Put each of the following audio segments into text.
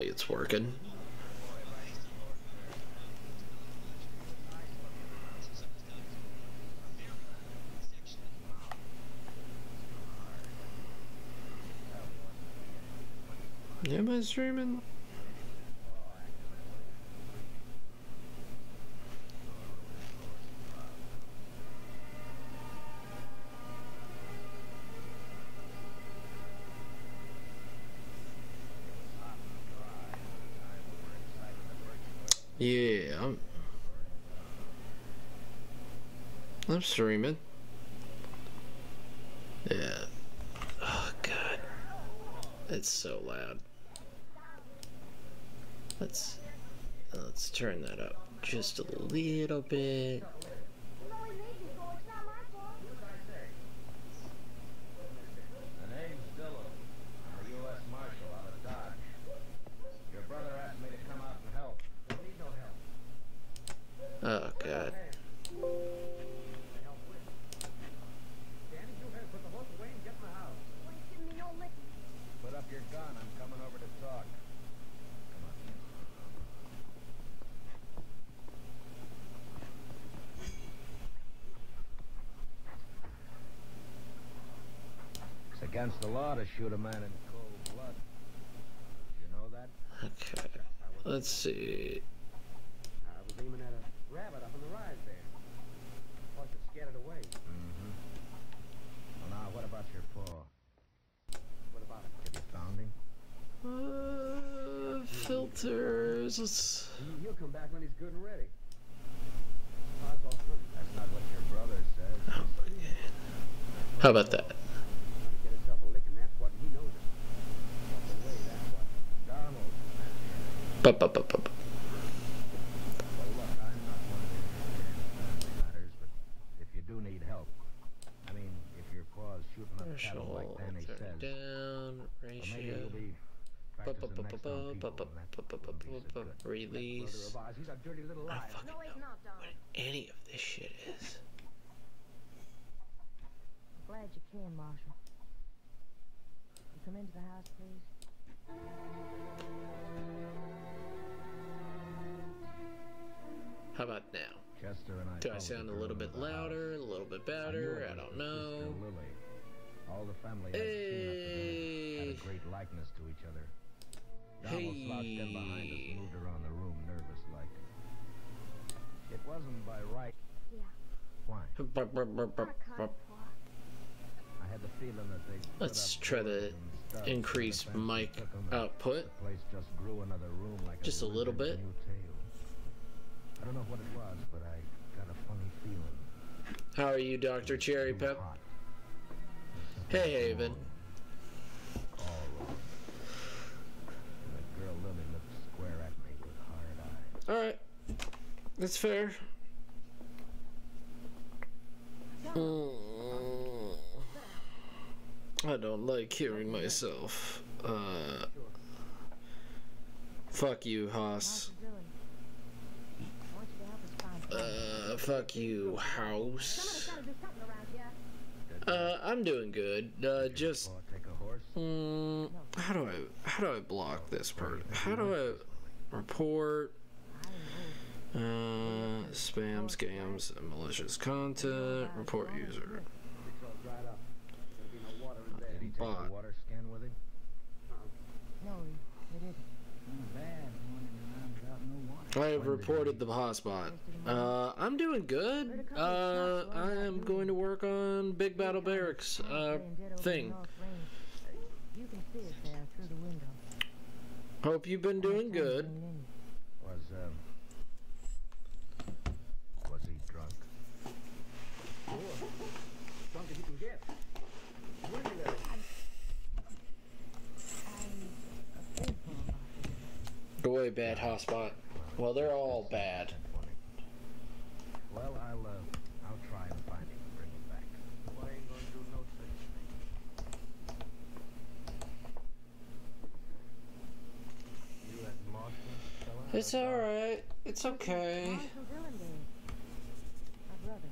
It's working. Am I streaming? Yeah, I'm streaming. Yeah. Oh god, it's so loud. Let's turn that up just a little bit. Oh god. Put up your gun. I'm coming over to talk. It's against the law to shoot a man in cold blood. You know that? Okay. Let's see. I was aiming at a rabbit up in the rise there. Plus it scared it away. Well, now, what about your paw? What about it? Have you found him? Filters. He'll come back when he's good and ready. That's not what your brother says. Oh my god. How about that? Get himself a licking, that's what he knows it. Away, that's what Donald. Bup, bup, bup, bup. Well, look, I'm not one to interfere in family matters, but if you do need help, I mean, if your paw's shooting up cattle like Danny says, down, well, maybe ratio. you'll be practicing next on people, and that wouldn't be so good. Release. That brother of ours, he's a dirty little I liar. don't fucking know what any of this shit is. Glad you came, Marshal. You come into the house, please. How about now? Chester and I Do I followed sound the a little girl bit into the louder, house. a little bit I knew better? it I was don't her know. sister, Lily. All the family I'd seen up to then had a great likeness to each other. Donald slouched in behind us and moved around the room nervous like. It wasn't by right. Yeah. Why? Bup, bup, bup, bup, bup. I had the feeling that they Let's try to increase mic output. The place just grew another room like Just a little bit. new tale. I don't know what it was, but I got a funny feeling. How are you, Dr. Cherry Pep? Hot. Hey, Haven. All wrong. And that girl Lily looked square at me with hard eyes. Alright. That's fair. I don't like hearing myself. Fuck you, Haas. Fuck you, House. I'm doing good. Just Take a horse. how do I block this part? How do I report spam, scams, and malicious content? Report user. Did he take Bot. a water scan with him? No, he didn't. I have reported the hotspot. I'm doing good. I am going to work on Big Battle Barracks thing. You can see it there through the window. Hope you've been doing good. Was he drunk? Sure. Drunk as you can get. Really? Go away, bad hotspot. Well, they're all bad. Well, I'll try and find him and bring him back. Well, I ain't gonna do no such thing. You hadn't lost him, fella? It's alright. It's okay.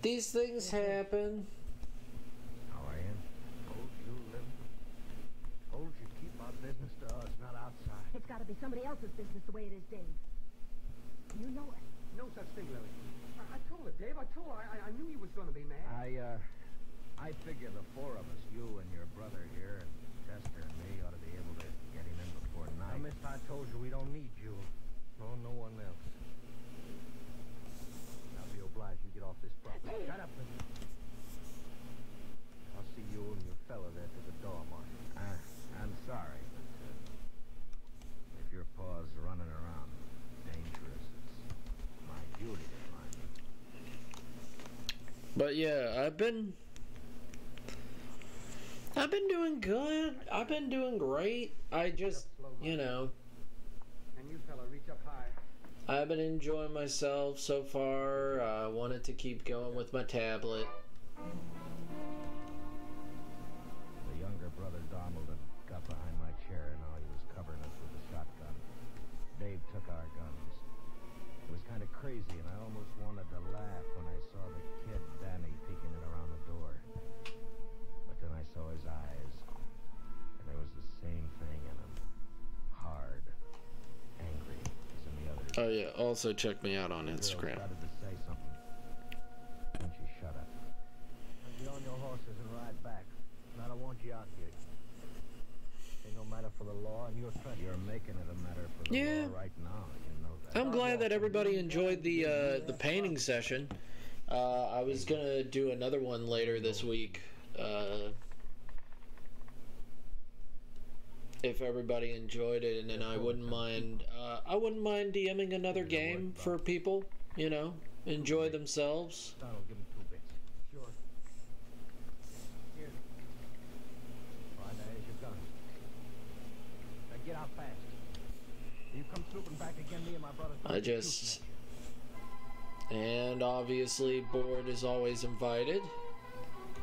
These things happen. How are you? Told you, Lily. Told you keep our business to us, not outside. It's gotta be somebody else's business the way it is, Dave. You know it. No such thing, Lily. I told her, Dave. I told her. I knew he was going to be mad. I figure the four of us, you and your brother here, and Chester and me, ought to be able to get him in before night. Now, mister, I told you we don't need you. No one else. I'll be obliged you get off this property. Shut up. I'll see you and your fella there to the door, Marshal. I'm sorry, but if your paw's running around dangerous, it's my duty to find you. But yeah, I've been doing good. I've been doing great. I just, you know, And you fella, reach up high. I've been enjoying myself so far. I wanted to keep going with my tablet. The younger brother Donald had got behind my chair, and now he was covering us with a shotgun. Dave took our guns. It was kind of crazy, and I almost wanted to laugh when I saw the kid, Danny, peeking in around the door. But then I saw his eyes, and there was the same thing in them. Hard, angry, as in the others. Oh yeah, also check me out on Instagram. The girl started to say something, and she shut up. Get on your horses and ride back. I don't want you out here. Ain't no matter for the law, and you're trying. You're making it a matter for the Yeah. law right now, you know that. I'm glad that everybody enjoyed the painting session. I was gonna do another one later this week. If everybody enjoyed it, and then I wouldn't mind DMing another game for people, you know, enjoy themselves. Donald, give him 2 bits. Sure. Here. Right, there's your gun. Now get out fast. You come swooping back again, me and my brother. And obviously, board is always invited.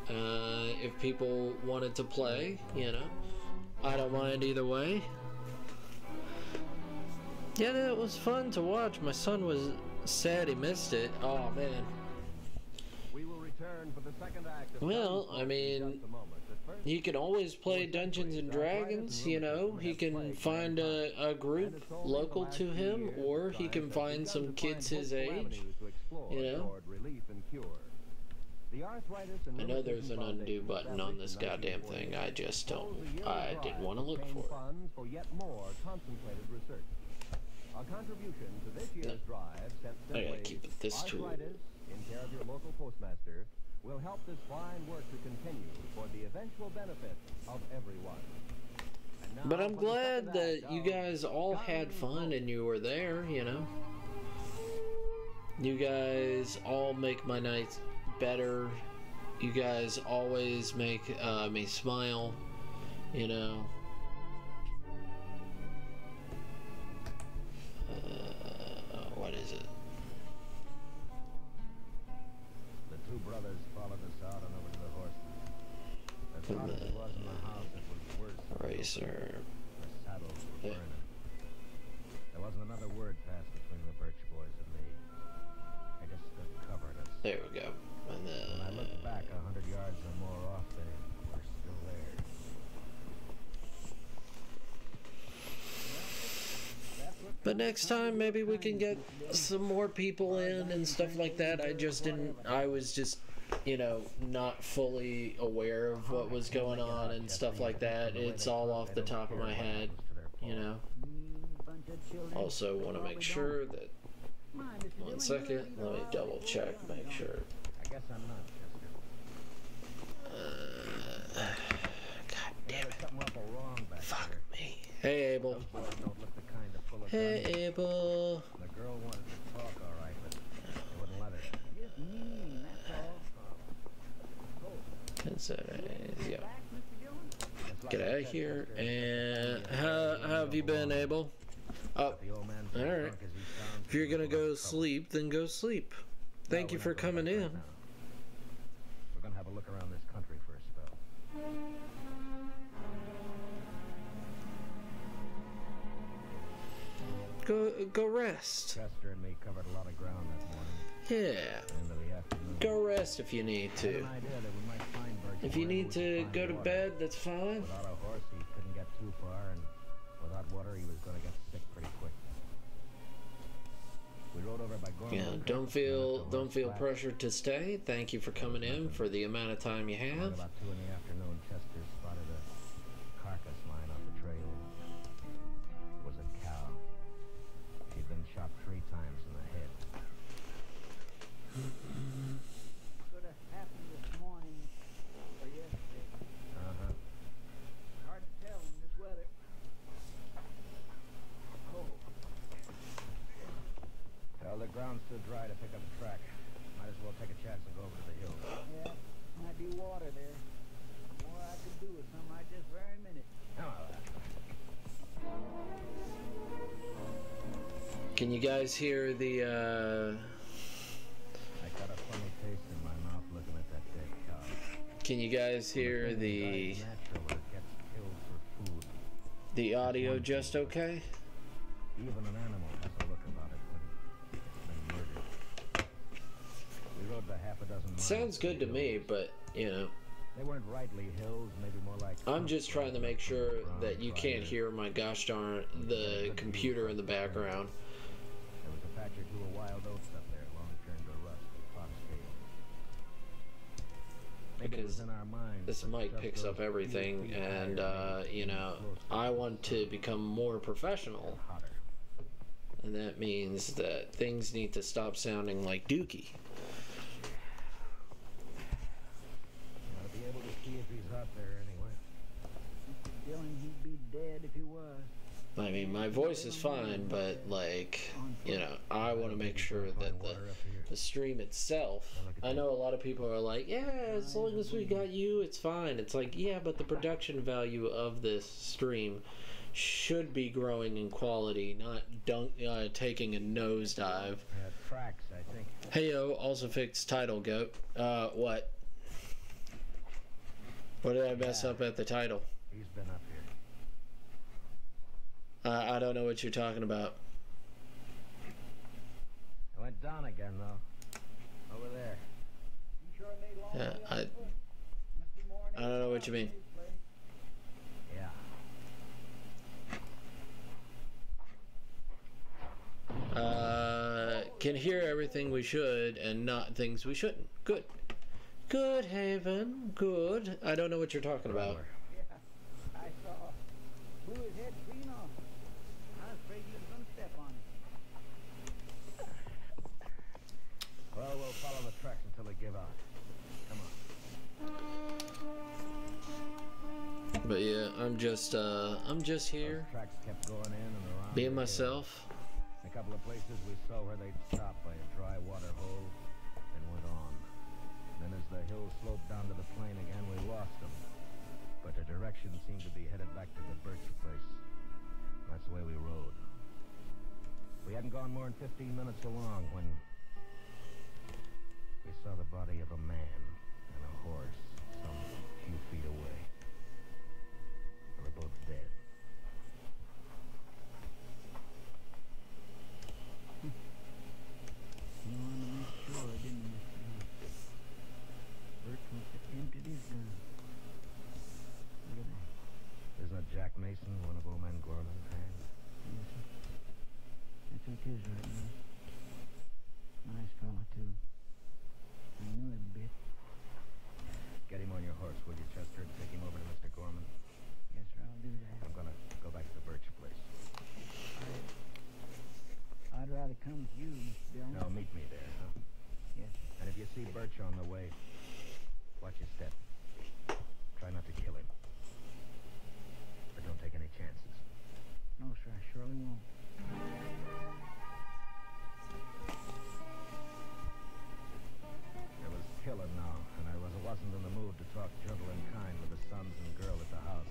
If people wanted to play, you know, I don't mind either way. Yeah, that was fun to watch. My son was sad he missed it. Oh man. We will return for the second act of Well, I mean, he can always play Dungeons and Dragons, you know. He can find a group local to him, or he can find some kids his age, you know. I know there's an undo button on this goddamn thing. I just don't. I didn't want to look for it. For yet more concentrated research. A contribution to this year's drive sent I gotta keep it this tool. arthritis in care of your local postmaster will help this fine work to continue for the eventual benefit of everyone. And now But I'm for the glad second that act you of guys all had fun and you were there, you know. You guys all make my nights better. You guys always make me smile, you know. What is it? The two brothers followed us out and over to the horses. As hot as it was in the house, it was worse. Racer. The saddles were Yeah. burning. There wasn't another word passed between the Birch boys and me. They just stood covering us. There we go. And When I looked back 100 yards or more off, they were still there. But next time, maybe we can get some more people in and stuff like that. I was just, you know, not fully aware of what was going on and stuff like that. It's all off the top of my head, you know. Also, want to make sure that, 1 second, let me double check, make sure. I guess I'm not, Chester. God damn There's it. something awful wrong back Fuck there. me. Hey, Abel. Those boys don't look the kind to pull a Hey, gun. Abel. The girl wanted to talk, all right, but they wouldn't let her. Just mean, that's all. Yeah. It's like Get I out of said, here. Chester, And how have you been, Abel? Oh, the old man's as alright. drunk as he sounds, if you're he's gonna full go of trouble. sleep, then go sleep. No, Thank you we're for not going coming back right in. now. We're gonna have a look around this country for a spell. Go rest. Chester and me covered a lot of ground that morning. Yeah. End of the afternoon. Go rest if you need I had to. an idea that we might find Birch If you where need we to could go find to water. bed, that's fine. Without a horse, he couldn't get too far, and Without water, he was going to get sick pretty quick. We rode over by Gorman. Yeah, don't feel pressured to stay. Thank you for coming in for the amount of time you have. About 2 in the afternoon, Chester spotted a carcass lying off the trail. It was a cow. She'd been shot 3 times in the head. Could have happened this morning or yesterday. Uh-huh. Hard to tell in this weather. Oh, Well, the ground's too dry to pick up a track. Might as well take a chance and go over to the hills. yeah, might be water there. More I could do with some right this very minute. Can you guys hear the, I got a funny taste in my mouth looking at that dead cow. can you guys hear the It's natural that it gets killed for food. the audio just okay? Even an animal has a look about it when it's been murdered. We rode the half a dozen miles. Sounds good to me, but, you know, They weren't rightly hills, maybe more like... I'm just trying to make sure that you can't hear my gosh darn the computer in the background. There was a patch or two of wild oats up there, long turned to rust with fox tail. Maybe it was Because in our minds, this but mic just picks those up everything, few feet and higher you know, I want to become more professional, hotter. and that means that things need to stop sounding like Dookie. Gotta be able to see if he's out there anyway. Dylan, he'd be dead if he was. I mean, my voice is fine, but like, you know, I want to make sure that the stream itself, I know a lot of people are like, yeah, as long as we got you, it's fine. It's like, yeah, but the production value of this stream should be growing in quality, not taking a nosedive. Tracks, I think. Heyo, also fixed title, goat. What? What did I mess up at the title? He's been up here. I don't know what you're talking about. I went down again, though. Over there. You sure made long Yeah, way on foot. Must be more than I don't know 8 what you mean. miles from this place. Yeah. Can hear everything we should and not things we shouldn't. Good. Good, Haven. Good. I don't know what you're talking about. Yeah, I saw. Blew his head clean off. I was afraid he was going to step on it. Well, we'll follow the tracks until they give out. Come on. But yeah, I'm just here, Those tracks kept going in and around. being the myself. hill. A couple of places we saw where they'd stopped by a dry water hole and went on. Then as the hill sloped down to the plain again, we lost them. But their direction seemed to be headed back to the birch place. That's the way we rode. We hadn't gone more than 15 minutes along when we saw the body of a man and a horse some few feet away. They were both dead. You wanted to make sure, didn't you, Mr. Hunt? Bert must have emptied his gun. Look at that. Isn't that Jack Mason, one of old man Gorman's hands? Yes, sir. That's who it is right now. Nice fella, too. I knew him a bit. Get him on your horse, will you, Chester, and take him over to Mr. Gorman? Yes, sir, I'll do that. I'm gonna go back to the birch place. I'd rather come with you, Mr. Dillon. Now meet me there, huh? Yes, sir. And if you see Birch on the way, watch your step. Try not to kill him. But don't take any chances. No, sir, I surely won't. It was killing now, and I wasn't in the mood to talk gentle and kind with the sons and girl at the house.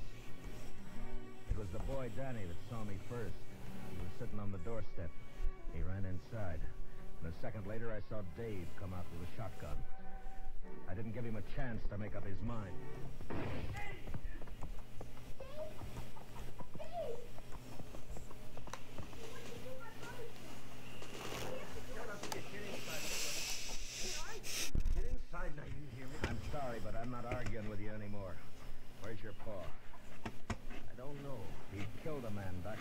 It was the boy Danny that saw me first. He was sitting on the doorstep. He ran inside. And a second later, I saw Dave come out with a shotgun. I didn't give him a chance to make up his mind. Get inside now, you hear me? I'm sorry, but I'm not arguing with you anymore. Where's your paw? I don't know. He killed a man back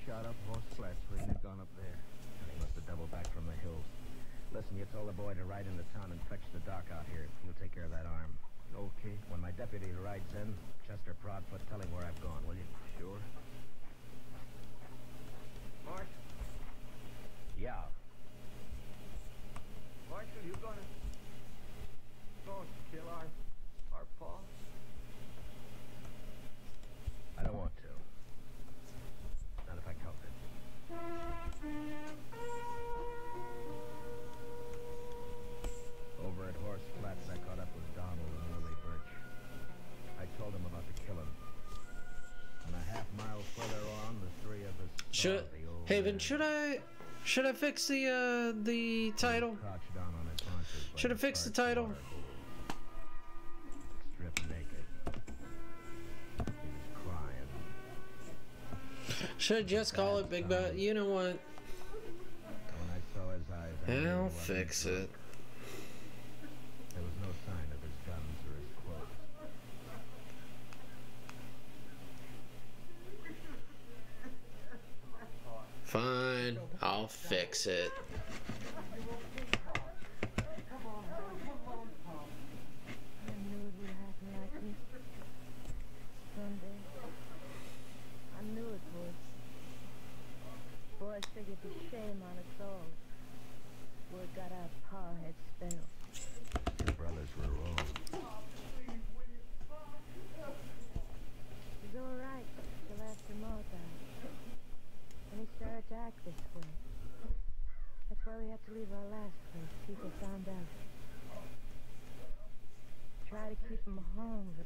shot up Horse Flats when he'd gone up there. He must have doubled back from the hills. Listen, you told the boy to ride into town and fetch the doc out here. He'll take care of that arm. Okay. When my deputy rides in, Chester Proudfoot, tell him where I've gone, will you? Sure. Marshal, Yeah. Marshal, you gonna kill our pa? I don't want to. Not if I can help it. Over at Horse Flats, I caught up with Donald and Willie Birch. I told them about the killing. And a half mile further on, the three of us saw the old Haven, man should I fix the title? crouched down on his haunches by Should I the fix the parked title? water hole. Stripped naked. He was crying. Should I just call it Big Bad? You know what? When I saw his eyes, I knew he I'll wasn't fix drunk. it. There was no sign of his guns or his clothes. Fine, I'll fix it. I knew it would happen like this. Someday. I knew it would. Boys figured the shame on us all. Word got out Pa had spells. Your brothers were wrong. It was all right till after Ma died. Then he started to act this way. That's why we had to leave our last place. People found out. Tried to keep him home, but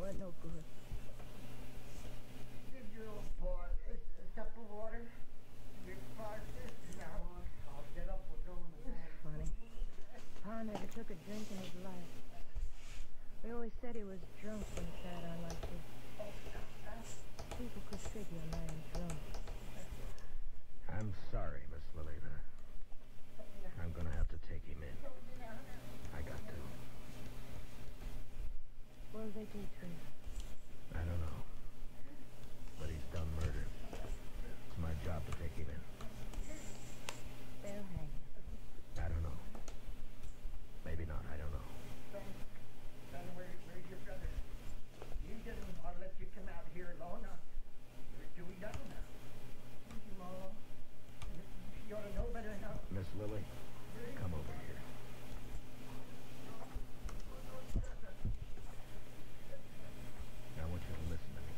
wasn't no good. Give your old boy a cup of water. Big fire now. I'll get up. We're going to bed. Funny. Pa never took a drink in his life. We always said he was drunk when he sat on like this. People could figure a man drunk. I'm sorry, Miss Lily. I'm gonna have to take him in. I got to. What'll they do to him? I don't know. But he's done murder. It's my job to take him in. They'll hang him. I don't know. Maybe not. I don't know. Son, where's your brother? You didn't want to let you come out here alone. You're doing nothing now. Ma, you ought to know better now. Miss Lily, come over here. Now, I want you to listen to me.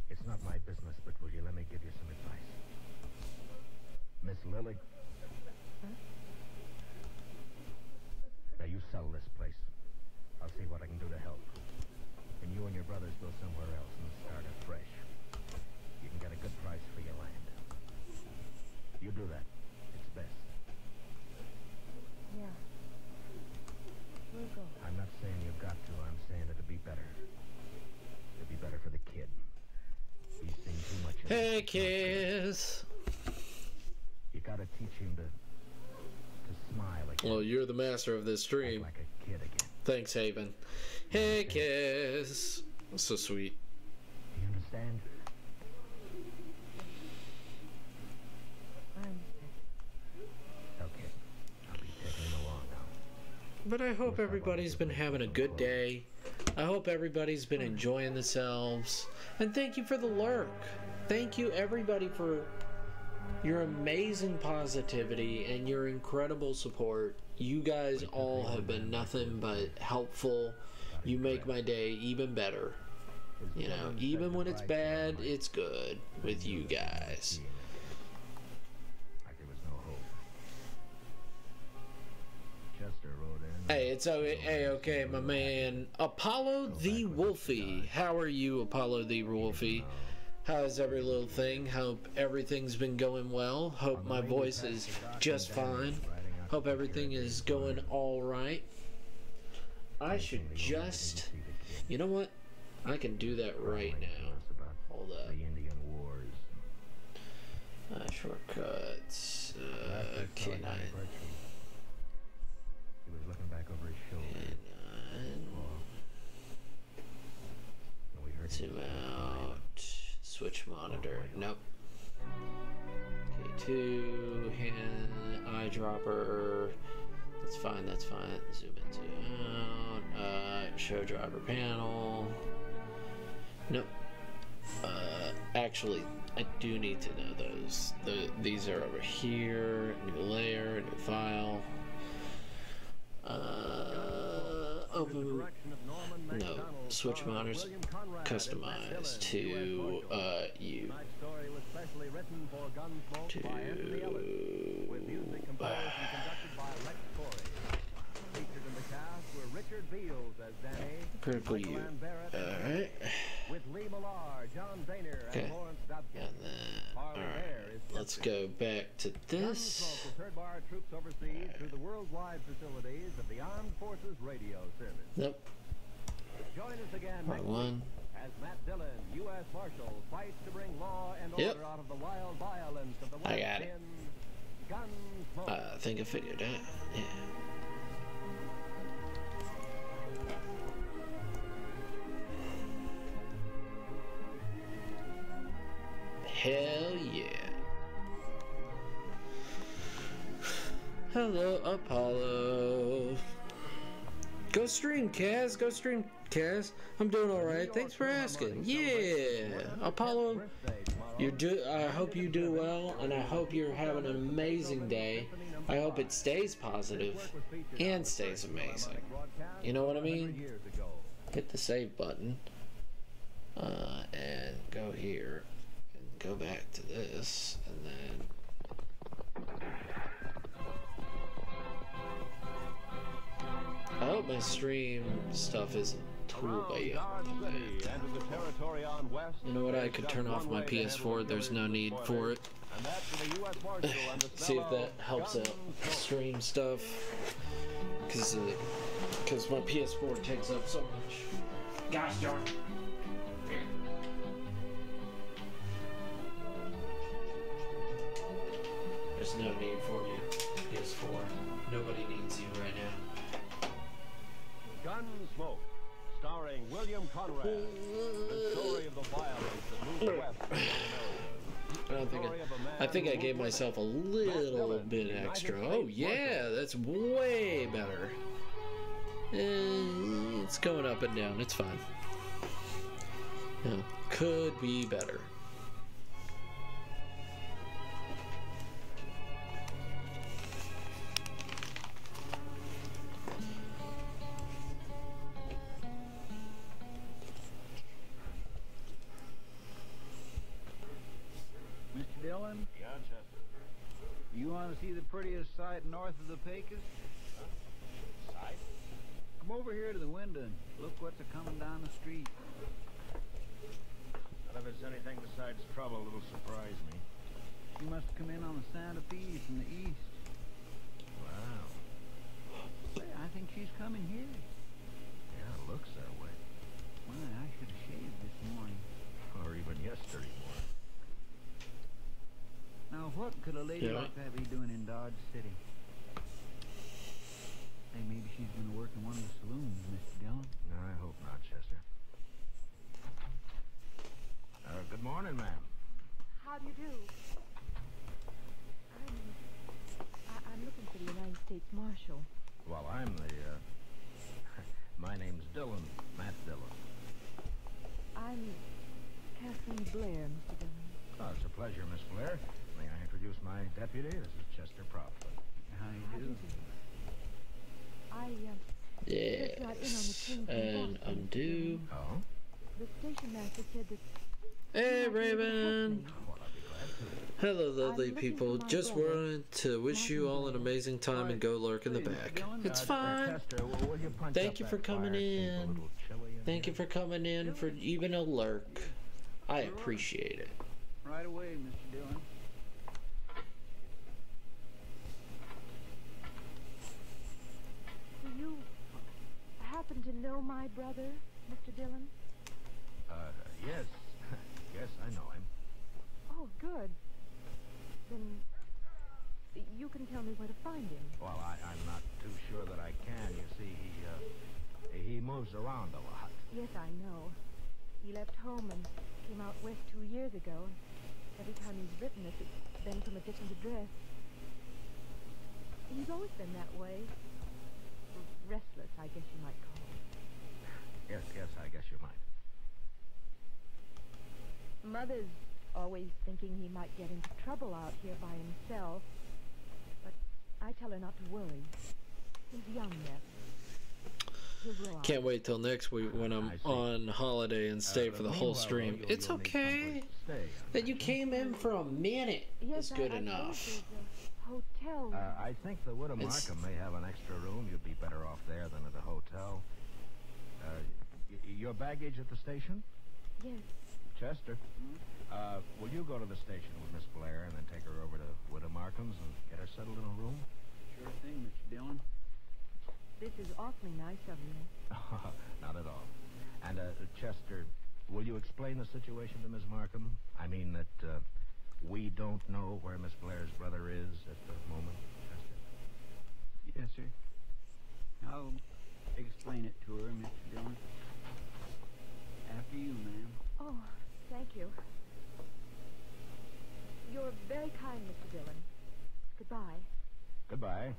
It's not my business, but will you let me give you some advice? Miss Lily? Now, you sell this place. I'll see what I can do to help. And you and your brothers go somewhere else and start afresh. You can get a good price for your land. You do that. It's best. Yeah. We'll go. I'm not saying you've got to. I'm saying it'll be better. It'll be better for the kid. He's seen too much of Hey, it. kids. You gotta teach him to smile again. Well, you're the master of this Act stream. like a kid again. Thanks, Haven. Hey, kids. So sweet. Do you understand? I understand. Okay. I'll be taking him along now. But I hope everybody's been having a good day. I hope everybody's been enjoying themselves. And thank you for the lurk. Thank you, everybody, for your amazing positivity and your incredible support. You guys all have been nothing but helpful. You make my day even better. You know, even when it's bad, it's good with you guys. Like there was no hope. Chester rode in. Hey, it's okay, my man. Apollo the Wolfie. How are you, Apollo the Wolfie? How's every little thing? Hope everything's been going well. Hope my voice is just fine. Hope everything is going all right. I should just... You know what? I can do that right now. Hold up. The Indian Wars. Shortcuts. K9. He was looking back over his shoulder. K9. And we heard him Zoom out. Switch monitor. Nope. 2 hand eyedropper. That's fine, that's fine. Zoom in, zoom out. Show driver panel. Nope. Actually, I do need to know those. These are over here. New layer, new file. Open. No. Switch monitors. Customize to you. Critical U. Alright. Okay. And then, alright. Let's go back to this. Nope. Join us again Right one. as Matt Dillon, U.S. Marshal, fights to bring law and order out of the wild violence of the West I got it. in Gunsmoke. I think I figured that. Yeah. Hell yeah. Hello, Apollo. Go stream, Kaz. Go stream, Kaz. I'm doing alright. Thanks for asking. Yeah. Apollo, I hope you do well, and I hope you're having an amazing day. I hope it stays positive and stays amazing. You know what I mean? Hit the save button. And go here. And go back to this. And then... I hope my stream stuff isn't too bad. You know what? I could turn off my PS4. There's no need for it. See if that helps out stream stuff. Because my PS4 takes up so much. Gosh darn. There's no need for you, PS4. Nobody needs you right now. Gunsmoke, starring William Conrad. The story of the violence that moved west of America. I think I gave myself a little bit extra. Oh yeah, that's way better. It's going up and down. It's fine. Could be better. Yeah, Chester. You want to see the prettiest sight north of the Pecos? Sight? Come over here to the window and look what's a-coming down the street. Well, if it's anything besides trouble, it'll surprise me. She must have come in on the Santa Fe from the east. Wow. Say, I think she's coming here. Yeah, it looks that way. Why, I should have shaved this morning. Or even yesterday morning. Now, what could a lady like that be doing in Dodge City? Hey, maybe she's going to work in one of the saloons, Mr. Dillon. No, I hope not, Chester. Good morning, ma'am. How do you do? I'm looking for the United States Marshal. Well, I'm the, my name's Dillon, Matt Dillon. I'm Kathleen Blair, Mr. Dillon. Oh, it's a pleasure, Miss Blair. May I introduce my deputy? This is Chester Prophet. How you do? Yes. Just got in on the train from And Boston. undo. Oh? The station master said that... Hey, Raven. Well, I'll be glad to. Hello, lovely I'm looking people. for my Just brother, wanted to wish you all an amazing time and go lurk in the back. It's fine. Chester, will you punch Thank up you for that coming fire? Seems a in. little chilly in Thank here. you for coming in for even a lurk. I appreciate it. Right away, Mr. Dillon. Do you happen to know my brother, Mr. Dillon? Yes. Yes, I know him. Oh, good. Then you can tell me where to find him. Well, I'm not too sure that I can. You see, he moves around a lot. Yes, I know. He left home and came out west 2 years ago. And every time he's written us, it's been from a different address. He's always been that way. Restless, I guess you might call it. Yes, I guess you might. Mother's always thinking he might get into trouble out here by himself. But I tell her not to worry. He's young yet. He'll grow up. Can't wait till next week when I'm on holiday and stay for the whole stream. It's okay that you came in for a minute. It's good enough. Hotel. I think the Widow Markham may have an extra room. You'd be better off there than at the hotel. Your baggage at the station? Yes. Chester, will you go to the station with Miss Blair and then take her over to Widow Markham's and get her settled in a room? Sure thing, Mr. Dillon. This is awfully nice of you. Not at all. And, Chester, will you explain the situation to Miss Markham? I mean that, we don't know where Miss Blair's brother is at the moment, Chester. Yes, sir. I'll explain it to her, Mr. Dillon. After you, ma'am. Oh, thank you. You're very kind, Mr. Dillon. Goodbye. Goodbye.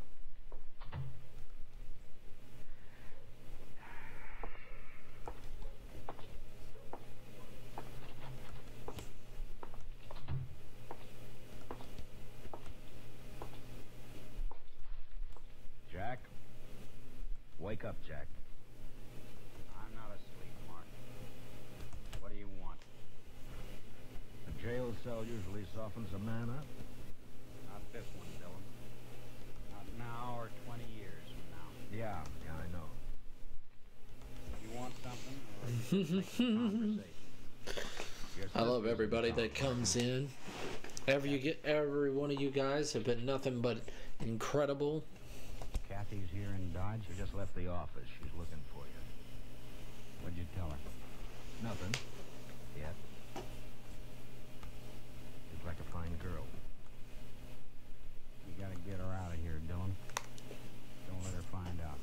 Jack? Wake up, Jack. I'm not asleep, Mark. What do you want? A jail cell usually softens a man up. Not this one, Dillon. Not now or 20 years from now. Yeah, I know. You want something, or just like a conversation? I love everybody that comes in. Every one of you guys have been nothing but incredible. Kathy's here in Dodge. She just left the office. She's looking for you. What'd you tell her? Nothing. Yet. She's like a fine girl. You gotta get her out of here, Dillon. Don't let her find out.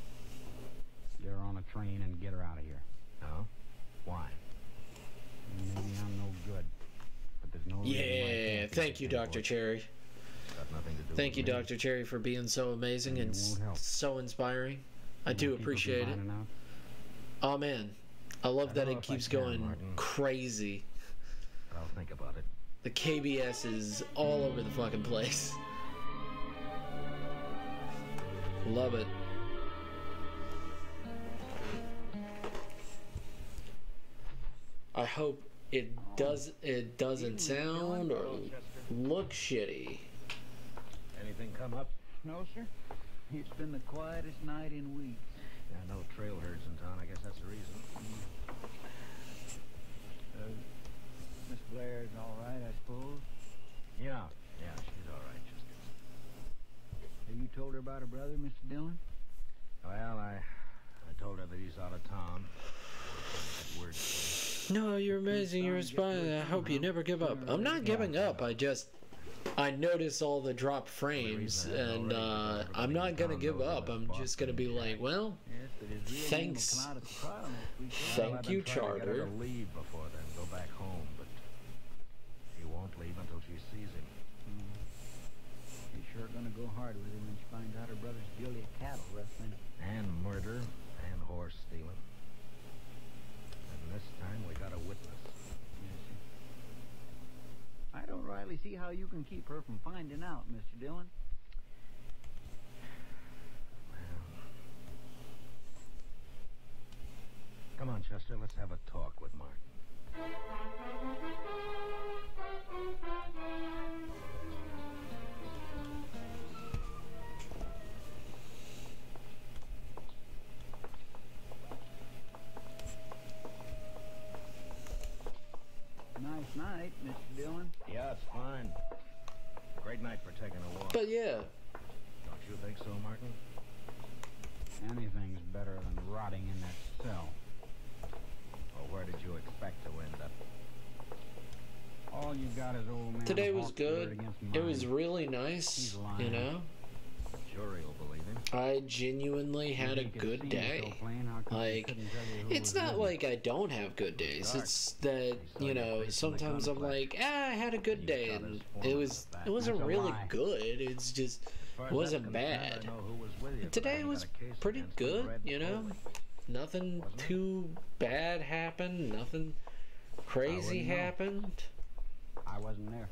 Get her on a train and get her out of here. No? Why? Maybe I'm no good, but there's no reason why I Yeah, can't thank you, get Dr. boy. Cherry. Got nothing to do Thank you, with me. Dr. Cherry, for being so amazing and It won't help. so inspiring. I You do want people appreciate it. finding out? Oh, man. I love I that don't know it if I keeps can, going Martin. crazy. I'll think about it. The KBS is all over the fucking place. Love it. I hope it doesn't sound or look shitty. Anything come up? No, sir. It's been the quietest night in weeks. Yeah, no trail herds in town. I guess that's the reason. Miss Blair's all right, I suppose. Yeah, she's all right, Chester. Have you told her about her brother, Mr. Dillon? Well, I told her that he's out of town. That word. No, you're amazing. You're inspiring. I hope you never give up. I'm not giving up. I notice all the drop frames, and I'm not gonna give up. I'm just gonna be like, well, Yes, but his real Thanks. name will come out at the trial next week. Thank you, I've been trying to get her Charter. to leave before then, go back home, but he won't leave until she sees him. She's sure gonna go hard with him when she finds out her brother's guilty of cattle rustling. And murder, and horse stealing. And this time we got a witness. Yes, sir. I don't rightly see how you can keep her from finding out, Mr. Dillon. Come on, Chester, let's have a talk with Martin. Nice night, Mr. Dillon. Yeah, it's fine. Great night for taking a walk. but yeah. Don't you think so, Martin? Anything's better than rotting in that cell. Or where did you expect to end up? All you got is old man. Today was Hawk's word good. against It was mine. really nice, He's you lying. know. The jury will believe him. I genuinely had a good day. Like, it's not like I don't have good days. It's that, you know, sometimes I'm like, I had a good day, and it wasn't really good. It's just, it wasn't bad. Today was pretty good, you know? Nothing too bad happened. Nothing crazy happened. I wasn't there.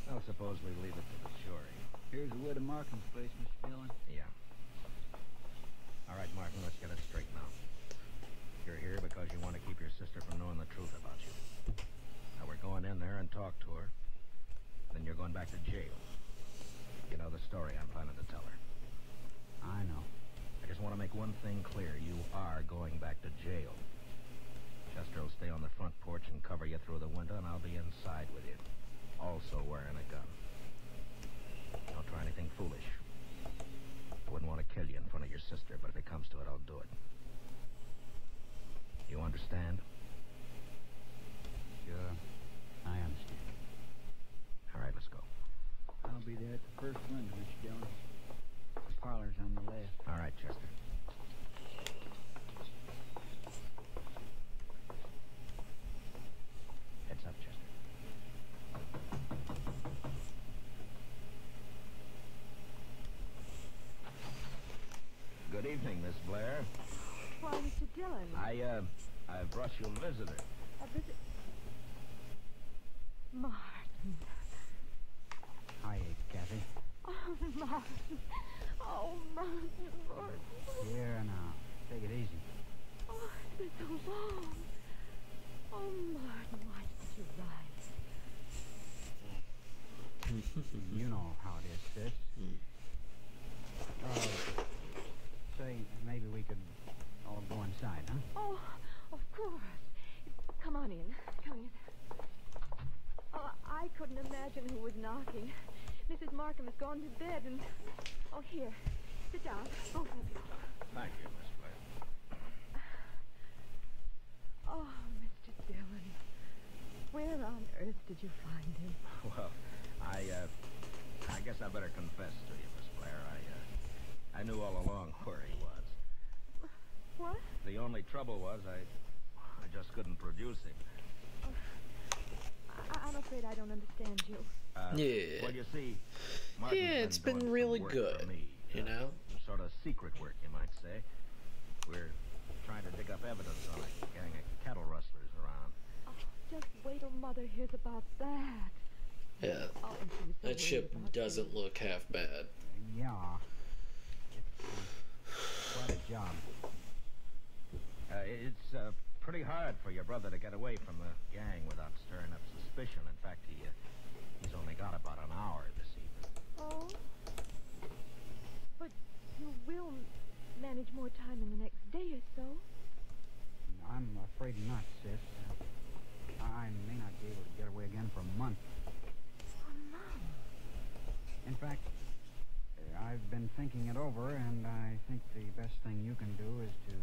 Well, suppose we leave it to the jury. Here's the wood of Markham's place, Mr. Dillon. Yeah. All right, Martin, let's get it straight now. You're here because you want to keep your sister from knowing the truth about you. Now, we're going in there and talk to her. Then you're going back to jail. You know the story I'm planning to tell her. I know. I just want to make one thing clear. You are going back to jail. Chester will stay on the front porch and cover you through the window, and I'll be inside with you. Also wearing a gun. Don't try anything foolish. I wouldn't want to kill you in front of your sister, but if it comes to it, I'll do it. You understand? Sure. I understand. All right, let's go. I'll be there at the first window, Mr. Dillon. The parlor's on the left. All right, Chester. Heads up, Chester. Good evening, Miss Blair. Why, Mr. Dillon? I brought you a visitor. A visit... Martin. Hi, Kathy. Oh, Martin. Oh, Martin. Here now. Take it easy. Oh, it's been so long. Oh, Martin, why did you write? You know how it is, sis. Say, maybe we could all go inside, huh? Oh, of course. Come on in. Come in. Oh, I couldn't imagine who was knocking. Mrs. Markham has gone to bed and... Oh, here. Sit down, both of you. Thank you, Miss Blair. Oh, Mr. Dillon. Where on earth did you find him? Well, I guess I better confess to you, Miss Blair. I knew all along where he was. What? The only trouble was I just couldn't produce him. I'm afraid I don't understand you. Yeah. Well, you see, Martin's It's been doing really some work good, for me, you know? Sort of secret work, you might say. We're trying to dig up evidence on a gang of cattle rustlers around. Oh, just wait till Mother hears about that. Yeah. Oh, and she was so That ship worried about doesn't look half bad. Yeah. It's quite a job. It's pretty hard for your brother to get away from the gang without stirring up suspicion. In fact, he's only got about an hour this evening. Oh? But you will manage more time in the next day or so. I'm afraid not, sis. I may not be able to get away again for a month. A month? In fact, I've been thinking it over, and I think the best thing you can do is to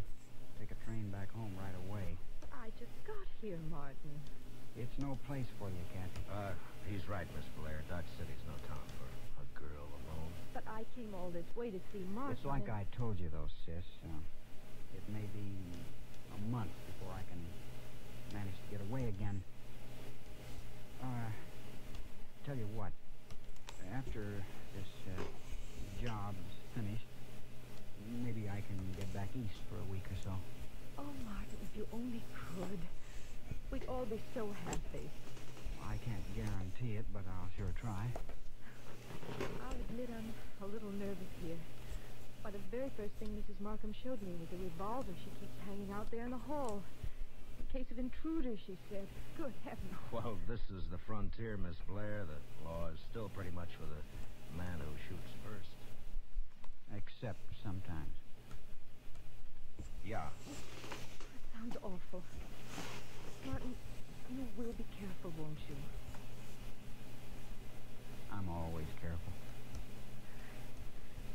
take a train back home right away. But I just got here, Martin. It's no place for you, Kathy. He's right, Miss Blair. Dodge City's no town for a girl alone. But I came all this way to see Martin. It's like I told you, though, sis. It may be a month before I can manage to get away again. Tell you what. After this job's finished, maybe I can get back east for a week or so. Oh, Martin, if you only could. We'd all be so happy. I can't guarantee it, but I'll sure try. I'll admit I'm a little nervous here. Why, the very first thing Mrs. Markham showed me was a revolver she keeps hanging out there in the hall. In case of intruders, she said. Good heavens. Well, this is the frontier, Miss Blair. The law is still pretty much for the man who shoots first. Except sometimes. Yeah. Sounds awful. Martin, you will be careful, won't you? I'm always careful.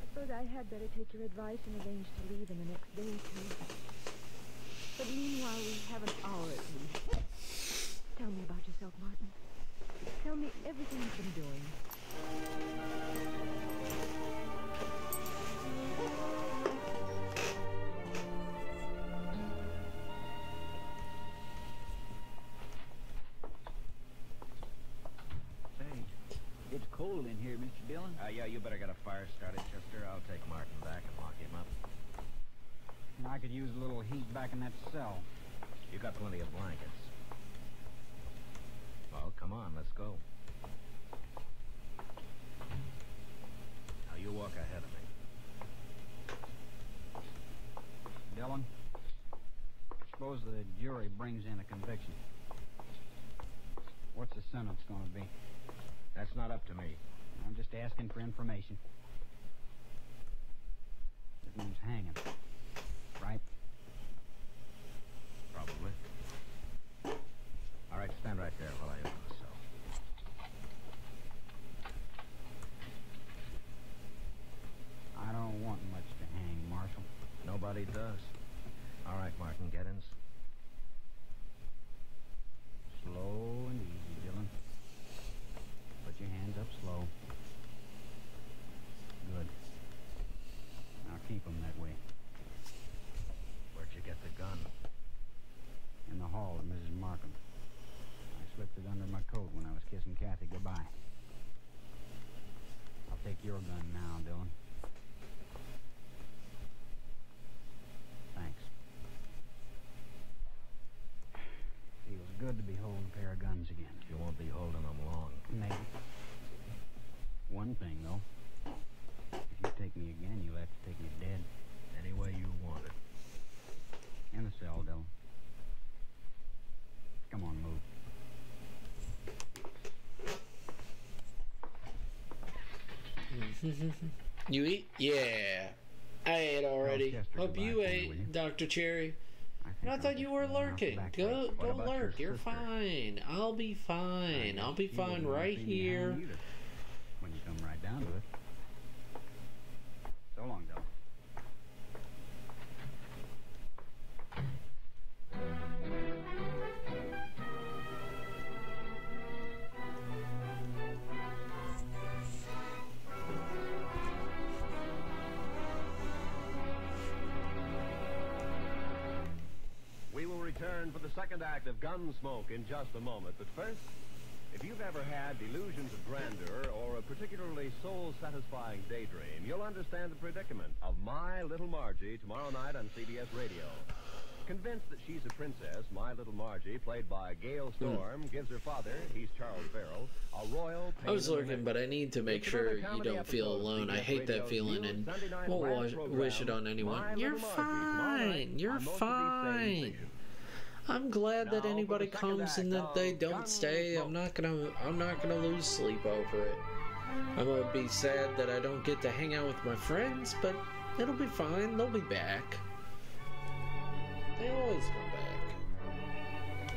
I suppose I had better take your advice and arrange to leave in the next day or two. But meanwhile, we have an hour at least. Tell me about yourself, Martin. Tell me everything you've been doing. cold in here, Mr. Dillon. Yeah, you better get a fire started, Chester. I'll take Martin back and lock him up. I could use a little heat back in that cell. You got plenty of blankets. Well, come on, let's go. Now you walk ahead of me. Dillon, suppose the jury brings in a conviction. What's the sentence going to be? That's not up to me. I'm just asking for information. It means hanging, right? Probably. All right, stand right there while I open the cell. I don't want much to hang, Marshal. Nobody does. All right, Martin Gettins. Slow and easy, Dillon. Put your hands up slow. Good. Now keep them that way. Where'd you get the gun? In the hall of Mrs. Markham. I slipped it under my coat when I was kissing Kathy goodbye. I'll take your gun now, Dillon. Thanks. Feels good to be holding a pair of guns again. You won't be holding them long. Maybe. One thing, though. If you take me again, you'll have to take me dead. Any way you want it. In the cell, Dillon. Come on, move. You eat? Yeah. I ate already. Chester, Hope you goodbye for me, ate, will you? Dr. Cherry. think I I'll thought you just were go off the lurking. back Go way. What about your lurk. You're sister? fine. I'll be fine. I'll be She fine wouldn't wanna right see me here. hang either, when you come right down to it. So long, Del. We will return for the second act of Gunsmoke in just a moment. But first, if you've ever had delusions of grandeur or a particularly soul-satisfying daydream, you'll understand the predicament of My Little Margie tomorrow night on CBS Radio. Convinced that she's a princess, My Little Margie, played by Gail Storm, gives her father, he's Charles Farrell, a royal I was pain in the looking, neck. but I need to make It's another sure you comedy don't feel episode of alone. I CBS hate that Radio's feeling new and Sunday night won't live wish it program, on anyone. My You're Little Margie, tomorrow night fine. You're on most of these same fine. stations. I'm glad that Now, anybody for the second comes and act that they of don't stay. I'm not gonna lose sleep over it. I'm gonna be sad that I don't get to hang out with my friends, but it'll be fine. They'll be back. They always come back.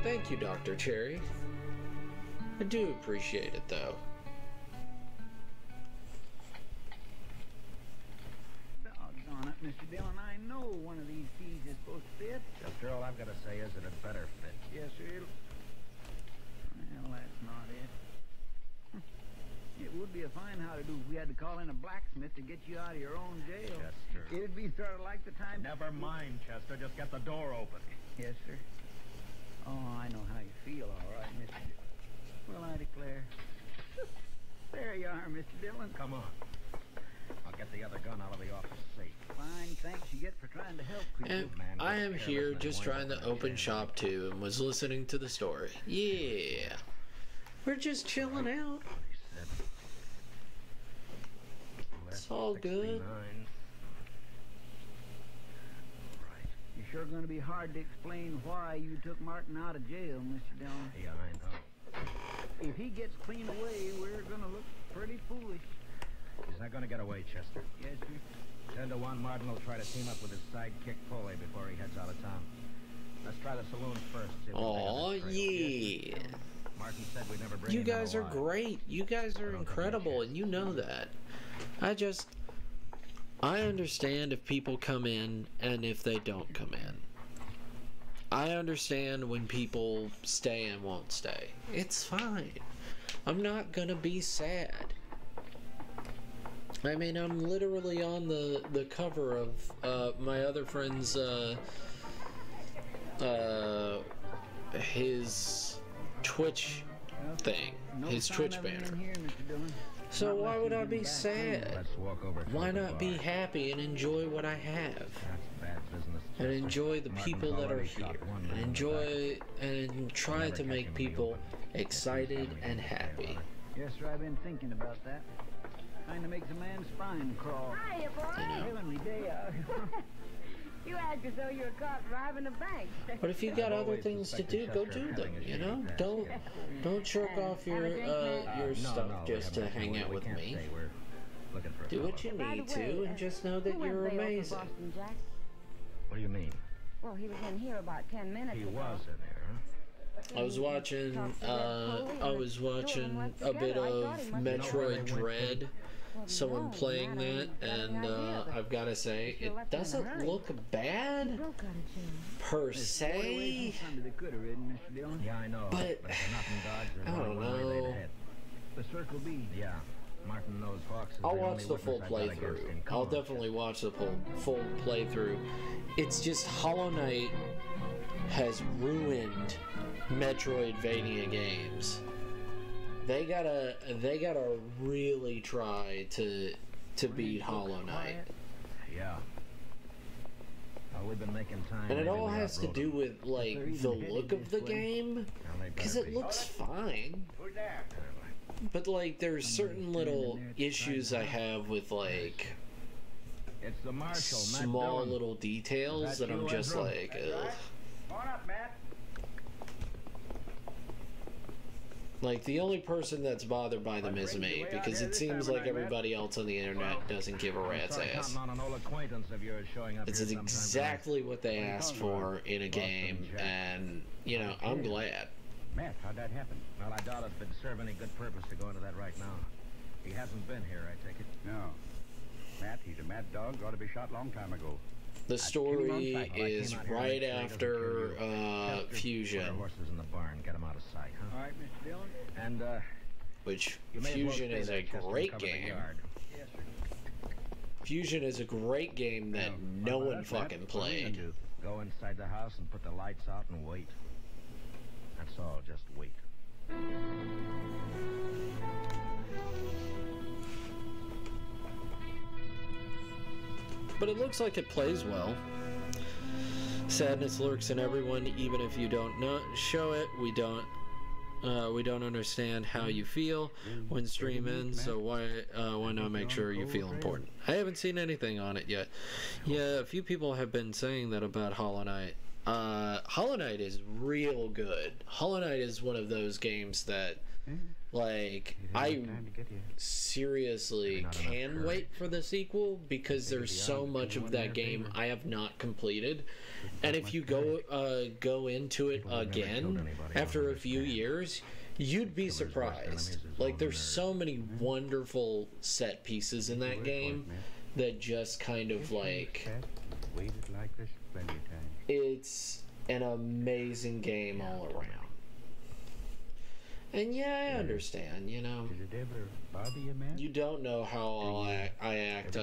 Thank you, Dr. Cherry. I do appreciate it, though. Doggone it, Mr. Dillon. I know one of these keys is supposed to fit. Chester, all I've got to say is that it better fit. Yes, sir. Well, that's not it. It would be a fine how-to-do if we had to call in a blacksmith to get you out of your own jail. Chester. It'd be sort of like the time... Never mind, Chester. Just get the door open. Yes, sir. Oh, I know how you feel, all right, Mr. Dillon. Well, I declare. There you are, Mr. Dillon. Come on. I'll get the other gun out of the office safe. Fine thanks you get for trying to help people. And man I was am careless here and just wanted trying to to open understand. shop too and was listening to the story. Yeah. We're just chilling out. He said. It's all good. 69. Right. You're sure going to be hard to explain why you took Martin out of jail, Mr. Dillon. Yeah, I know. If he gets clean away, we're going to look pretty foolish. He's not going to get away, Chester. Yes, sir. 10 to 1, Martin will try to team up with his sidekick Foley before he heads out of town. Let's try the saloon first. See if we can Aw, pick up his trail. yeah. Martin said we'd never bring You him in guys are alive. great. You guys are incredible, and you know that. I understand if people come in and if they don't come in. I understand when people stay and won't stay. It's fine. I'm not gonna be sad. I mean, I'm literally on the cover of my other friend's his Twitch thing, No his sign Twitch of him in banner. here, Mr. Dillon? So Not why unless would he's I in be the back sad? Let's walk over to Why the not be bar. happy and enjoy what I have? That's bad business. And Chester. enjoy the Martin's people that are already here. shot one And man in the enjoy and try Never to catch make him in the people open. excited and happy. Yes, sir, I've been thinking about that. Kinda makes a man's spine crawl. Hiya, boy. You know. Heavenly day out here. You act as though you were caught robbing a bank. But if you got I've other always things to do, suspected go Chester do of them. having a You know, shady past. don't jerk off your stuff just to hang out with me. Do what you By the need to, way, and just know that who went you're bail for amazing. Boston Jack? What do you mean? Well, he was in here about 10 minutes He ago. was in there, I was watching a bit of Metroid Dread, someone playing that, and I've got to say, it doesn't look bad per se, Something they could have ridden, Mr. Dillon. huh? Yeah, I know. But, if they're not in Dodge, I there's don't only one way know. they'd head. The Circle B. Yeah. Martin knows Fox is I'll the watch only the full witness I got against playthrough. him. Come I'll on. definitely watch the full playthrough. It's just Hollow Knight has ruined Metroidvania games. They gotta really try to beat Hollow Knight. Yeah. We've been making time. And it maybe all we're has to outroaded. do with like the look of the game, Well, they because better it be. looks fine. Who's there? But like there's certain little issues I have with like It's the marshal, Matt small Dillon. little details Is that that I'm you, just Ezra? like, That's ugh. right. Come on up, Matt. Like the only person that's bothered by them is me, because it seems like everybody else on the internet doesn't give a rat's Sorry, ass. counting on an old acquaintance of yours showing up It's here sometime exactly what they asked for in a game, and you know I'm glad. Matt, how'd that happen? Well, I doubt it'd serve any good purpose to go into that right now. He hasn't been here, I take it. No. Matt, he's a mad dog. Ought to be shot long time ago. The story Well, I came is out here to right make sure he doesn't after kill you. Chester, Put Fusion, our horses in the barn, get them out of sight, huh? All right, Mr. Dillon. And, which you may as well Fusion stay is there, a Chester, and great cover the game. yard. Yes, sir. Fusion is a great game that Yeah, no well, one that's Matt. fucking What are we gonna played. do? Go inside the house and put the lights out and wait. That's all, just wait. But it looks like it plays well. Sadness lurks in everyone, even if you don't show it. We don't understand how you feel when stream ends, so why not make sure you feel important? I haven't seen anything on it yet. Yeah, a few people have been saying that about Hollow Knight. Hollow Knight is real good. Hollow Knight is one of those games that, like, I seriously can wait for the sequel, because there's so much of that game I have not completed. And if you go into it again after a few years, you'd be surprised. Like, there's so many wonderful set pieces in that game that just kind of like, Waited like this plenty of times. it's an amazing game all around. And yeah, I understand, you know. Does it ever bother you, Matt? You don't know how I act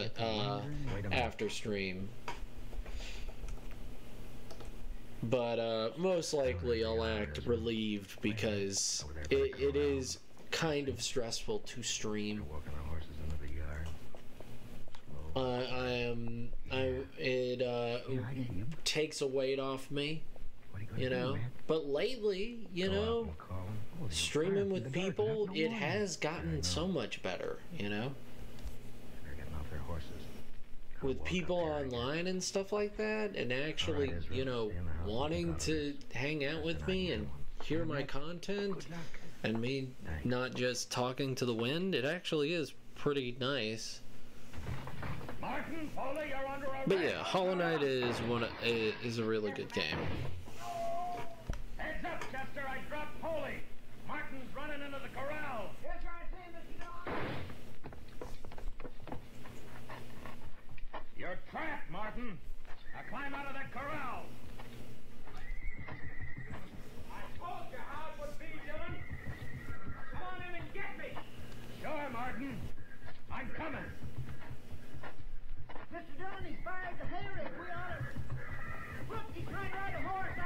after stream. But most likely I'll act relieved, because it is kind of stressful to stream. Walking our horses into the yard. It takes a weight off me, you know. But lately, you know, streaming with people, it has gotten so much better, you know. They're getting off their horses. With people online and stuff like that, and actually, you know, wanting to hang out with me and hear my content, and me not just talking to the wind, it actually is pretty nice. Martin, Foley, you're under arrest. But yeah, Hollow Knight is a really good game. Heads up, Chester. I dropped Foley. Martin's running into the corral. Yes, sir, I see, Mr. Dillon. You're trapped, Martin. Now climb out of that corral. I told you how it would be, Dillon. Come on in and get me. Sure, Martin. I'm coming. Mr. Dillon, he's fired the hay rick. We ought to... Look, he's trying to ride a horse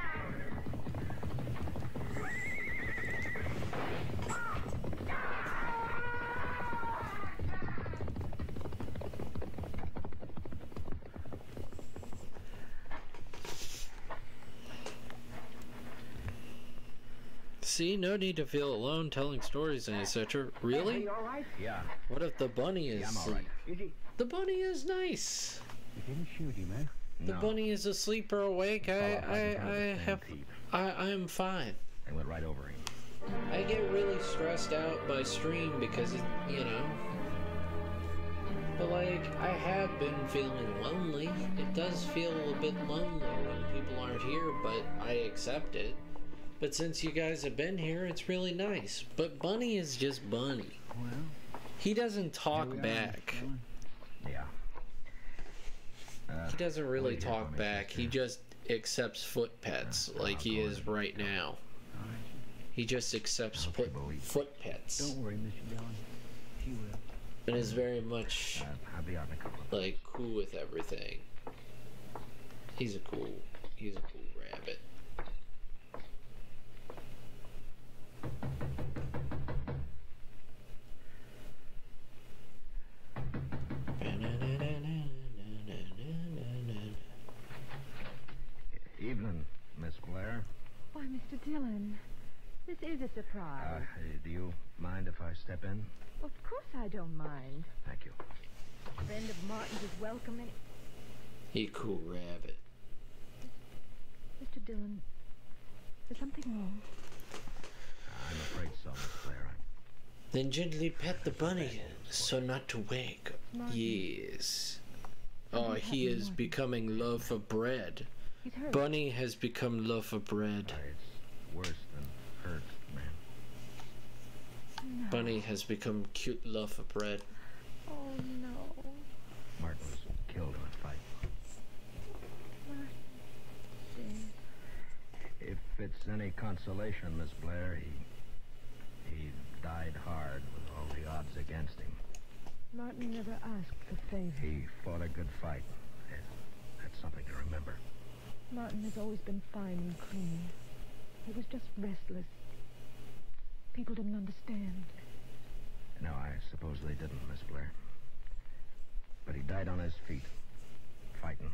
See, no need to feel alone telling stories and etc. Really? You all right? Yeah. What if the bunny is Yeah, I'm all asleep? right. Is he? The bunny is nice. You didn't shoot him, eh? The No. bunny is asleep or awake. I'm fine. They went right over him. I get really stressed out by stream because, you know. But, like, I have been feeling lonely. It does feel a bit lonely when people aren't here, but I accept it. But since you guys have been here, it's really nice. But Bunny is just Bunny. Well, He doesn't talk here we are, back. Dylan. Yeah. He doesn't really wait here talk for me, back. sister. He just accepts foot pets like he is right now. All right. He just accepts Okay, boy. foot pets. Don't worry, Mr. Dillon. She will. And is very much I'll be out in a couple of like cool with everything. He's a cool rabbit. Evening, Miss Blair. Why, Mr. Dillon, this is a surprise. Do you mind if I step in? Of course I don't mind. Thank you. A friend of Martin's is welcome in... He cool rabbit. Mr. Dillon, is something wrong? I'm afraid so, Miss Blair. Then gently pet the bunny so not to wake. Martin. Yes. Oh, he is becoming loaf of bread. He's hurt. Bunny has become loaf of bread. It's worse than hurt, ma'am. No. Bunny has become cute loaf of bread. Oh, no. Martin was killed in a fight. Martin. Dead. If it's any consolation, Miss Blair, he died hard with all the odds against him. Martin never asked for favor. He fought a good fight. That's something to remember. Martin has always been fine and clean. He was just restless. People didn't understand. No, I suppose they didn't, Miss Blair. But he died on his feet, fighting.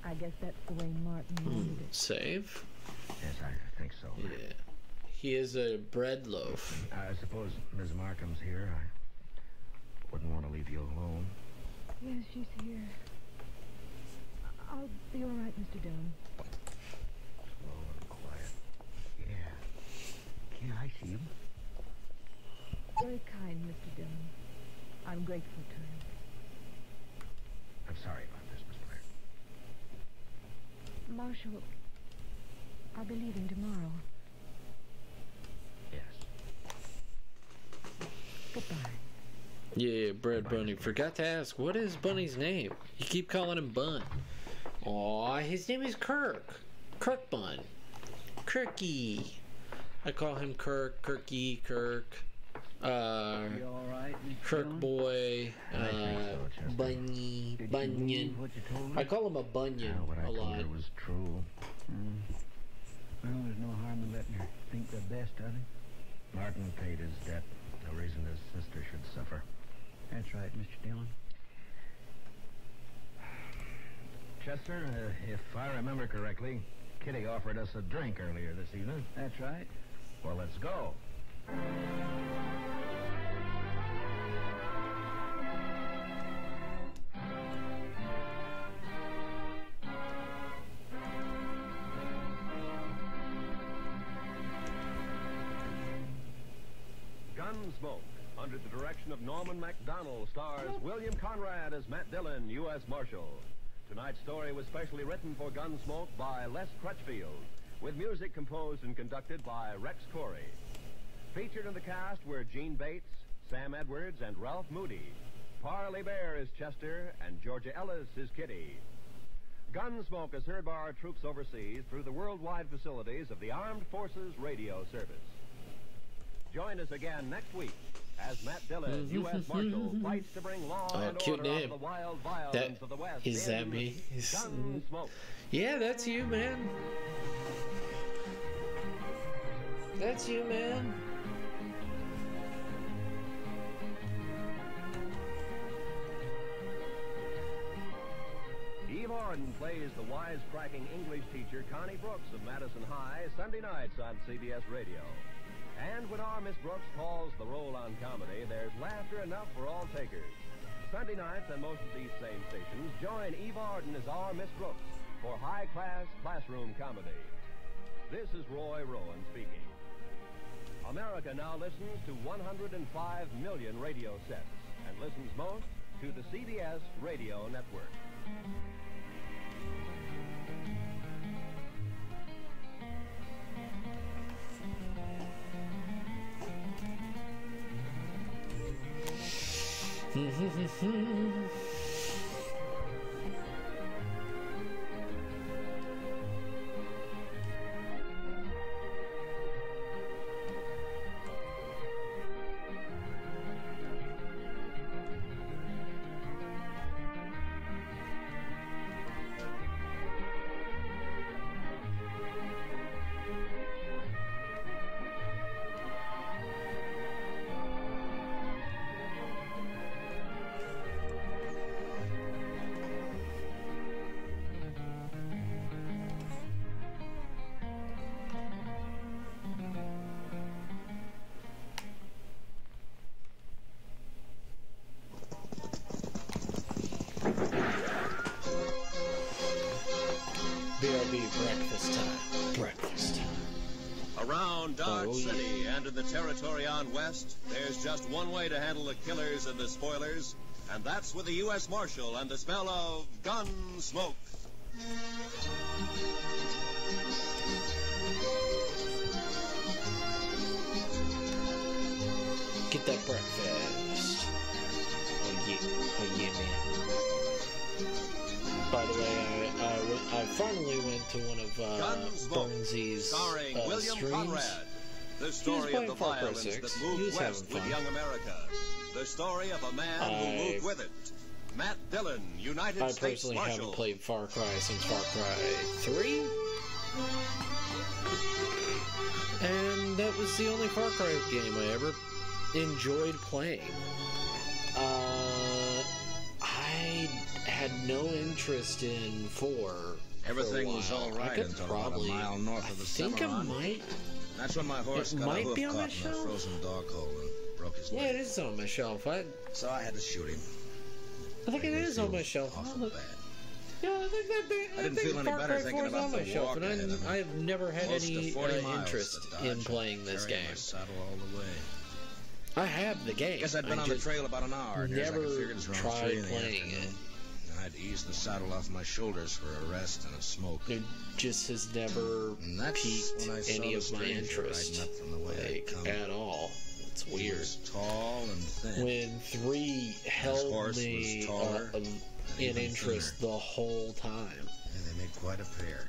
I guess that's the way Martin wanted it. Save? Yes, I think so. Yeah. He is a bread loaf. I suppose Ms. Markham's here. I wouldn't want to leave you alone. Yes, she's here. I'll be all right, Mr. Dillon. Slow and quiet. Yeah. Yeah, I see him. Very kind, Mr. Dillon. I'm grateful to him. I'm sorry about this, Miss Blair. Marshall, I'll be leaving tomorrow. Yes. Goodbye. Yeah, Bread Bunny. Forgot to ask, what is Bunny's name? You keep calling him Bun. Aw, his name is Kirk. Kirk Bun. Kirky. I call him Kirk, Kirky, Kirk. You all right, Mr. Kirk Dillon? Boy, I think so, Chester. Bunny, Did you Bunyan. believe what you told me? I call him a Bunyan What I a told lot. her was true. Well, there's no harm in letting her think the best of him. Martin paid his debt. No reason his sister should suffer. That's right, Mr. Dillon. Chester, if I remember correctly, Kitty offered us a drink earlier this evening. That's right. Well, let's go. Gunsmoke, under the direction of Norman MacDonald, stars William Conrad as Matt Dillon, U.S. Marshal. Tonight's story was specially written for Gunsmoke by Les Crutchfield, with music composed and conducted by Rex Corey. Featured in the cast were Gene Bates, Sam Edwards, and Ralph Moody. Parley Bear is Chester, and Georgia Ellis is Kitty. Gunsmoke is heard by our troops overseas through the worldwide facilities of the Armed Forces Radio Service. Join us again next week as Matt Dillon, U.S. Marshal, fights to bring law and cute order out name. of the wild violence of the West. Is that in me? Gunsmoke. Yeah, that's you, man. That's you, man. Eve Arden Arden plays the wisecracking English teacher Connie Brooks of Madison High Sunday nights on CBS Radio. And when our Miss Brooks calls the roll on comedy, there's laughter enough for all takers. Sunday nights on most of these same stations, join Eve Arden as our Miss Brooks for high-class classroom comedy. This is Roy Rowan speaking. America now listens to 105 million radio sets and listens most to the CBS Radio Network. Breakfast time. Breakfast time. Around Dodge City and in the territory on west, there's just one way to handle the killers and the spoilers, and that's with the U.S. Marshal and the smell of gun smoke. Get that breakfast. Oh yeah, man. By the way, I finally went to one of Burnsy's starring William streams. Conrad. The story of the violence that moved west with young America. The story of a man who moved with it. Matt Dillon, United States Marshal. I personally haven't played Far Cry since Far Cry 3. And that was the only Far Cry game I ever enjoyed playing. I had no interest in 4. Everything was all right until about a mile north of the Cimarron. That's when my horse got a hoof caught in a frozen dog hole and broke his leg. Yeah, it is on my shelf. So I had to shoot him. I think it is on my shelf. Awful bad. Yeah, I didn't feel any better thinking about the walk ahead of me. I have never had any interest in playing this game. My saddle all the way. I have the game. Guess I'd been on the trail about an hour. And never tried playing it. I'd ease the saddle off my shoulders for a rest and a smoke. It just has never piqued any of my interest, at all. It's weird. He was tall and thin. When 3 held me in interest the whole time. Yeah, they made quite a pair.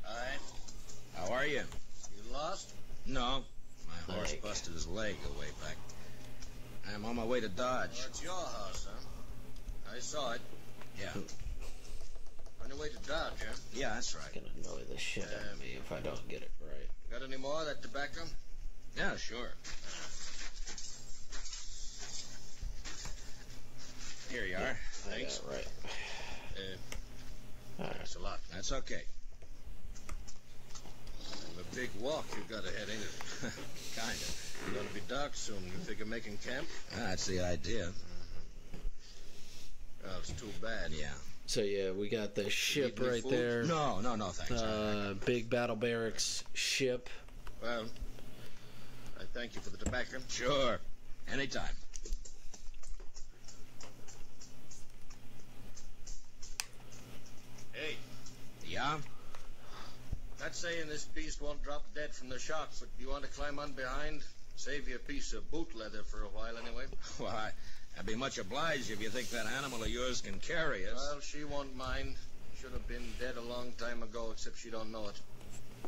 Alright. How are you? You lost? No. My horse busted his leg a way back. I'm on my way to Dodge. Well, it's your house, huh? I saw it. Yeah. On your way to Dodge, huh? Yeah, that's right. It's gonna annoy the shit out of me if I don't get it right. Got any more of that tobacco? Yeah, sure. Here you are. Thanks. Right. Thanks a lot. That's okay. A big walk you've got ahead, ain't it? Kinda. It's gonna be dark soon. You figure making camp? That's the idea. Well, it's too bad. Yeah. So yeah, we got the ship right food? there. No, thanks. Big Battle Barracks ship. Well, I thank you for the tobacco. Sure. Anytime. Hey. Yeah? Not saying this beast won't drop dead from the shock, but do you want to climb on behind? Save you a piece of boot leather for a while, anyway. Well, I'd be much obliged if you think that animal of yours can carry us. Well, she won't mind. Should have been dead a long time ago, except she don't know it.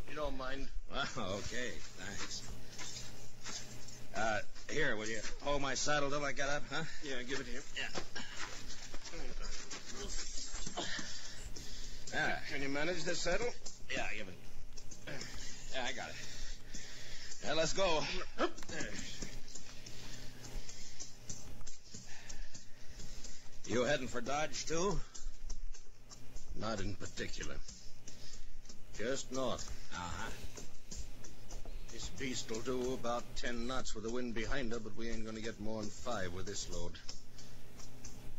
You don't mind? Well, okay. Thanks. Here, will you hold my saddle till I get up, huh? Yeah, give it here. Yeah. Can you manage the saddle? Yeah, give it. Yeah, I got it. Now, let's go. You heading for Dodge, too? Not in particular. Just north. Uh-huh. This beast will do about 10 knots with the wind behind her, but we ain't gonna get more than 5 with this load.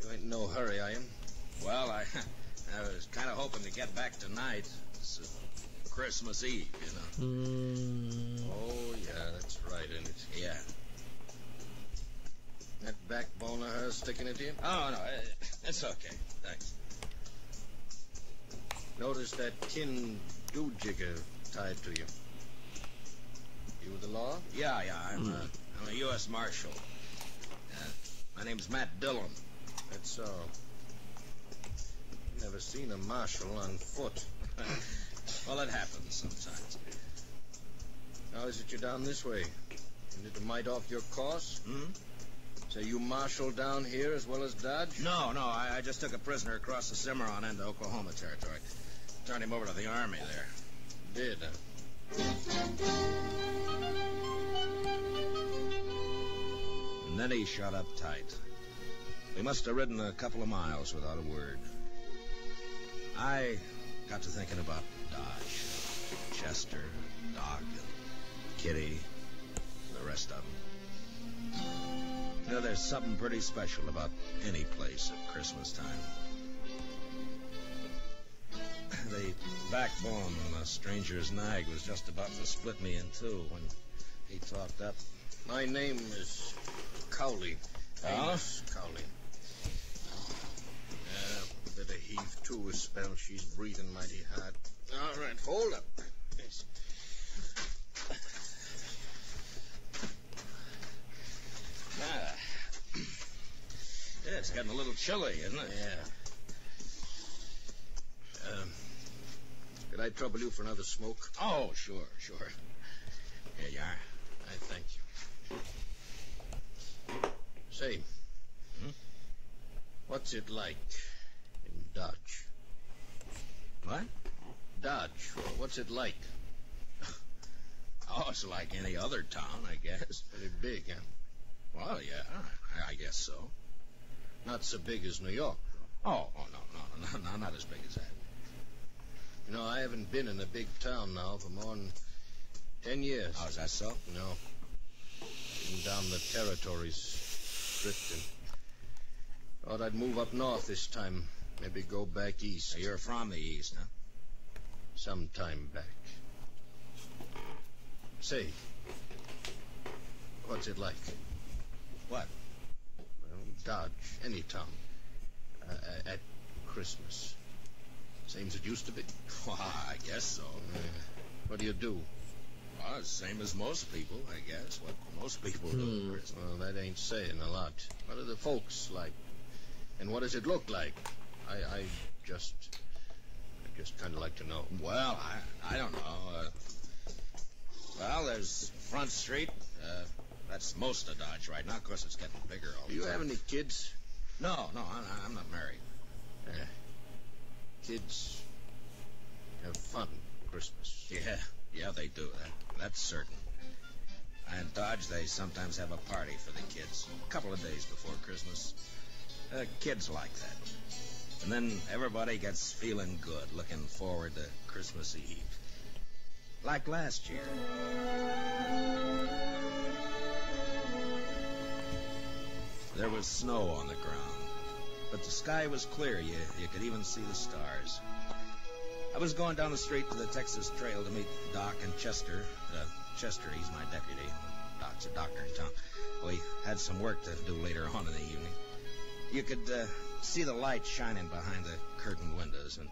You ain't in no hurry, are you? Well, I was kind of hoping to get back tonight. It's Christmas Eve, you know. Oh, yeah, that's right, isn't it? Yeah. That backbone of hers sticking into you? Oh, no, it's okay. Thanks. Notice that tin do-jigger tied to you. You with the law? Yeah, I'm a U.S. Marshal. My name's Matt Dillon. That's so. Never seen a marshal on foot. Well, it happens sometimes. How is it you're down this way? Isn't it a mite off your course? So you marshal down here as well as Dodge? No, I just took a prisoner across the Cimarron into Oklahoma territory. Turned him over to the Army there. Did, And then he shot up tight. We must have ridden a couple of miles without a word. I got to thinking about Dodge, Chester, Doc, and Kitty, and the rest of them. You know, there's something pretty special about any place at Christmas time. The backbone on the stranger's nag was just about to split me in two when he talked up. My name is Cowley. Amos Cowley. A bit of heave to a spell. She's breathing mighty hard. All right, hold up. Yes. Yeah, it's getting a little chilly, isn't it? Yeah. Could I trouble you for another smoke? Oh, sure. Here you are. I thank you. Say, what's it like in Dodge? What? Dodge. What's it like? Oh, it's like any other town, I guess. Pretty big, huh? Well, yeah, I guess so. Not so big as New York. Oh, no, not as big as that. You know, I haven't been in a big town now for more than 10 years. Oh, is that so? No. Been down the territories, drifting. Thought I'd move up north this time. Maybe go back east. So you're from the east, huh? Some time back. Say, what's it like? What? Well, Dodge, any town. At Christmas. Same as it used to be? Well, I guess so. What do you do? Well, same as most people, I guess. What most people do at Christmas. Well, that ain't saying a lot. What are the folks like? And what does it look like? I just kind of like to know. Well, I don't know. Well, there's Front Street. That's most of Dodge right now. Of course, it's getting bigger all the time. Do you have any kids? No, I'm not married. Kids have fun Christmas. Yeah, they do. That's certain. And Dodge, they sometimes have a party for the kids a couple of days before Christmas. Kids like that. And then everybody gets feeling good, looking forward to Christmas Eve. Like last year. There was snow on the ground, but the sky was clear. You could even see the stars. I was going down the street to the Texas Trail to meet Doc and Chester. Chester, he's my deputy. Doc's a doctor in town. We had some work to do later on in the evening. You could see the light shining behind the curtained windows, and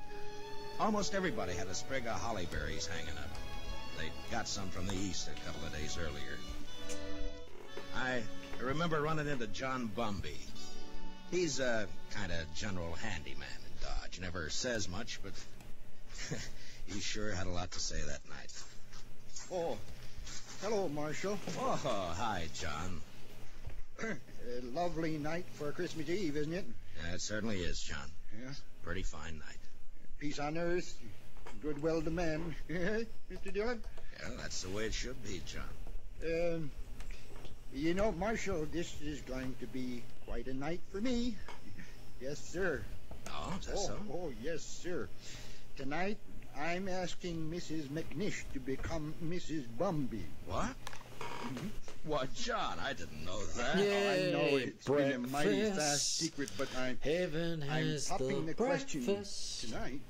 almost everybody had a sprig of holly berries hanging up. They got some from the east a couple of days earlier. I remember running into John Bumby. He's a kind of general handyman in Dodge. Never says much, but he sure had a lot to say that night. Oh, hello, Marshal. Oh, hi, John. A lovely night for Christmas Eve, isn't it? Yeah, it certainly is, John. Yeah. Pretty fine night. Peace on earth, goodwill to men. Mr. Dillon? Yeah, that's the way it should be, John. You know, Marshal, this is going to be quite a night for me. Yes, sir. Oh, is that so? Oh, yes, sir. Tonight, I'm asking Mrs. McNish to become Mrs. Bumby. What? Why, John, I didn't know that. Yay, I know it's been a mighty breakfast. fast secret, but I'm Heaven has popping the question breakfast. tonight.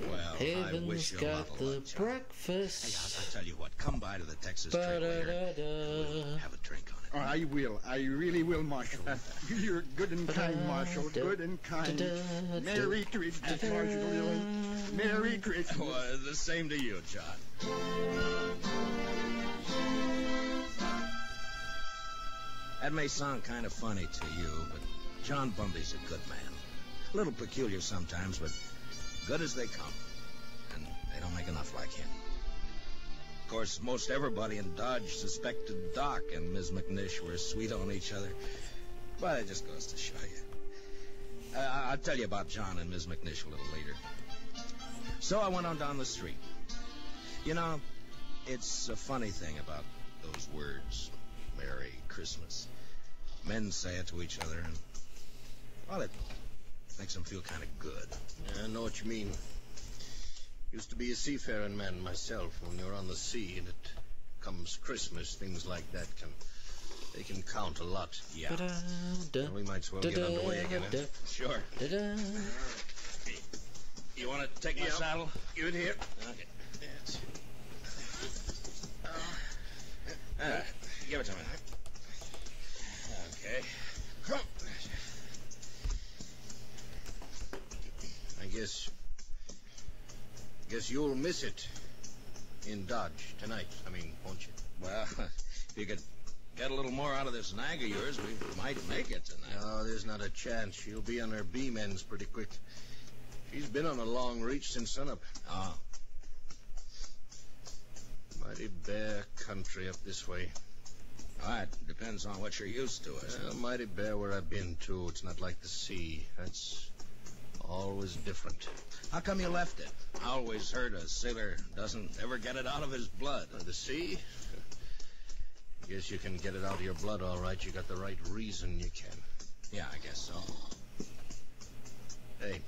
Well, I Heaven's wish you a got lot of the luck, John. Hey, breakfast. I'll tell you what, come by to the Texas Trail later. Ba-da-da-da. Have a drink on it. Oh, I will. I really will, Marshal. You're good and kind, Marshal. Good and kind. Merry Christmas, Marshal. Merry Christmas. Well, the same to you, John. That may sound kind of funny to you, but John Bumby's a good man. A little peculiar sometimes, but good as they come. And they don't make enough like him. Of course, most everybody in Dodge suspected Doc and Ms. McNish were sweet on each other. But it just goes to show you. I'll tell you about John and Ms. McNish a little later. So I went on down the street. You know, it's a funny thing about those words, Merry Christmas. Men say it to each other, and, well, it makes them feel kind of good. Yeah, I know what you mean. Used to be a seafaring man myself. When you're on the sea and it comes Christmas, things like that they can count a lot. Yeah. Well, we might as well get underway again. Huh? Sure. You want to take my saddle? Give it here. Okay. Give it to me. Okay. I guess you'll miss it in Dodge tonight. Won't you? Well, if you could get a little more out of this nag of yours, we might make it tonight. No, there's not a chance. She'll be on her beam ends pretty quick. She's been on a long reach since sunup. Oh. Mighty bare country up this way. All right, depends on what you're used to. Mighty bare where I've been, too. It's not like the sea. That's always different. How come you left it? I always heard a sailor doesn't ever get it out of his blood. The sea? Guess you can get it out of your blood, all right. You got the right reason you can. Yeah, I guess so. Hey,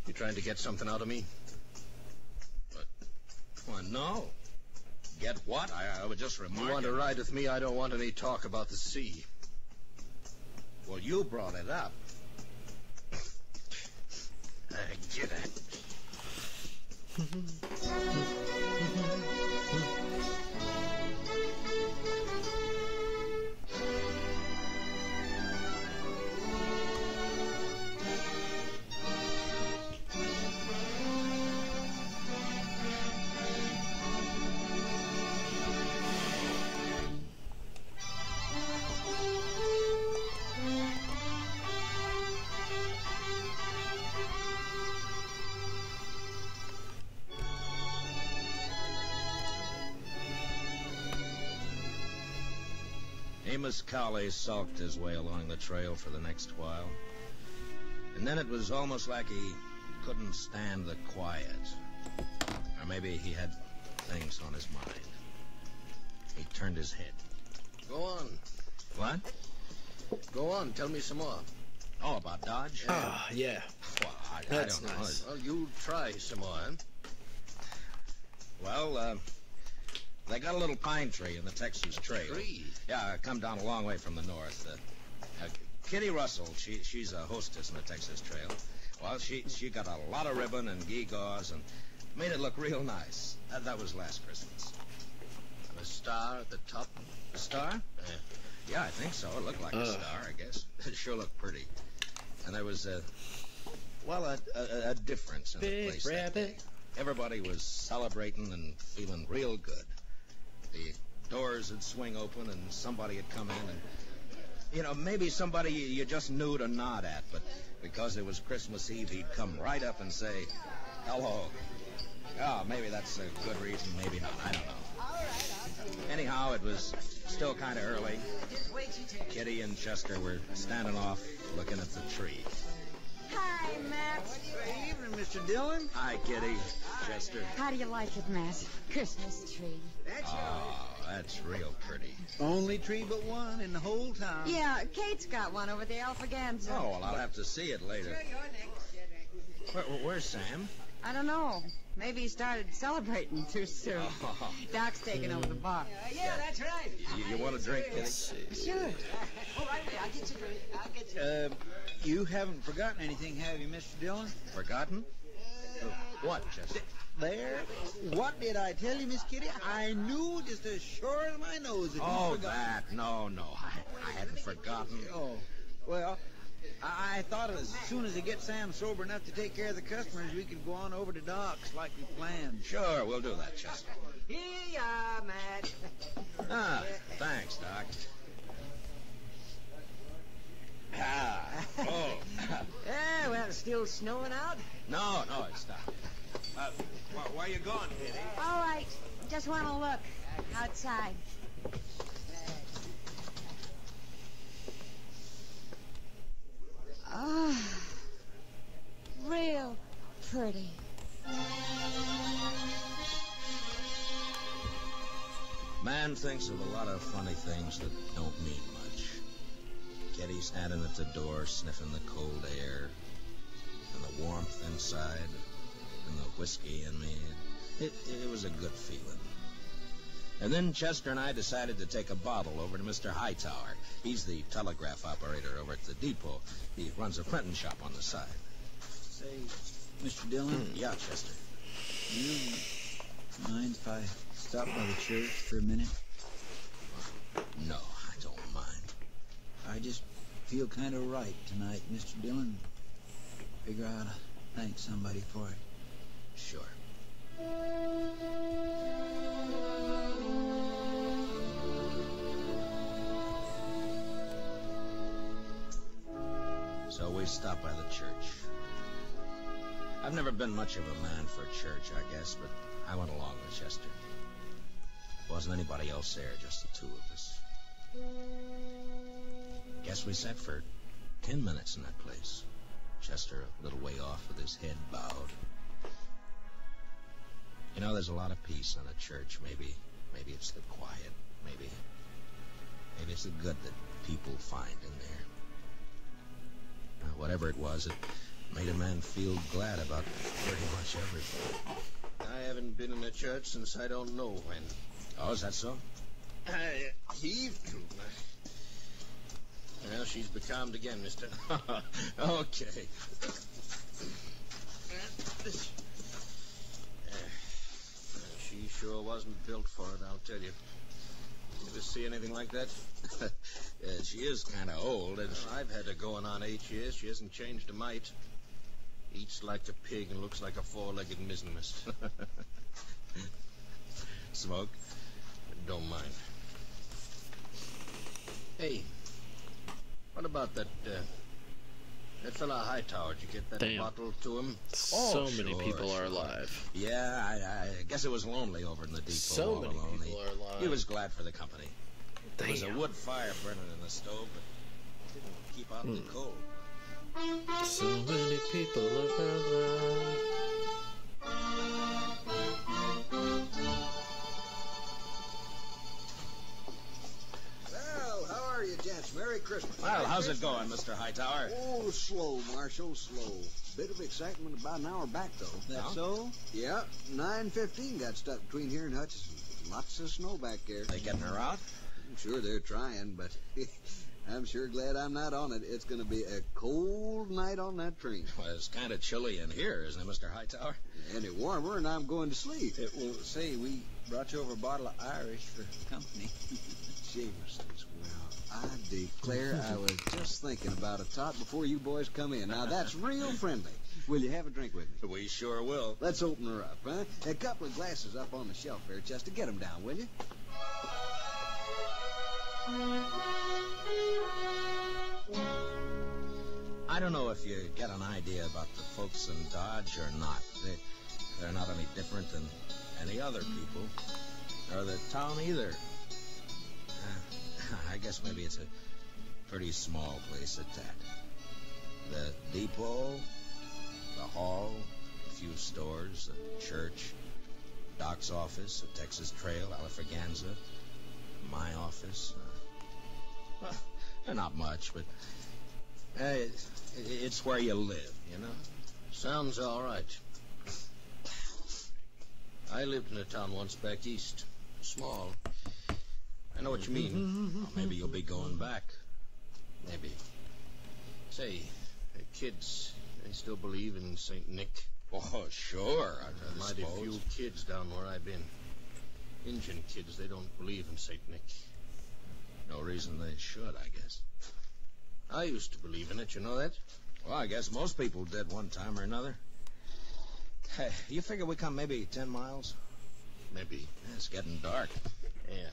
you trying to get something out of me? What? Well, no. Get what? I was just remarking. You want to ride with me? I don't want any talk about the sea. Well, you brought it up. I get it. Amos Cowley sulked his way along the trail for the next while. And then it was almost like he couldn't stand the quiet. Or maybe he had things on his mind. He turned his head. Go on. What? Go on. Tell me some more. Oh, about Dodge? Ah, yeah. Well, I That's don't know. nice. Well, you try some more, huh? Well, they got a little pine tree in the Texas Trail. Tree? Yeah, come down a long way from the north. Kitty Russell, she's a hostess in the Texas Trail. Well, she got a lot of ribbon and gewgaws and made it look real nice. That was last Christmas. And a star at the top? A star? Yeah, I think so. It looked like a star, I guess. It sure looked pretty. And there was a difference in the Big place that day. rabbit. Everybody was celebrating and feeling real good. The doors would swing open and somebody would come in and, you know, maybe somebody you just knew to nod at, but because it was Christmas Eve, he'd come right up and say, hello. Oh, maybe that's a good reason, maybe not, I don't know. Anyhow, it was still kind of early. Kitty and Chester were standing off looking at the tree. Hi, Matt. Good evening, Mr. Dillon. Hi, Kitty. Chester. How do you like it, Matt? Christmas tree. Oh, that's real pretty. Only tree but one in the whole town. Yeah, Kate's got one over the Alphaganza. Oh, well, I'll have to see it later. Where's Sam? I don't know. Maybe he started celebrating too soon. Oh. Doc's taking over the bar. Yeah, that's right. You want a drink, Kitty? Sure. All right, I'll get you a drink. I'll get you. You haven't forgotten anything, have you, Mr. Dillon? Forgotten? What, Chester? There. What did I tell you, Miss Kitty? I knew just as sure as my nose that Oh, you forgot. that. No. I hadn't forgotten. Oh, well, I thought as soon as I get Sam sober enough to take care of the customers, we could go on over to Doc's like we planned. Sure, we'll do that, Chester. Here you are, Matt. Ah, thanks, Doc. Ah, oh. Yeah, well, it's still snowing out. No, it stopped. Where you going, Kitty? All right. Just want to look outside. Ah, real pretty. Man thinks of a lot of funny things that don't mean much. Kitty standing at the door, sniffing the cold air, and the warmth inside, and the whiskey in me. It was a good feeling. And then Chester and I decided to take a bottle over to Mr. Hightower. He's the telegraph operator over at the depot. He runs a printing shop on the side. Say, Mr. Dillon? Yeah, Chester. You mind if I stop by the church for a minute? No, I don't mind. I just feel kind of right tonight, Mr. Dillon. Figure out how to thank somebody for it. Sure. So we stopped by the church. I've never been much of a man for church, I guess, but I went along with Chester. Wasn't anybody else there, just the two of us. Guess we sat for 10 minutes in that place. Chester a little way off with his head bowed. You know, there's a lot of peace in a church. Maybe it's the quiet. Maybe it's the good that people find in there. Whatever it was, it made a man feel glad about pretty much everything. I haven't been in a church since I don't know when. Oh, is that so? Heave to. Well, she's becalmed again, mister. Okay. She sure wasn't built for it, I'll tell you. You ever see anything like that? She is kind of old. I've had her going on 8 years. She hasn't changed a mite. Eats like a pig and looks like a four-legged mizzenmast. Smoke? Don't mind. Hey, what about that fella Hightower? Did you get that Damn. bottle to him? So many people are alive. Yeah, I guess it was lonely over in the depot. So all many alone. people are alive. He was glad for the company. There was a Damn. wood fire burning in the stove, but didn't keep out the cold. So many people are alive. Well, how are you, gents? Merry Christmas. Well, how's it going, Mr. Hightower? Oh, slow, Marshal, slow. Bit of excitement about an hour back, though. That Huh? so? Yeah, 9:15 got stuck between here and Hutchinson. Lots of snow back there. They getting her out? I'm sure they're trying, but I'm sure glad I'm not on it. It's going to be a cold night on that train. Well, it's kind of chilly in here, isn't it, Mr. Hightower? Any warmer, and I'm going to sleep. Well, say, we brought you over a bottle of Irish for company. Jameson's. Well, I declare I was just thinking about a tot before you boys come in. Now, that's real friendly. Will you have a drink with me? We sure will. Let's open her up, huh? A couple of glasses up on the shelf there, Chester. Get them down, will you? I don't know if you get an idea about the folks in Dodge or not. They're not any different than any other people, or the town either. I guess maybe it's a pretty small place at that. The depot, the hall, a few stores, a church, Doc's office, a Texas Trail, Alfraganza, My office? Well, not much, but it's where you live, you know? Sounds all right. I lived in a town once back east. Small. I know what you mean. Well, maybe you'll be going back. Maybe. Say, kids, they still believe in St. Nick? Oh, sure. I Mighty suppose. few kids down where I've been. Indian kids, they don't believe in St. Nick. No reason they should, I guess. I used to believe in it, you know that? Well, I guess most people did one time or another. Hey, you figure we come maybe 10 miles? Maybe. It's getting dark. Yeah.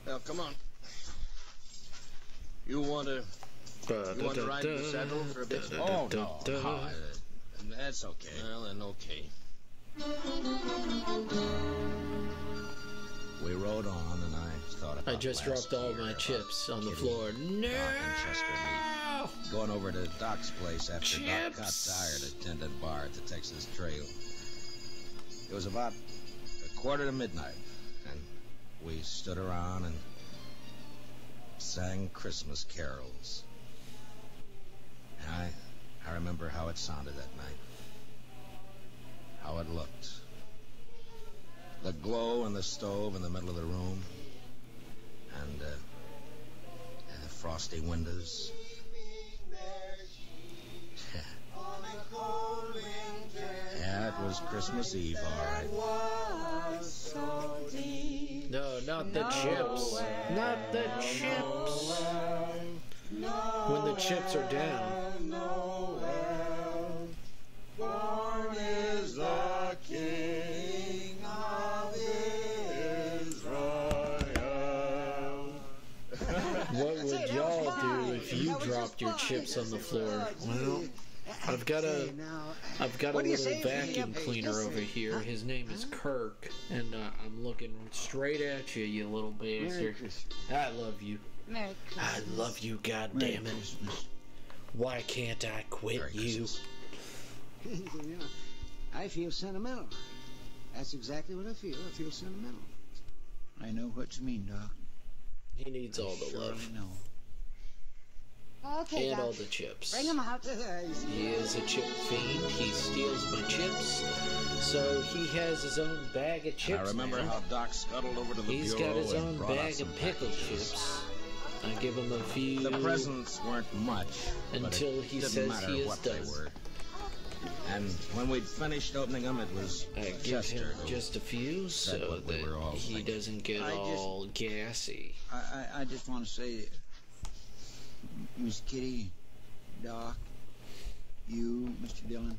Well, come on. You want to ride in the saddle for a bit? Oh, no. That's okay. Well, then okay. We rode on, and I thought about I just dropped all my chips on the floor. No! Going over to Doc's place after Doc got Chips! tired at Tended Bar at the Texas Trail. It was about 1:45, and we stood around and sang Christmas carols. And I remember how it sounded that night. How it looked. The glow in the stove in the middle of the room. And the frosty windows. Yeah, it was Christmas Eve, all right. No, not the chips. Not the chips. When the chips are down. Born is the King of Israel. What would y'all do if you dropped your chips on the floor? Well, I've got a little vacuum cleaner over here. His name is Kirk, and I'm looking straight at you, you little bastard. I love you. Merry Christmas. I love you, goddammit. Why can't I quit you? You know, I feel sentimental. That's exactly what I feel. I feel sentimental. I know what you mean, Doc. He needs all the love. I know. Okay, And Doc. all the chips. Bring them out. He is a chip fiend. He steals my chips. So he has his own bag of chips. I remember now. how Doc scuttled over to the He's bureau got his and own brought out bag some of pickled packages. chips. I give him a few. The presents weren't much, Until but it he didn't says matter he is what done. they were. And when we'd finished opening them, it was I give Chester him who just a few said so what we were all that he thinking. doesn't get all gassy. I just want to say, Miss Kitty, Doc, you, Mr. Dillon,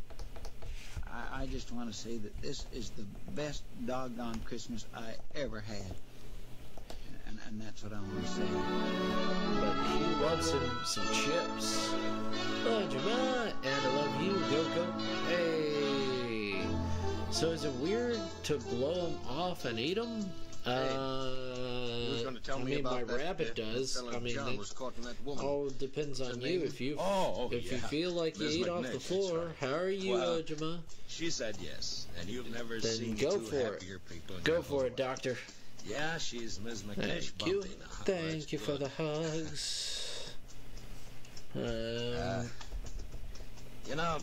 I just want to say that this is the best doggone Christmas I ever had. And that's what I want to say. But he wants him some chips. Oh, Jamal, and I love you, Yoko. Hey. So is it weird to blow them off and eat them? Who's going to tell I me mean, about my that? rabbit does. Fella I mean, John that was caught in that woman. all depends What's on her you. name? If you yeah. feel like you Miss eat off the McNish, floor, that's how are you, Well, Jamal? She said yes, and you've never Then seen go two for it. happier people in Go your for whole it, doctor. life. Yeah, she's Ms. McNish. Thank you. Bumpy now. Thank That's you for good. the hugs. You know,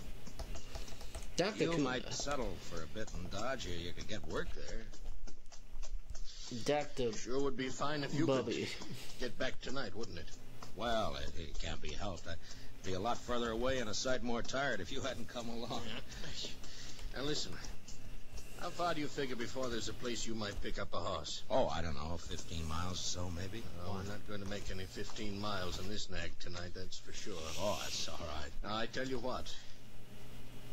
Dr. you Kuma. might settle for a bit in Dodge. You could get work there. Dr. Sure would be fine if you Bubby. could get back tonight, wouldn't it? Well, it can't be helped. I'd be a lot further away and a sight more tired if you hadn't come along. Now listen, how far do you figure before there's a place you might pick up a horse? Oh, I don't know, 15 miles or so, maybe. No, we're not going to make any 15 miles in this nag tonight, that's for sure. Oh, that's all right. Now, I tell you what.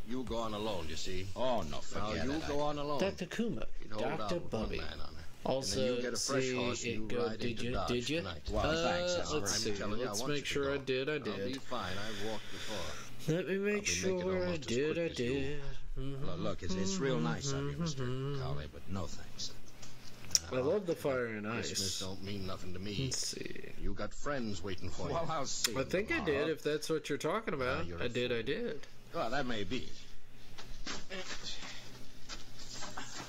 You go on alone, you see. Oh, no, forget now, you it. go on alone. Dr. Kuma. You'd hold out Dr. with one Bubby. man on her. Also, and then you get a fresh see horse and it you go. ride Did into you? Dodge Did you? tonight. Well, thanks. That's Let's all see. I'm telling you, I Let's want make you to sure go. I did. I I'll be did. fine. I've walked before. Let me make I'll be sure making I almost as did. quick I as you. did. Look, it's real nice of you, Mr. Cowley, but no thanks. I love the fire and Christmas ice. don't mean nothing to me. Let's see. You got friends waiting for you. Well, I'll see. I think I did. If that's what you're talking about, you're a I did. I did. Well, that may be.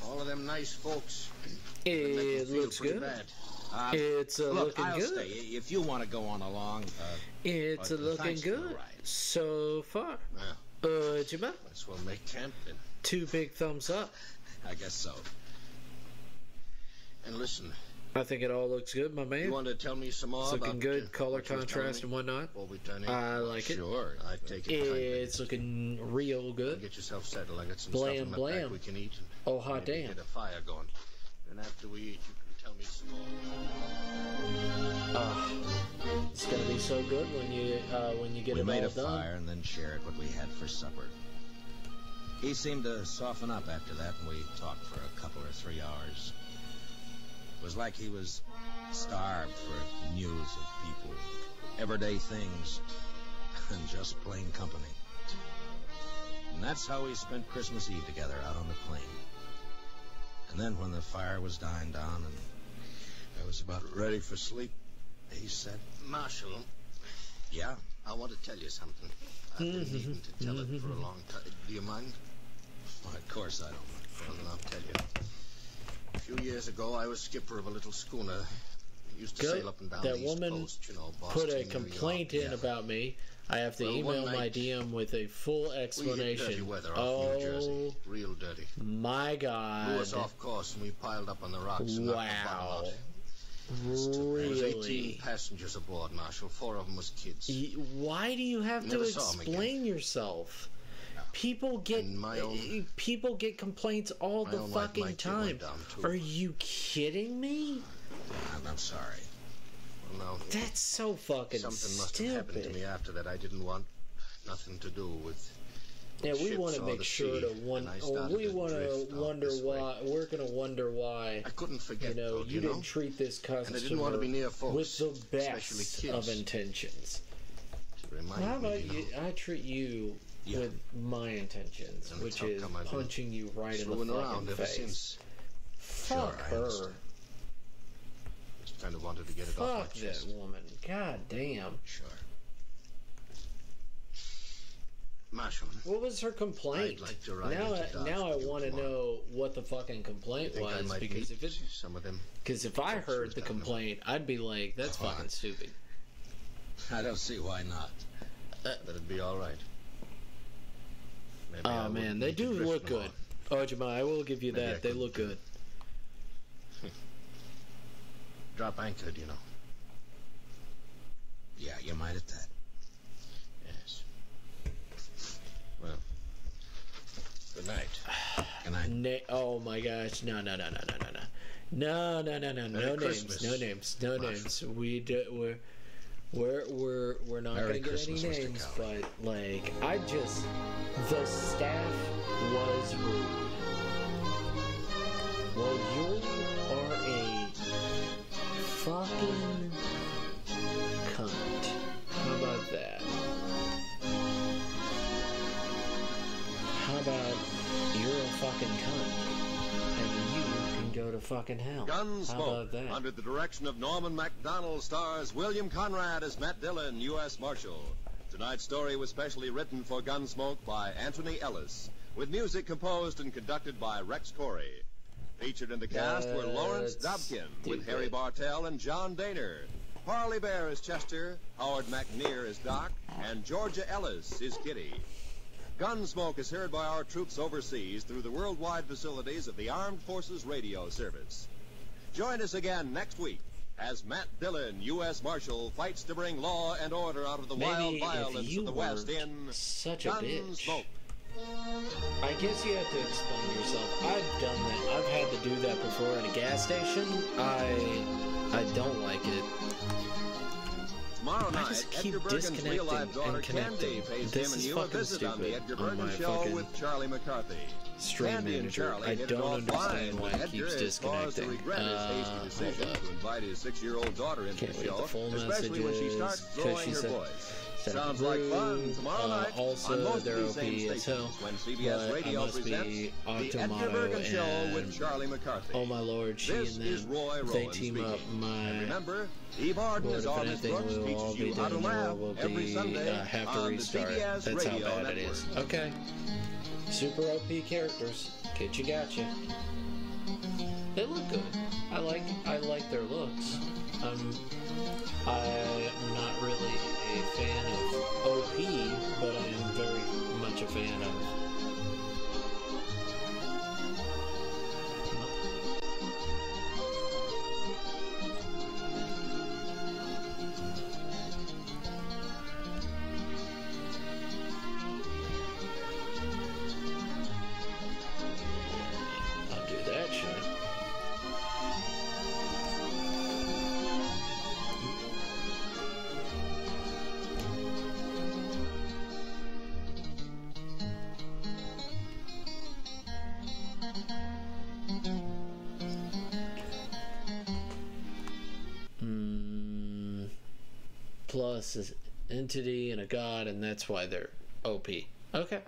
All of them nice folks. They make me It feel looks pretty good. bad. It's Look, looking I'll good. stay. If you want to go on along, It's looking thanks for the good ride. so far. Jima, Might as well make camp then. 2 big thumbs up. I guess so. And listen, I think it all looks good, my man. you want to tell me some more It's looking about good, color what you were telling contrast me and whatnot. before we turn in? I like it. Sure, I take it kindly. It's looking real good. Get yourself settled. I got some Blam, stuff in my blam. pack we can eat. And Oh, hot maybe damn. Get a fire going. And after we eat, you can tell me some more. It's gonna be so good when you get We it made all a done. fire and then shared what we had for supper. He seemed to soften up after that, and we talked for a couple or 3 hours. It was like he was starved for news of people, everyday things, and just plain company. And that's how we spent Christmas Eve together out on the plain. And then when the fire was dying down and I was about ready for sleep, he said, Marshal, "Yeah, I want to tell you something. I've been needing to tell it for a long time. Do you mind? well, of course I don't." Well, then I'll tell you. A few years ago, I was skipper of a little schooner. Used to Good. sail up and down That the East woman Coast, you know, Boston, Put a New complaint York. in about me. I have to Well, email one my night, DM with a full We hit dirty explanation. weather off New Jersey. Real dirty. My Blew us God. off course and we piled up on the rocks and knocked the bottom Wow. out. There was 18 Really? passengers aboard, Marshal. 4 of them was kids. Why do you have to Never saw 'em again. explain yourself? People get And my own- people get complaints all my the own wife, fucking Mike, time. went down, too. Are you kidding me? I'm sorry. Well, now, That's so fucking something must have happened to stupid. me after that. I didn't want nothing to do with Yeah, we ships want to or make the sure sea, to and I started we want to drift out wonder this way. why we're gonna wonder why I couldn't forget, you know though, you didn't treat this And I customer didn't want to be near folks, with the especially best kids. of intentions. To remind How me, about you know, you? I treat you Yeah. with my intentions, And which how is come I've been punching you right in the screwing around fucking ever face. since. Fuck I her. understand. Just kind of wanted to get it off Fuck my that chest. woman. God damn. Sure. Marshal, What was her complaint? I'd like to ride now, into Dodge now I with you want to tomorrow. know what the fucking I complaint think I was might because meet if some of them. because if I folks heard who's the got them. complaint, I'd be like, that's Come on. fucking stupid. I don't see why not. That'd be all right. Maybe I Oh wouldn't man, they need to do drift look no good. Oh Jamal, I will give you Maybe I that. They could, look good. Drop anchored, you know. Yeah, you might at that. Yes. Well, good night. Good night. Oh my gosh, no, no, no, no, no, no, no. No, no, no, no, Merry no names, Christmas, no names, no Marshall. names. We're not Merry gonna get Christmas, any Mr. names, Cowley. but like the staff was rude. Well, you are a fucking cunt. How about that? How about you're a fucking cunt and you can go to fucking hell? How about Gunsmoke, that? under the direction of Norman MacDonald, stars William Conrad as Matt Dillon, U.S. Marshal. Tonight's story was specially written for Gunsmoke by Anthony Ellis, with music composed and conducted by Rex Corey. Featured in the cast were Lawrence That's Dobkin, with stupid. Harry Bartell and John Daner, Parley Bear as Chester, Howard McNear as Doc, and Georgia Ellis as Kitty. Gunsmoke is heard by our troops overseas through the worldwide facilities of the Armed Forces Radio Service. Join us again next week as Matt Dillon, U.S. Marshal, fights to bring law and order out of the wild Maybe if violence you of the West weren't in such a bitch. Gunsmoke. I guess you have to explain yourself. I've done that. I've had to do that before at a gas station. I don't like it. Tomorrow I night, just keep Edgar Bergen's disconnecting real-life daughter and connecting. Candy pays This him and is you a fucking visit on the stupid Edgar on Bergen my Show fucking with Charlie McCarthy. stream Candy and manager. Charlie I hit it don't off understand fine, why but it keeps Edgar is caused to disconnecting. regret his hasty Hold decision up. to invite his 6-year-old daughter into Can't the read show, the full especially when she messages, starts 'cause throwing she her said- voice. said Sounds like fun tomorrow night also, on most of they're these same OP as stations hell, when CBS but I Radio must presents be the Edgar Bergen Show and with Charlie McCarthy. oh my lord, she This and is them, Roy they Rowan team speaking. up. And My remember, Eve Arden Lord, is if on his anything, books, we'll all teaches be you how to doing laugh will every be Sunday have to on restart. the CBS That's how Radio bad Network. it is. Okay, super OP characters. Get you, gotcha. They look good. I like their looks. I'm not really a fan of OP, but I am very much a fan of. I'll do that shit. Plus is entity and a god, and that's why they're OP. Okay.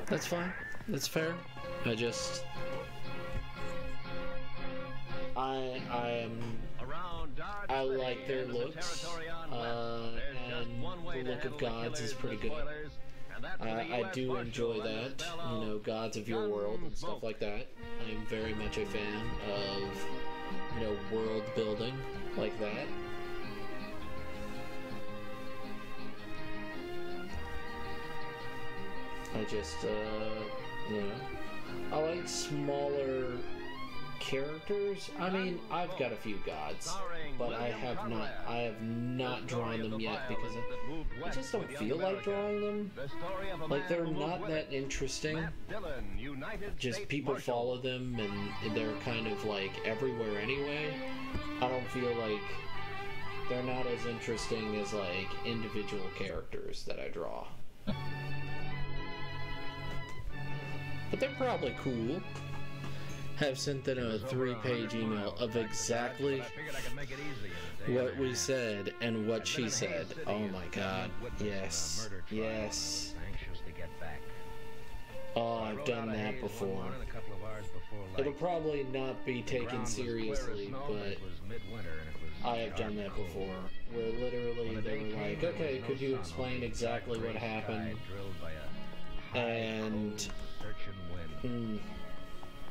That's fine. That's fair. I like their looks, and the look of gods is pretty good. I do enjoy that, you know, gods of your world and stuff like that. I'm very much a fan of, you know, world building like that. I just, you know, I like smaller characters. I mean, I've got a few gods, but I have not drawn them yet because I just don't feel like drawing them. Like, they're not that interesting. Just people follow them and they're kind of like everywhere anyway. I don't feel like they're not as interesting as like individual characters that I draw. But they're probably cool. Have sent them a 3-page email of exactly what we said and what she said. Oh my god. Yes. Yes. Oh, I've done that before. It'll probably not be taken seriously, but I have done that before. Where literally they were like, okay, could you explain exactly what happened? And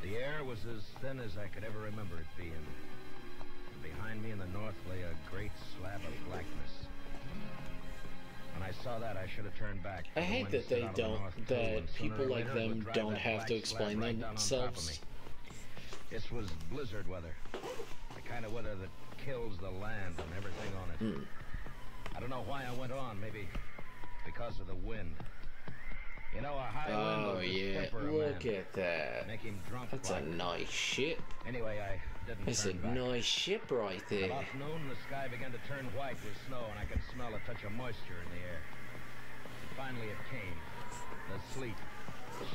the air was as thin as I could ever remember it being. Behind me in the north lay a great slab of blackness. When I saw that, I should have turned back. I hate that they don't, that people like them don't have to explain themselves. This was blizzard weather. The kind of weather that kills the land and everything on it. I don't know why I went on, maybe because of the wind. You know, a high wind oh yeah, look at that. Make him drunk. That's a nice ship. Anyway, I didn't That's a turn back. nice ship right there. About noon, the sky began to turn white with snow, and I could smell a touch of moisture in the air. Finally, it came. The sleet,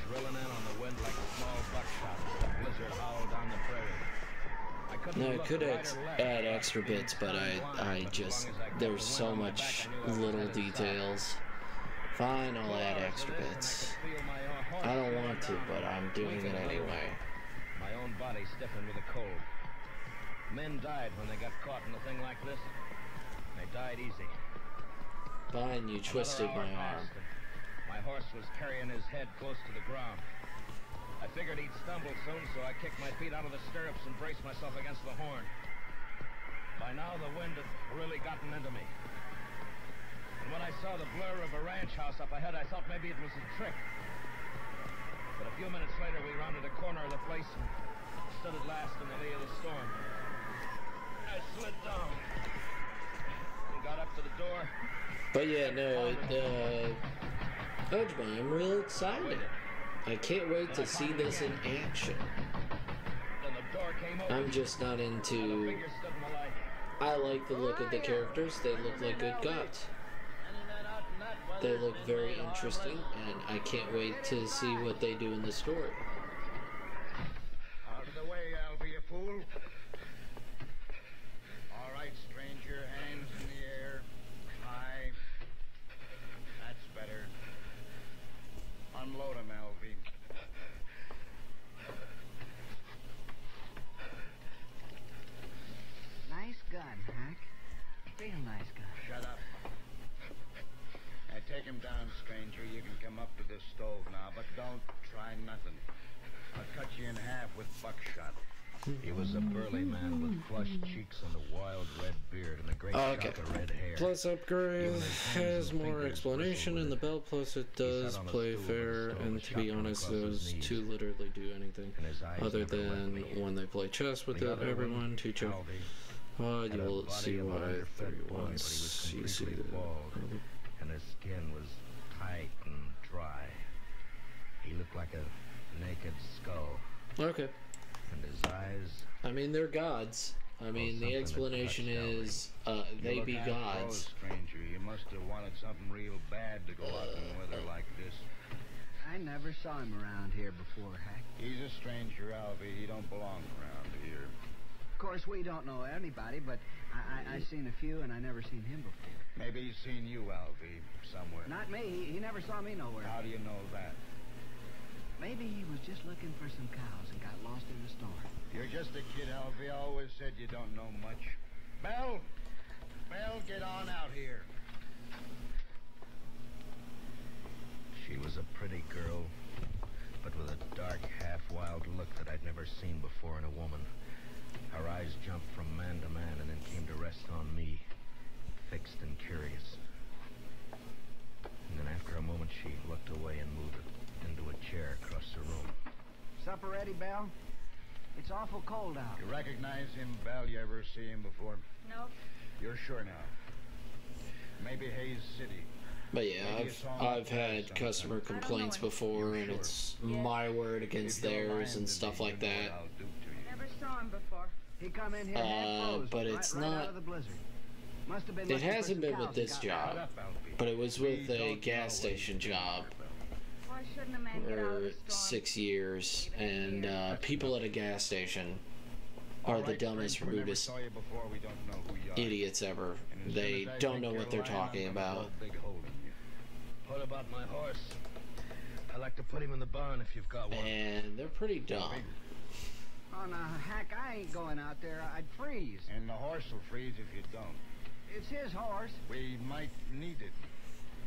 shrilling in on the wind like a small buckshot. The blizzard howled down the prairie. No, I could add extra bits, but I just, there's so much little details. Fine, I'll add extra bits. I don't want to, but I'm doing it anyway. My own body stiffened with the cold. Men died when they got caught in a thing like this. They died easy. Fine, you twisted my arm. My horse was carrying his head close to the ground. I figured he'd stumble soon, so I kicked my feet out of the stirrups and braced myself against the horn. By now, the wind had really gotten into me. And when I saw the blur of a ranch house up ahead, I thought maybe it was a trick. But a few minutes later, we rounded a corner of the place and stood at last in the lee of the storm. I slid down and got up to the door. But yeah, no, Ojima, I'm really excited. I can't wait to see this in action. I'm just not into... I like the look of the characters. They look like good gods. They look very interesting, and I can't wait to see what they do in the story. Out of the way, Alfie, you fool. All right, stranger, hands in the air. High. That's better. Unload him, Alfie. Nice gun, Hack. Real nice gun. Shut up. Take him down, stranger. You can come up to the stove now, but don't try nothing. Now cut you in half with buckshot. He was a burly man with flushed cheeks and a wild red beard and a great shock of red hair. Plus upgrade has more explanation in the belt, plus it does play fair, and to be honest, those two literally do anything other than when they play chess with everyone, teacher. You'll see why 31. You see and his skin was tight and dry. He looked like a naked skull. Okay. And his eyes... I mean, they're gods. I mean, the explanation is, they be gods. Stranger. You must have wanted something real bad to go out in weather like this. I never saw him around here before, Hack. He's a stranger, Alvy. He don't belong around here. Of course, we don't know anybody, but I seen a few, and I never seen him before. Maybe he's seen you, Alvy, somewhere. Not me. He never saw me nowhere. How do you know that? Maybe he was just looking for some cows and got lost in the storm. You're just a kid, Alvy. I always said you don't know much. Belle! Belle, get on out here. She was a pretty girl, but with a dark, half-wild look that I'd never seen before in a woman. Her eyes jumped from man to man and then came to rest on me, fixed and curious. And then after a moment, she looked away and moved into a chair across the room. Supper ready, Belle? It's awful cold out. You recognize him, Belle? You ever see him before? No. You're sure now? Maybe Hayes City. But yeah, I've had customer complaints before, and it's my word against theirs and stuff like that. Never saw him before. He come in here half-frozen, but it's right not. out of the blizzard. Must have been It hasn't been with this job, but it was with a gas station job Why shouldn't a man get out of for the storm? 6 years, and people at a gas station are the dumbest, rudest idiots ever. They don't know what they're talking about. What about my horse? I like to put him in the barn if you've got one. And they're pretty dumb. Oh, no, Hack, I ain't going out there. I'd freeze. And the horse will freeze if you don't. It's his horse. We might need it.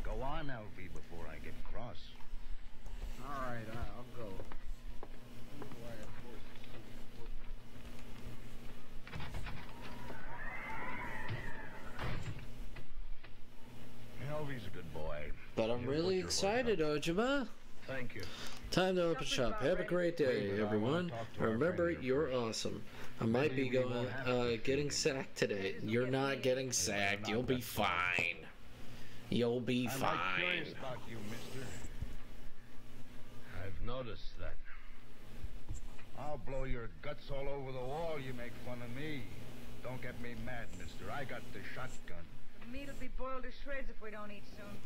Go on, Alvy, before I get cross. All right, I'll go. Alvy's a good boy. But I'm really excited, Ojima. Thank you. Time to open shop. Have a great day, everyone. Remember, you're awesome. I might be getting sacked today. You're not getting sacked. You'll be fine. You'll be fine. I'm curious about you, mister. I've noticed that. I'll blow your guts all over the wall. You make fun of me. Don't get me mad, mister. I got the shotgun. The meat'll be boiled to shreds if we don't eat soon.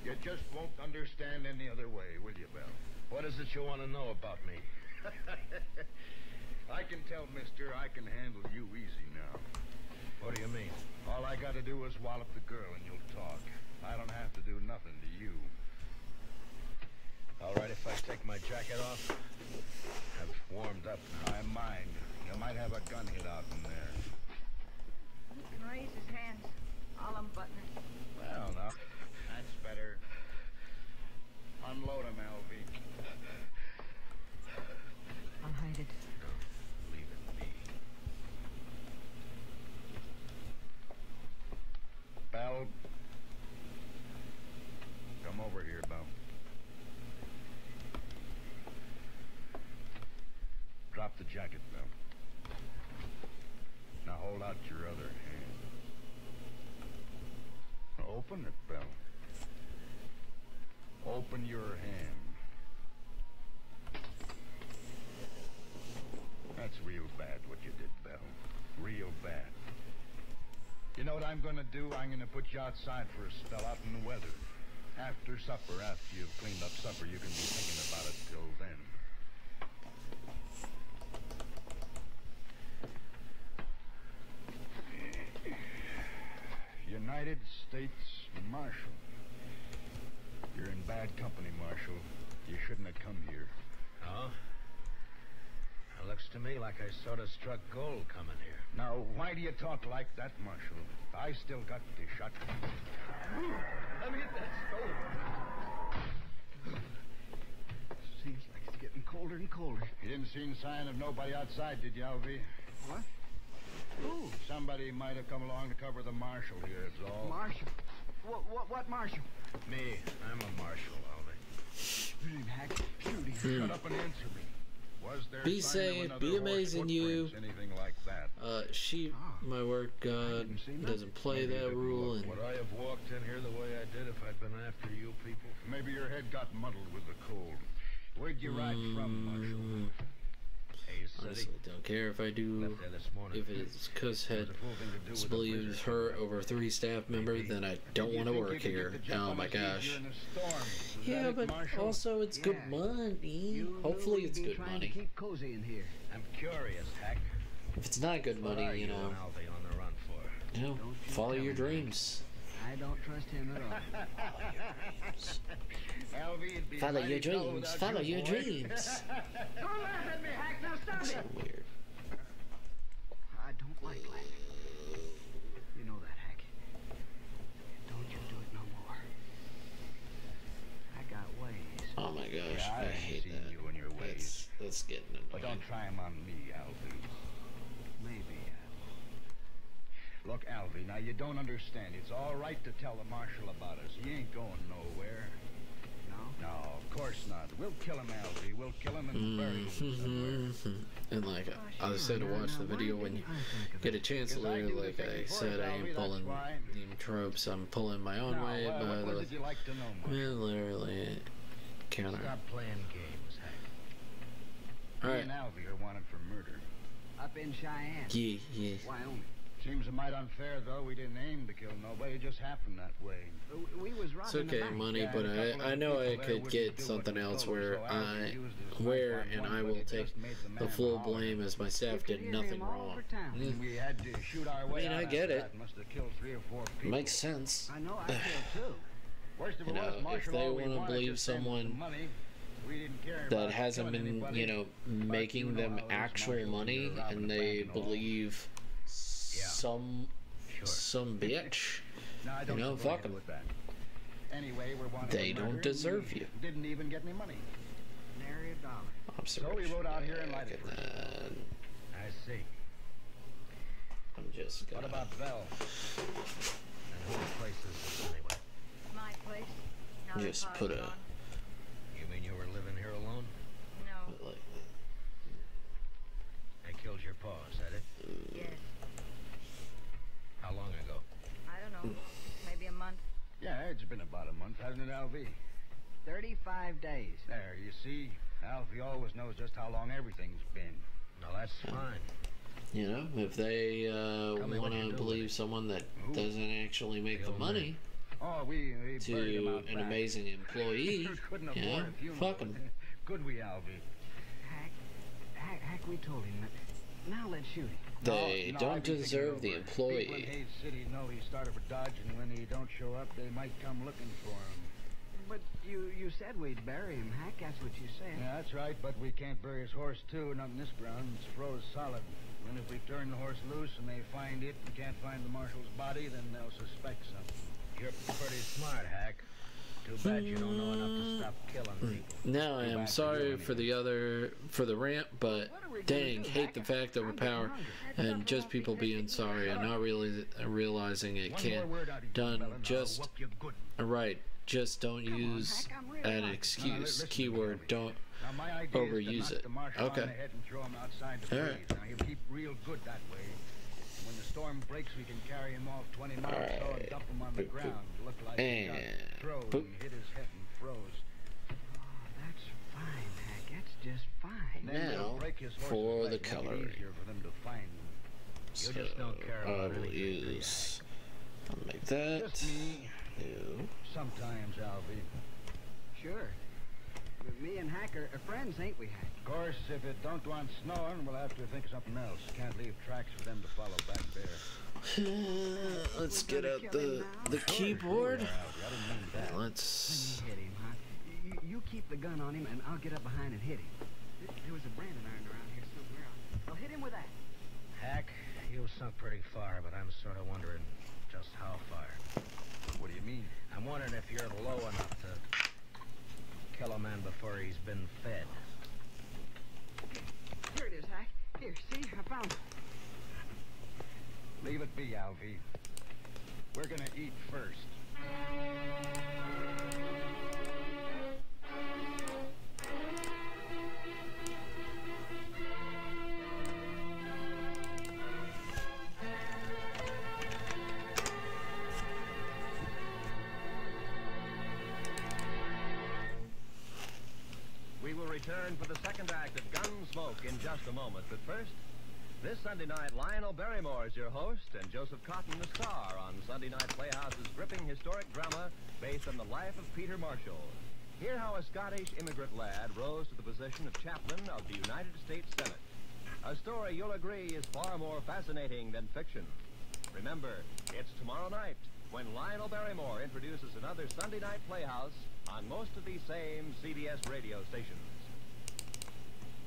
You just won't understand any other way, will you, Belle? What is it you want to know about me? I can tell, mister, I can handle you easy now. What do you mean? All I gotta do is wallop the girl and you'll talk. I don't have to do nothing to you. All right, if I take my jacket off? I've warmed up now. I mind. You might have a gun hit out in there. He can raise his hands. I'll unbutton it. Well, now, that's better. Unload him, Alvy. I'll hide it. Leave it be. Belle. Come over here, Belle. Drop the jacket, Belle. Now hold out your other hand. Open it, Belle. Open your hand. That's real bad what you did, Belle. Real bad. You know what I'm gonna do? I'm gonna put you outside for a spell out in the weather. After supper, after you've cleaned up supper, you can be thinking about it till then. United States Marshal. You're in bad company, Marshal. You shouldn't have come here. Oh? It looks to me like I sort of struck gold coming here. Now, why do you talk like that, Marshal? I still got the shotgun. seen sign of nobody outside, did you, Alvy? What? Who? Somebody might have come along to cover the marshal here, it's all. Marshal? What marshal? Me. I'm a marshal, Alvy. Shoot him, Hack. Shoot him. Shut up and answer me. Was there Be sign of safe, another be horse amazing, you. footprints, anything like that? My work doesn't play Maybe it that didn't rule, look. and Would I have walked in here the way I did if I'd been after you people? Maybe your head got muddled with the cold. Where'd you ride from, Marshal? honestly don't care if I do. Left there this morning. If it's cuz head believes her over 3 staff members, then I don't want to work here. Oh my gosh. Yeah, but also it's good money. Hopefully it's good money. Keep cozy in here. I'm curious, Hack. If it's not good What are money, you you know, and Alvy on the run for? you know, follow your dreams. I don't trust him at all. Alvy, it'd be Follow mighty your dull dreams. without Follow you, your boy. dreams. Don't laugh at me, Hack. Now stop So it. weird. I don't like laughing. You know that, Hack. Don't you do it no more. I got ways. Oh my gosh, Yeah, I hate seen that. you and your ways. That's getting But annoying. don't try 'em on me, Alvy. Maybe. Look, Alvy, now you don't understand. It's all right to tell the marshal about us. He ain't going nowhere. No? No, of course not. We'll kill him, Alvy. We'll kill him and bury him somewhere. And like I said to watch the video when you get a chance later, like I said, I ain't pulling them tropes. I'm pulling my own way, Now, but what would you like to know, Marshal? literally counter. Stop playing games, Hack. All Me right. and Alvy are wanted for murder. Up in Cheyenne. Yeah. Wyoming. Seems a mite unfair, though. We didn't aim to kill nobody. It just happened that way. We was robbing It's the okay, bank. money, Yeah, but and a couple I of know people I there could wouldn't get do something what we else told where them, so Alvy used his where knife on and one, I but will it take just made the the man full holler. blame as my staff You could did hear nothing him all wrong. over town. Mm. We had to shoot our way I mean, out I after get it. that. Must have killed 3 or 4 people. Makes sense. I know, I feel too. Worst of You it was, know, if Marshal, they all we wanna wanted believe to send someone some money. We didn't care That about hasn't killing been, anybody, you know, but making you know them how those actual marshals money, are robbing and a they bank and all. believe some bitch. No, I You don't know, support fuck you 'em. with that. Anyway, we're wanted They for don't murder, deserve we you. Didn't even get any money. Nary a dollar. So we rode out here and lighted for it. And I see. I'm just What gonna. about Vel? And whose place is this anyway? My place. Now that Just Pa's put a- gone. You mean you were living here alone? No. Like, I killed your pa, is that it? Yes. How long ago? I don't know. Maybe a month. Yeah, it's been about a month, hasn't it, Alvy? 35 days. There, you see? Alvy always knows just how long everything's been. No, that's fine. you know, if they me what want you're to doing. believe someone that Who? doesn't actually make the Old man. money Oh, we buried him to out an back. amazing employee, Couldn't you afford know, a funeral. fuck 'em. Could we, Alvy? Hack, we told him that. Now let's shoot him. They No, don't I've been thinking deserve it the over. employee. People in Hayes City know he started for Dodge, and when he don't show up, they might come looking for him. But you said we'd bury him, Hack. That's what you said. Yeah, that's right, but we can't bury his horse, too. Not in this ground. It's froze solid. And if we turn the horse loose and they find it and can't find the marshal's body, then they'll suspect something. You're pretty smart, Hack. Too bad you don't know enough to stop killing people. Now I Go am back to sorry doing for it. the rant, but dang, hate the fact of power and just people being sorry and not really realizing it One can't more word out of you, done fella, and I'll just whoop you good. right. Just don't use Hack, I'm real an like it. excuse. listen to me, Keyword. Alvy. Don't. Now, my idea is Overuse to it. knock the marshal Okay. on the head and throw him outside the All breeze. right. Now, he'll keep real good that way. And when the storm breaks, we can carry him off 20 miles or so and dump him on the Boop, boop. ground. Look like he got And thrown boop. and hit his head and froze. Oh, that's fine, Hack. That's just fine. Then Now, we'll break his horse's for leg, the make it coloring. easier for them to find him. So just don't care I about will anything, do you, use. I'll make that. Just me. New. Sometimes, Alvy. Sure. But me and Hack are friends, ain't we, Hack? Of course, if it don't want snowing, we'll have to think of something else. Can't leave tracks for them to follow back there. Let's get out the keyboard. Sure, Alvy, I didn't mean that. Let's. Hit him, huh? You keep the gun on him, and I'll get up behind and hit him. There was a branding iron around here somewhere. I'll hit him with that. Hack, you sunk pretty far, but I'm sort of wondering just how far. What do you mean? I'm wondering if you're low enough to kill a man before he's been fed. Here, see? I found it. Leave it be, Alvy. We're gonna eat first. We will return for the second act of Gunsmoke in just a moment. But first, this Sunday night, Lionel Barrymore is your host, and Joseph Cotton the star on Sunday Night Playhouse's gripping historic drama based on the life of Peter Marshall. Hear how a Scottish immigrant lad rose to the position of chaplain of the United States Senate. A story you'll agree is far more fascinating than fiction. Remember, it's tomorrow night when Lionel Barrymore introduces another Sunday Night Playhouse on most of these same CBS radio stations.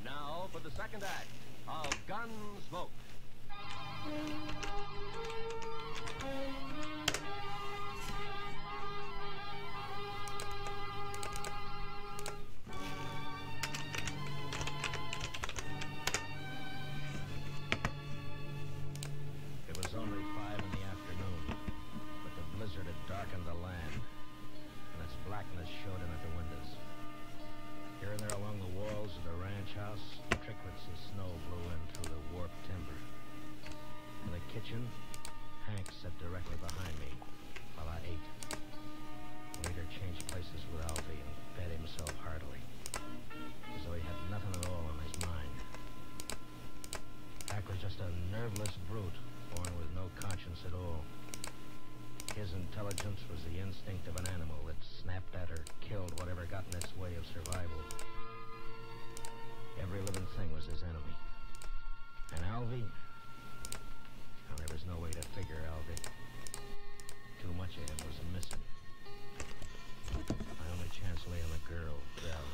Now for the second act of Gunsmoke. It was only 5 in the afternoon, but the blizzard had darkened the land, and its blackness showed in at the windows. Here and there along the walls of the ranch house, tricklets of snow blew in through the warped timber. In the kitchen, Hank sat directly behind me while I ate. Later changed places with Alfie and fed himself heartily, as though he had nothing at all on his mind. Hank was just a nerveless brute, born with no conscience at all. His intelligence was the instinct of an animal that snapped at or killed whatever got in its way of survival. Every living thing was his enemy. And Alvy? Well, there was no way to figure Alvy. Too much of him was missing. My only chance lay on the girl, Belle.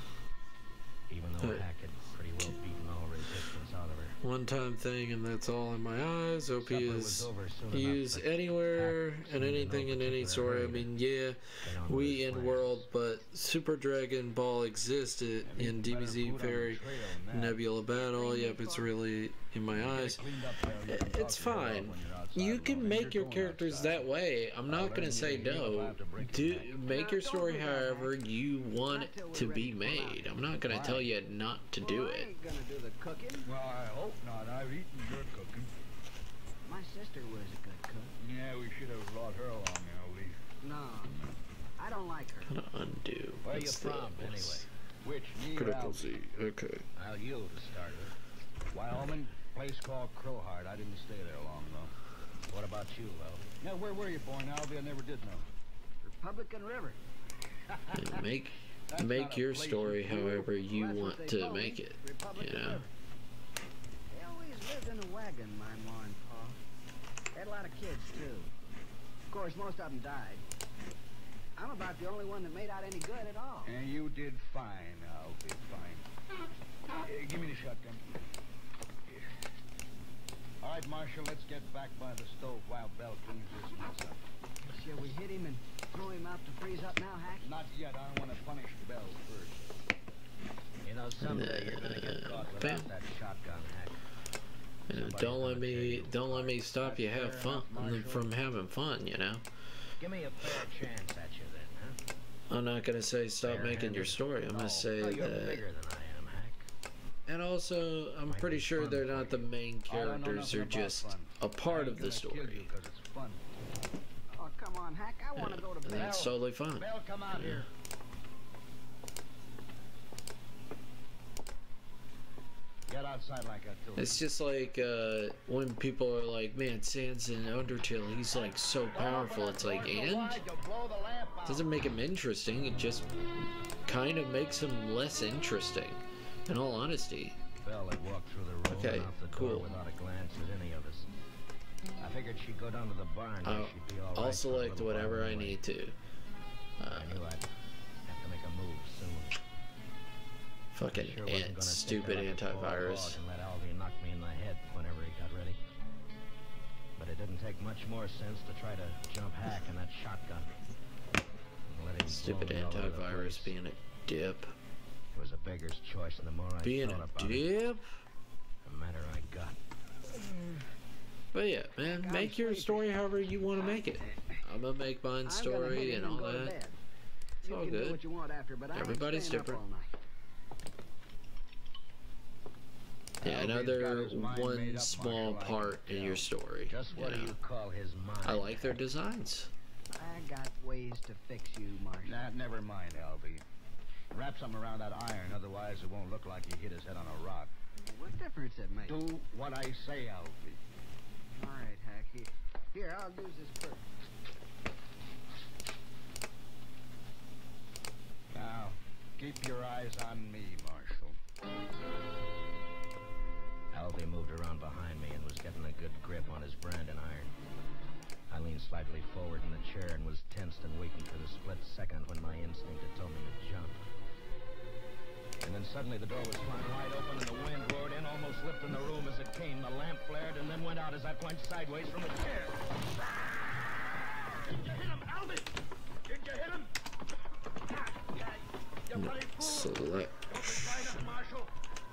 Even though Hack had pretty well beaten all resistance out of her. One-time thing, and that's all in my eyes. OP is used anywhere and anything in any story. I mean, yeah, we in world, but Super Dragon Ball existed in DBZ Fairy Nebula Battle. Yep, it's really in my eyes. It's fine. You can make your characters that way. I'm not gonna say no. Make your story however you want it to be made. I'm not gonna tell you not to do it. I ain't gonna do the cooking. Well, I hope not. I've eaten your cooking. My sister was a good cook. Yeah, we should have brought her along, Alvy. No, I don't like her. Gonna undo. Where are you That's from, the anyway? Which, me or critical Alvy? Z. Okay. Well, you to start with. Wyoming, place called Crowheart. I didn't stay there long, though. What about you, Lo? Now, where were you born, Alvy? I never did know. Republican River. And make That's not a your place story you flew. however you Well, that's want what they to call make me, it. Republican You know. River. They always lived in a wagon, my ma and pa. They had a lot of kids, too. Of course, most of them died. I'm about the only one that made out any good at all. And you did fine, Alvy, fine. Give me the shotgun. Here. All right, Marshal, let's get back by the stove while Belle cleans this mess up. Shall we hit him and throw him out to freeze up now, Hack? Not yet. I want to punish Belle first. You know, someday you're gonna get caught Bam. without that shotgun, Hack. You know, don't let me stop you have fun from having fun. You know. Give me a fair chance at you then, huh? I'm not gonna say stop making your story. I'm gonna say No, you're that. bigger than I am, Hack. And also, I'm pretty sure they're not the main characters. They're just a part of the story. It's fun. Oh, come on, Hack. I want to go to And bed. that's totally fine. Belle, come out here. Get outside like I told you. It's just like when people are like, man, Sans in Undertale, he's like so powerful. It's like, and? Doesn't make him interesting. It just kind of makes him less interesting, in all honesty. Belle had walked through the room Okay, and out the cool. door without a glance at any of us. I figured she'd go down to the barn where she'd be all right. I'll for a select little whatever while I anyway. need to. I knew I'd have to make a move soon. Fucking Sure wasn't gonna stupid sit there like a cold antivirus. hog and let Alvy knock me in the head whenever he got ready. But it didn't take much more sense to try to jump Hack in that shotgun. And let him Stupid blow me all over the antivirus place. being a dip. It was a beggar's choice, and the more I Being thought a about it, dip? the madder I got. But yeah, man, make your story however you want to make it. I'm gonna make mine story and all that. It's all good. What you want after, but Everybody's different. Yeah, another one small part in your story. Just what do you call his mind? I like their designs. I got ways to fix you, Marshal. Nah, never mind, Albie. Wrap something around that iron, otherwise it won't look like he hit his head on a rock. What difference it makes? Do what I say, Albie. All right, Hack. Here, I'll use this first. Now, keep your eyes on me, Marshal. Albie moved around behind me and was getting a good grip on his branding iron. I leaned slightly forward in the chair and was tensed and waiting for the split second when my instinct had told me to jump. And then suddenly the door was flung wide open and the wind roared in, almost lifting the room as it came. The lamp flared and then went out as I plunged sideways from the chair. Did you hit him, Albie? Did you hit him? You bloody fool! Select. Don't be trying, Marshal.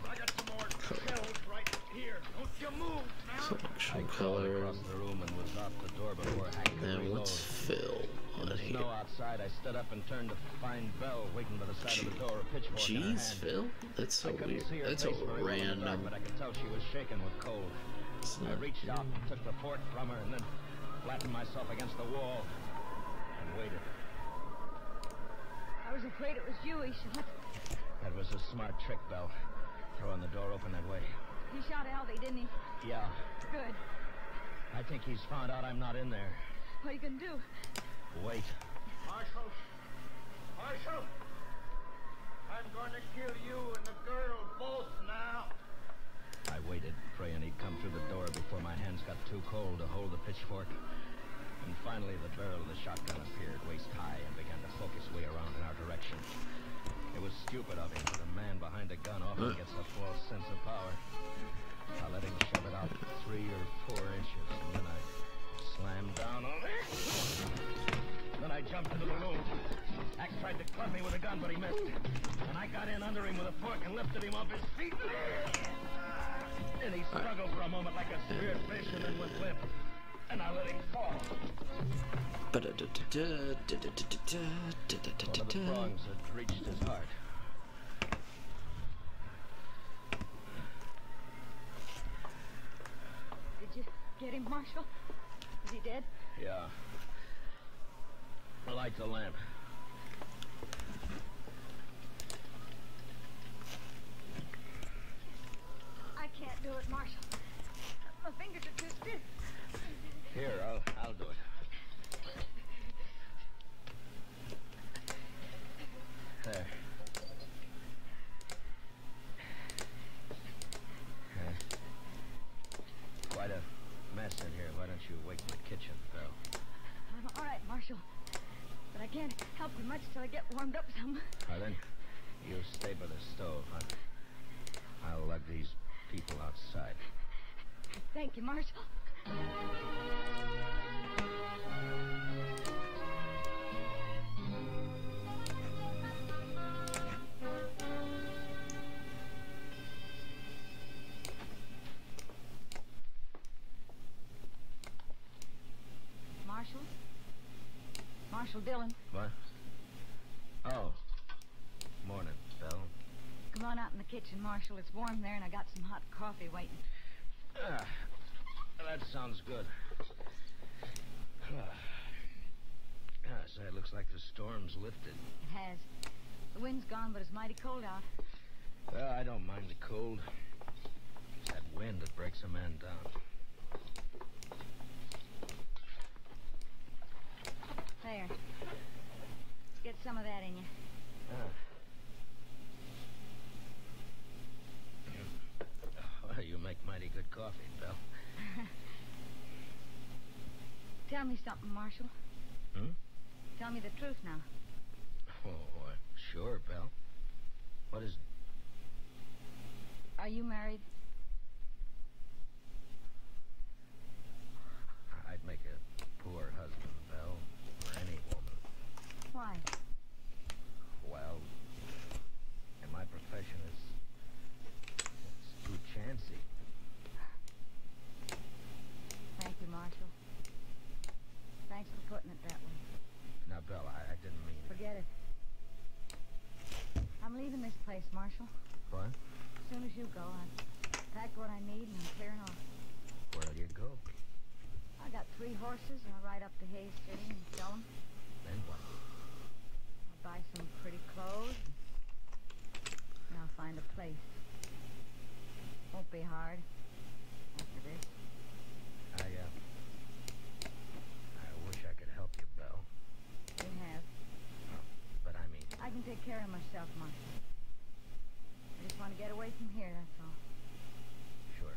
I got some more shells right here. Don't you move now. Selection color. Across the room and was out the door before Hank could And reload. what's Phil In on the here? snow outside, I stood up and turned to find Belle waiting by the side of the door, a pitchfork in her Jeez, hand. Phil? That's so I couldn't weird. see her That's a face very well in the dark, random. but I could tell she was shaking with cold. I reached out and took the fork from her and then flattened myself against the wall and waited. I was afraid it was you he shot. That was a smart trick, Belle, throwing the door open that way. He shot Albie, didn't he? Yeah, Good. I think he's found out I'm not in there. What are you gonna do? Wait. Marshal! Marshal! I'm going to kill you and the girl both now. I waited, praying he'd come through the door before my hands got too cold to hold the pitchfork. And finally, the barrel of the shotgun appeared waist high and began to focus way around in our direction. It was stupid of him, but a man behind a gun often gets a false sense of power. I let him shove it out 3 or 4 inches, and then I slammed down on it. Then I jumped into the room. Hack tried to club me with a gun, but he missed. And I got in under him with a fork and lifted him off his feet. And he struggled for a moment like a speared fish and then went limp. And I let him fall. One of the prongs had reached his heart. Did you get him, Marshal? Is he dead? Yeah. Light the lamp. I can't do it, Marshal. My fingers are too stiff. Here, I'll do it. There. Quite a mess in here. Why don't you wait in the kitchen, Belle? I'm all right, Marshal. But I can't help you much till I get warmed up some. Now then, you stay by the stove, huh? I'll lug these people outside. Thank you, Marshal. Marshal? Marshal Dillon, What? Oh. Morning, Belle. come on out in the kitchen, Marshal. It's warm there, and I got some hot coffee waiting. Ah, that sounds good. So it looks like the storm's lifted. It has. The wind's gone, but it's mighty cold out. Well, I don't mind the cold. It's that wind that breaks a man down. There. Get some of that in you. Well, you make mighty good coffee, Belle. Tell me something, Marshal. Hmm? Tell me the truth now. Oh, sure, Belle. What is... Are you married? I'd make a poor husband, Belle, for any woman. Why? Well, in my profession, it's too chancy. I'm leaving this place, Marshal. What? As soon as you go, I've packed what I need and I'm clearing off. Where'll you go? I got 3 horses and I'll ride up to Hayes City and sell them. Then what? I'll buy some pretty clothes and I'll find a place. Won't be hard after this. I wish I could help you, Belle. You have. But I mean... I can take care of myself, Marshal. I just want to get away from here, that's all. Sure.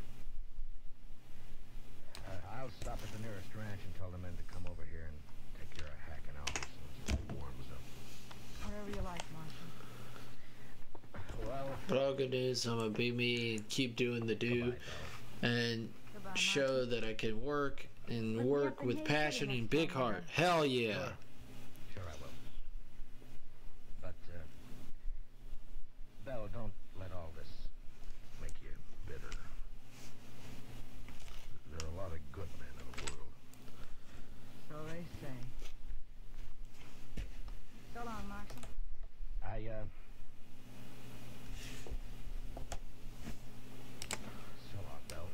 I'll stop at the nearest ranch and tell the men to come over here and take care of hacking out until it warms up. Whatever you like, Marshal. Well... But all good news, I'm gonna be me and keep doing the do. And show that I can work and work with passion and big heart. Hell yeah. Sure I will. But, Belle, don't let all this make you bitter. There are a lot of good men in the world. So they say. So long, Marshal. So long, Belle.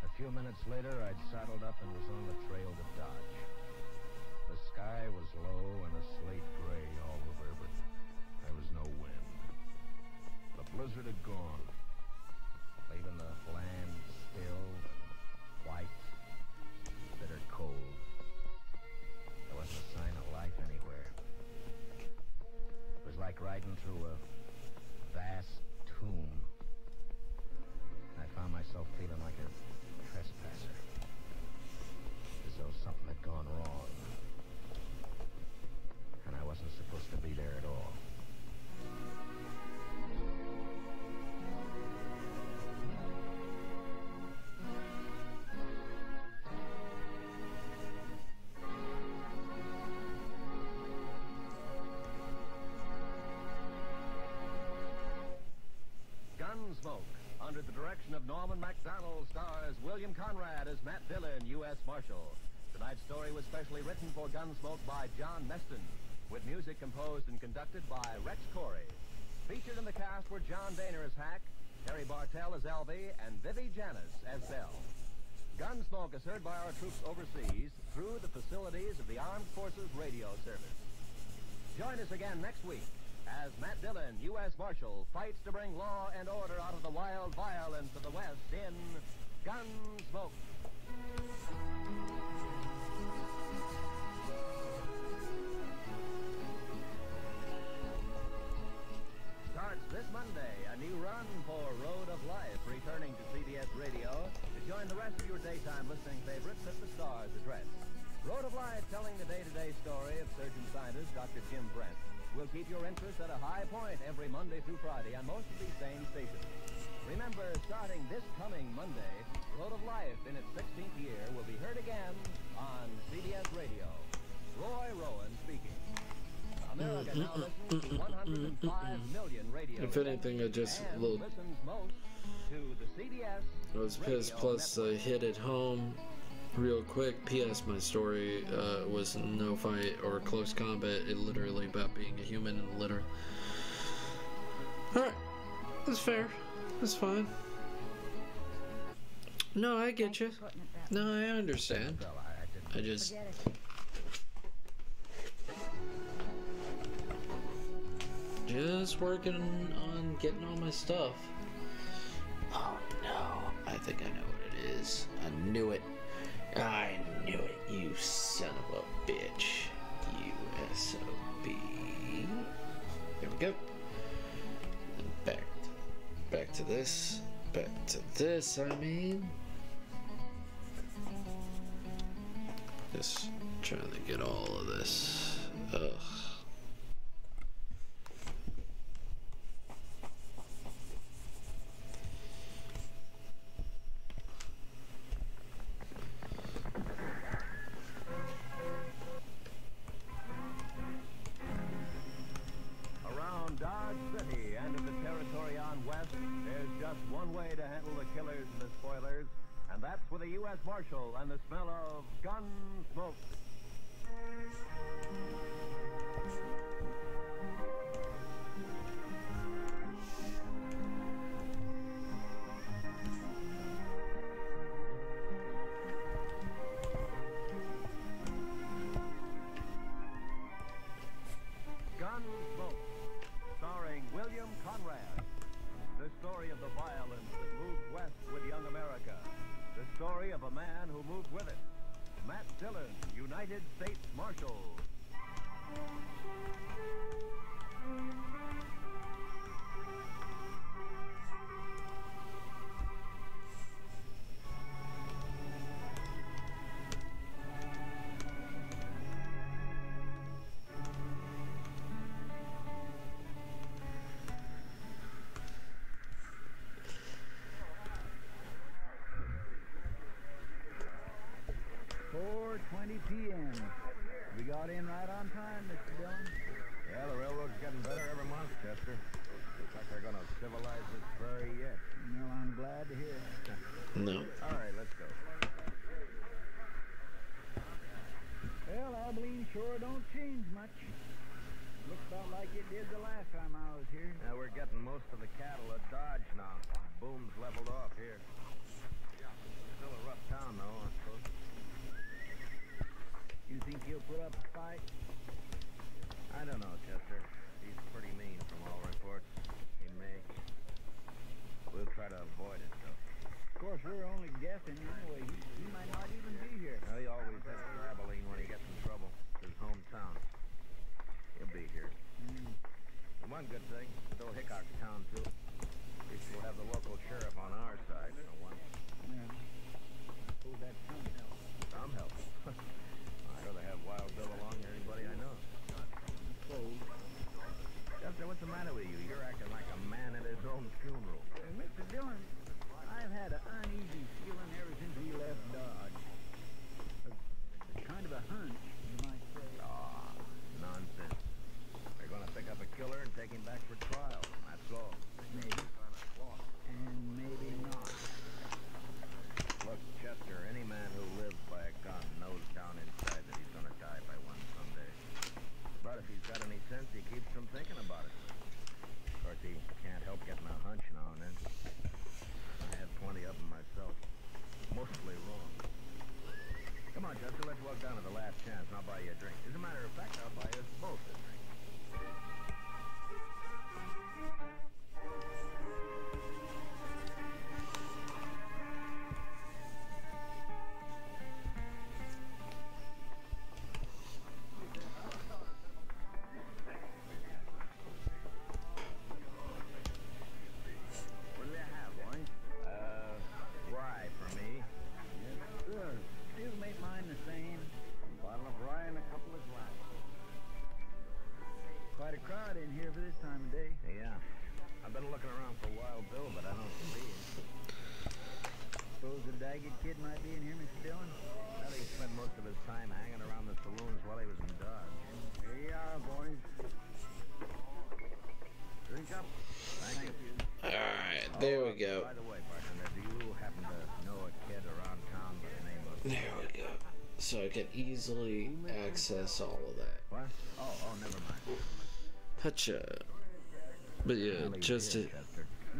A few minutes later, I'd saddled up and was on the trail to Dodge. The sky was low and a slate gray all over, but there was no wind. The blizzard had gone, leaving the land still and white, bitter cold. There wasn't a sign of life anywhere. It was like riding through a vast tomb. I found myself feeling like a trespasser, as though something had gone wrong, and I wasn't supposed to be there at all. Gunsmoke, under the direction of Norman MacDonald, stars William Conrad as Matt Dillon, U.S. Marshal. Tonight's story was specially written for Gunsmoke by John Meston, with music composed and conducted by Rex Corey. Featured in the cast were John Daner as Hack, Terry Bartell as Elvie, and Vivi Janis as Belle. Gunsmoke is heard by our troops overseas through the facilities of the Armed Forces Radio Service. Join us again next week as Matt Dillon, U.S. Marshal, fights to bring law and order out of the wild violence of the West in Gunsmoke. Starts this Monday, a new run for Road of Life, returning to CBS Radio to join the rest of your daytime listening favorites at the Star's address. Road of Life, telling the day-to-day story of surgeon scientist Dr. Jim Brent, will keep your interest at a high point every Monday through Friday on most of these same stations. Remember, starting this coming Monday, Road of Life in its 16th year will be heard again on CBS Radio. Roy Rowan speaking. America now listens to 105 million radio. If anything, I just a little. Listens most to the CBS. I was pissed. Plus, I hit it home real quick. P.S. My story was no fight or close combat. It literally about being a human and literally. All right, that's fair. That's fine. No, I get you. No, I understand. I just. Just working on getting all my stuff. Oh no, I think I know what it is. I knew it. I knew it, you son of a bitch. You SOB. There we go. And back to this. Back to this, I mean. Just trying to get all of this. Ugh. Dodge City and in the territory on west, there's just one way to handle the killers and the spoilers, And that's with a U.S. Marshal and the smell of gun smoke. Gunsmoke, starring William Conrad. The story of the violence that moved west with young America. The story of a man who moved with it. Matt Dillon, United States Marshal. p.m. We got in right on time, Mr. Dillon. Yeah, the railroad's getting better every month, Chester. Looks like they're going to civilize this prairie yet. Well, I'm glad to hear it. No. All right, let's go. Well, Abilene sure don't change much. Looks about like it did the last time I was here. Now we're getting most of the cattle at Dodge now. Boom's leveled off here. Still a rough town, though, I suppose. You think he'll put up a fight? I don't know, Chester. He's pretty mean from all reports. He may. We'll try to avoid it, though. Of course, we're only guessing anyway. He might not even be here. Well, he always heads for Abilene when he gets in trouble. It's his hometown. He'll be here. And one good thing, still Hickok's town, too. At least we'll have the local sheriff on our side for once. Yeah. Oh, that's some help. Some help. I'd rather have Wild Bill along than anybody I know. Chester, what's the matter with you? You're acting like a man at his own funeral. Mr. Dillon, I've had an uneasy feeling ever since we left Dodge. Kind of a hunch, you might say. Ah, nonsense. They're going to pick up a killer and take him back for trial. That's all. Maybe. And maybe not. Look, Chester, any man who lives by a gun knows down inside that he's going to die by one someday. But if he's got any sense, he keeps from thinking about it. Of course, he can't help getting a hunch now and then. I have plenty of them myself. Mostly wrong. Come on, Chester, let's walk down to the Last Chance and I'll buy you a drink. As a matter of fact, I'll buy us both a drink. What do they have, boys? Rye for me. Yes, sir. You make mine the same. A bottle of rye and a couple of glasses. Quite a crowd in here for this time of day. Yeah. I've been looking around for Wild Bill, but I don't see him. Suppose the Daggett kid might be in here, Mr. Dillon? Well, he spent most of his time hanging around the saloons while he was in Dodge. Here you are, boys. Drink up. Thank you. Alright, there we go. By the way, bartender, do you happen to know a kid around town by the name of... There we go. So I can easily access all of that. What? Oh, never mind. Gotcha. But yeah, just to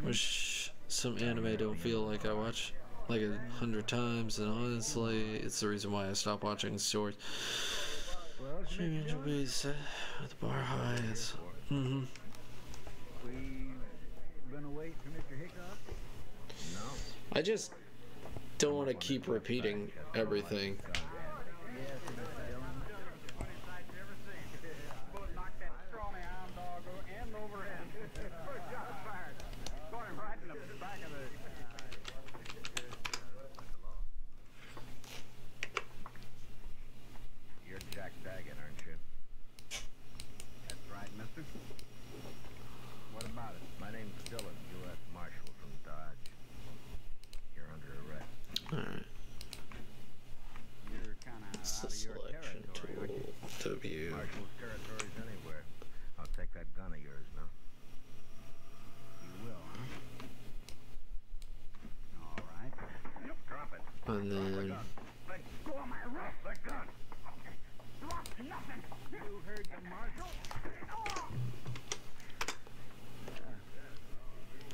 wish some anime don't feel like I watch like 100 times, and honestly, it's the reason why I stopped watching stories. Streaming will be set at the bar high. We gonna wait for Mr. Hickok? No. I just don't want to keep repeating everything. Yes, Mr. Dillon. Knock that scrawny hound dog end over end. First shot fired. Got him right in the back of the... You're Jack Daggett, aren't you? That's right, mister. What about it? My name's Dillon, U.S. Marshal from Dodge. You're under arrest. Alright. And then... Go on my wrist. The gun. Drop nothing. You heard the marshal.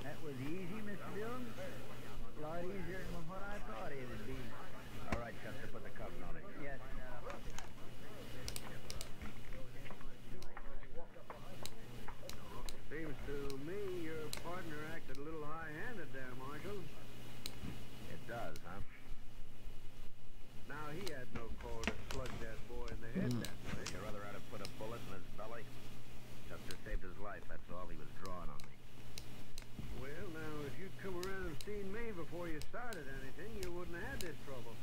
That was easy, Mr. Dillon. A lot easier than what I thought it would be. All right, Chester, put the cuffs on it. Yes, Seems to me your partner acted a little high-handed there, Marshal. It does, huh? Now, he had no call to slug that boy in the head that way. Your other had to put a bullet in his belly. Chester saved his life, that's all. He was drawing on me. Well, now, if you'd come around and seen me before you started anything, you wouldn't have had this trouble.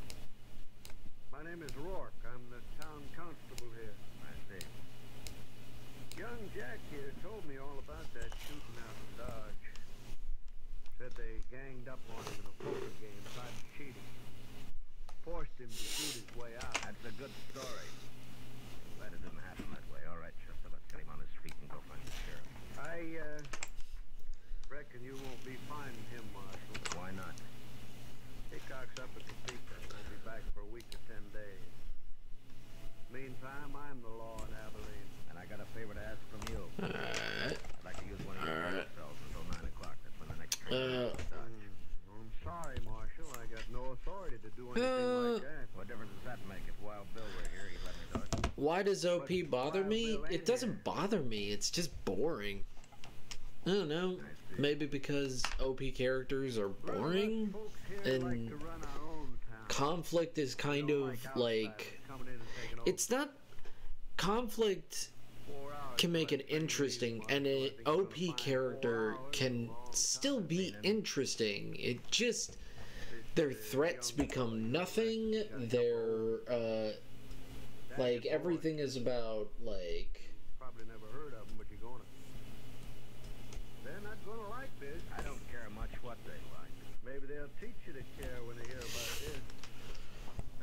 My name is Rourke. I'm the town constable here. I see. Young Jack here told me all about that shooting out in Dodge. Said they ganged up on him in a poker game, tried to cheat him. Forced him to shoot his way out. That's a good story. Glad it didn't happen that way. All right, Chester, let's get him on his feet and go find the sheriff. I reckon you won't be finding him, Marshal. Why not? Hickok's up at the Seeker. Won't be back for a week to 10 days. Meantime, I'm the law in Abilene. And I got a favor to ask from you. Alright. I'd like to use one of your cells until 9 o'clock. That's when the next train I'm sorry, Marshal. I got no authority to do anything like that. What difference does that make? If Wild Bill were here, he'd let me do it. Why does OP bother me? It doesn't bother me. It's just boring. I don't know. Maybe because OP characters are boring, and conflict is kind of like... It's not... Conflict can make it interesting, and an OP character can still be interesting. It just... Their threats become nothing. Their, like, everything is about, like... Probably never heard of them, but you're gonna. They're not gonna like this. I don't care much what they like. Maybe they'll teach you to care when they hear about this.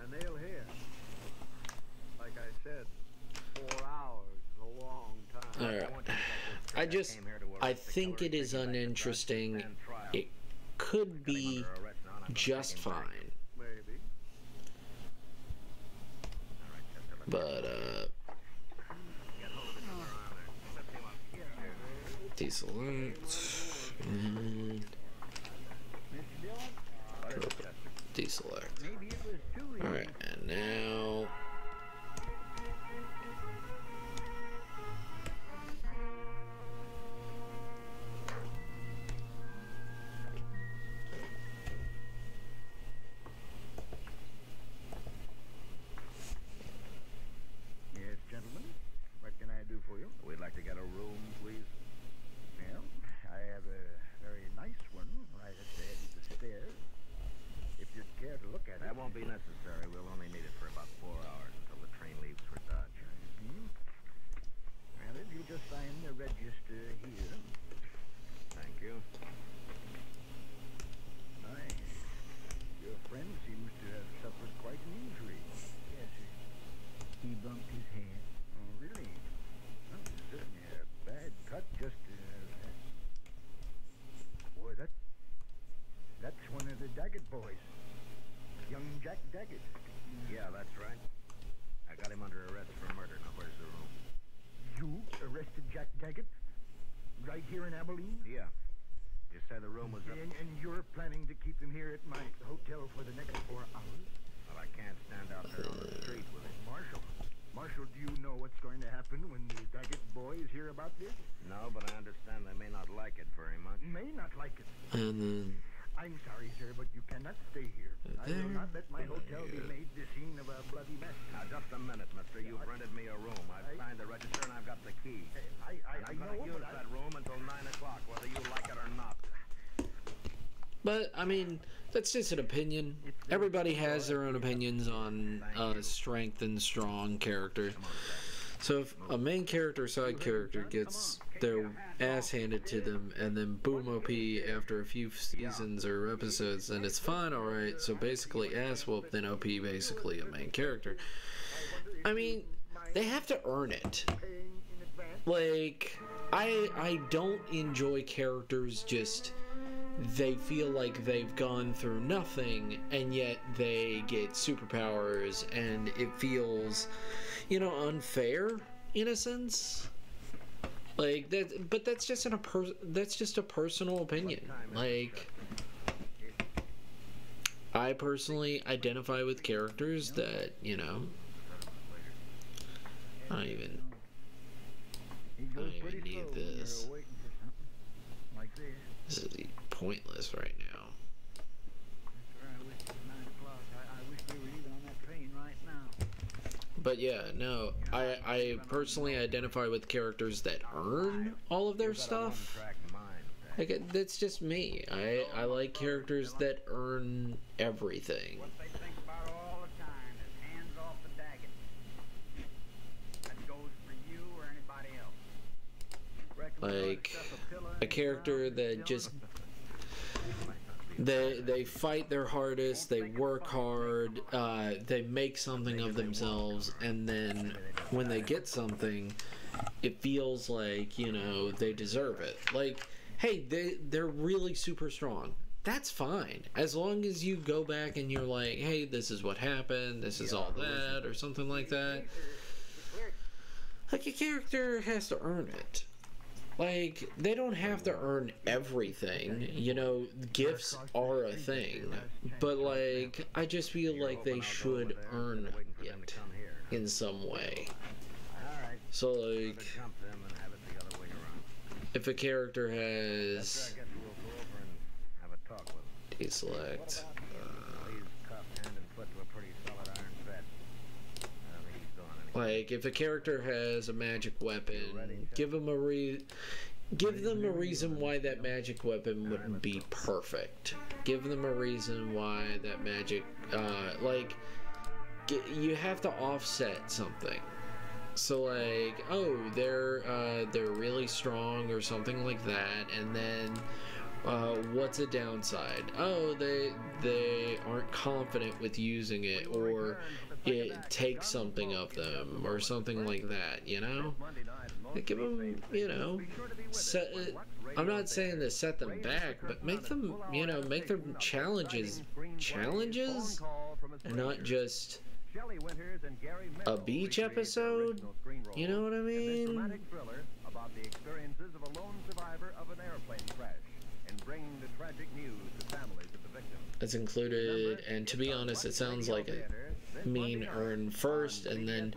And they'll hear. Like I said, 4 hours is a long time. Alright. I think it is uninteresting. It could be just fine. Maybe. But, deselect. Deselect. Alright, and now... Yes, gentlemen. What can I do for you? We'd like to get a room, please. Well, I have a very nice one right at the head of the stairs. If you'd care to look at it. That won't be necessary. We'll only need it for about 4 hours until the train leaves for Dodge. Well, if you just sign the register here. Thank you. Your friend seems to have suffered quite an injury. Yes, sir. He bumped his head. Oh, really? Well, it's certainly a bad cut, just boy, that's one of the Daggett boys. Young Jack Daggett. Yeah, that's right. I got him under arrest for murder. Now, where's the room? You arrested Jack Daggett? Right here in Abilene? Yeah. You said the room was up... And you're planning to keep him here at my hotel for the next 4 hours? Well, I can't stand out there on the street with him. Marshal, do you know what's going to happen when the Daggett boys hear about this? No, but I understand they may not like it very much. May not like it. And then... I'm sorry, sir, but you cannot stay here. I will not let my hotel be made the scene of a bloody mess. Now, just a minute, mister. You've rented me a room. I've signed the register and I've got the key. I'm going to use that room until 9 o'clock, whether you like it or not. But, I mean, that's just an opinion. Everybody has their own opinions on strength and strong character. So if a main character or side character gets their ass handed to them and then boom OP after a few seasons or episodes, then it's fine, alright. So basically ass whoop, then OP basically a main character. I mean, they have to earn it. Like, I don't enjoy characters just they feel like they've gone through nothing, and yet they get superpowers, and it feels, you know, unfair in a sense. Like that, but that's just that's just a personal opinion. Like, I personally identify with characters that, you know, I don't even need this. This is pointless right now. But yeah, no, I personally identify with characters that earn all of their stuff. Like, that's just me. I like characters that earn everything. What they think about all the time is hands off the daggett. That goes for you or anybody else. Like, a character that just... They fight their hardest, they work hard, they make something of themselves, and then when they get something, it feels like, you know, they deserve it. Like, hey, they're really super strong. That's fine. As long as you go back and you're like, hey, this is what happened, this is all that, or something like that. Like, a character has to earn it. Like, they don't have to earn everything, you know, gifts are a thing, but, like, I just feel like they should earn it in some way. So, like, if a character has... Deselect... Like, if a character has a magic weapon, give them a reason why that magic weapon wouldn't be perfect. Give them a reason why that magic, you have to offset something. So, like, oh, they're really strong or something like that, and then what's a downside? Oh, they aren't confident with using it, or it takes something of them, or something like that, you know? Like, give them, you know, I'm not saying to set them back, but make them, you know, make their challenges, and not just a beach episode, you know what I mean? It's included, and to be honest, it sounds like a mean earn first, and then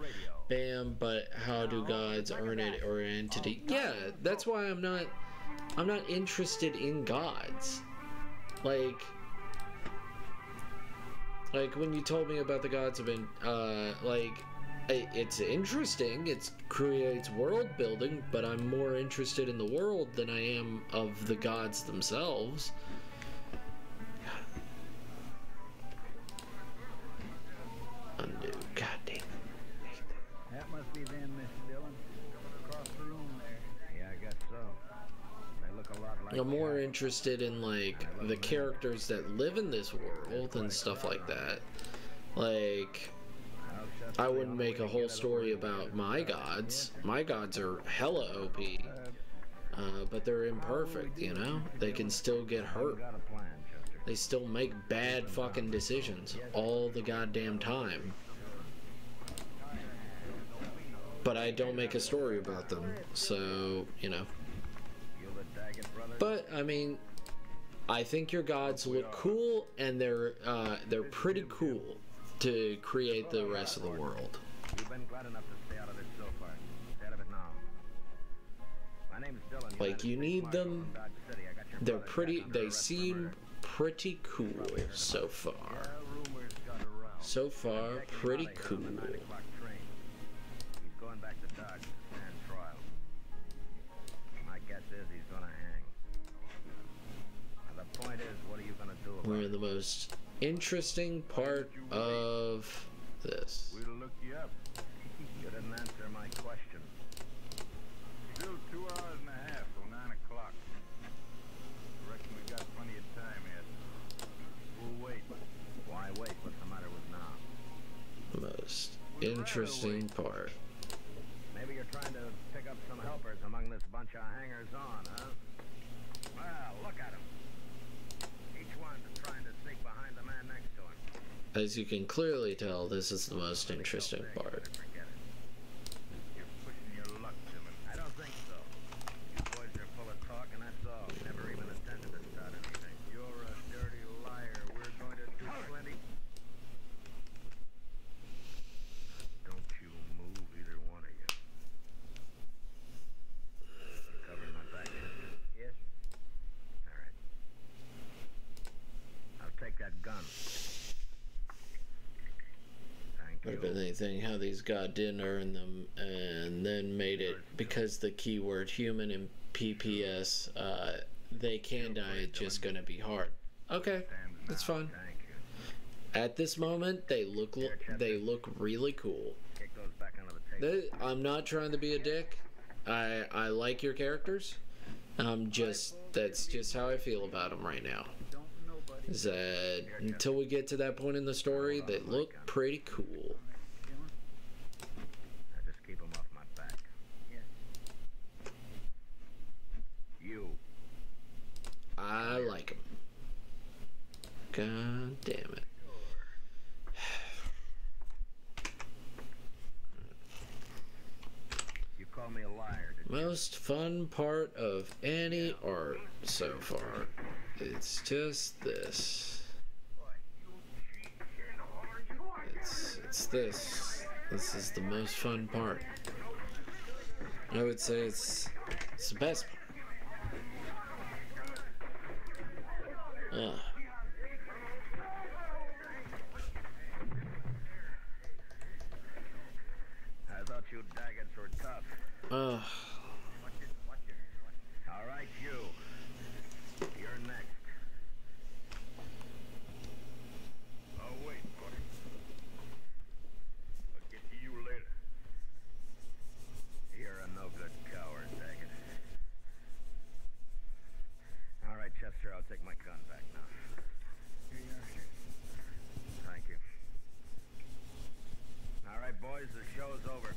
bam, but how do gods earn it, or entity? Yeah, that's why I'm not interested in gods. Like when you told me about the gods have been, it's interesting, it creates world building, but I'm more interested in the world than I am of the gods themselves. Undo, goddamn. That must be them, Mr. Dillon. Across the room there. Yeah, I guess so. They look a lot like... I'm more interested in, like, the characters that live in this world and stuff like that. Like, I wouldn't make a whole story about my gods. My gods are hella OP. But they're imperfect, you know? They can still get hurt. They still make bad fucking decisions all the goddamn time. But I don't make a story about them, so, you know. But, I mean, I think your gods look cool, and they're pretty cool to create the rest of the world. You've been glad enough to stay out of this so far. Stay out of it now. My name's Dylan. Like, you need them. They're pretty, they seem pretty cool so far. So far, pretty cool. He's going back to Dodge to stand trial. My guess is he's gonna hang. Now the point is, what are you gonna do about it? We're in the most interesting part of this. We'll look you up. You didn't answer my question. Still 2 hours and a half till 9 o'clock. Reckon we got plenty of time yet. We'll wait. Why wait? What's the matter with now? The most interesting part. Maybe you're trying to pick up some helpers among this bunch of hangers-on, huh? Well, look at them. As you can clearly tell, this is the most interesting part. You're pushing your luck, Dillon. I don't think so. You boys are full of talk, and that's all. Never even attempted to start anything. You're a dirty liar. We're going to do plenty. Don't you move, either one of you. You covering my back? Yes. All right. I'll take that gun. Would have been anything how these guys didn't earn them and then made it because the keyword human and PPS, they can die. It's just gonna be hard. Okay, that's fine. At this moment, they look really cool. I'm not trying to be a dick. I like your characters. That's just how I feel about them right now. Is that until we get to that point in the story, they look pretty cool. Now just keep them off my back. Yes. You. I like them. God damn it. You call me a liar, did you? Most fun part of any art so far. It's just this. It's this. This is the most fun part. I would say it's the best part. I thought you daggers were tough. All right, you. You're next. Oh, wait, boy. I'll get to you later. You're a no-good coward, Daggett. All right, Chester, I'll take my gun back now. Here you are, sir. Thank you. All right, boys, the show's over.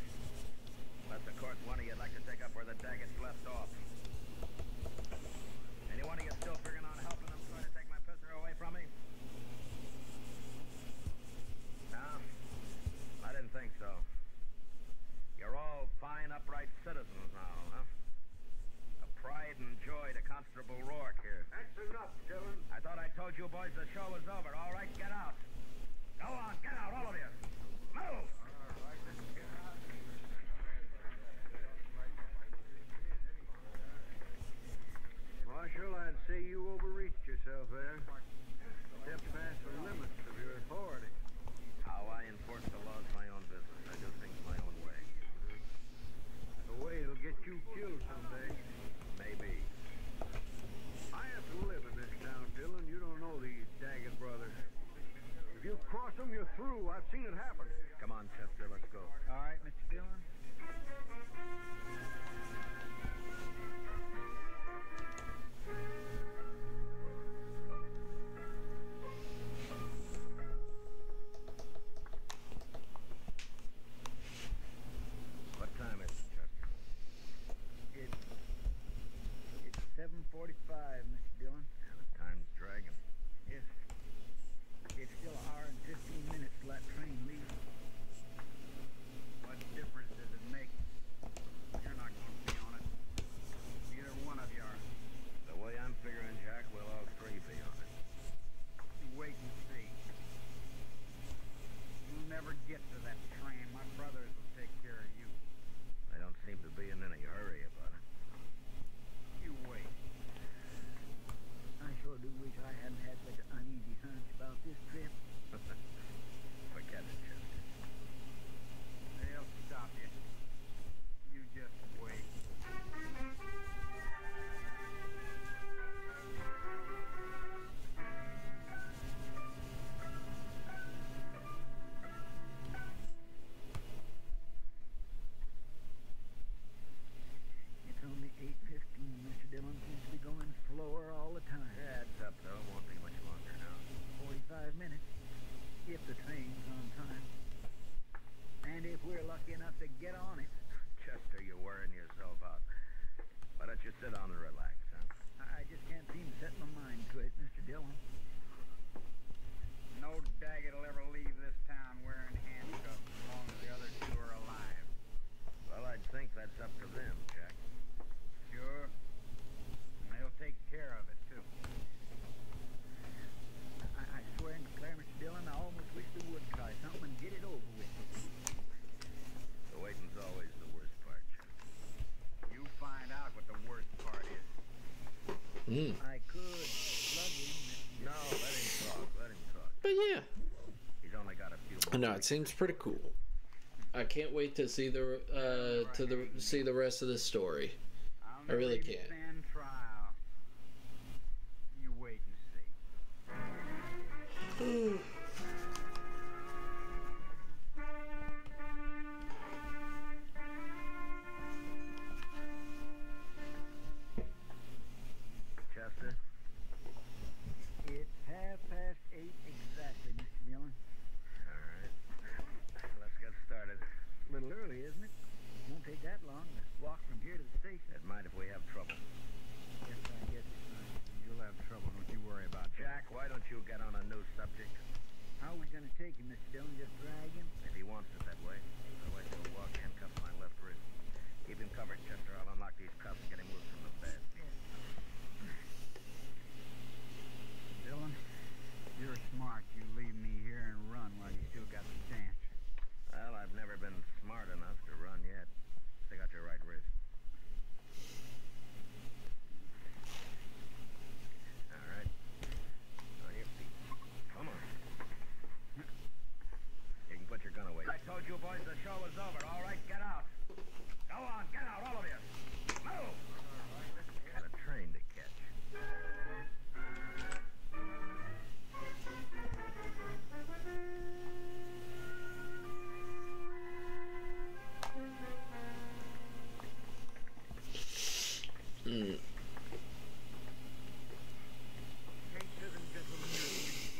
Unless, of course, one of you'd like to take up where the Daggett's left off. Any one of you still figuring on helping them try to take my prisoner away from me? No? I didn't think so. You're all fine, upright citizens now, huh? A pride and joy to Constable Rourke here. That's enough, Dillon. I thought I told you boys the show was over. All right, get out. Go on, get out, all of you. Move! Marshal, I'd say you overreached yourself there. Stepped past the limits of your authority. How I enforce the law is my own business. I do things my own way. The way it'll get you killed someday. Maybe. I have to live in this town, Dillon. You don't know these Daggett brothers. If you cross them, you're through. I've seen it happen. Come on, Chester, let's go. All right, Mr. Dillon. What time is it, Chester? It's 7:45, Mr. Dillon. Yeah, the time's dragging. Yes. It's still an hour and 15 minutes till that train leaves. What difference does it make? You're not going to be on it. Neither one of you are. The way I'm figuring, Jack, we'll all three be on it. You wait and see. You'll never get to that train. My brothers will take care of you. They don't seem to be in any hurry about it. You wait. I sure do wish I hadn't had such an uneasy hunch about this trip. Forget it, Chester. They'll stop you. You just wait. It's only 8:15, Mr. Dillon. Seems to be going slower all the time. Yeah, it's up, though. Won't be much longer now. 45 minutes, if the train's on time. And if we're lucky enough to get on it. Chester, you're wearing yourself out. Why don't you sit down and relax, huh? I just can't seem to set my mind to it, Mr. Dillon. No Daggett will ever leave yeah. He's only got a few more. No, it seems pretty cool. I can't wait to see see the rest of the story. I really can't. Stand trial. You wait and see. Chester? It's 8:30 exactly, Mr. Dillon. All right. Let's get started. A little early, isn't it? Won't take that long to walk from here to the station. It might if we have trouble. Yes, I guess it's not. You'll have trouble, don't you worry about that. Jack, why don't you get on a new subject? How are we going to take him, Mr. Dillon? Just drag him? If he wants it that way. Otherwise, he'll walk handcuffed to my left wrist. Keep him covered, Chester. I'll unlock these cuffs and get him loose from the bed. Dillon, you're smart. You leave me here and run while you still got the chance. Well, I've never been smart enough to run yet. Stick out your right wrist. All right. On your feet. Come on. You can put your gun away. I told you boys the show was over. All right, get out. Go on, get out, all of you. Move! Got a train to catch. Ladies and gentlemen,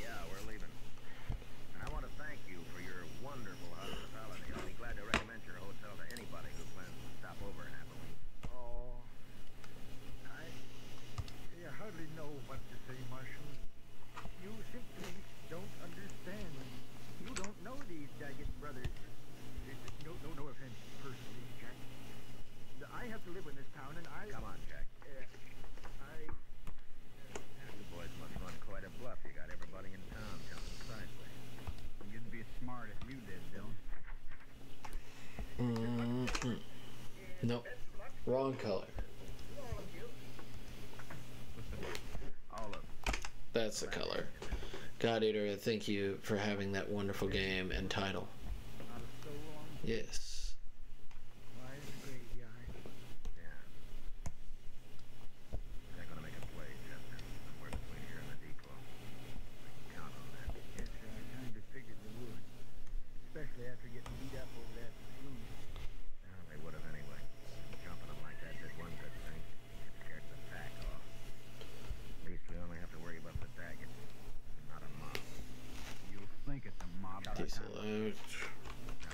yeah, we're leaving. And I want to thank you for your wonderful hospitality. I'll be glad to recommend your hotel to anybody who plans to stop over in Abilene. Oh, I hardly know what to say, Marshal. You simply don't understand. You don't know these Daggett brothers. No offense personally, Jack. I have to live in this town, and I... Come on, Jack. You boys must run quite a bluff. You got everybody in town jumping sideways. You'd be as smart if you did, Dillon. Nope. Wrong color. All of them. That's the color. God Eater, thank you for having that wonderful game and title. Not a soul on Yes. why the graveyard. Yeah. They're gonna make a play, Chester. Somewhere between here and the depot. I can count on that. Yes, sir, I kind of figured they would. Especially after getting beat up over that saloon. Well, they would have anyway. Jumping them like that did one good thing. It scared the tack off. At least we only have to worry about the Daggett. Not a mob. You'll think it's a mob. Diesel out. Now,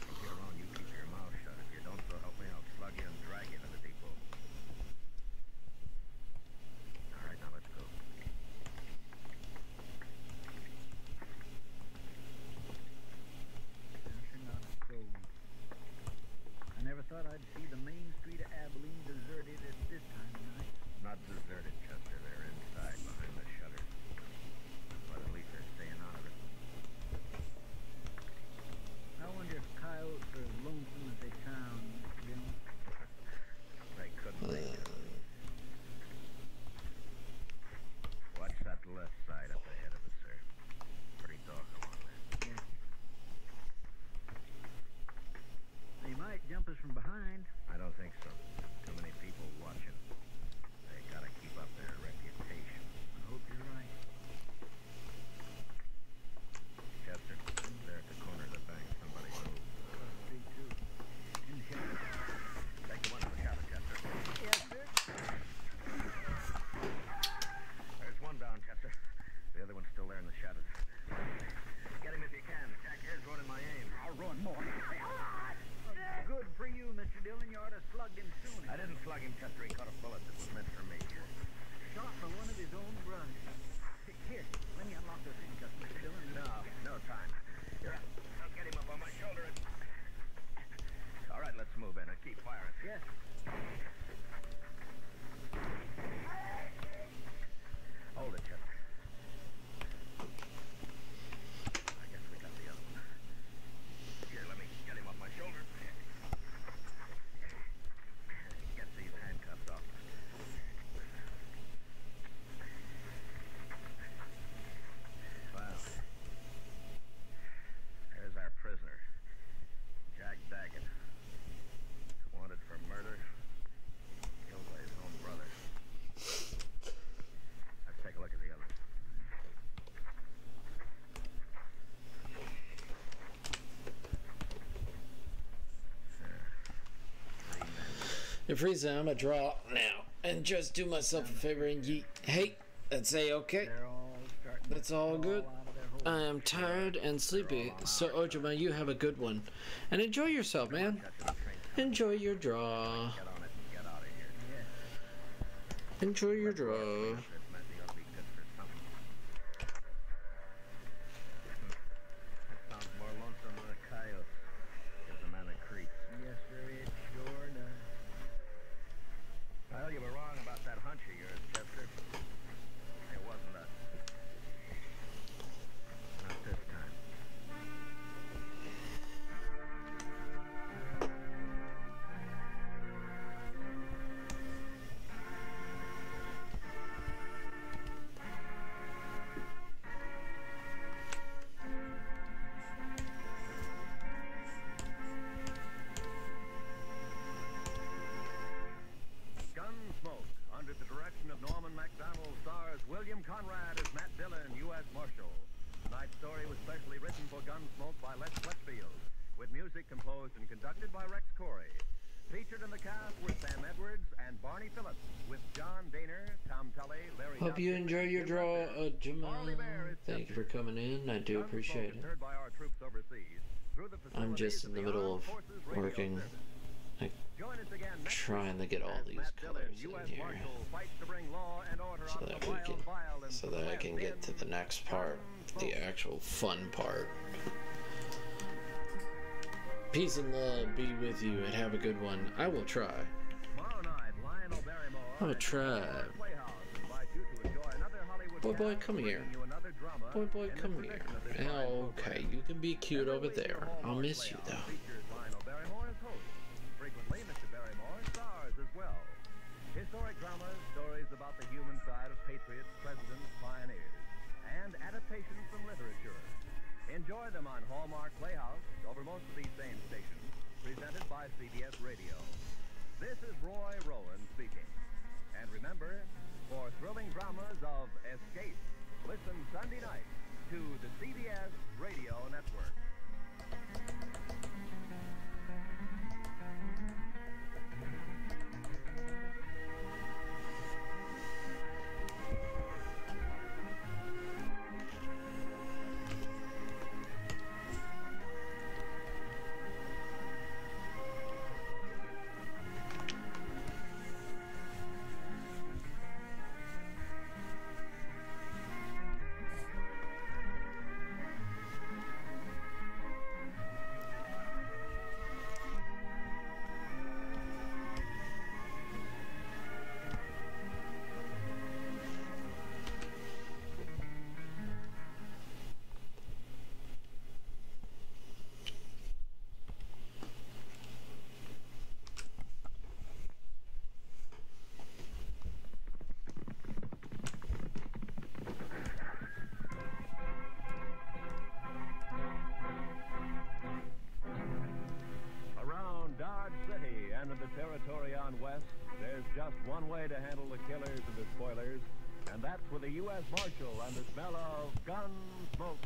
from here on, you keep your mouth shut. If you don't, so help me, I'll slug you and drag you to the depot. All right, now let's go. Nothing not sold. I never thought I'd see the main street of Abilene deserted at this time of night. Not deserted, Chester. They're inside, behind the shutters. But at least they're staying out of it. I wonder Frieza, I'm gonna draw now and just do myself a favor and yeet. Hey, that's okay. That's all good. I am tired and sleepy, so Ojima, you have a good one. And enjoy yourself, man. Enjoy your draw. Enjoy your draw. Well, you were wrong about that hunch of yours, Chester. It wasn't us. Not this time. Gunsmoke, under the direction of Norman MacDonald, stars William Conrad as Matt Dillon, U.S. Marshal. Tonight's story was specially written for Gunsmoke by Les Fletchfield, with music composed and conducted by Rex Corey. Featured in the cast were Sam Edwards and Barney Phillips, with John Daner, Tom Tully, Larry Hope you enjoy your draw, Ojima. Thank you for coming in. I do appreciate it. heard by our troops overseas through the I'm just in the middle of working, like, trying to get all these colors in here so that I can get to the next part, the actual fun part. Peace and love be with you and have a good one. I will try. I will try. Boy, come here. Boy, come here. Okay, you can be cute over there. I'll miss you, though. Frequently, Mr. Barrymore stars as well. Historic dramas, stories about the human side of patriots, presidents, pioneers, and adaptations from literature. Enjoy them on Hallmark Playhouse over most of these same stations, presented by CBS Radio. This is Roy Rowan speaking. And remember, for thrilling dramas of escape, listen Sunday night to the CBS Radio Network. Territory on West, there's just one way to handle the killers and the spoilers, and that's with a U.S. Marshal and the smell of gun smoke.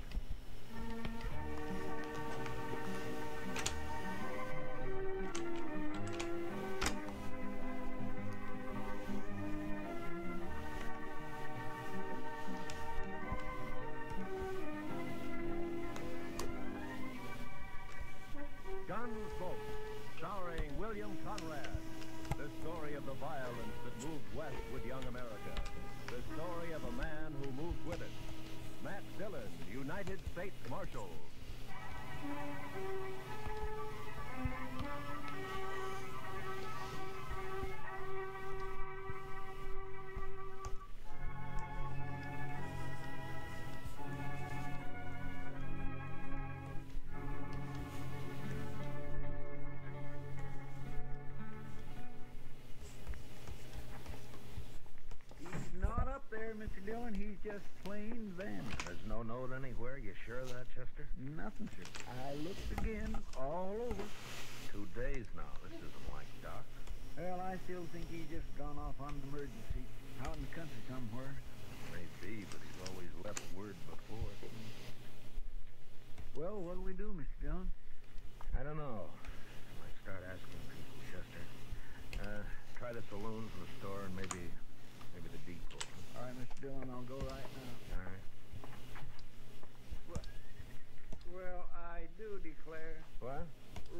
Gunsmoke, starring William Conrad. The story of the violence that moved west with young America. The story of a man who moved with it. Matt Dillon, United States Marshal. Mr. Dillon, he's just plain vanished. There's no note anywhere. You sure of that, Chester? Nothing, sir. I looked again, all over. 2 days now. This isn't like Doc. Well, I still think he's just gone off on an emergency. Out in the country somewhere. Maybe, but he's always left word before. Well, what'll we do, Mr. Dillon? I don't know. I might start asking people, Chester. try the saloons and the store and maybe the depot. All right, Mr. Dillon, I'll go right now. All right. Well, I do declare, What?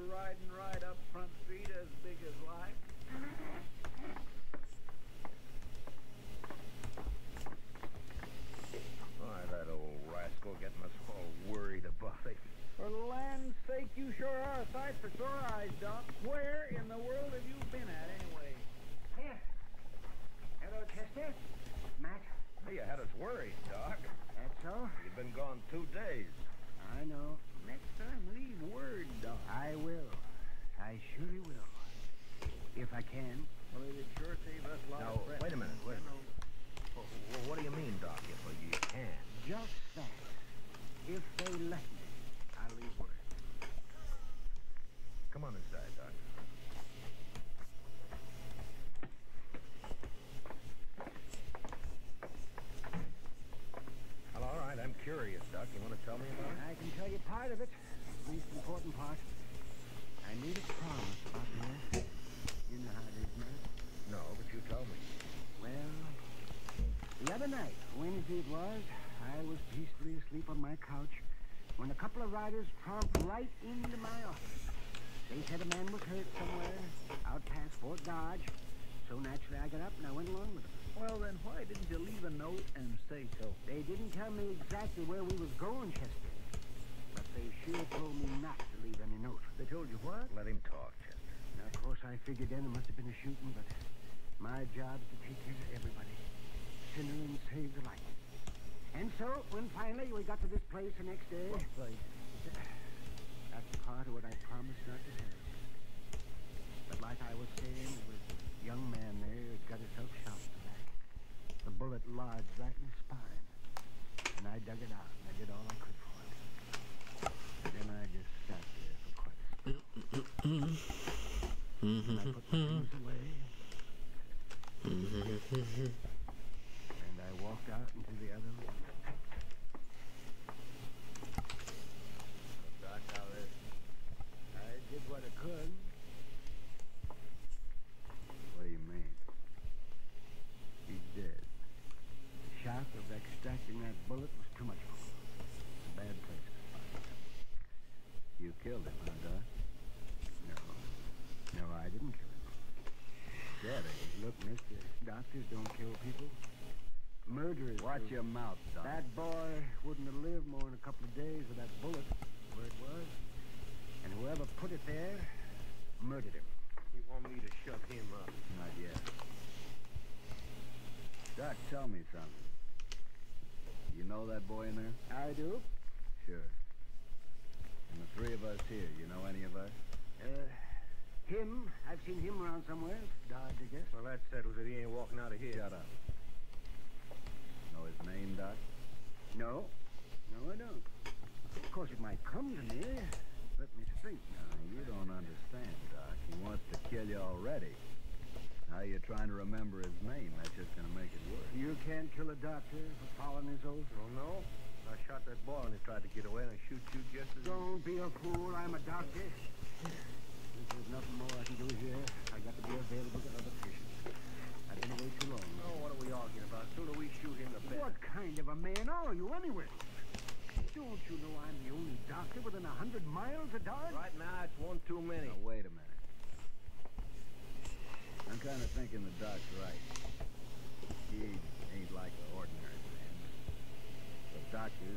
riding right up Front Street as big as life. Why, that old rascal getting us all worried about it. For the land's sake, you sure are a sight for sore eyes, Doc. Where in the world have you been at, anyway? Here. Hello, Chester. Matt. Hey, you had us worried, Doc. That's so? You've been gone 2 days. I know. Next time, leave word, Doc. I will. I surely will. If I can. Well, it'd sure save us a lot Now, of fretting. wait a minute. Well, what do you mean, Doc, if you can? Just that. If they let me, I'll leave word. Come on inside, Doc. Well, all right, I'm curious, Doc. You want to tell me about it? I can tell you part of it. The least important part. I made a promise about her. You know how it is, man. No, but you tell me. Well, the other night, Wednesday it was, I was peacefully asleep on my couch when a couple of riders tromped right into my office. They said a man was hurt somewhere out past Fort Dodge. So naturally I got up and I went along with them. Well, then why didn't you leave a note and say so? They didn't tell me exactly where we was going, Chester. But they sure told me not to leave any note. They told you what? Let him talk, Chester. Now, of course, I figured then there must have been a shooting, but my job's to take care of everybody. Sinner and saved alike. And so, when finally we got to this place the next day... What place? That's part of what I promised not to tell you. But like I was saying, there was a young man there who got himself shot in the back. The bullet lodged right in his spine. And I dug it out, and I did all I could for him. And then I just sat there for quite a spell. And I put my things away. And I walked out into the other room. Doc, how is it? I did what I could. What do you mean? He's dead. The shock of extracting that bullet was too much for him. It's a bad place to find him. You killed him, huh, Doc? No, I didn't kill him. Daddy. Look, mister, doctors don't kill people. Murderers Watch do. your mouth, Doc. That boy wouldn't have lived more than a couple of days with that bullet where it was. And whoever put it there murdered him. You want me to shut him up? Not yet. Doc, tell me something. You know that boy in there? I do. Sure. And the three of us here, you know any of us? Him, I've seen him around somewhere. Dodge, I guess. Well, that settles it. He ain't walking out of here. Shut up. Know his name, Doc? No, I don't. Of course, it might come to me. Let me think now. You don't understand, Doc. He wants to kill you already. How you trying to remember his name? That's just gonna make it worse. You can't kill a doctor for following his oath. Oh, no? I shot that boy and he tried to get away, and I shoot you just as... Don't be a fool. I'm a doctor. There's nothing more I can do here. I got to be available to other patients. I've been away too long. Oh, what are we arguing about? The sooner we shoot him, the better. What kind of a man are you, anyway? Don't you know I'm the only doctor within 100 miles of Dodge? Right now, it's one too many. Now, wait a minute. I'm kind of thinking the Doc's right. He ain't like an ordinary man. The doctor,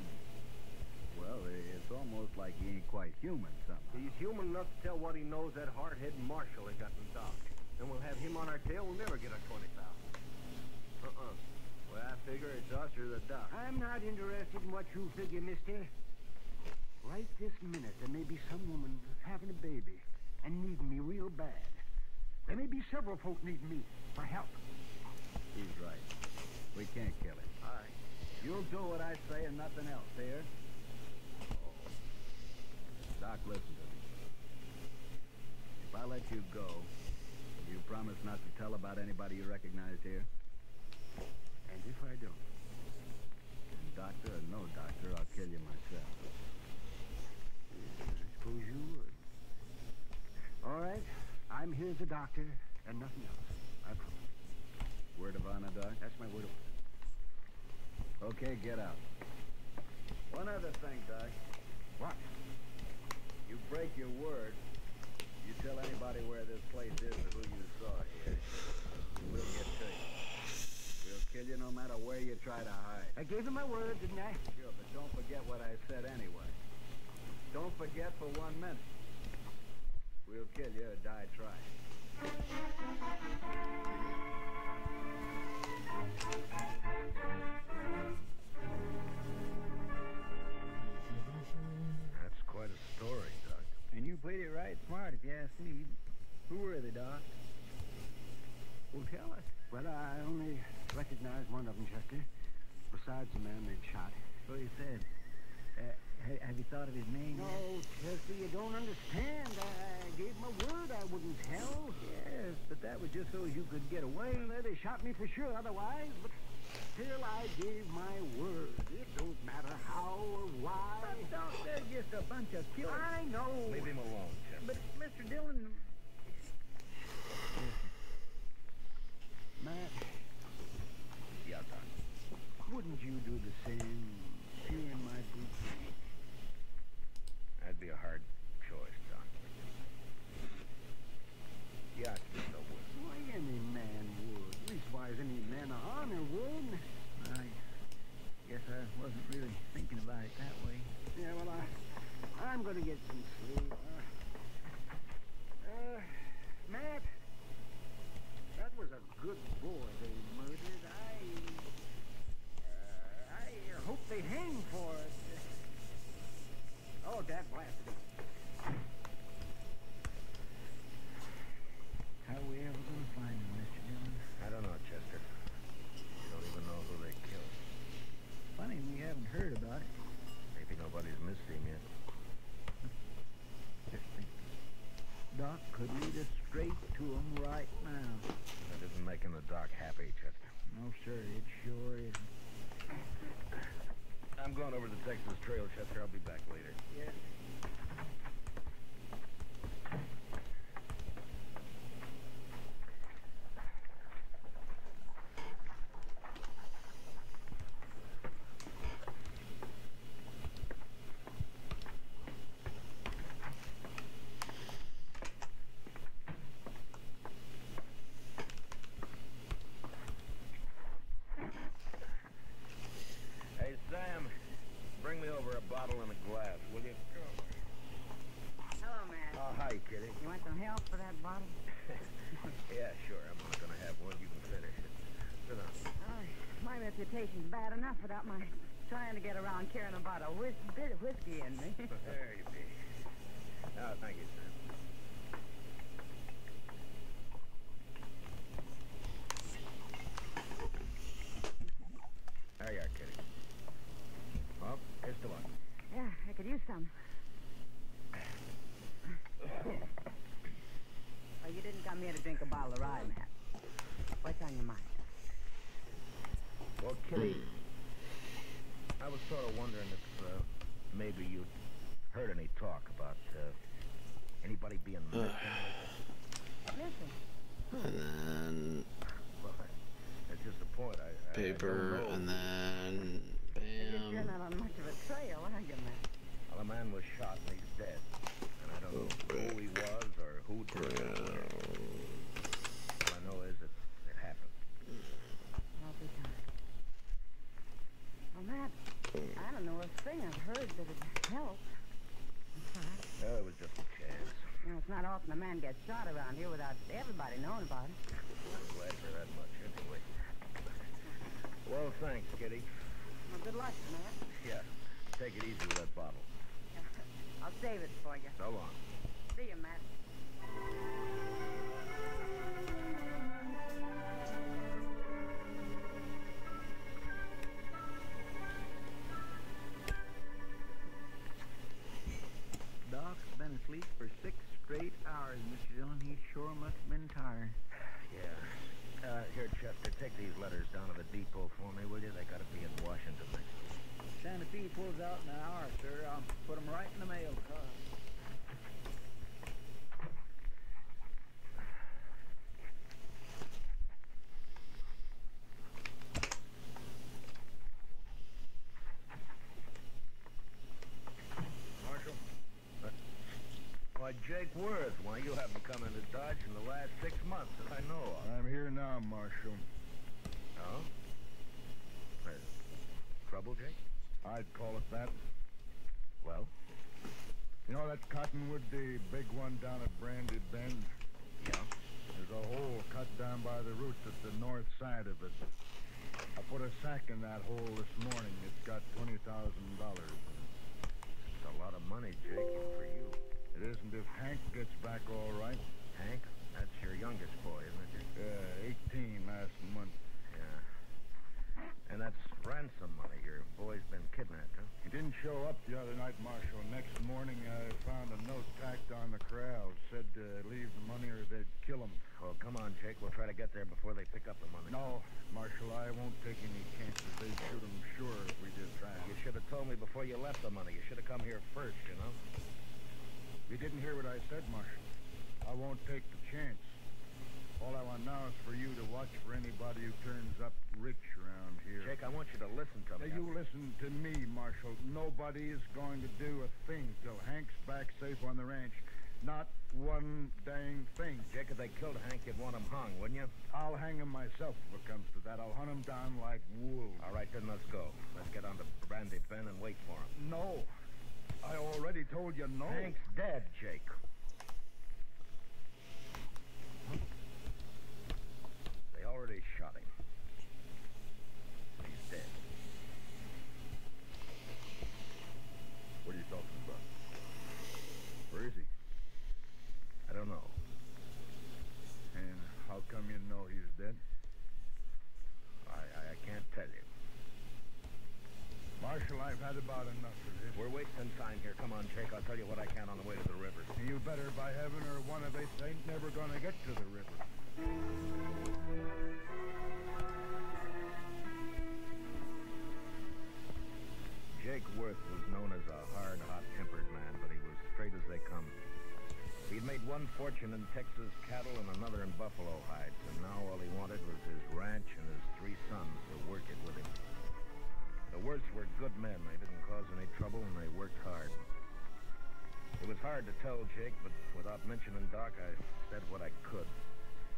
well, it's almost like he ain't quite human somehow. He's human enough to tell what he knows that hard-headed marshal they got in Doc. Then we'll have him on our tail. We'll never get our 20,000. Well, I figure it's us or the Doc. I'm not interested in what you figure, mister. Right this minute, there may be some woman having a baby and needing me real bad. There may be several folk needing me for help. He's right. We can't kill him. All right. You'll do what I say and nothing else, hear? Oh. Doc, listen to me. If I let you go, will you promise not to tell about anybody you recognized here? And if I don't? And doctor or no doctor, I'll kill you myself. I suppose you would. All right. I'm here as a doctor and nothing else. Word of honor, Doc? That's my word of... Okay, get out. One other thing, Doc. What? You break your word, you tell anybody where this place is or who you saw here, we'll get to you. We'll kill you no matter where you try to hide. I gave him my word, didn't I? Sure, but don't forget what I said anyway. Don't forget for 1 minute. We'll kill you or die trying. That's quite a story, Doc. And you played it right smart, if you ask me. Who were they, Doc? Well, tell us. Well, I only recognized one of them, Chester. Besides the man they'd shot. So he said. Have you thought of his name? No, Chester, you don't understand. I gave my word I wouldn't tell. Yes, but that was just so you could get away. Well, they shot me for sure otherwise, but still I gave my word. It don't matter how or why. But Doc, they're just a bunch of killers. I know. Leave him alone, Chester. But, Mr. Dillon... Matt. Yeah, Doc. Wouldn't you do the same? Here in my boots. That'd be a hard choice, Doc. Yeah, I still would. Why, any man would. Leastwise, any man of honor would. I guess I wasn't really thinking about it that way. Yeah, well, I'm going to get some sleep. Matt, that was a good boy they murdered. I hope they hang for it. Oh, Dad blasted it. How are we ever going to find him, Mr. Dillon? I don't know, Chester. You don't even know who they killed. Funny we haven't heard about it. Maybe nobody's missed him yet. Just think. Doc could lead us straight to him right now. That isn't making the Doc happy, Chester. No, sir, it sure isn't. I'm going over the Texas Trail, Chester. I'll be back later. Yeah. Hey, Sam, bring me over a bottle and a glass, will you? Hello, Matt. Oh, hi, Kitty. You want some help for that bottle? Yeah, sure. I'm not going to have one. You can finish it. Sit down. My reputation's bad enough without my trying to get around carrying about a bit of whiskey in me. There you be. Oh, thank you, Sam. There you are, Kitty. Well, here's the one. Yeah, I could use some. Well, you didn't come here to drink a bottle of rye, Matt. What's on your mind? Well, Kitty, I was sort of wondering if maybe you'd heard any talk about anybody being missing. Listen. And then Well, that's just the point. I paper, don't know. and then You're bam. not on much of a trail, are you, Matt? Well, a man was shot and he's dead. And I don't know who he was or who did it. All I know is that it happened. I'll be darned. Well, Matt, I don't know a thing I've heard that would help. Oh, it was just a chance. You know, it's not often a man gets shot around here without everybody knowing about it. I'm glad for that much anyway. Well, thanks, Kitty. Well, good luck, Matt. Yeah, take it easy with that bottle. I'll save it for you. So long. See you, Matt. Doc's been asleep for 6 straight hours, Mr. Dillon. He sure must have been tired. Yeah. Here, Chester, take these letters down to the depot for me, will you? They gotta be in Washington next week. Santa Fe pulls out in an hour, sir. I'll put them right in the mail car. Jake Worth. Why, you haven't come into Dodge in the last 6 months that I know of. I'm here now, Marshal. Oh? Trouble, Jake? I'd call it that. Well? You know that cottonwood, the big one down at Brandy Bend? Yeah. There's a hole cut down by the roots at the north side of it. I put a sack in that hole this morning. It's got $20,000. It's a lot of money, Jake, for you. It isn't if Hank gets back all right. Hank? That's your youngest boy, isn't it? Yeah, 18 last month. Yeah. And that's ransom money. Your boy's been kidnapped, huh? He didn't show up the other night, Marshal. Next morning, I found a note tacked on the corral. Said to leave the money or they'd kill him. Oh, come on, Jake. We'll try to get there before they pick up the money. No, Marshal, I won't take any chances. They'd shoot him sure if we did try. You should have told me before you left the money. You should have come here first, you know? You didn't hear what I said, Marshal. I won't take the chance. All I want now is for you to watch for anybody who turns up rich around here. Jake, I want you to listen to me. You listen to me, Marshal. Nobody is going to do a thing till Hank's back safe on the ranch. Not one dang thing. Jake, if they killed Hank, you'd want him hung, wouldn't you? I'll hang him myself if it comes to that. I'll hunt him down like wool. All right, then let's go. Let's get on to Brandy Bend and wait for him. No. I already told you no. Hank's dead, Jake. They already shot him. He's dead. What are you talking about? Where is he? I don't know. And how come you know he's dead? I can't tell you. Marshal, I've had about enough of this. We're wasting time here. Come on, Jake. I'll tell you what I can on the way to the river. You better, by heaven, or one of us ain't never gonna get to the river. Jake Worth was known as a hard, hot-tempered man, but he was straight as they come. He'd made one fortune in Texas cattle and another in buffalo hides, and now all he wanted was his ranch and his 3 sons to work it with him. The Worths were good men. They didn't cause any trouble, and they worked hard. It was hard to tell Jake, but without mentioning Doc, I said what I could.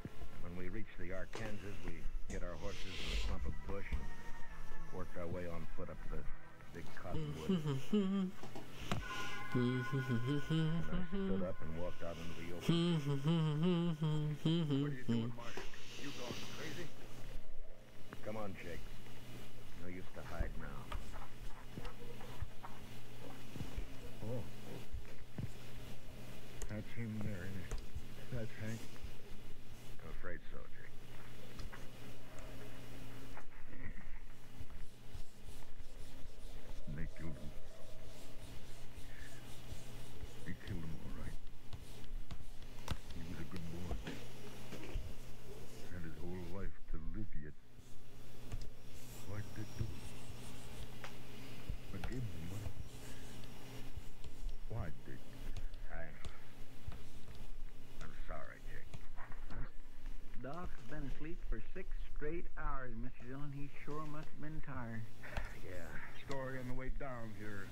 And when we reached the Arkansas, we hid our horses in a clump of bush and worked our way on foot up to the big cottonwood. And I stood up and walked out into the open. What are you doing, Marshal? You going crazy? Come on, Jake. No use to hide now. Oh. That's him there, isn't it? That's Hank. I'm afraid so, Jake. They killed him. They killed him all right. He was a good boy. Had his whole life to live yet. Why'd they do it? I gave him money. Why'd they do it? I'm sorry, Jake. Doc's been asleep for 6 straight hours, Mr. Dillon. He sure must have been tired. Yeah. Story on the way down here.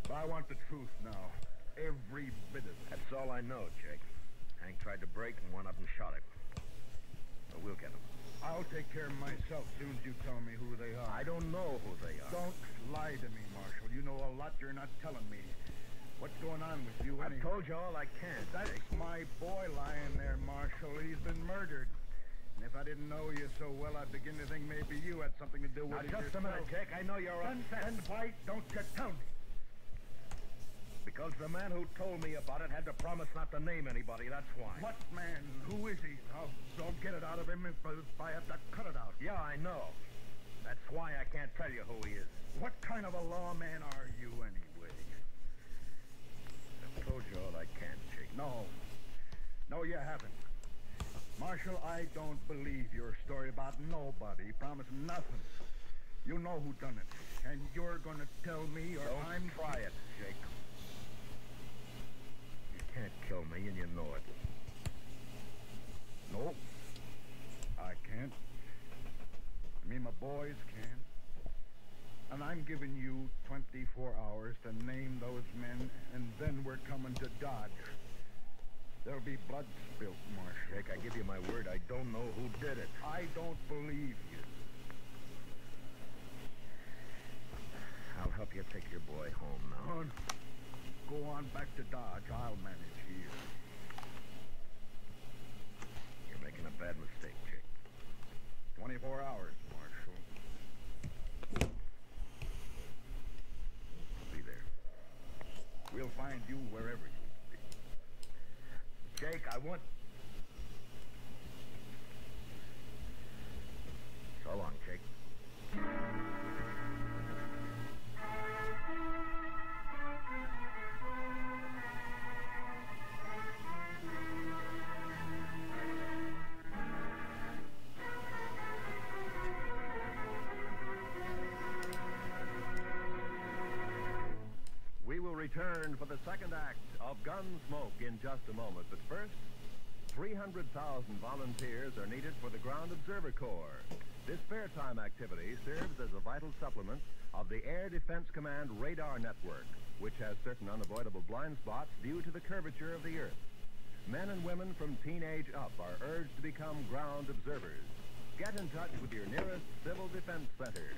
But I want the truth now. Every bit of it. That's all I know, Jake. Hank tried to break and one of them shot him. But we'll get him. I'll take care of myself soon as you tell me who they are. I don't know who they are. Don't lie to me, Marshal. You know a lot you're not telling me. What's going on with you I've anyway? told you all I can. That's my boy lying there, Marshal. He's been murdered. And if I didn't know you so well, I'd begin to think maybe you had something to do with it Now, just a yourself. minute, Jake. I know you're upset. And why don't you tell me? Because the man who told me about it had to promise not to name anybody, that's why. What man? Who is he? I'll get it out of him if I have to cut it out. Yeah, I know. That's why I can't tell you who he is. What kind of a lawman are you anyway? I've told you all I can, Jake. No. No, you haven't. Marshal, I don't believe your story about nobody promising nothing. You know who done it. And you're gonna tell me or Don't try it, Jake. You can't kill me and you know it. No. I can't. Me, my boys can. And I'm giving you 24 hours to name those men, and then we're coming to Dodge. There'll be blood spilt, Marshal. Jake, I give you my word, I don't know who did it. I don't believe you. I'll help you take your boy home now. Son, go on back to Dodge. I'll manage here. You're making a bad mistake, Jake. 24 hours, Marshal. I'll be there. We'll find you wherever you be. Jake, I want... So long, Jake. We will return for the second act of Gunsmoke in just a moment. But first, 300,000 volunteers are needed for the Ground Observer Corps. This spare time activity serves as a vital supplement of the Air Defense Command radar network, which has certain unavoidable blind spots due to the curvature of the Earth. Men and women from teenage up are urged to become ground observers. Get in touch with your nearest Civil Defense Center.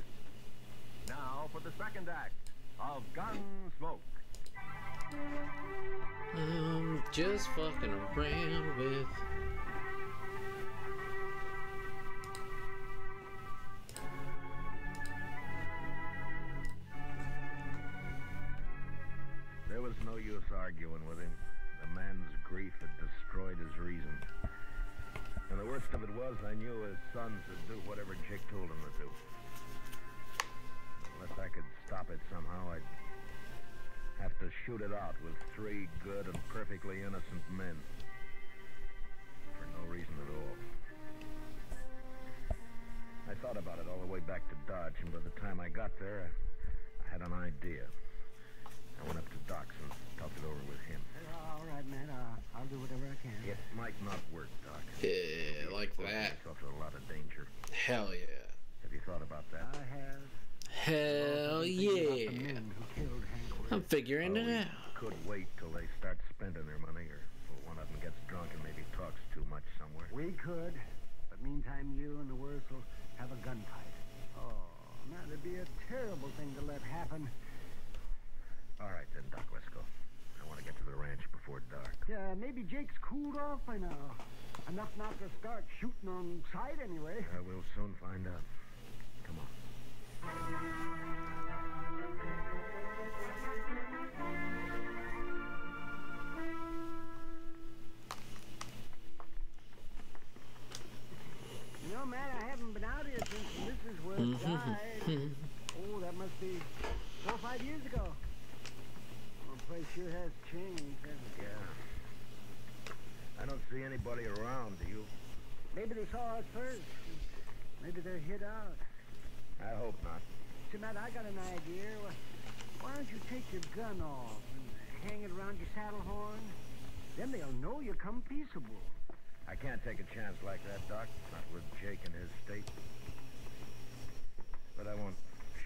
Now for the second act of Gunsmoke. Just fucking around with... There was no use arguing with him. The man's grief had destroyed his reason. And the worst of it was, I knew his sons would do whatever Jake told them to do. Unless I could stop it somehow, I'd have to shoot it out with 3 good and perfectly innocent men. For no reason at all. I thought about it all the way back to Dodge, and by the time I got there, I had an idea. I went up to Doc's and talked it over with him. All right, man. I'll do whatever I can. It might not work, Doc. Yeah, like that. Yourself in a lot of danger. Hell yeah. Have you thought about that? I have. Hell yeah. I'm figuring it out. Could wait till they start spending their money, or one of them gets drunk and maybe talks too much somewhere. We could, but meantime, you and the worst will have a gunfight. Oh, man, it'd be a terrible thing to let happen. All right then, Doc, let's go. I want to get to the ranch before dark. Yeah, maybe Jake's cooled off by now. Enough not to start shooting on sight anyway. We'll soon find out. Come on. You know, man, I haven't been out here since Mrs. Worth died. Oh, that must be 4 or 5 years ago. Well, the place sure has changed, hasn't it? Yeah. I don't see anybody around, do you? Maybe they saw us first. Maybe they're hid out. I hope not. See, Matt, I got an idea. Why don't you take your gun off and hang it around your saddle horn? Then they'll know you come peaceable. I can't take a chance like that, Doc. Not with Jake in his state. But I won't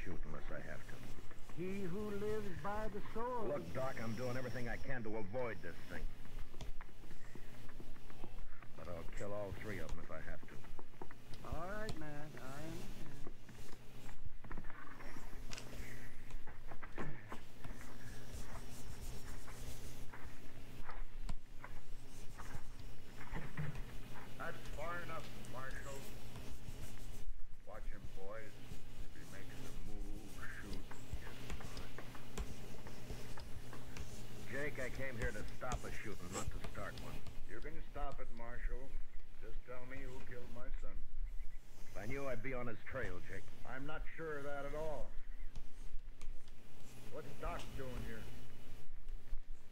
shoot unless I have to. He who lives by the sword. Look, Doc, I'm doing everything I can to avoid this thing. But I'll kill all 3 of them if I have to. All right, Matt. I understand. That's far enough, Marshal. Watch him, boys. If he makes a move, shoot. Jake, I came here to stop a shooting, not to start one. You can stop it, Marshal. Just tell me who killed my son. If I knew I'd be on his trail, Jake. I'm not sure of that at all. What's Doc doing here?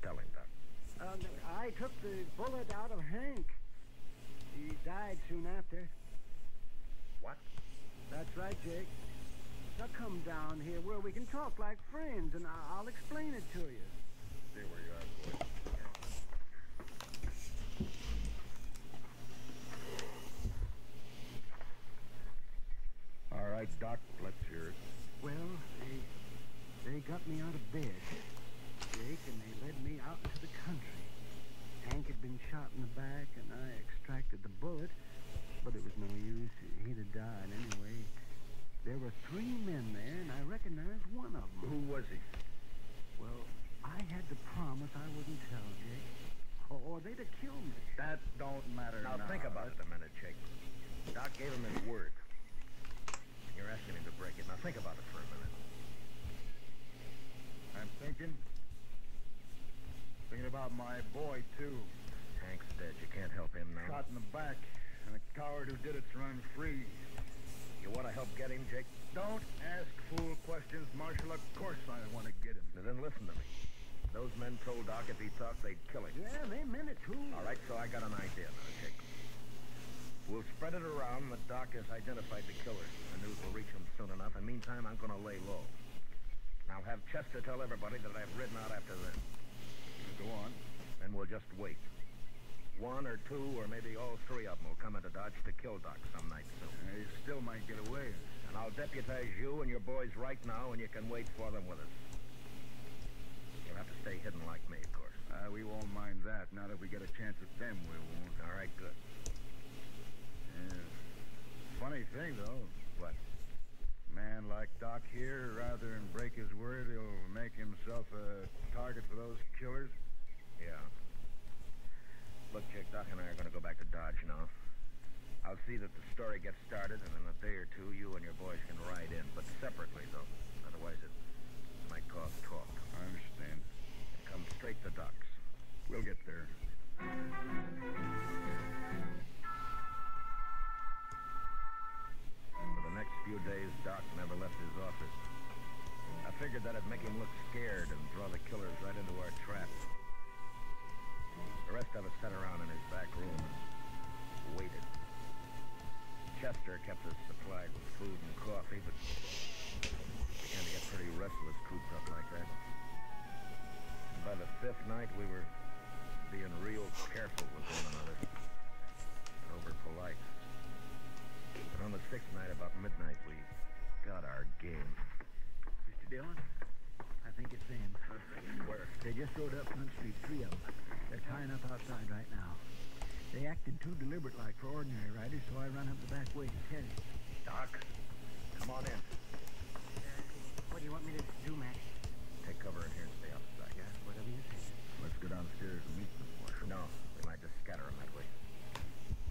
Tell him, Doc. I took the bullet out of Hank. He died soon after. What? That's right, Jake. Now come down here where we can talk like friends, and I'll explain it to you. Stay where you are, boy. All right, Doc, let's hear it. Well, they got me out of bed, Jake, and they led me out into the country. Hank had been shot promise I wouldn't tell, Jake. Or they'd have killed me. That don't matter now. Now think about it a minute, Jake. Doc gave him his word. You're asking him to break it. Now think about it for a minute. I'm thinking about my boy, too. Hank's dead. You can't help him now. Shot in the back, and the coward who did it's run free. You want to help get him, Jake? Don't ask fool questions, Marshal. Of course I want to get him. Now then listen to me. Those men told Doc if he talked, they'd kill him. Yeah, they meant it, too. All right, so I got an idea now, Jake. We'll spread it around that Doc has identified the killer. The news will reach him soon enough, and meantime, I'm going to lay low. Now have Chester tell everybody that I've ridden out after them. Go on. Then we'll just wait. One or two or maybe all three of them will come into Dodge to kill Doc some night soon. He still might get away. And I'll deputize you and your boys right now, and you can wait for them with us. You'll have to stay hidden like me, of course. We won't mind that. Now that we get a chance at them, we won't. All right, good. Yeah. Funny thing, though. What? Man like Doc here, rather than break his word, he'll make himself a target for those killers. Yeah. Look, Jake, Doc and I are going to go back to Dodge now. I'll see that the story gets started, and in a day or two, you and your boys can ride in, but separately, though. Otherwise, it might cause talk. I understand. And come straight to Doc's. We'll get there. For the next few days, Doc never left his office. I figured that'd make him look scared and draw the killers right into our trap. The rest of us sat around in his back room and waited. Chester kept us supplied with food and coffee, but began to get pretty restless cooped up like that. And by the fifth night, we were being real careful with one another. And over polite. But on the sixth night, about midnight, we got our game. Mr. Dillon, I think it's them. Where? They just rode up Front Street, 3 of them. They're tying up outside right now. They acted too deliberate like for ordinary riders, so I run up the back way to tell you. Doc, come on in. What do you want me to do, Mac? Take cover in here and stay outside. Yeah, whatever you say. Let's go downstairs and meet them, Marshal. No, we might just scatter them that way.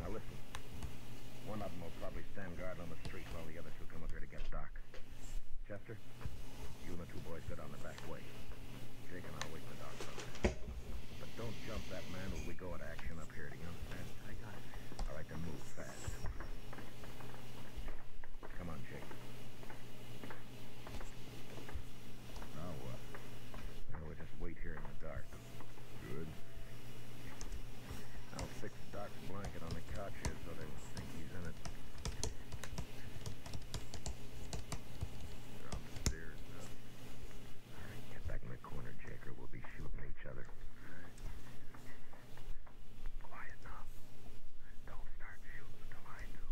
Now listen. One of them will probably stand guard on the street while the others will come up here to get Doc. Chester, you and the two boys go down the back way. Jake and I'll wait for Doc up there. But don't jump that man when we go into action up here, do you understand? I got it. All right, then move fast. Come on, Jake. Now what? Well, we'll just wait here in the dark. Good. I'll fix Doc's blanket on the couch here so they won't think he's in it. They're on the stairs now. All right, get back in the corner, Jake, or we'll be shooting each other. Quiet now. Don't start shooting till I do.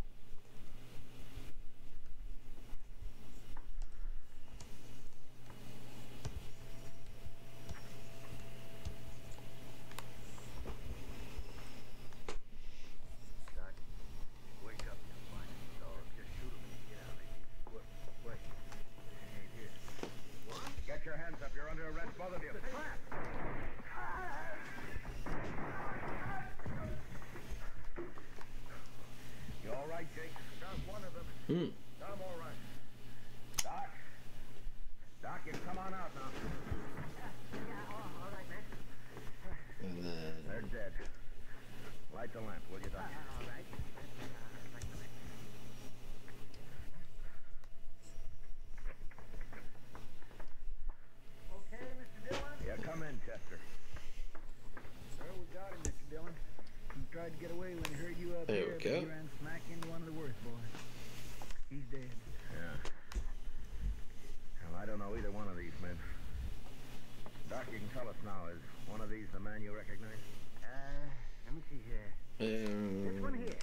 Doc, wake up, you fine dog. Just shoot him and get out of here. Wait. Hey, here. What? Get your hands up. You're under arrest, both of you. You all right, Jake? Got one of them. I'm all right. Doc? Doc, you come on out now. Yeah, all right, man. And then They're dead. Light the lamp, will you, Doc? All right. Okay, Mr. Dillon? Yeah, come in, Chester. Well, we got him, Mr. Dillon. He tried to get away when he heard you up There there, we but go. he ran smack into one of the worst boys. He's dead. Yeah. Well, I don't know either one of these men. Doc, you can tell us now, is one of these the man you recognize? Let me see here. This one here.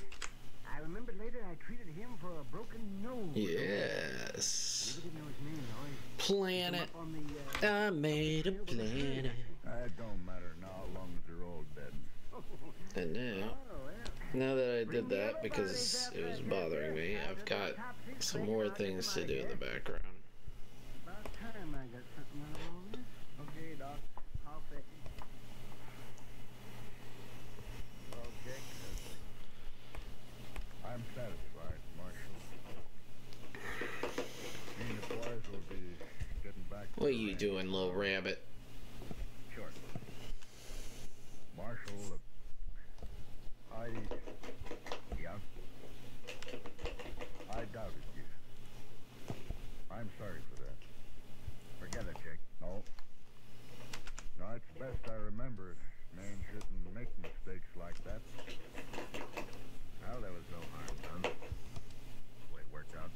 I remember later I treated him for a broken nose. yes. Never did know his name, though. Planet. Up on the, I made a planet. That don't matter now, as long as they're all dead. And now that I did that because it was bothering me, I've got some more things to do in the background. About time I got something out of all this. Okay, Doc. I'll fetch it. rabbit. Sure. Marshal, yeah? I doubted you. I'm sorry for that. Forget it, Jake. No. No, it's best I remember it. Man shouldn't make mistakes like that. Well, there was no harm done. The way it worked out.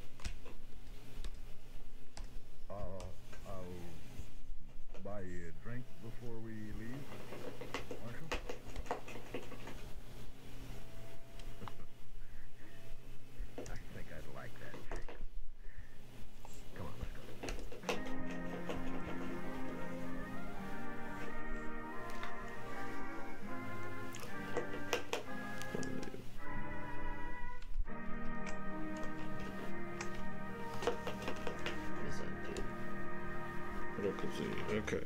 I'll buy you a drink before we leave, Marshal. I think I'd like that, Jake. Come on, let's go. Okay.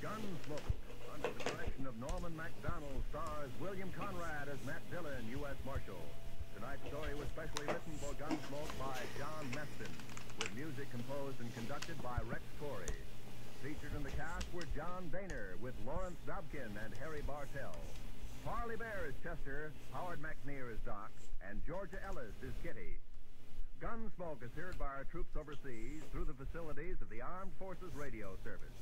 Gunsmoke, under the direction of Norman MacDonald, stars William Conrad as Matt Dillon, U.S. Marshal. Tonight's story was specially written for Gunsmoke by John Meston, with music composed and conducted by Rex Corey. Featured in the cast were John Daner, with Lawrence Dobkin and Harry Bartell. Parley Bear is Chester, Howard McNear is Doc, and Georgia Ellis is Kitty. Gunsmoke is heard by our troops overseas through the facilities of the Armed Forces Radio Service.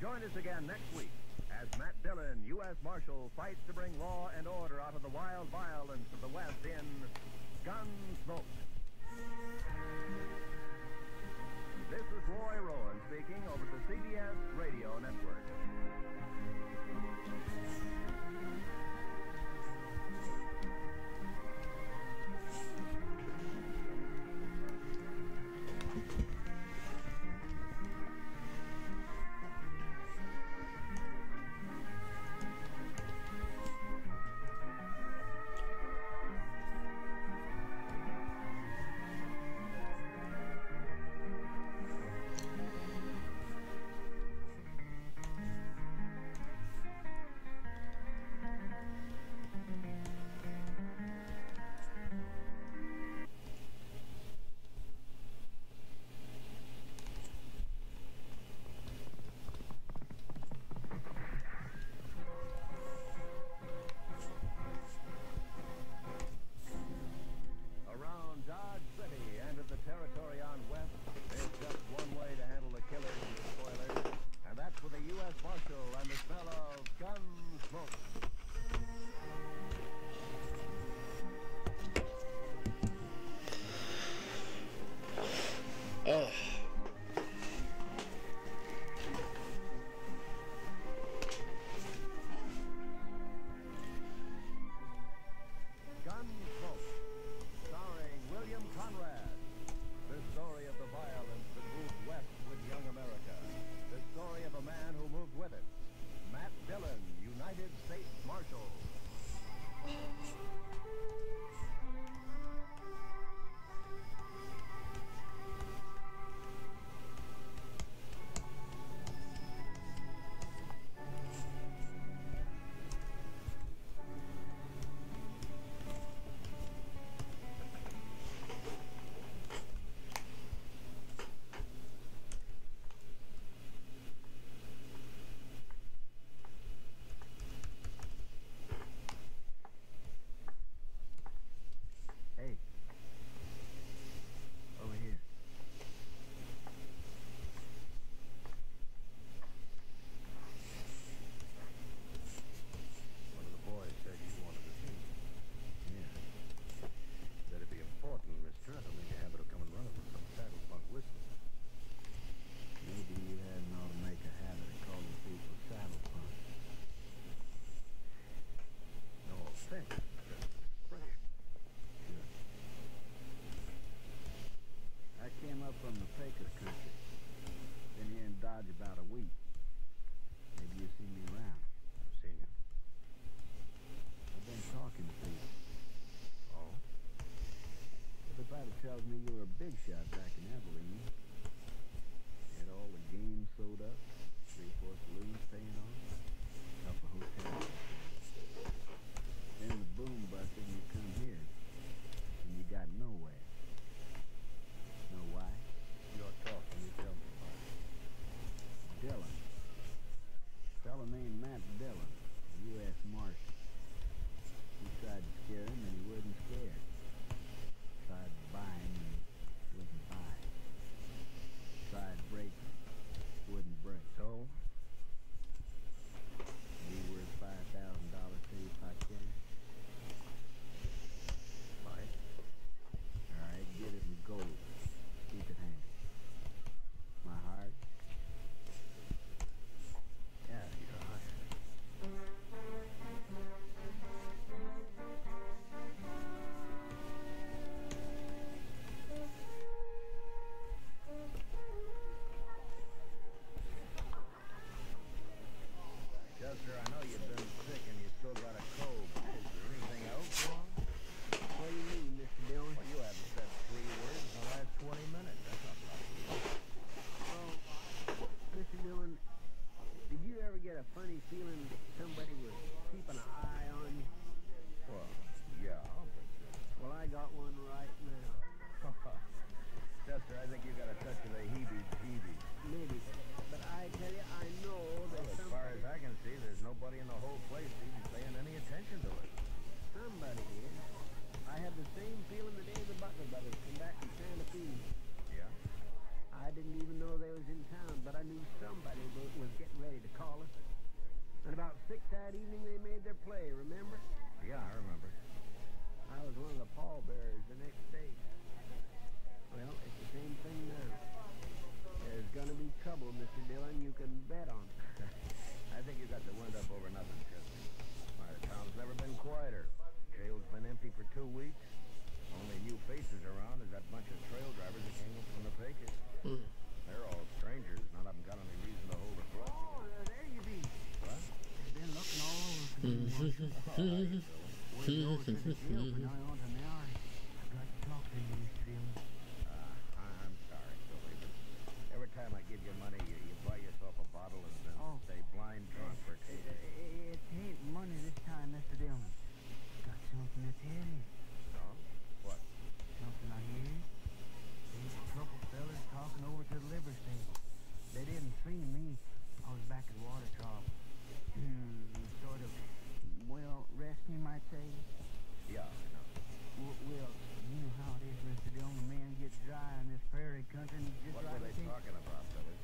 Join us again next week as Matt Dillon, U.S. Marshal, fights to bring law and order out of the wild violence of the West in Gunsmoke. This is Roy Rowan speaking over the CBS Radio Network. Oh. Gunsmoke, starring William Conrad. The story of the violence that moved west with young America. The story of a man who moved with it. Matt Dillon, United States Marshal. funny feeling that somebody was keeping an eye on you? Well, yeah, Well, I got one right now. Chester, I think you got a touch of the heebie-jeebies. Maybe. But I tell you, I know that Well, as far as I can see, there's nobody in the whole place even paying any attention to it. somebody is. I had the same feeling the day the Butler brothers came back from Santa Fe. Yeah? I didn't even know they was in town, but I knew somebody was getting ready to call us. And about 6 that evening, they made their play, remember? Yeah, I remember. I was one of the pallbearers the next day. Well, it's the same thing now. There's gonna be trouble, Mr. Dillon. You can bet on it. I think you got the wind up over nothing, Chester. Why, the town's never been quieter. Jail's been empty for 2 weeks. Only new faces around is that bunch of trail drivers that came up from the Pecos. They're all strangers. None of them got any reason to hold a grudge. Oh, there you be. What? I've been looking all over for you, Marshal. Way over to the jail for nigh on an hour. I've got to talk to you, Mr. Dillon. I'm sorry, Billy, but every time I give you money, you buy yourself a bottle and then stay blind drunk for cases. It ain't money this time, Mr. Dillon. Got something to tell you. No? What? Something I hear. These couple fellas talking over to the liver stable. They didn't see me. I was back at water trough. Sort of, well, resting, you might say. Yeah, I know. Well, you know how it is, Mr. Dillon. The man gets dry in this prairie country and just What were they talking about, Billy?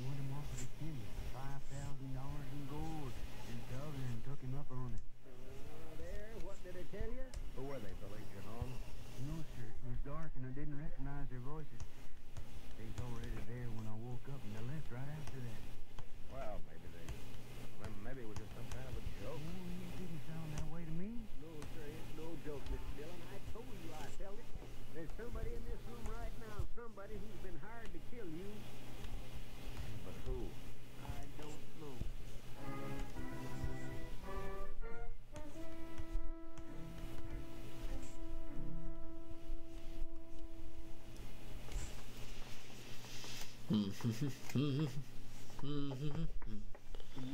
One of them offered to kill me for $5,000 in gold, and the other and took him up on it. There, what did I tell you? Who were they, Billy? Janone? No, sir. It was dark, and I didn't recognize their voices. They was already there when I woke up, and they left right after that. Well, maybe it was just some kind of a joke. Oh, it didn't sound that way to me. No, sir, it's no joke, Mr. Dillon. I told you I felt it. There's somebody in this room right now, somebody who's been hired to kill you. But who? I don't know. Can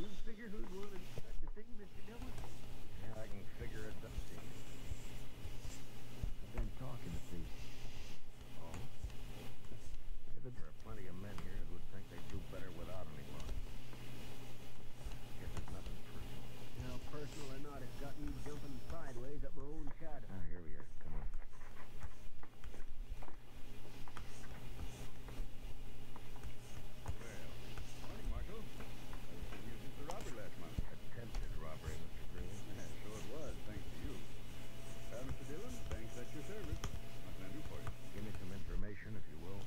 you figure who's willing to such a thing, Mr. Dillon? Yeah, I can figure it out. I've been talking to people. Oh? There are plenty of men here who would think they'd do better without anyone. Guess it's nothing personal. Now, personal or not, it's got me jumping sideways up my own shadow. Ah, here we are. Come on. Morning, Marshal. You did the robbery last month. Attempted robbery, Mr. Green. Yeah, so it was, thanks to you. Mr. Dillon, thanks at your service. What can I do for you? Give me some information, if you will.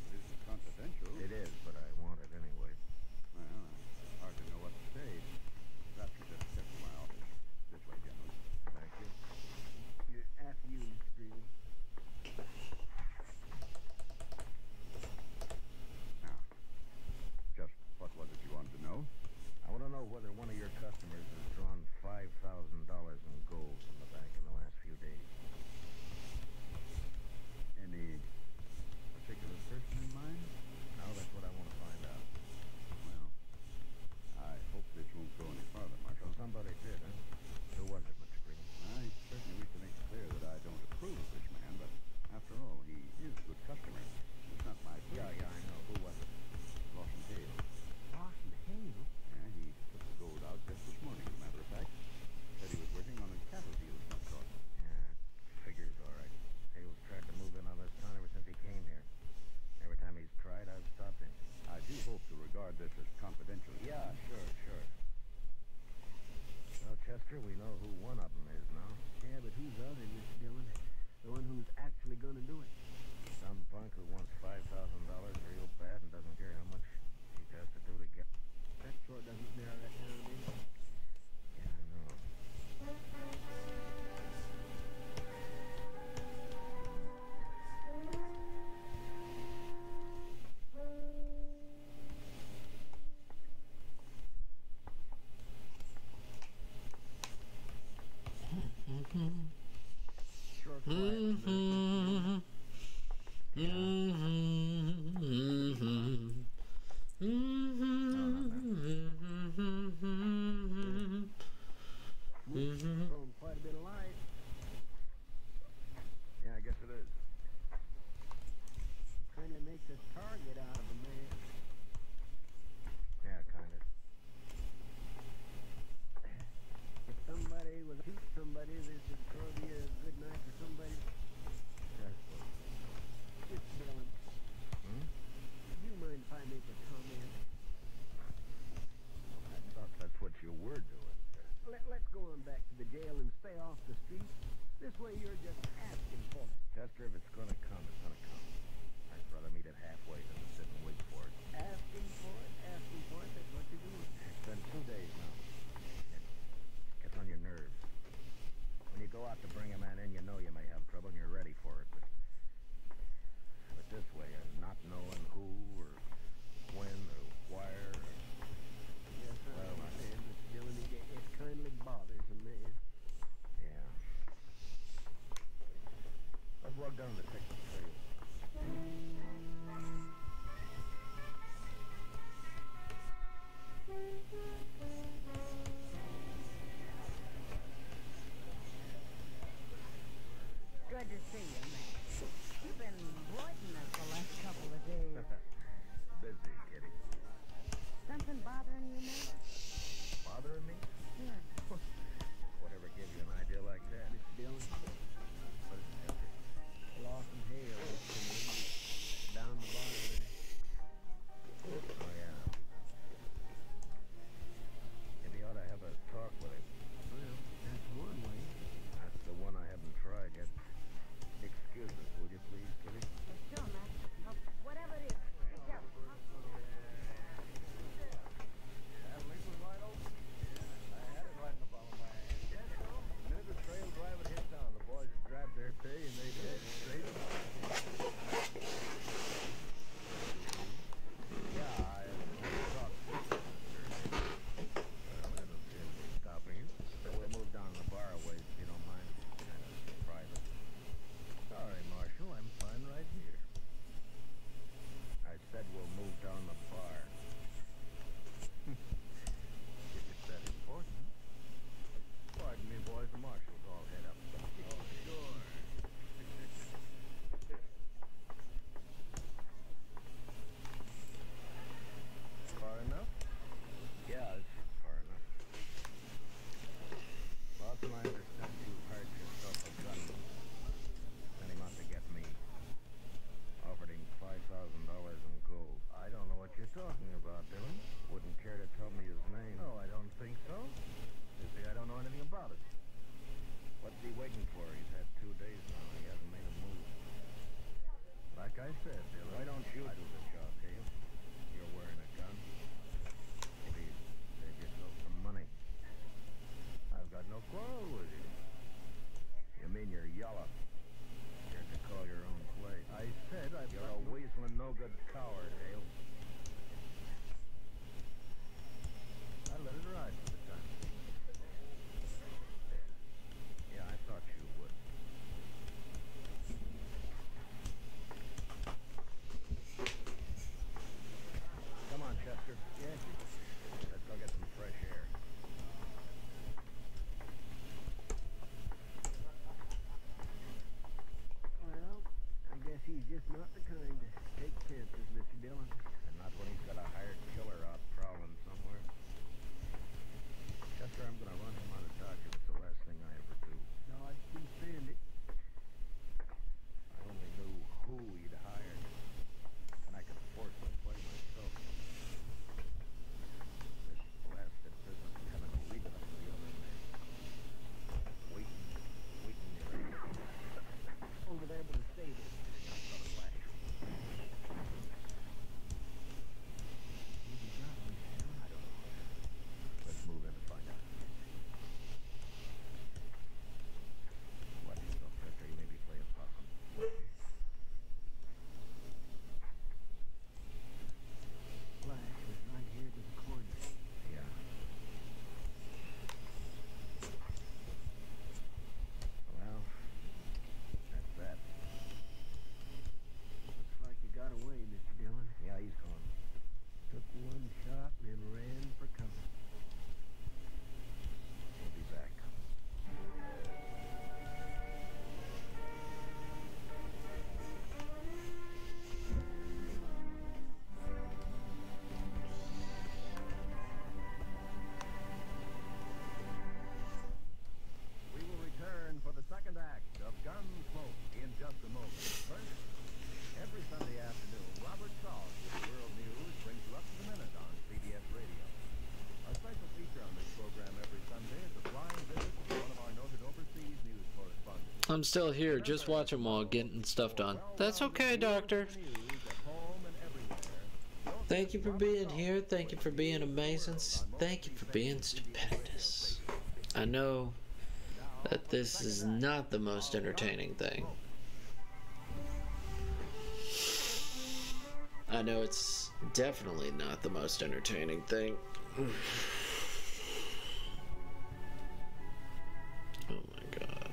It is confidential. It is, but I want it anyway. Well, I hardly know what to say. Perhaps you just step to my office. This way, gentlemen. Thank you. After you, Mr. Green. Now, just what was it you wanted to know? I want to know whether one of your customers has drawn $5,000 in gold from the bank in the last few days. Any particular person in mind? No, that's what I want to find out. Well, I hope this won't go any farther, Marshal. Somebody did, huh? Who was it, Mr. Green? I certainly wish to make it clear that I don't approve of this man, but after all, he is a good customer. It's not my fault. Yeah, I know. Who was it? Lawson Hale. Lawson Hale? Yeah, he took the gold out just this morning, as a matter of fact. Said he was working on a cattle deal of some sort. Yeah, figures all right. Hale's tried to move in on this town ever since he came here. Every time he's tried, I've stopped him. I do hope to regard this as confidential. Yeah, sure. Well, Chester, we know who one of them is now. Yeah, but who's the other, Mr. Dillon? The one who's actually gonna do it. Some punk who wants $5,000 real bad and doesn't care how much he has to do to get. That sure doesn't narrow it down any. Yeah, I know. Sure quiet. Mm-hmm. down the Texas Trail. Good to see you, man. You've been avoiding us the last couple of days. Busy, Kitty. Something bothering you, man? Bothering me? Yeah. Whatever gives you an idea like that? Mr. Dillon, What is it, Chester? lost some hair down the bottom there. Oh, yeah. Maybe you ought to have a talk with him. Well, that's one way. That's the one I haven't tried yet. Excuse us, will you please, Kitty? Sure, man. Whatever it is. Be careful, huh? That link was wide open. I had it right in the palm of my hand. The minute the trail driver hit town, the boys had grabbed their pay and they'd head straight up. Yeah, I thought. Well, I don't see anything stopping you. So we'll move down the bar a ways if you don't mind. Kind of private. Sorry, Marshal, I'm fine right here. I said we'll move down the bar. If it's that important. Pardon me, boys, the Marshal's all head up. Oh, sure. Far enough? Yeah, it's far enough. Lawson, I understand you hired yourself a gunman. Sent him out to get me. Offered him $5,000 in gold. I don't know what you're talking about, Dillon. Wouldn't care to tell me his name. No, I don't think so. You see, I don't know anything about it. What's he waiting for? He's had 2 days now. He hasn't made a move. Like I said, Dillon, why don't you do the job, Hale? You're wearing a gun. Maybe save yourself some money. I've got no quarrel with you. You mean you're yellow? Scared to call your own play. I said you're a weaseling, no-good coward, Hale. I let it ride for the time. Yeah, I thought you would. Come on, Chester. Yes. Let's go get some fresh air. Well, I guess he's just not the kind to take chances, Mr. Dillon. And not when he's got a hired killer out prowling somewhere. Chester, I'm gonna run him out of Dodge if it's the last thing I ever do. Dodge can stand it. I only knew who he'd hired, and I could force the play myself. This blasted business of having to leave it up to the other man. Waiting here. Over there by the stable. Not a flash. Maybe not, Mr. Dillon. I don't know. Let's move in and find out. Watch yourself, Chester. You may be playing possum. Flash was right here to the corner. Yeah. Well, that's that. Looks like you got away, Mr. Dillon. Yeah, he's gone. Took one shot and then ran for cover. He'll be back. We will return for the second act of Gunsmoke in just a moment. First, every Sunday afternoon, Robert Sauce with World News brings you up to the minute on CBS Radio. A special feature on this program every Sunday is a flying visit to one of our noted overseas news correspondents. I'm still here, just watching while getting stuff done. That's okay, Doctor. Thank you for being here. Thank you for being amazing. Thank you for being stupendous. I know that this is not the most entertaining thing. I know it's definitely not the most entertaining thing. Oh my god.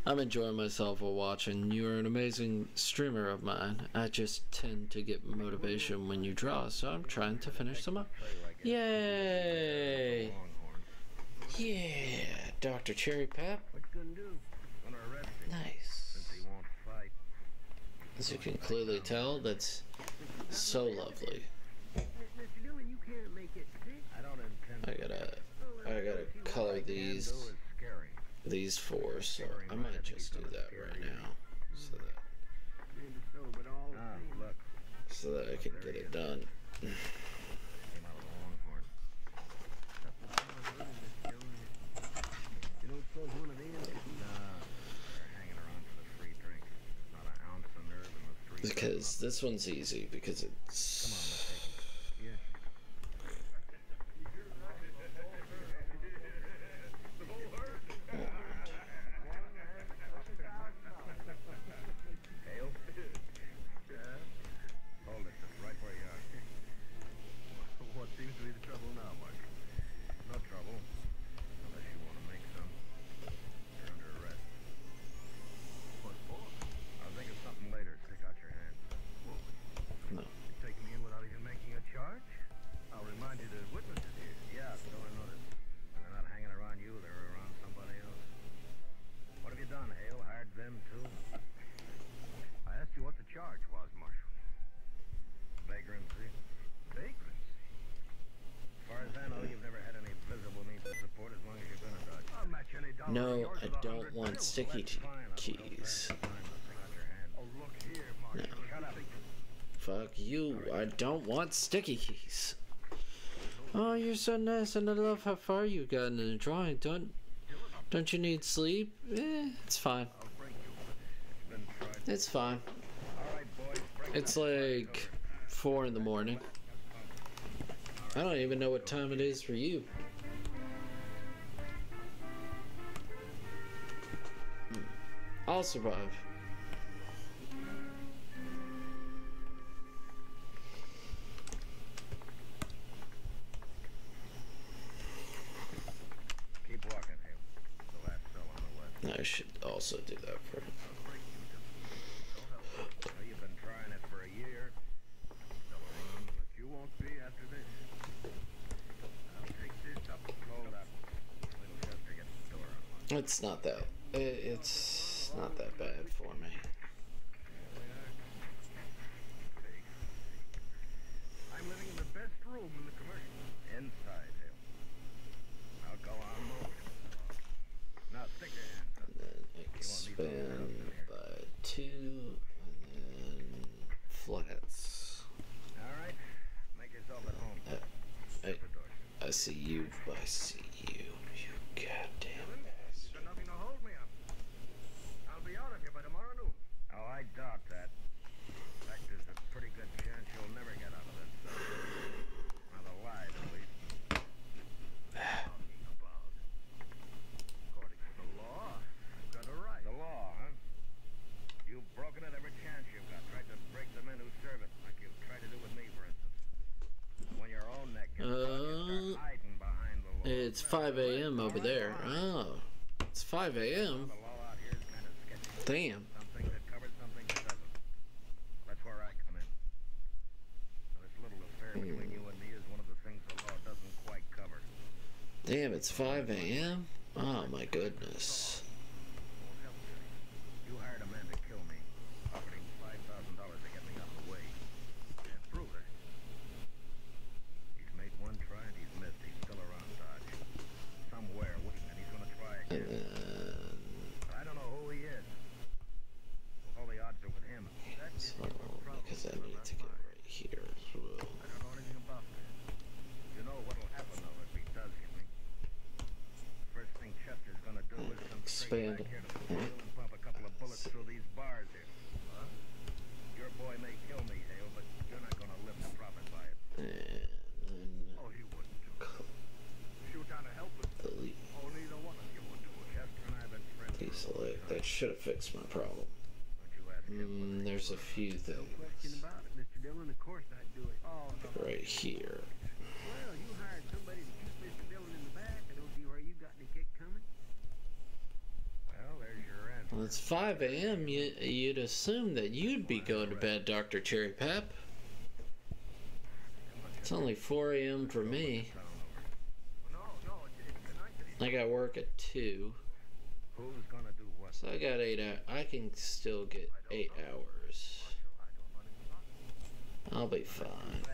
I'm enjoying myself while watching. You're an amazing streamer of mine. I just tend to get motivation when you draw, so I'm trying to finish them up. Yay! Yeah, Dr. Cherry Pep. What you gonna do? Gonna arrest him. Nice. Since he won't fight. As you can clearly tell, that's so lovely. Mr. Dillon, you can't make it sick. I don't intend I gotta color these four, so I might just do that right now, so that I can get it done. Because this one's easy, because it's... No, I don't want sticky keys. No. Fuck you, I don't want sticky keys. Oh, you're so nice, and I love how far you've gotten in the drawing. Don't you need sleep? It's fine. It's fine. It's like 4 in the morning. I don't even know what time it is for you. I'll survive. Keep walking, Hale. The last cell on the left. I should also do that for him. You've been trying it for a year. Still around, but you won't be after this. I'll take this up. Hold up. Little Chester gets the door unlocked. It's not that. It's not that bad for me. I'm living in the best room in the commercial. Inside, Hale. I'll go on motion. Now stick your hands up. And then expand by 2, and then flats. Alright, make yourself at home. I see you, I see you. You goddamn bastard. You've got nothing to hold me up. I'll be out of here by tomorrow noon. Oh, I doubt that. In fact, there's a pretty good chance you'll never get out of this. Not alive, at least. Talking about. According to the law, you've got a right. The law, huh? You've broken it every chance you've got. Tried to break the men who serve it, like you've tried to do with me, for instance. When your own neck gets you start hiding behind the law. It's 5 a.m. over there. Oh, it's 5 a.m. Damn. Something that covers something that doesn't. That's where I come in. Now, this little affair between you and me is one of the things the law doesn't quite cover. Damn, it's 5 a.m.? Oh my goodness. You hired a man to kill me, offered him $5,000 to get me out of the way. Can't prove it. He's made one try and he's missed. He's still around Dodge. Somewhere waiting, and he's gonna try again. I don't know who he is. All the odds are with him. So, because I need to get right here as well. I don't know anything about that. You know what'll happen though if he does get me. First thing Chester's gonna do is come straight back here to the field and pump a couple of bullets through these bars here. Huh? Your boy may kill me, Hale, but you're not gonna live to profit by it. Oh, he wouldn't do it. Shoot down to help us. Delete. Oh, neither one of you would do it. Chester and I have been friends. Select. That should have fixed my problem. There's a few things. No question about it, Mr. Dillon. Of course I'd do it. Oh, no. Right here. Well, you hired somebody to shoot Mr. Dillon in the back. I don't see where you got any kick coming. Well, there's your answer. It's 5 a.m. You'd assume that you'd be going to bed, Dr. Cherry Pep. It's only 4 a.m. for me. I got work at 2. So I got 8 hours. I can still get 8 hours. I'll be fine. If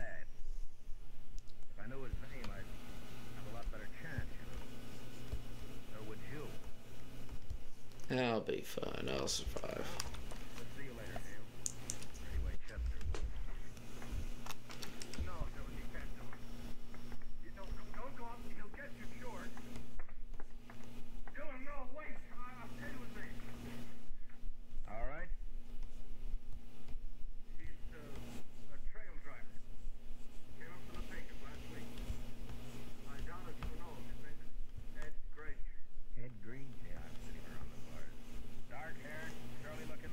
I knew his name, I'd have a lot better chance, So would you. I'll be fine. I'll survive. See you later, Hale. Anyway, Chester. No, you can't do it. Don't go up. He'll get you, sure. Dylan, no, wait. I'll tell you his name. All right. He's a trail driver. Came up to the Pecos last week. I doubt if you know him. His name is Ed Granger. Ed Green. Yeah, I've seen him around the bars. Dark hair, curly looking,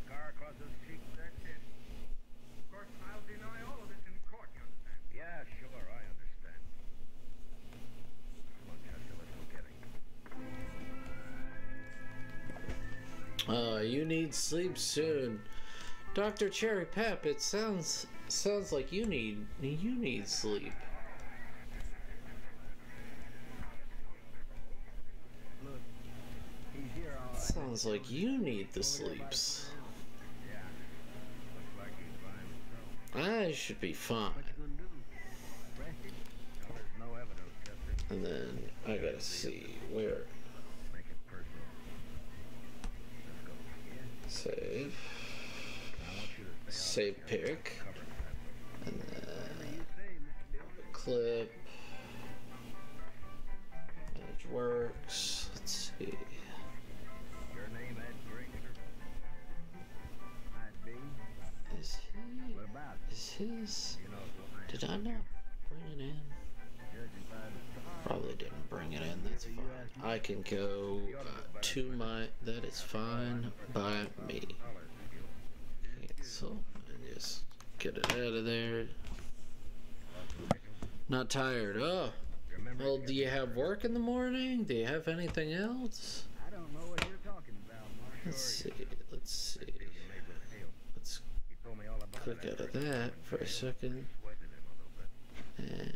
scar across his cheek, that's it. Of course, I'll deny all of this in court, you understand? Yeah, sure, I understand. Come on, Chester, let's go get him. You need sleep soon. Dr. Cherry Pep, it sounds like you need sleep. Look, he's here all right. Sounds like you need the sleeps. Yeah, looks like he's by himself. I should be fine. What you gonna do? Arrest him? No, there's no evidence, Chester. And then I gotta see where. Make it personal. Let's go. Save. I want you to stay Save out pick. of cover that way. And then You say, Mr. Dillon. clip. Manage works. Let's see. Your name, Ed Granger? Might be. Is he? What about it? Is his? You know who I am. Did I not bring it in? Judging by the star. Probably didn't bring it in. That's fine. I can go to my. That is fine by me. Cancel and just get it out of there. Not tired. Oh. Well, do you have work in the morning? Do you have anything else? I don't know what you're talking about, Marshal. Let's see. Let's see. Let's click out of that for a second. And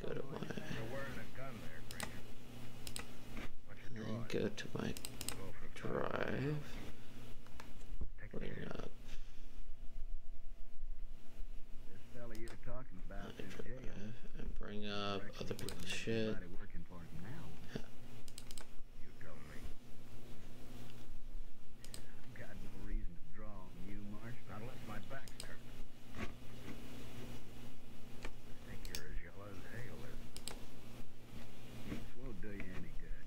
go to my. And then go to my drive. Bring up This fella you're talking about my is drive jail. and bring up other people's shit. Anybody working for him now? You tell me. I've got no reason to draw on you, Marshal. Not unless my back's turned. I think you're as yellow as Hale is. This won't do you any good.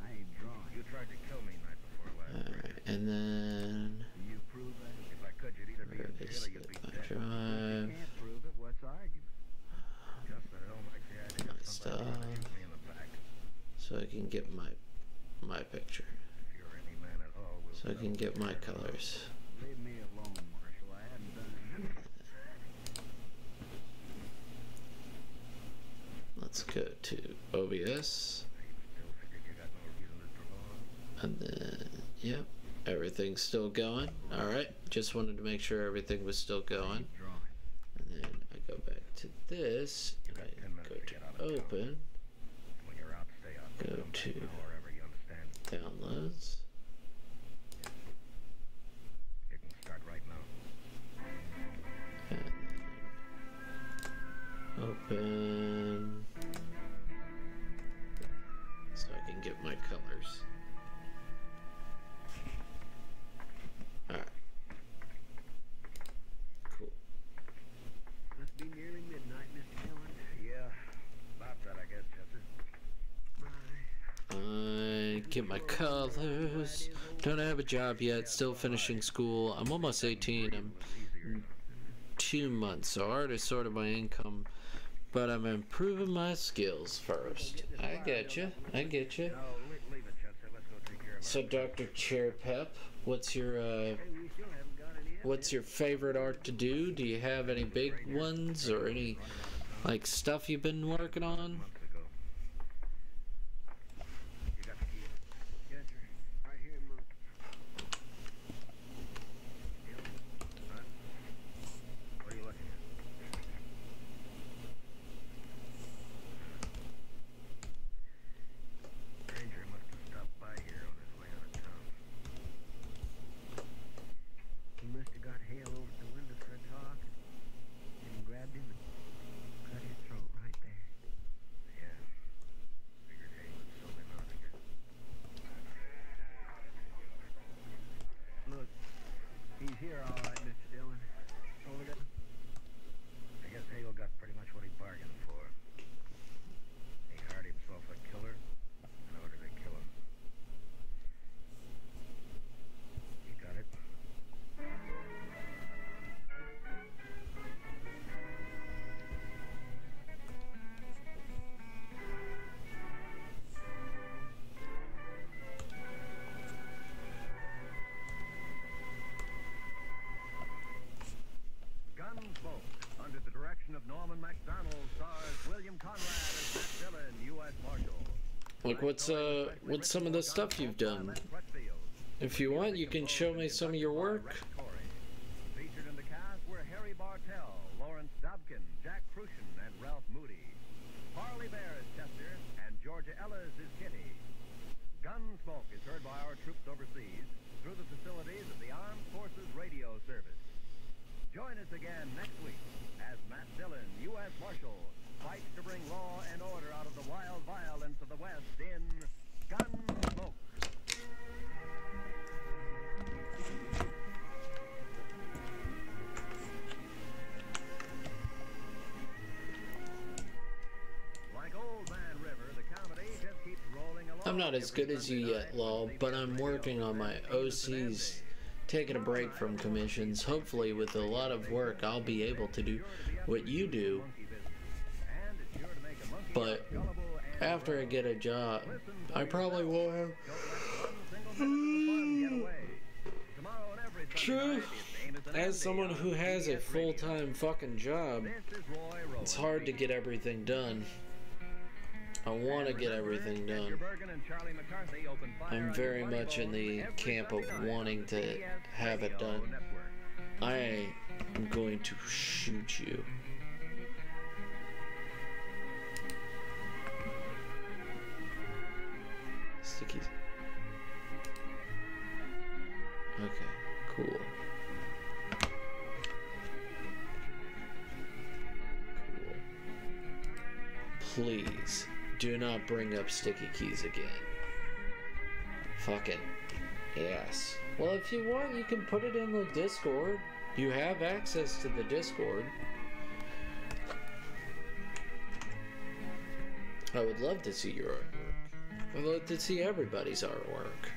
I ain't drawing. You tried to kill me night before last. Alright, and then Can you prove that? If I could, you'd either be where in is jail or you'd be my dead. If you drive? can't prove it, what's the argument? Just that I don't like the idea My of somebody trying to shoot me in the back. So I can get my picture. If you're any man at all, we'll So I can get my colors. Leave me alone, Marshal. I haven't done anything. Let's go to OBS. still figured you got no reason to draw. And then, yep, everything's still going. Alright, just wanted to make sure everything was still going. Drawing. And then I go back to this, and I go to open, When you're out, stay out. go Come back to now, wherever you understand. downloads, You can start right now. and then open, so I can get my colors. Alright. Cool. Must be nearly midnight, Mr. Dillon. Yeah, about that, I guess, Chester. I get my colors. Don't have a job yet. Still finishing school. I'm almost 18. I'm 2 months, so art is sort of my income. But I'm improving my skills first. I get you. I get you. No, leave it, Chester. Let's go take care of So, Dr. Cherry Pep, what's your favorite art to do? Do you have any big ones or any like stuff you've been working on? months ago. You got the key. Yes, sir. Right here. production of Norman MacDonald, stars William Conrad as Matt Dillon, U.S. Marshal. Like, what's some of the stuff you've done? If you want, you can show me some of your work. Featured in the cast were Harry Bartell, Lawrence Dobkin, Jack Crucian, and Ralph Moody. Harley Bear is Chester, and Georgia Ellis is Kitty. Gunsmoke is heard by our troops overseas through the facilities of the Armed Forces Radio Service. Join us again next week as Matt Dillon, U.S. Marshal, fights to bring law and order out of the wild violence of the West in Gunsmoke. Like Old Man River, the comedy just keeps rolling along. I'm not as good as you yet, Law, but I'm working on my OCs, taking a break from commissions. Hopefully, with a lot of work, I'll be able to do what you do. But after I get a job, I probably will have... True. As someone who has a full-time fucking job, it's hard to get everything done. I want to get everything done. I'm very much in the camp of wanting to have it done. I am going to shoot you. Stickies. Okay, cool. Cool. Please, do not bring up sticky keys again. Fucking yes. Well, if you want, you can put it in the Discord. You have access to the Discord. I would love to see your artwork. I'd love to see everybody's artwork.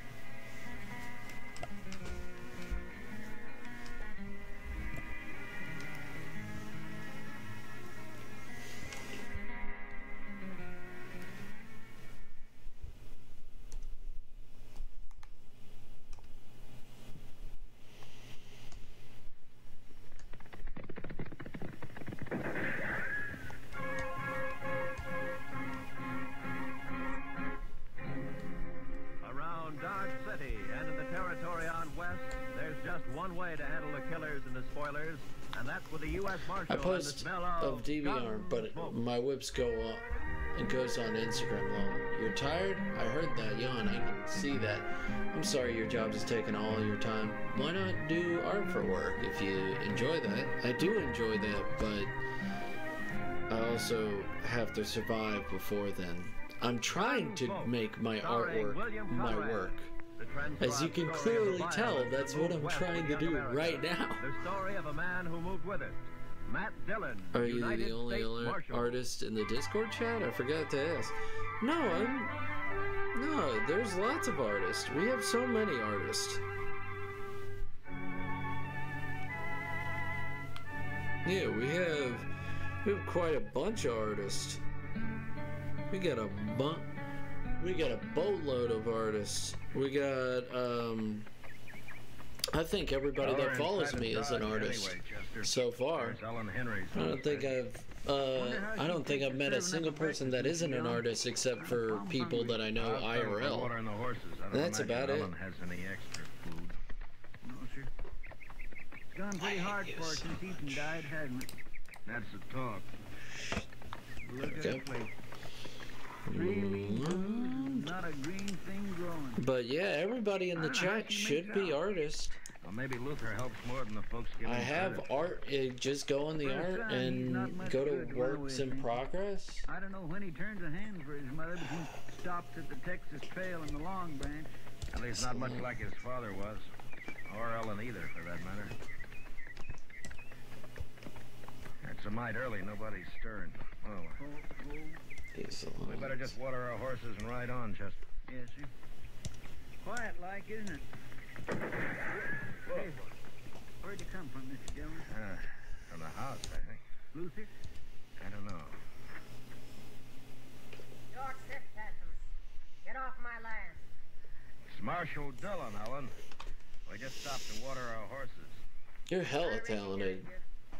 I post of DVR, but my whips go up. It goes on Instagram long. You're tired? I heard that yawn. I can see that. I'm sorry your job is taking all your time. Why not do art for work if you enjoy that? I do enjoy that, but I also have to survive before then. I'm trying to make my artwork my work. As you can clearly tell, that's what I'm trying to do right now. The story of a man who moved with it. Matt Dillon. Are you the only artist in the Discord chat? I forgot to ask. No, there's lots of artists. We have so many artists. Yeah, we have quite a bunch of artists. We got a boatload of artists. We got I think everybody that follows me is an artist so far. I don't think I've met a single person that isn't an artist except for people that I know IRL. That's about it. It's gone pretty hard for her since Ethan died, hasn't it? That's the talk. Look at the place. 3 weeks, not a green thing growing. But yeah, everybody in the chat should be artists. Well, maybe Luther helps more than the folks give him I have art. Just go on the art and go to works in progress. I don't know when he turns a hand for his mother, but he stops at the Texas Trail and the Long Branch. At least not much like his father was. Or Ellen either, for that matter. It's a mite early. Nobody's stirring. Oh. We better just water our horses and ride on, Chester. Yes, sir. Quiet like, isn't it? Hey, where'd you come from, Mr. Dillon? From the house, I think. Luther? I don't know. You're trespassing. Get off my land. It's Marshal Dillon, Ellen. We just stopped to water our horses. You're hella talented.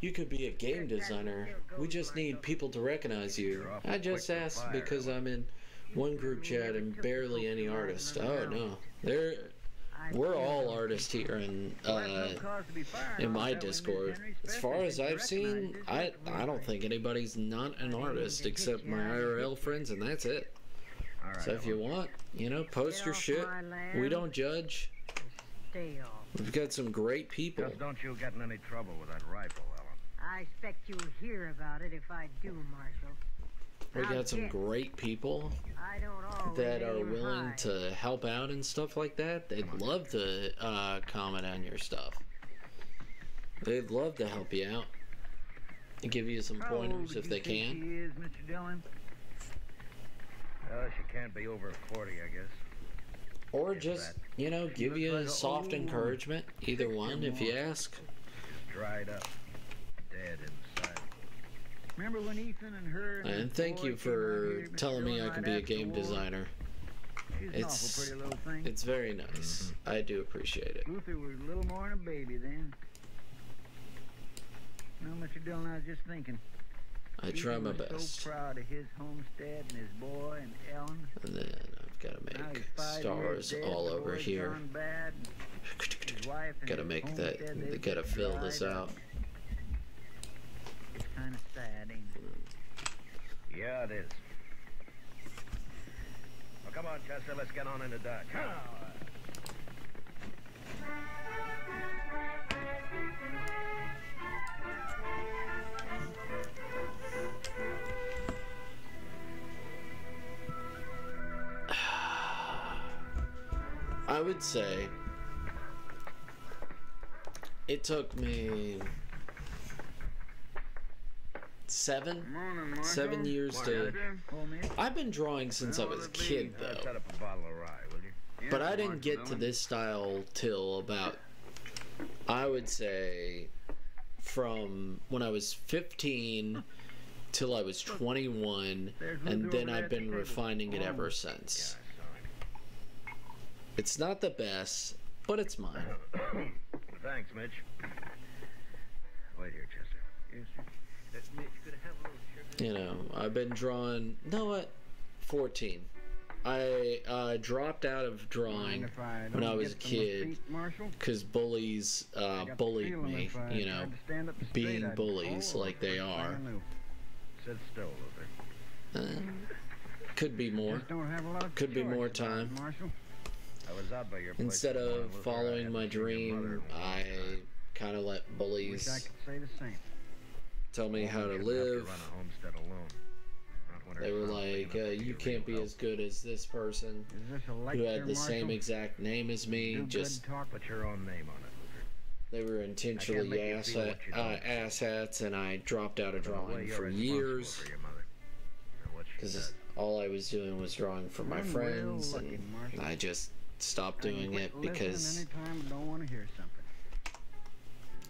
You could be a game designer. We just need people to recognize you. I just asked because I'm in one group chat and barely any artists. Oh no, we're all artists here in my Discord. As far as I've seen, I don't think anybody's not an artist except my IRL friends, and that's it. So if you want, you know, post your shit. We don't judge. We've got some great people. Just don't you get in any trouble with that rifle, Ellen. I expect you'll hear about it if I do, Marshal. We got some great people that are willing to help out and stuff like that. They'd love to comment on your stuff. They'd love to help you out and give you some pointers if they can. She is, Mr. Dillon? She can't be over 40, I guess. Or just, you know, give you a soft encouragement. Either one, if you ask. Dried up, dead inside. Remember when Ethan and her And thank you for telling me I could be a game designer. It's very nice. I do appreciate it. Luther was a little more than a baby then. No, Mr. Dillon, I was just thinking. I try my best. So proud of his homestead and his boy and Ellen. And then I've got to make stars all over here. Gotta make that. Gotta fill this out. It's kind of sad, ain't it? Yeah, it is. Well, come on, Chester, let's get on into Dodge. I would say it took me 7 years to... I've been drawing since I was a kid, though. But I didn't get to this style till about, I would say, from when I was 15 till I was 21, and then I've been refining it ever since. It's not the best, but it's mine. Thanks, Mitch. Wait here, Chester. Yes, sir. Mitch, could I have a little sugar? You know, I've been drawing... You know what? 14. I dropped out of drawing when I was a kid because bullies bullied me, you know, being bullies like they are. Sit still, Luther. Could be more. Could be more time. Instead of following my dream, I kind of let bullies tell me how to live. They were like, you can't be as good as this person who had the same exact name as me. Just put your own name on it. They were intentionally asshats, and I dropped out of drawing for years because all I was doing was drawing for my friends, and I just stopped doing it because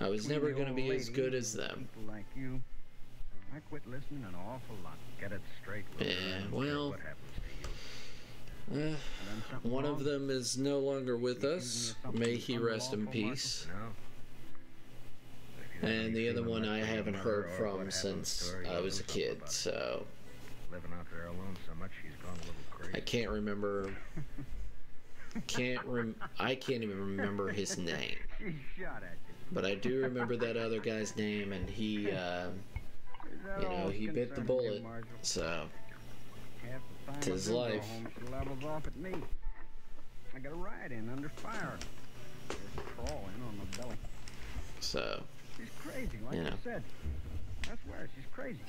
I was never going to be as good as them. I quit listening an awful lot. Get it straight. Yeah, well, one of them is no longer with us. May he rest in peace. And the other one I haven't heard from since I was a kid, so living out there alone so much she's gone a little crazy. I can't remember. I can't even remember his name. But I do remember that other guy's name, and he, you know, he bit the bullet. So, it's his life. I got a ride in under fire. Crawling on the belly. So, she's crazy, like I said. I swear, she's crazy.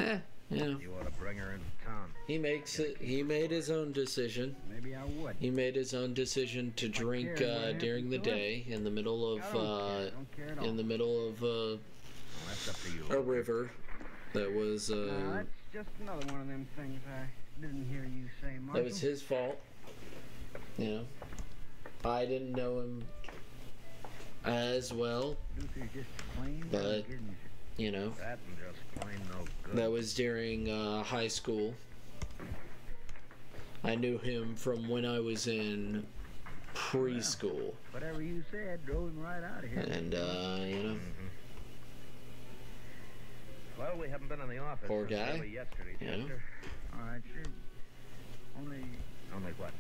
You know, you ought to bring her into town. He makes it. He made his own decision. Maybe I would. He made his own decision to drink during the day in the middle of a river that was. That's just another one of them things I didn't hear you say, Marshall. That was his fault. You know, I didn't know him as well, but you know, that was during high school. I knew him from when I was in preschool. Whatever you said drove him right out of here. And you know, Well, we haven't been in the office Poor since guy. early yesterday, Yeah. Chester. All right, sir. Only what?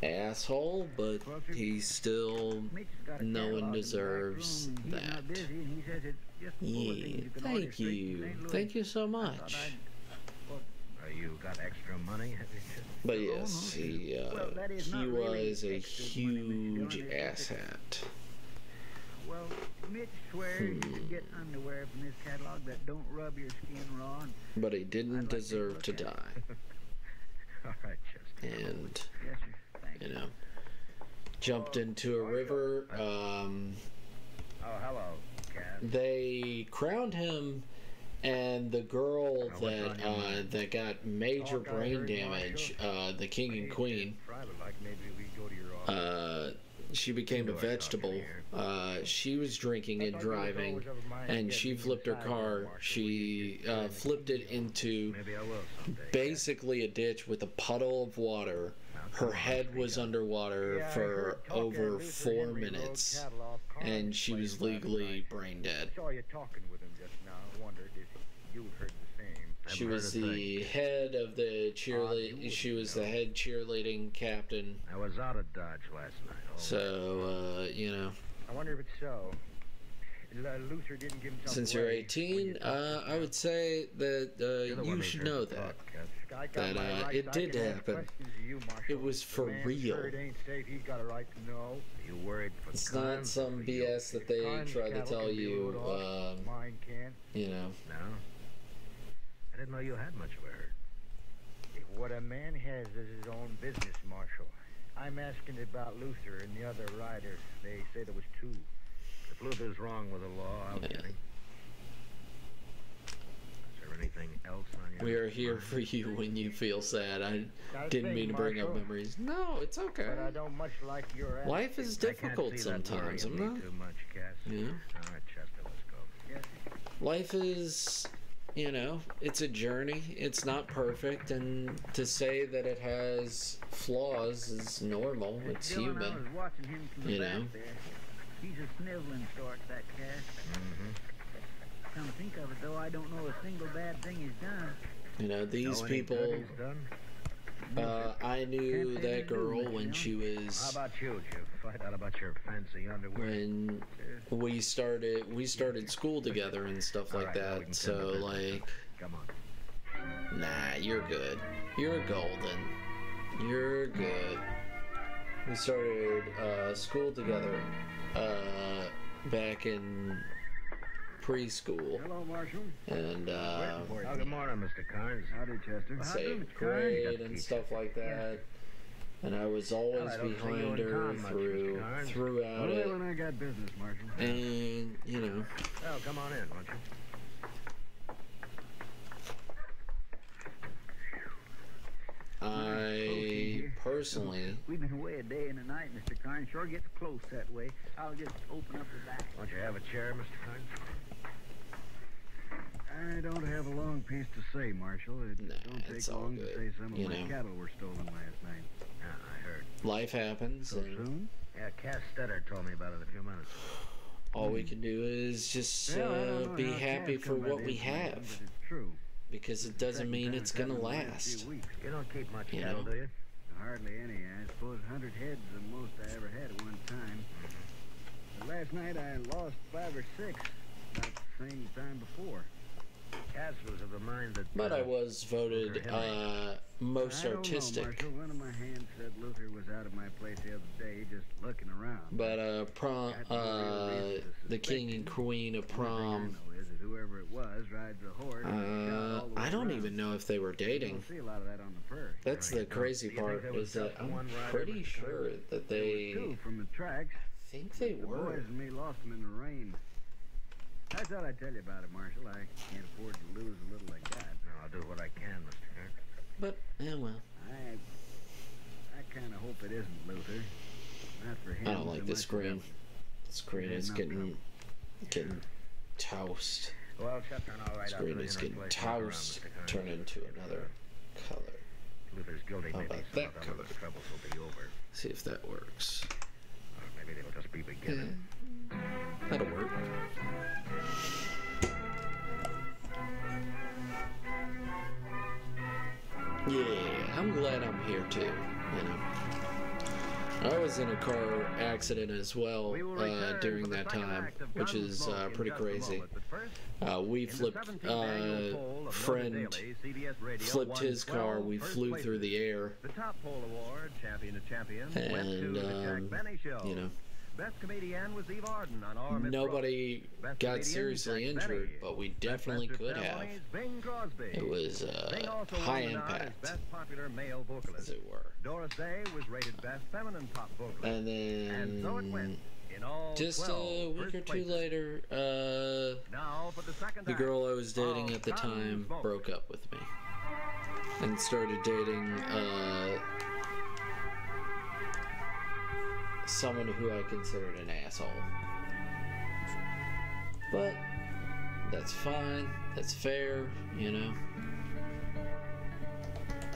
Asshole, but he still, no one deserves that. Yeah, thank you. Thank you so much. You got extra money? But yes, he was a huge asshat. Well, Mitch swears you can get underwear from this catalog that don't rub your skin raw. But he didn't deserve to die. All right, Chester. And, Yes, sir. Thank you know, jumped into a river. Oh, hello, Cass. They crowned him, and the girl that got major brain damage, the king and queen, she became a vegetable. She was drinking and driving, and she flipped her car. She flipped it into basically a ditch with a puddle of water. Her head was underwater for over 4 minutes, and she was legally brain dead. I saw you talking with him just now. I wondered if you'd heard the same. She was the head of the cheerleading. She was the head cheerleading captain. I was out of Dodge last night. So, you know. I wonder if it's so. Luther didn't give himself Since you're 18, I would say that you should know that. That it did happen. It was for real. It ain't safe. He's got a right to know. You worried for It's not some BS that they try to tell you, Mine can't. you know. No? I didn't know you had much of a hurt. What a man has is his own business, Marshal. I'm asking about Luther and the other riders. They say there was 2. If Luther's wrong with the law, I'll get him. Is there anything else on your We are here for you when you feel sad. I didn't mean to bring up memories. No, it's okay. But I don't much like your Life is difficult sometimes. I'm not. Too much, Cass. Yeah. All right, Chester, let's go. Yes. Life is, you know, it's a journey. It's not perfect, and to say that it has flaws is normal. It's Dylan, I human. was watching him from the You back know. there. He's a sniveling sort, that Cass. Come to think of it, though, I don't know a single bad thing he's done. You know, these Know any people. good he's done? I knew that girl when she How was about you? Did you find out about your fancy underwear? when we started school together and stuff like that. So like, Come on. nah, you're good. You're golden. You're good. We started school together back in preschool, Hello, Marshal. and Oh, good morning, Mr. Carnes. Howdy, Chester. safe grade and stuff like that. And I was always behind her throughout Only it. when I got business, Marshal. And, you know, Well, come on in, won't you? I personally, We've been away a day and a night, Mr. Carnes. Sure gets close that way. I'll just open up the back. Won't you have a chair, Mr. Carnes? I don't have a long piece to say, Marshal. It Nah, don't take it's all long to good, say some of you my know. cattle were stolen last night. Yeah, I heard. life happens, So and soon? Yeah, Cass Stetter told me about it a few minutes ago. all we can do is just Well, I don't know be how happy Cass for come by what the we information, have, but it's true. because it doesn't Second mean time it's gonna happened in a few last. weeks. You don't keep much You cattle, know. do you? Hardly any. I suppose 100 head's the most I ever had at one time. But last night I lost 5 or 6, about the same time before. Cass was of the mind that... But I was voted most I don't artistic. know, Marshal. One of my hands said Luther was out of my place the other day, just looking around. But the king and queen of prom, Whoever it was rides a horse. I don't even know if they were dating. You don't see a lot of that on the prairie. That's the crazy part, is that I'm pretty sure that they, Two from the tracks. think they The were. boys and me lost them in the rain. I thought I'd tell you about it, Marshal. I can't afford to lose a little like that. I'll do what I can, Mr. Kirk. But, yeah, well, I kind of hope it isn't Luther. Not for him. I don't like so this much screen. as The screen is getting toast. Well, Chester and I'll ride out to Screen the is inner getting place and look around, toast, Mr. Carnes. turn into another color. Luther's guilty, How maybe about some that of the color? troubles will be over. See if that works. Or maybe they'll just be beginning. That'll work. Yeah, I'm glad I'm here too, you know. I was in a car accident as well during that time, which is pretty crazy. We flipped, friend flipped his car, we flew through the air, The top pole award, champion of champions, went to the Jack Benny Show. you know. Best comedian was Eve Arden on Arm Nobody got seriously injured, but we definitely could have. Bing Crosby. It was high impact, best popular male vocalist. as it were. Doris Day was rated best feminine pop vocalist. And then, so it went. In all just a week or two later, now for the second the girl I was dating at the time broke up with me and started dating someone who I considered an asshole. But that's fine, that's fair, you know.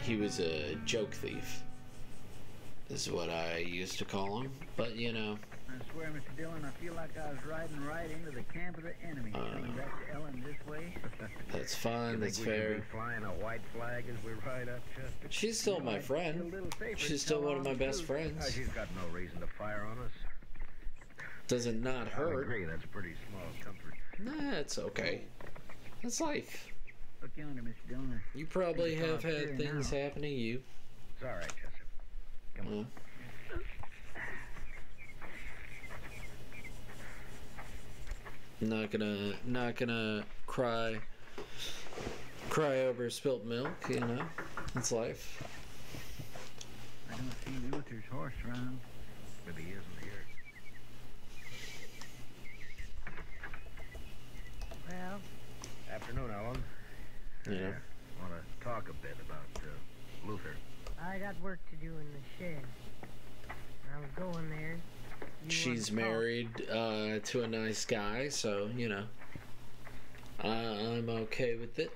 He was a joke thief, is what I used to call him, but you know. I swear, Mr. Dillon, I feel like I was riding right into the camp of the enemy, coming back to Ellen this way. That's fine, that's fair. Be flying a white flag as we ride up, Chester? She's still my friend. She's still one of my best friends. She's got no reason to fire on us. Does it not hurt? I agree, that's a pretty small comfort. Nah, it's okay. That's life. Look yonder, Mr. Dillon. You probably have had things happen to you. It's all right, Chester. Come on. Not gonna cry over spilt milk, you know. It's life. I don't see Luther's horse around. Maybe he isn't here. Well. Afternoon, Ellen. Yeah. I want to talk a bit about Luther. I got work to do in the shed. I was going there. She's married to a nice guy, so, you know, I'm okay with it.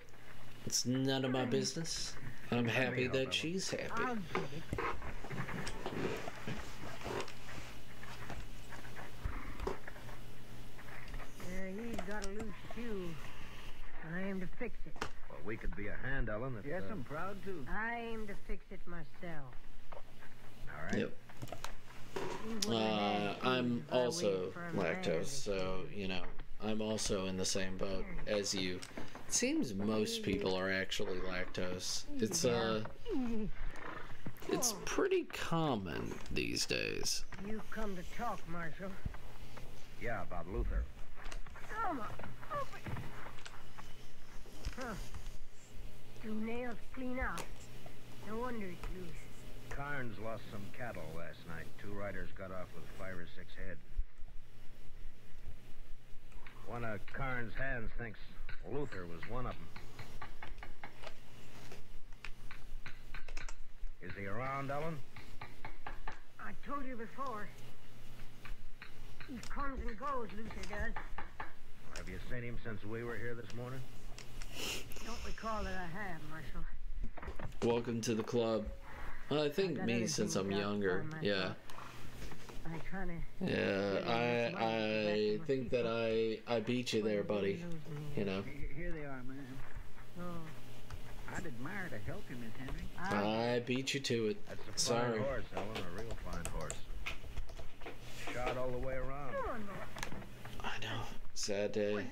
It's none of my business. I'm happy that she's happy. I'll get it. He's got a loose shoe, and I aim to fix it. Well, we could be a hand, Ellen. If, yes, I'm proud to. I aim to fix it myself. All right. Yep. I'm also lactose, so, you know, I'm also in the same boat as you. It seems most people are actually lactose. It's pretty common these days. You come to talk, Marshal. Yeah, about Luther. Come on. Huh. 2 nails clean out. No wonder it's loose. Carnes lost some cattle last night. 2 riders got off with 5 or 6 head. One of Carnes' hands thinks Luther was one of them. Is he around, Ellen? I told you before. He comes and goes, Luther does. Have you seen him since we were here this morning? Don't recall that I have, Marshal. Welcome to the club. Well, I think me since I'm younger, yeah. Yeah, I think that I beat you there, buddy. You know. Here they are, man. Oh. I'd admire to help you, Miss Henry. I beat you to it. That's a Sorry. fine horse, Ellen, a real fine horse. Shot all the way around. I know. Sad day.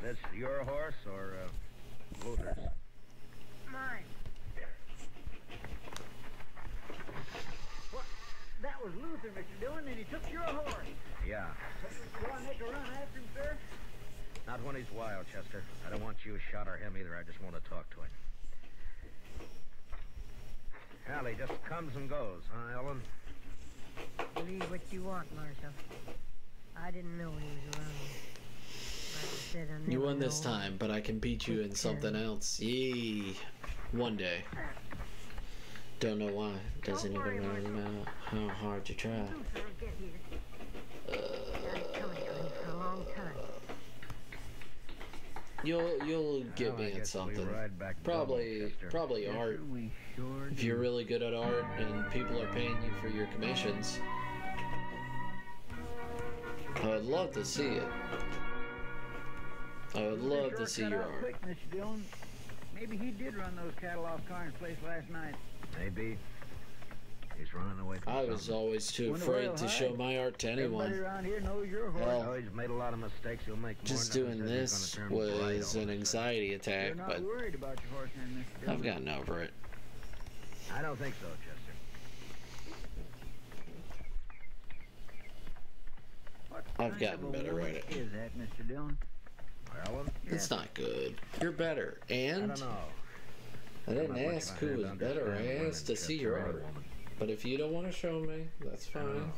This your horse or Luther's? Mine. What? That was Luther, Mr. Dillon, and he took your horse. Yeah. You want to make a run after him, sir? Not when he's wild, Chester. I don't want you shot or him either. I just want to talk to him. Hell, he just comes and goes, huh, Ellen? Believe what you want, Marshal. I didn't know he was around. Like I said, I You never won this know. time, but I can beat you in something else. Yee. One day. Don't know why. Doesn't even really matter how hard you try. Luther will get here. I've been coming to him for a long time. You'll get Well, me I in guess we something. ride back to Probably Chester. art. We sure If you're really good at art and people are paying you for your commissions, I would love to see it. I would love to see your art. Quick, Mr. Dillon. Maybe he did run those cattle off Carnes' place last night. Maybe. He's running away from I was always too afraid to show my art to anyone. Everybody around here knows your horse. Hell, he's made a lot of mistakes. He'll make more. just doing this was an anxiety attack, You're not but worried about your horse, then, Mr. Dillon. I've gotten over it. I don't think so, Chester. I've gotten better at it. What is that, Mr. Dillon? Ellen? It's not good. You're better. And I don't know. I didn't ask who was better. I asked to see your art. But if you don't want to show me, that's fine.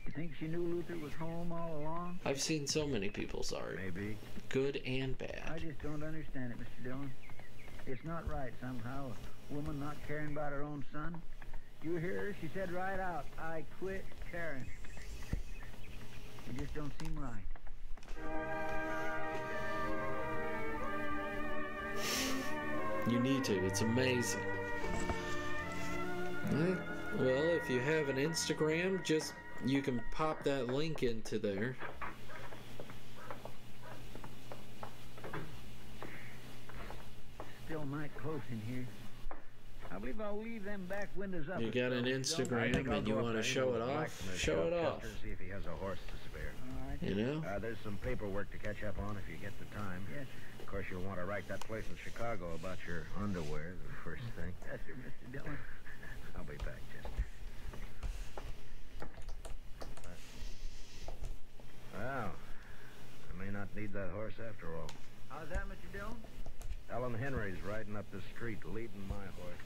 You think she knew Luther was home all along? I've seen so many people's art. Maybe. Good and bad. I just don't understand it, Mr. Dillon. It's not right somehow, a woman not caring about her own son. You hear her? She said right out, I quit caring. It just don't seem right. You need to. It's amazing. Well, if you have an Instagram, you can pop that link into there. Still night close in here. I believe I'll leave them back windows up. You got an Instagram and you want to show it off? Show it off. See if he has a horse to spare. All right. You know? There's some paperwork to catch up on if you get the time. Yes. Of course, you'll want to write that place in Chicago about your underwear, the first thing. Yes, sir, Mr. Dillon. I'll be back, Chester. Well, I may not need that horse after all. How's that, Mr. Dillon? Ellen Henry's riding up the street, leading my horse.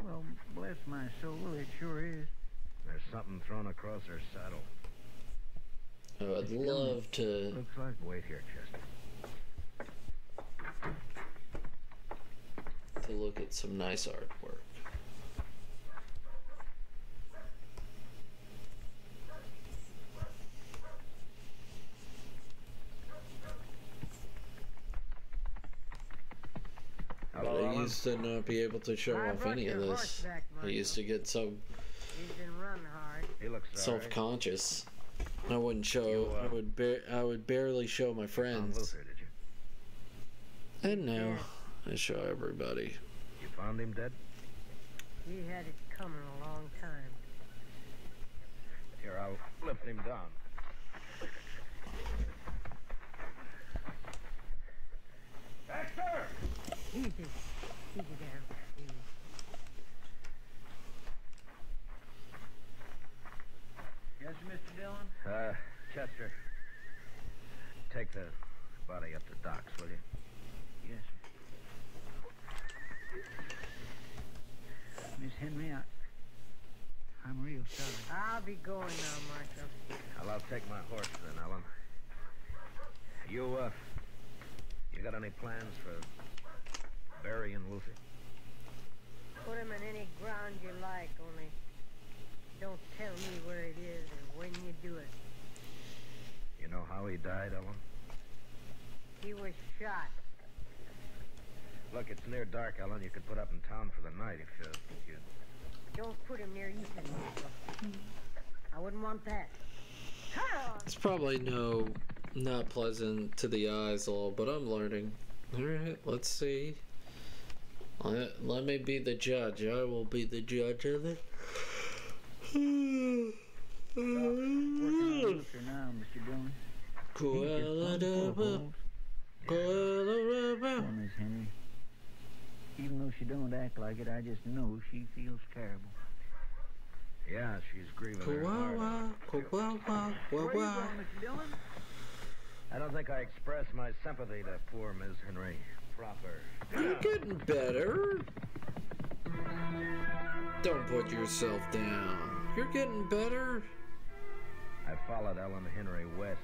Well, bless my soul, it sure is. There's something thrown across her saddle. I would love to... Looks like... Wait here, Chester. to look at some nice artwork. I used to not be able to show off any of this. I used to get so self-conscious. I wouldn't show. I would barely show my friends. Luther, did you? And now I show everybody. You found him dead? He had it coming a long time. Here, I'll lift him down. Baxter! Easy down. Easy. Yes, Mr. Dillon? Chester. Take the body up to docks, will you? Yes, sir. Miss Henry, I'm real sorry. I'll be going now, Marshal. Well, I'll take my horse then, Ellen. You got any plans for burying Luther? Put him in any ground you like, only don't tell me where it is or when you do it. You know how he died, Ellen? He was shot. Look, it's near dark, Ellen. You could put up in town for the night if you... Don't put him near Ethan, Marshal. I wouldn't want that. It's probably not pleasant to the eyes at all, but I'm learning. Alright, let's see. Let me be the judge. I will be the judge of it. Working on Luther now, Mr. Dillon. Poor Miss Henry. Even though she don't act like it, I just know she feels terrible. Yeah, she's grieving her heart. Where are you going, Mr. Dillon? I don't think I expressed my sympathy to poor Miss Henry proper. You're getting better. Don't put yourself down. You're getting better. I followed Ellen Henry west.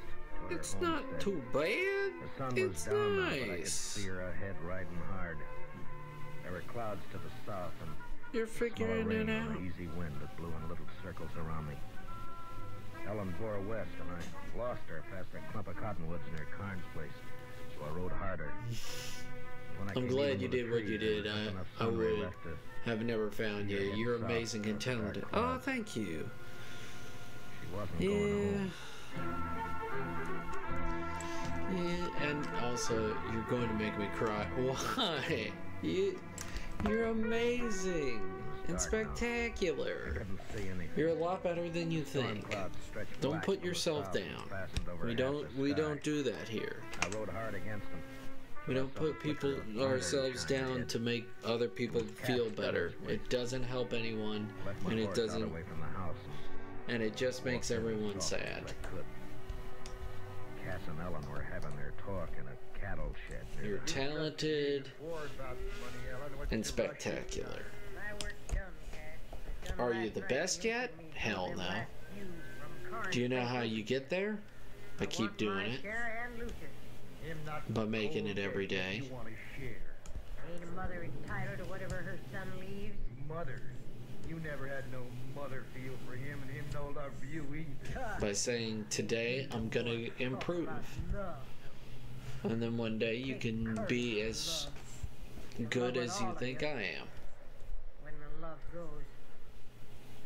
It's not too bad. The sun was down now, but I could see her ahead riding hard. There were clouds to the south and you're figuring it out. An easy wind that blew in little circles around me. Ellen bore west, and I lost her past a clump of cottonwoods near Carnes' place, so I rode harder. I'm glad you did what you did. I would have never found you. You're amazing and talented. Oh, thank you. She wasn't going home. Yeah, and also, you're going to make me cry. Why? You're amazing and spectacular. You're a lot better than you think. Don't put yourself down. We don't do that here. I rode hard against them. We don't put ourselves down to make other people feel better. It doesn't help anyone, and it doesn't, and it just makes everyone sad. Cass and Ellen were having their talk in a cattle shed. You're talented and spectacular. Are you the best yet? Hell no. Do you know how you get there? I keep doing it. By making it every day. Ain't a mother entitled to whatever her son leaves? Mother? You never had no mother feel for him, and him no love for you either. By saying, today I'm gonna improve. And then one day you can be as good as you think I am. When the love goes,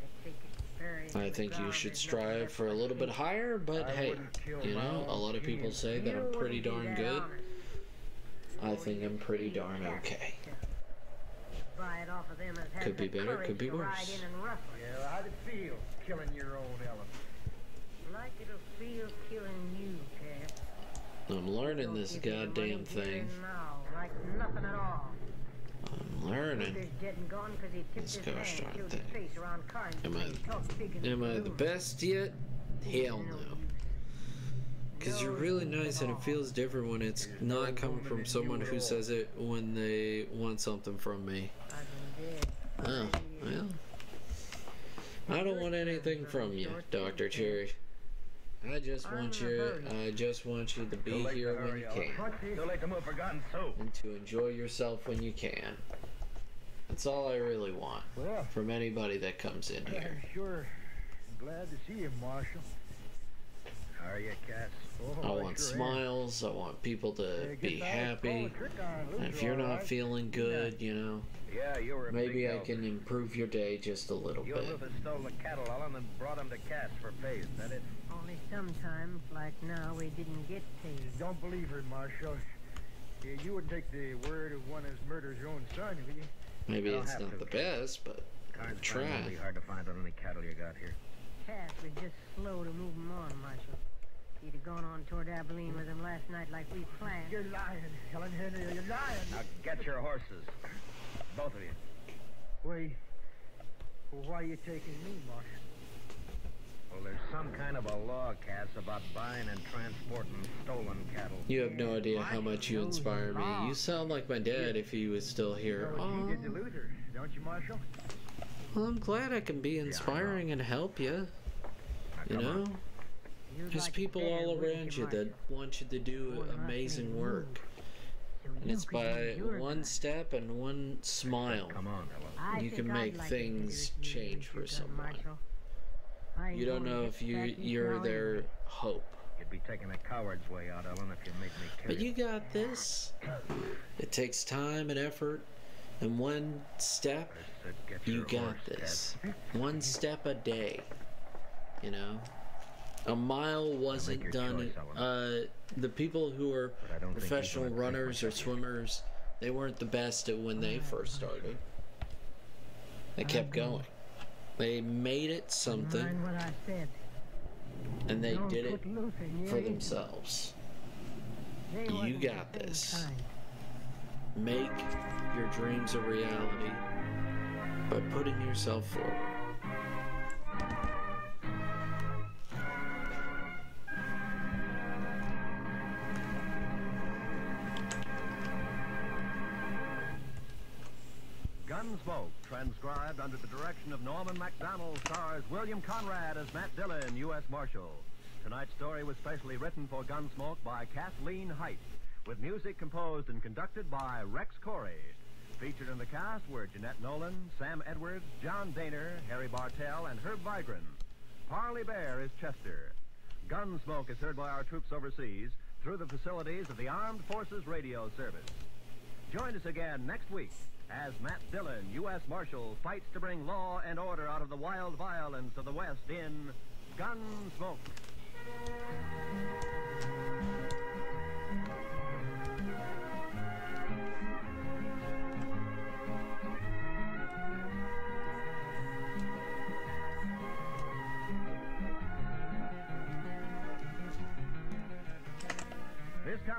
they take it buried. I think you should strive for a little bit higher, but hey, you know, a lot of people say that I'm pretty darn good. I think I'm pretty darn okay. Could be better, could be worse. Yeah, how'd it feel, killing your own Ellen? Like it'll feel killing you, Cap. I'm learning this goddamn thing. Like nothing at all. I'm learning this gosh darn thing. Am I the best yet? Hell no. Because you're really nice and it feels different when it's not coming from someone who says it when they want something from me. Oh, well. I don't want anything from you, Dr. Cherry. I just want you to be here when you can. And to enjoy yourself when you can. That's all I really want from anybody that comes in here. Sure. Glad to see you, Marshal. How are you, Cass? I want smiles. I want people to be happy. And if you're not feeling good, you know, maybe I can improve your day just a little bit. You stole the cattle, Ellen, and brought them to Cass for pay. Is that it? Only sometimes, like now, we didn't get paid. Don't believe her, Marshal. You wouldn't take the word of one who's murdered your own son, would you? Maybe it's not the best, but I'll try. It's really hard to find out any cattle you got here. Cass was just slow to move him on, Marshal. He'd have gone on toward Abilene with him last night like we planned. You're lying, Helen Henry, you're lying. Now get your horses. Both of you. Wait. Well, why are you taking me, Marshal? Well, there's some kind of a law, Cass, about buying and transporting stolen cattle. You have no idea how much you inspire me. You sound like my dad if he was still here. You did to Luther, don't you, Marshal? Well, I'm glad I can be inspiring and help you. You know? There's people all around you that want you to do amazing work. And it's by one step and one smile you can make things change for someone. You don't know if you're their hope. You'd be taking a coward's way out, Ellen, if you make me kill you. But you got this. It takes time and effort. And one step, you got this. One step a day. You know? A mile wasn't done. The people who are professional runners or swimmers, they weren't the best at when they first started. They kept going. They made it something, and they did it for themselves. You got this. Make your dreams a reality by putting yourself forward. Gunsmoke, transcribed under the direction of Norman MacDonald, stars William Conrad as Matt Dillon, U.S. Marshal. Tonight's story was specially written for Gunsmoke by Kathleen Height, with music composed and conducted by Rex Corey. Featured in the cast were Jeanette Nolan, Sam Edwards, John Daner, Harry Bartell, and Herb Vigran. Parley Bear is Chester. Gunsmoke is heard by our troops overseas through the facilities of the Armed Forces Radio Service. Join us again next week as Matt Dillon, U.S. Marshal, fights to bring law and order out of the wild violence of the West in Gunsmoke.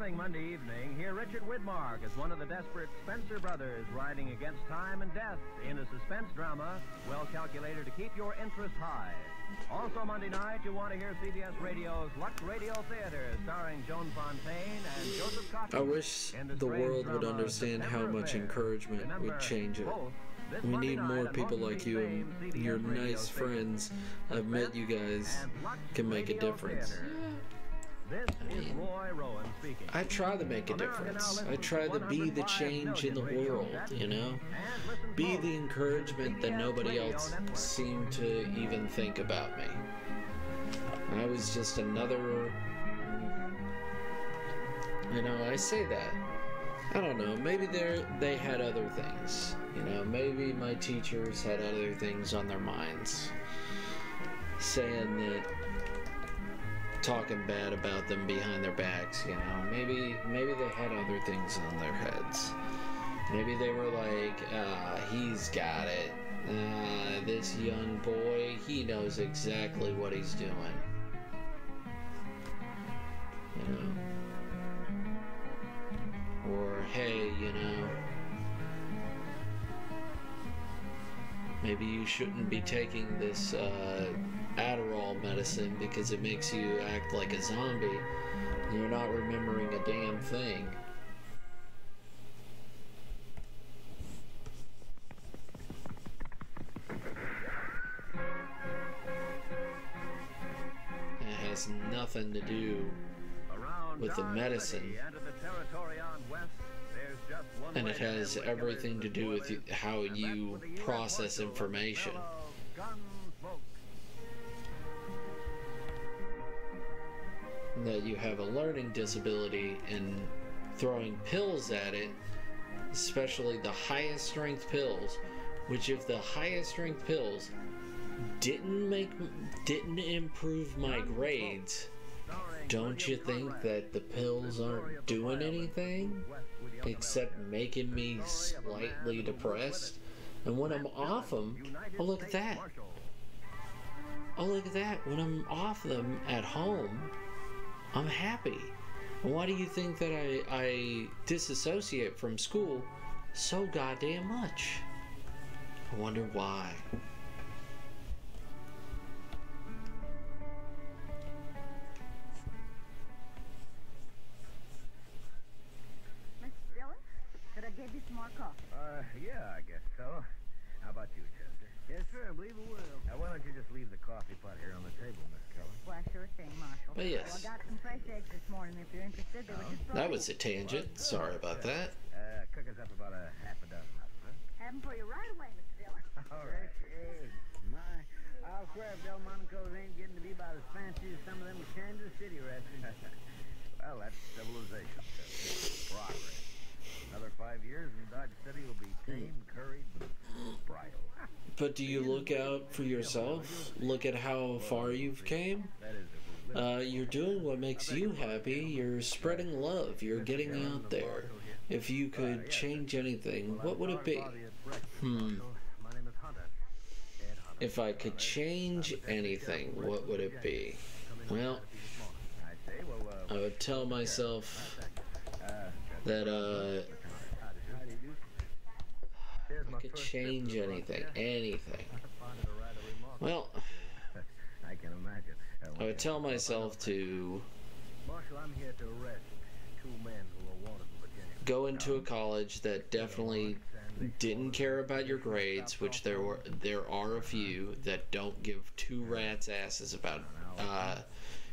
Returning Monday evening, hear Richard Widmark as one of the desperate Spencer brothers riding against time and death in a suspense drama well calculated to keep your interest high. Also Monday night, you want to hear CBS Radio's Lux Radio Theater starring Joan Fontaine and Joseph Cotten. I wish the world would understand how much encouragement would change it. We need more people like you and your nice friends. I've met you guys can make a difference. This is Roy Rowan speaking. I try to make a difference. I try to be the change in the world, you know? Be the encouragement that nobody else seemed to even think about me. I was just another... You know, I say that. I don't know, maybe they had other things. You know, maybe my teachers had other things on their minds. Saying that... talking bad about them behind their backs, you know. Maybe they had other things on their heads. Maybe they were like, he's got it. This young boy, he knows exactly what he's doing. You know. Or, hey, you know, maybe you shouldn't be taking this, IgAttleArracks medicine because it makes you act like a zombie. You're not remembering a damn thing. It has nothing to do with the medicine. And it has everything to do with how you process information. That you have a learning disability, and throwing pills at it, especially the highest strength pills, which if the highest strength pills didn't improve my grades, don't you think that the pills aren't doing anything except making me slightly depressed? And when I'm off them, oh look at that. Oh look at that. When I'm off them at home, I'm happy. And why do you think that I disassociate from school so goddamn much? I wonder why. Mr. Dillon, could I give you some more coffee? Yeah, I guess so. How about you, Chester? Yes, sir, I believe it will. Now, why don't you just leave the coffee pot here on the table, Miss Keller? Why, sure thing, Marshal. But yes. Well, I got some fresh eggs this morning. If you're interested, they were just That was a tangent. Sorry about that. Cook us up about a half a dozen of them, huh? Have them for you right away, Mr. Dillon. All right. Eggs. My, I'll swear if Delmonico's ain't getting to be about as fancy as some of them Kansas City restaurants. Well, that's civilization, Chester. Progress. Another 5 years and Dodge City will be tamed, curried, and bridled. But do you look out for yourself? Look at how far you've came? You're doing what makes you happy. You're spreading love. You're getting out there. If you could change anything, what would it be? If I could change anything, what would it be? Well, I would tell myself that, I could change anything. Well, I can imagine. I would tell myself to Marshal, I'm here to arrest 2 men who are wanted in Virginia. go into a college that definitely didn't care about your grades, which there are a few that don't give 2 rats' asses about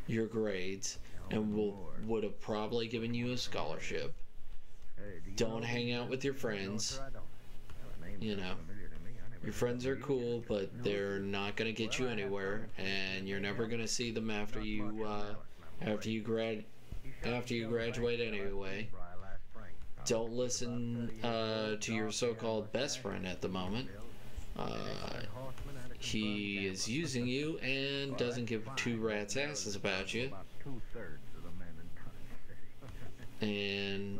your grades, and would have probably given you a scholarship. Don't hang out with your friends. You know, your friends are cool, but they're not gonna get you anywhere, and you're never gonna see them after you graduate anyway. Don't listen to your so-called best friend at the moment. He is using you and doesn't give 2 rats' asses about you. And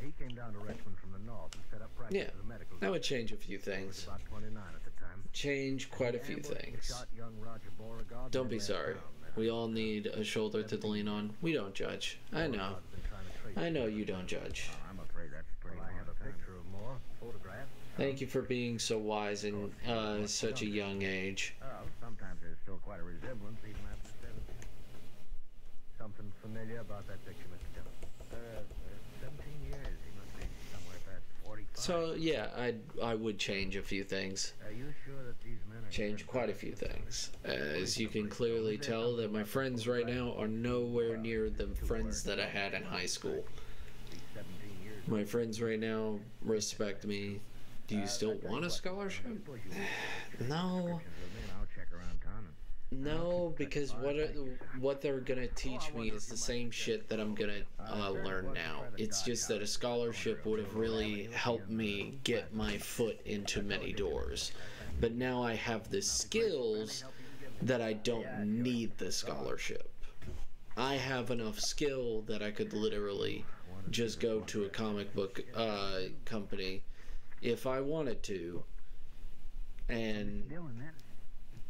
He came down to Richmond from the north and set up practice yeah, as a medical that would change a few things. about 29 at the time. Change quite a few things. Shot young Roger Beauregard Don't be sorry. We all need a shoulder to lean on. We don't judge. I know. I know you don't judge. I'm afraid that's pretty Well, I have a picture of more, photographs. Thank you for being so wise in such a young age. Well, sometimes there's still quite a resemblance, even after 70. Something familiar about that picture, Mr. Dillon? 17 years. He must be somewhere past 45. So yeah, I would change a few things. Are you sure that these men are... Change quite a few things. As you can clearly tell that my friends right now are nowhere near the friends that I had in high school. My friends right now respect me. Do you still want a scholarship? No. I'll check around town and... No, because what they're gonna teach me is the same shit that I'm gonna learn now. It's just that a scholarship would have really helped me get my foot into many doors. But now I have the skills that I don't need the scholarship. I have enough skill that I could literally just go to a comic book company if I wanted to, and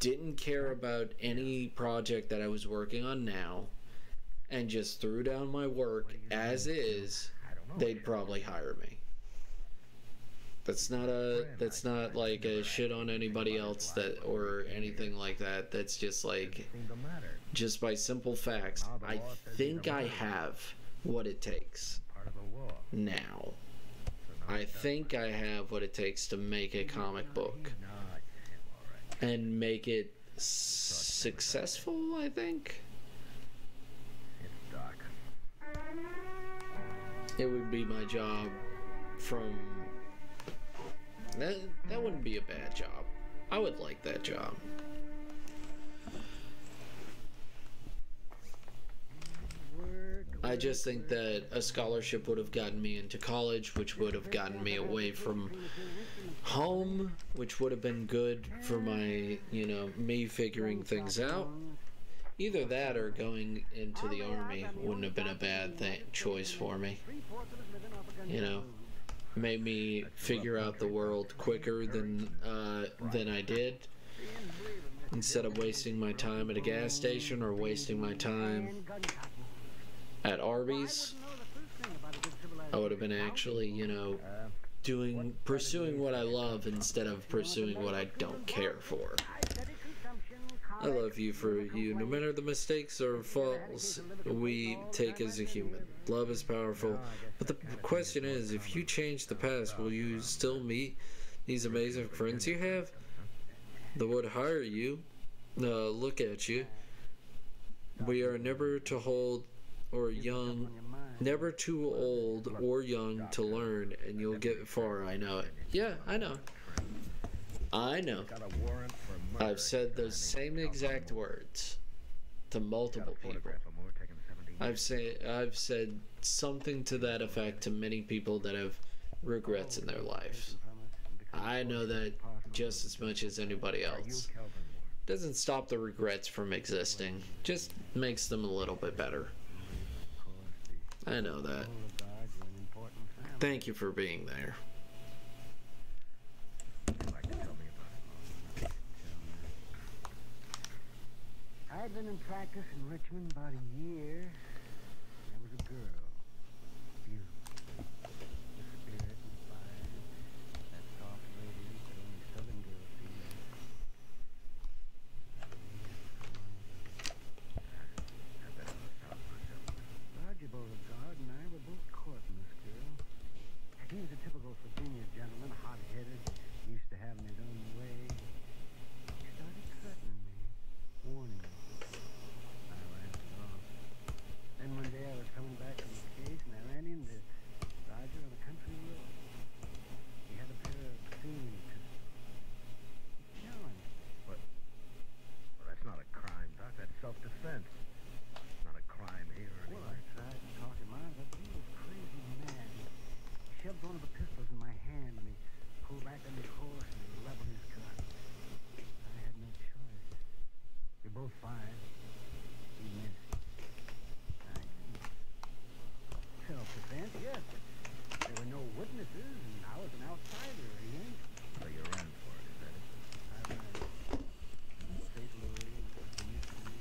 didn't care about any project that I was working on now, and just threw down my work as is, they'd probably hire me. That's not like a shit on anybody else that or anything like that. That's just like, just by simple facts, I think I have what it takes now. I think I have what it takes to make a comic book and make it successful, I think. It would be my job from... That wouldn't be a bad job. I would like that job. I just think that a scholarship would have gotten me into college, which would have gotten me away from home, which would have been good for my, me figuring things out. Either that or going into the army wouldn't have been a bad choice for me. Made me figure out the world quicker than I did. Instead of wasting my time at a gas station or wasting my time at Arby's, I would have been actually, pursuing what I love instead of pursuing what I don't care for. I love you for you, no matter the mistakes or faults we take as a human. Love is powerful, but the question is, if you change the past, will you still meet these amazing friends you have that would hire you, look at you? We are never too old or young to learn, and you'll get far. I know it. Yeah, I know. I've said those same exact words to multiple people. I've said something to that effect to many people that have regrets in their lives. I know that just as much as anybody else. Doesn't stop the regrets from existing, just makes them a little bit better. I know that. Thank you for being there. I'd been in practice in Richmond about a year. There was a girl. Beautiful. The spirit and fire. That soft radiance that only southern girls see. I bet I was south myself. Roger Beauregard and I were both courting this girl. He was a typical Virginia gentleman, hot-headed, used to having his own way. He started threatening me, warning me. Then one day I was coming back from the case and I ran into Roger on a country road. He had a pair of stinging pistols. He challenged me. But, well, that's not a crime, Doc. That's self-defense. It's not a crime here or Well, I tried to talk him out of it, but he was crazy mad. He shoved one of the pistols in my hand and he pulled back on his horse and he leveled his gun. I had no choice. We both fired. He missed. Self-defense, yes, but there were no witnesses, and I was an outsider, he ain't. So you ran for it, is that it? I ran. St. Louis, Tennessee.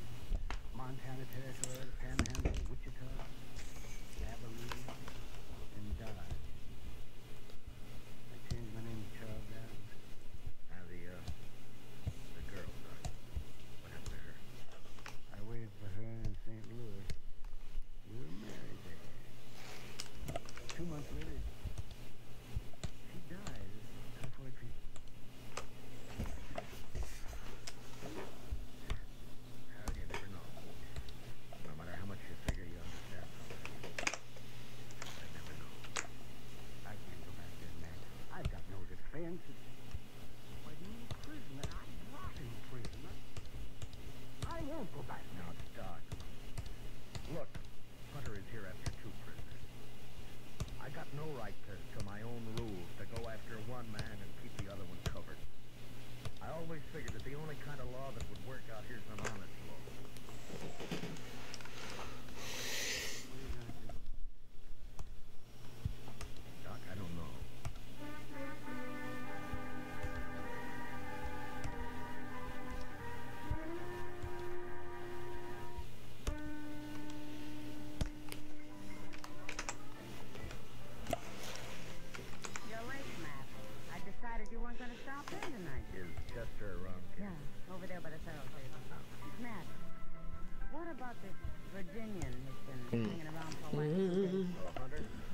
hanging around for a while.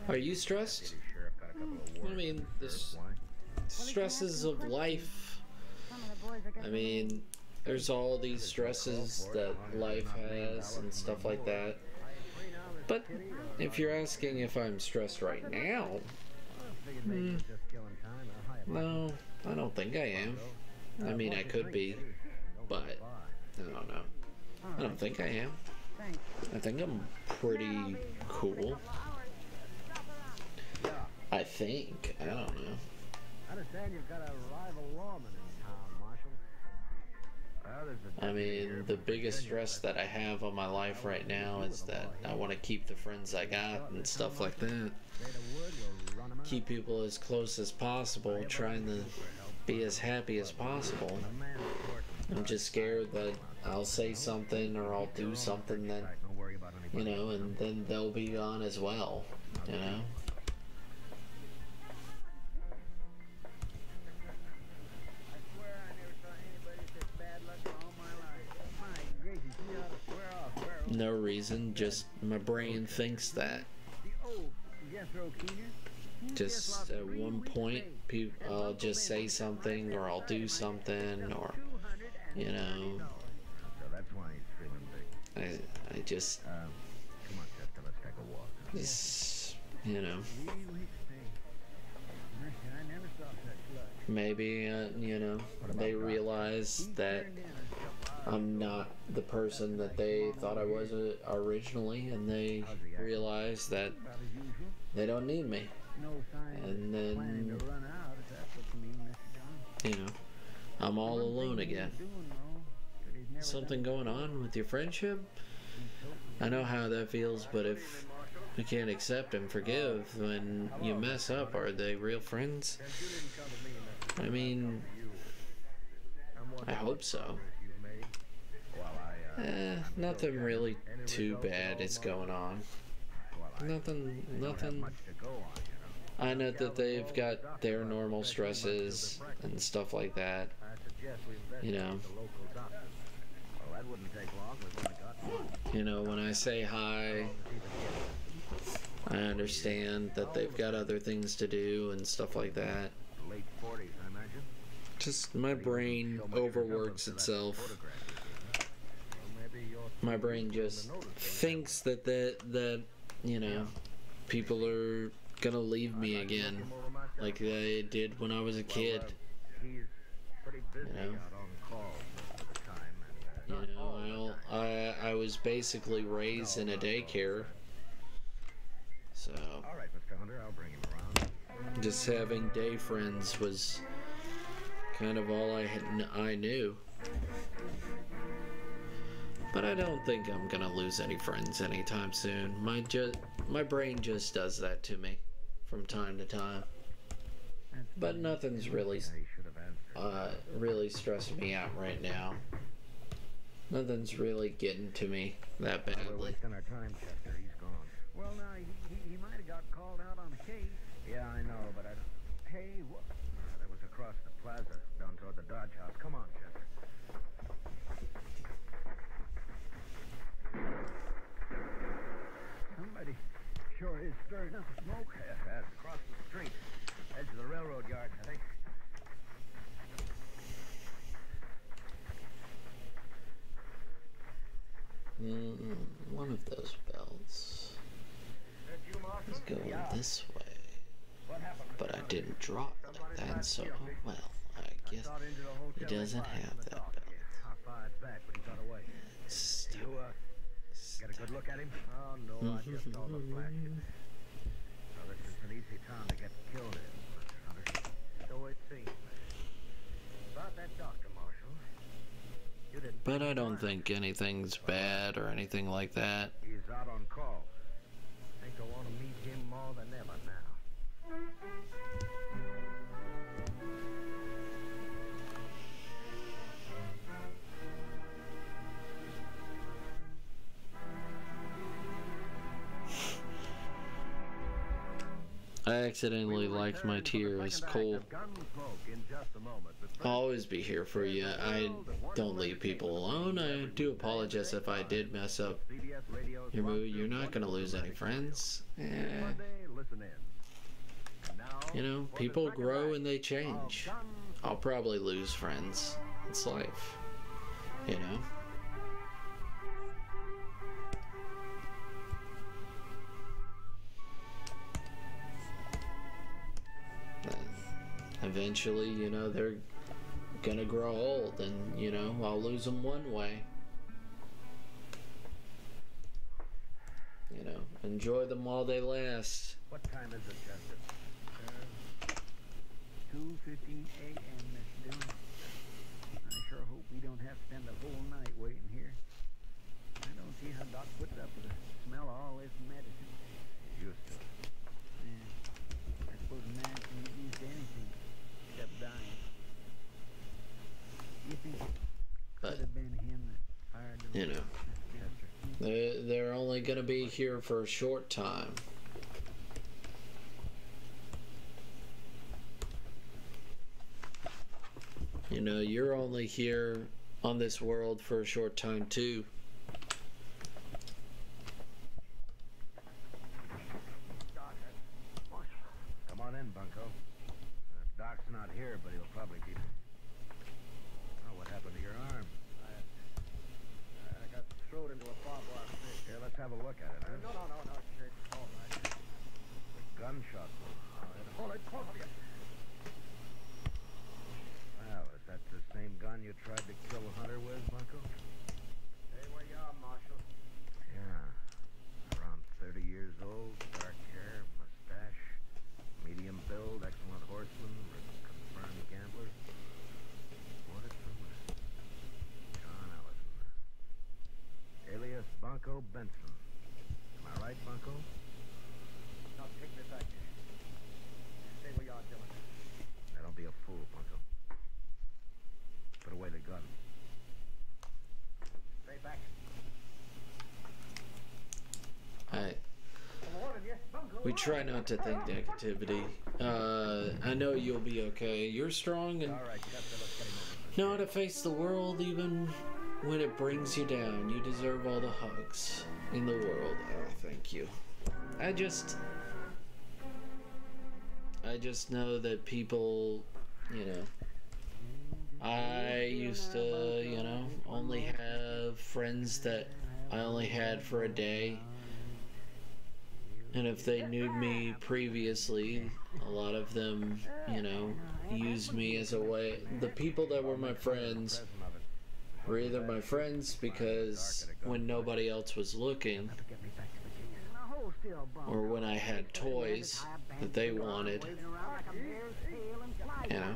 Are you stressed? I mean, the stresses of life. I mean, there's all these stresses that life has and stuff like that. But if you're asking if I'm stressed right now, no, I don't think I am. I mean, I could be, but I don't know. I don't think I am. I think I'm pretty cool. I think. I don't know. I understand you've got a rival lawman in town, Marshal. I mean, the biggest stress that I have on my life right now is that I want to keep the friends I got and stuff like that. Keep people as close as possible, trying to be as happy as possible. I'm just scared that I'll say something or I'll do something that, you know, and then they'll be gone as well, you know? No reason, just my brain thinks that. Just at one point, I'll just say something, or I'll do something, or, you know, I just, you know, maybe, you know, they realize that I'm not the person that they thought I was originally, and they realize that they don't need me. And then, you know, I'm all alone again. Something going on with your friendship? I know how that feels, but if you can't accept and forgive when you mess up, are they real friends? I mean, I hope so. Nothing really too bad is going on. Nothing. I know that they've got their normal stresses and stuff like that. You know. You know, when I say hi, I understand that they've got other things to do and stuff like that. Just my brain overworks itself. My brain just thinks that you know, people are gonna leave me again, like they did when I was a kid. You know, I was basically raised in a daycare, so just having day friends was kind of all I knew. But I don't think I'm gonna lose any friends anytime soon. My brain just does that to me from time to time. But nothing's really stressing me out right now. Nothing's really getting to me that badly. We're wasting our time, Chester. He's gone. Well, now, he might have got called out on the case. Yeah, I know, but I don't... Hey, what? That was across the plaza, down toward the Dodge House. Come on, Chester. Somebody sure is stirring up smoke. That's across the street. Edge of the railroad yard, I think. One of those belts is going this way, but I didn't drop like that, so, well, I guess he doesn't have that belt. Stop. Get a good look at him? Oh, no, I just saw the flashes. Well, this is an easy town to get killed in. So it seems. About that doctor, Marshal. You didn't... But I don't think anything's bad or anything like that. He's out on call. I think I want to meet him more than ever now. accidentally liked my tears. Cool. I'll always be here for you. I don't leave people alone. I do apologize if I did mess up your mood. You're not going to lose any friends. You know, people grow and they change. I'll probably lose friends. It's life. You know? Eventually, you know, they're gonna grow old, and, you know, I'll lose them one way. You know, enjoy them while they last. What time is it, Chester? 2:15 a.m., Miss Dillon. I sure hope we don't have to spend the whole night waiting here. I don't see how Doc puts up with the smell of all this medicine. Used to it. Yeah. I suppose a man can get used to anything except dying. You think it could have been him that fired the... You know, they're only gonna be here for a short time. You know, you're only here on this world for a short time too. Come on in, Bunko. Doc's not here, but he'll probably be... Oh, what happened to your arm? I got thrown into a barbed wire fish. Here, let's have a look at it, huh? No, shit. All right. Gunshot wound. Hold it, Well, is that the same gun you tried to kill Hunter with, Bunko? Stay where you are, Marshal. Yeah. Around 30 years old, dark hair, mustache, medium build, excellent horseman, confirmed gambler. Wanted from John Ellison. Alias Bunko Benson. Am I right, Bunko? Now take me back there. Stay where you are, Dillon. Now don't be a fool, Bunko. Put away the gun. Stay back. We try not to think negativity. I know you'll be okay. You're strong and know how to face the world even when it brings you down. You deserve all the hugs in the world. Oh, thank you. I just know that people, you know, I used to, you know, only have friends that I only had for a day. And if they knew me previously, a lot of them, you know, used me as a way. The people that were my friends were either my friends because when nobody else was looking, or when I had toys that they wanted, you know.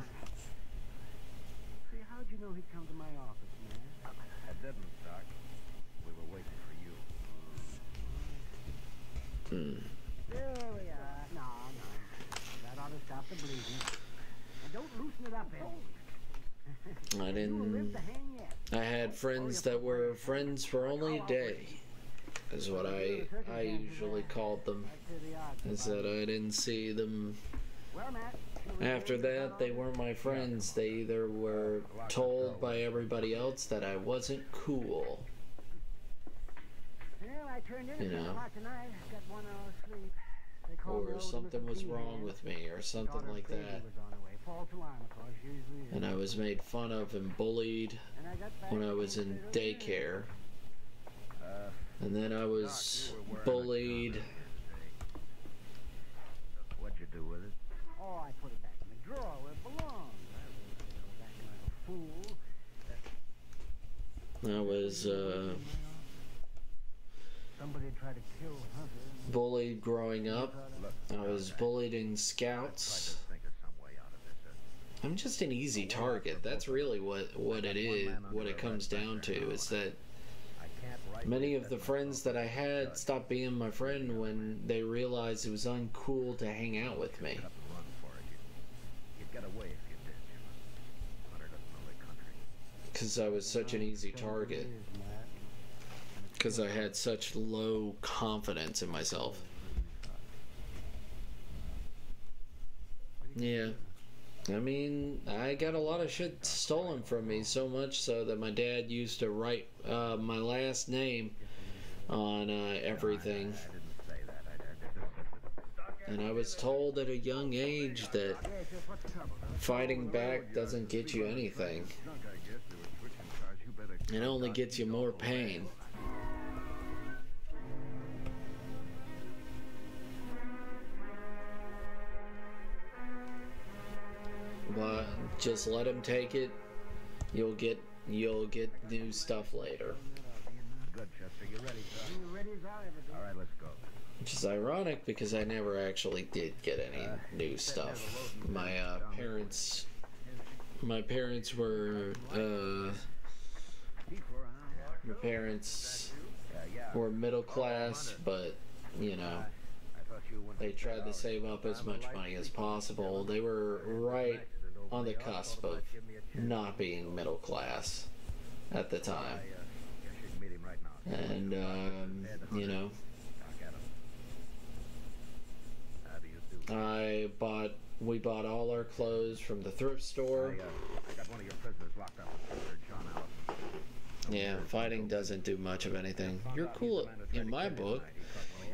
See, how'd you know he'd come to my office, man? I didn't, Doc. We were waiting for you. There we are. No. That ought to stop the bleeding. And don't loosen it up, Eddie. I didn't. I had friends that were friends for only a day, is what I usually called them. Is that I didn't see them. After that, they weren't my friends. They either were told by everybody else that I wasn't cool, you know, or something was wrong with me, or something like that. And I was made fun of and bullied when I was in daycare. And then I was bullied. What'd you do with it? Oh, I put it back in the drawer where it belongs. I was acting like a fool. I was Somebody tried to kill Hunter. bullied growing up. I was bullied in Scouts. I'm just an easy target. That's really what it is. What it comes down to is that many of the friends that I had stopped being my friend when they realized it was uncool to hang out with me. Because I was such an easy target. Because I had such low confidence in myself. Yeah. I mean, I got a lot of shit stolen from me, so much so that my dad used to write my last name on everything. And I was told at a young age that fighting back doesn't get you anything. It only gets you more pain. But just let him take it. You'll get new stuff later. Good, Chester. You ready, sir? You ready as I'll ever be. All right, let's go. Which is ironic because I never actually did get any new stuff. My parents were middle class, but you know, they tried to save up as much money as possible. They were right on the cusp of not being middle class at the time. And, you know, we bought all our clothes from the thrift store. I got one of your prisoners locked up with John Allison. Yeah, fighting doesn't do much of anything. You're cool in my book.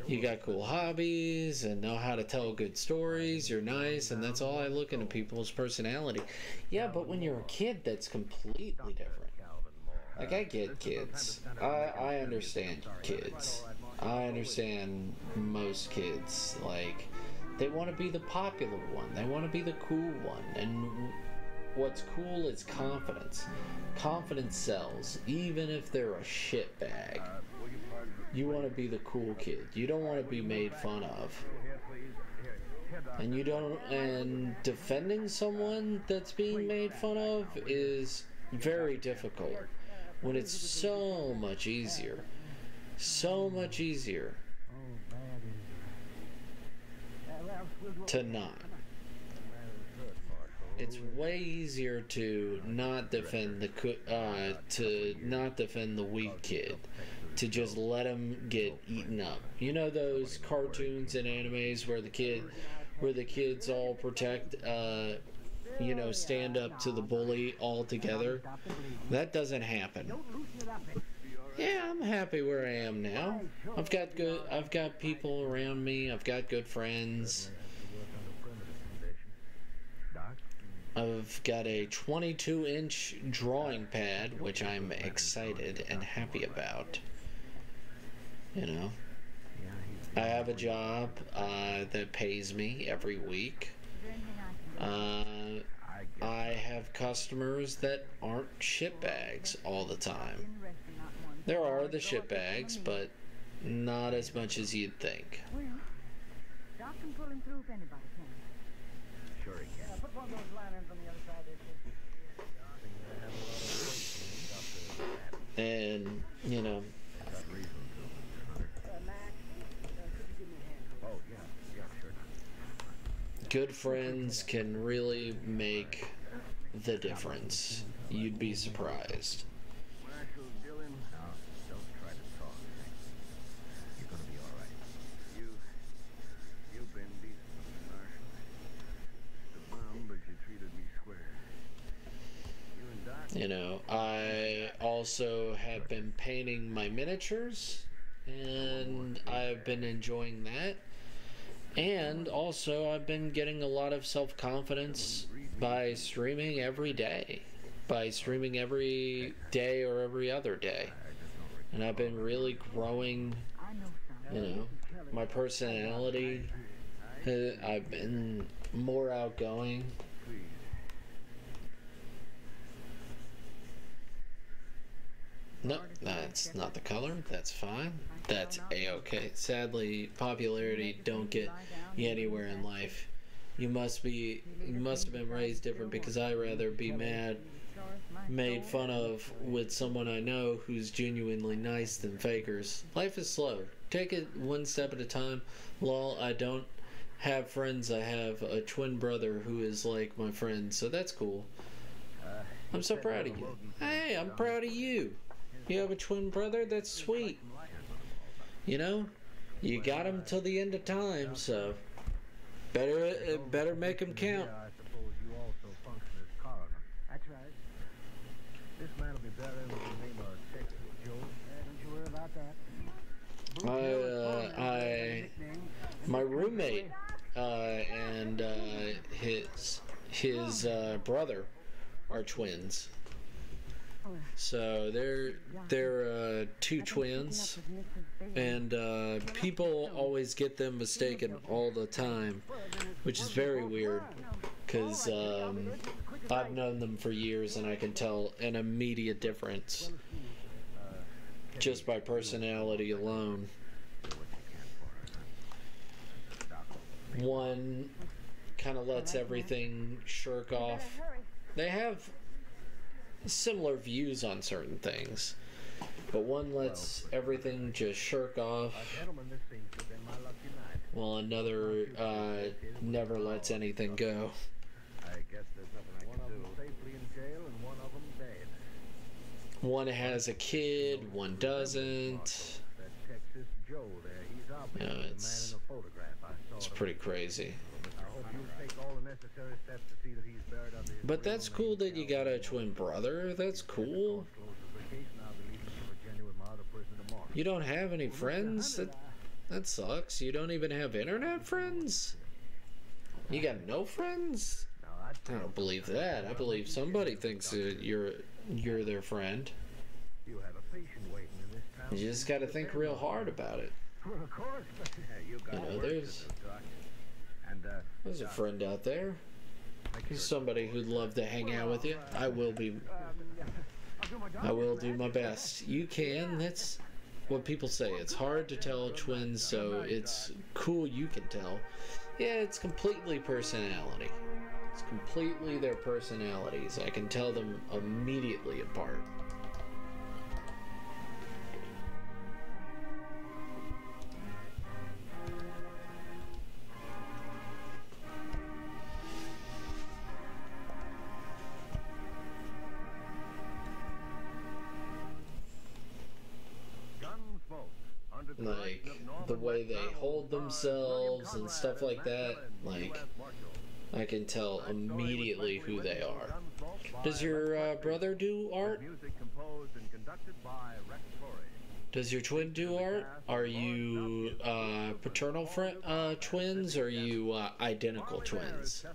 You got cool hobbies and know how to tell good stories. You're nice, and that's all I look into people's personality. Yeah, but when you're a kid, that's completely different. Like, I get kids. I understand kids. I understand most kids. Like, they want to be the popular one. They want to be the cool one. And what's cool is confidence. Confidence sells, even if they're a shitbag. You want to be the cool kid. You don't want to be made fun of. And you don't. And defending someone that's being made fun of is very difficult. When it's so much easier. So much easier to not. It's way easier to not defend the weak kid, to just let him get eaten up. You know those cartoons and animes where the kids all protect, you know, stand up to the bully all together? That doesn't happen. Yeah, I'm happy where I am now. I've got people around me. I've got good friends. I've got a 22-inch drawing pad, which I'm excited and happy about. You know, I have a job that pays me every week. I have customers that aren't shitbags all the time. There are the shitbags, but not as much as you'd think. Well, Doc can pull him through if anybody can. Sure he can. Put one of those lanterns on the other side there, And, you know, good friends can really make the difference. You'd be surprised. Marshal Dillon. No, don't try to talk. You're gonna be all right. You've been decent, Marshal. The bomb, but you treated me square. You and Doc. You know, I also have been painting my miniatures, and I've been enjoying that. And also, I've been getting a lot of self-confidence by streaming every day. By streaming every day or every other day. And I've been really growing, you know, my personality. I've been more outgoing. No, that's not the color. That's fine. That's a-okay. Sadly, popularity don't get you anywhere in life. You must have been raised different, because I'd rather be made fun of with someone I know who's genuinely nice than fakers. Life is slow. Take it one step at a time. Lol, I don't have friends. I have a twin brother who is like my friend, so that's cool. I'm so proud of you. Hey, I'm proud of you. You have a twin brother? That's sweet. You know, you got him till the end of time, so Better make them count. I suppose you also function as coroner. That's right. This man will be bearing the name of Texas Joe. Don't you worry about that. My roommate and his brother are twins. So they're two twins, and people always get them mistaken all the time, which is very weird, because I've known them for years and I can tell an immediate difference just by personality alone. One kind of lets everything shirk off. They have similar views on certain things, but one lets everything just shirk off, while another never lets anything go. I guess there's nothing I can do. One of them safely in jail and one of them dead. One has a kid, one doesn't. That Texas Joe there, he's obviously the man in the photograph I saw. It's pretty crazy. I hope you'll take all the necessary steps to see that he's buried under his But that's cool that you got a twin brother. That's cool. You don't have any friends? That sucks. You don't even have internet friends? You got no friends? I don't believe that. I believe somebody thinks that you're their friend. You have a patient waiting in this town. You just got to think real hard about it. Well, of course. You know, there's a friend out there. There's somebody who'd love to hang out with you. I will do my best. You can. That's what people say. It's hard to tell twins, so it's cool you can tell. Yeah, it's completely personality. It's completely their personalities. I can tell them immediately apart. Like the way they hold themselves and stuff like that, like I can tell immediately who they are. Does your brother do art? Does your twin do art? Are you paternal twins, or are you identical twins?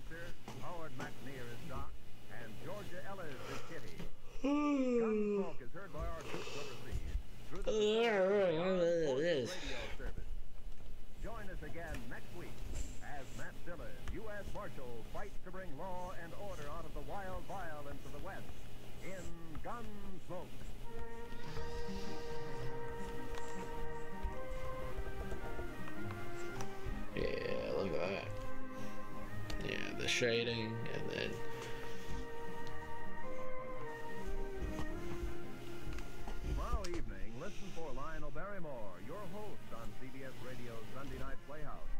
Join us again next week as Matt Dillon, U.S. Marshal, fights to bring law and order out of the wild violence of the West in Gunsmoke. Yeah, look at that. Yeah, the shading, and then Tomorrow evening, listen for Lionel Barrymore, your host on CBS Radio's Sunday Night Playhouse.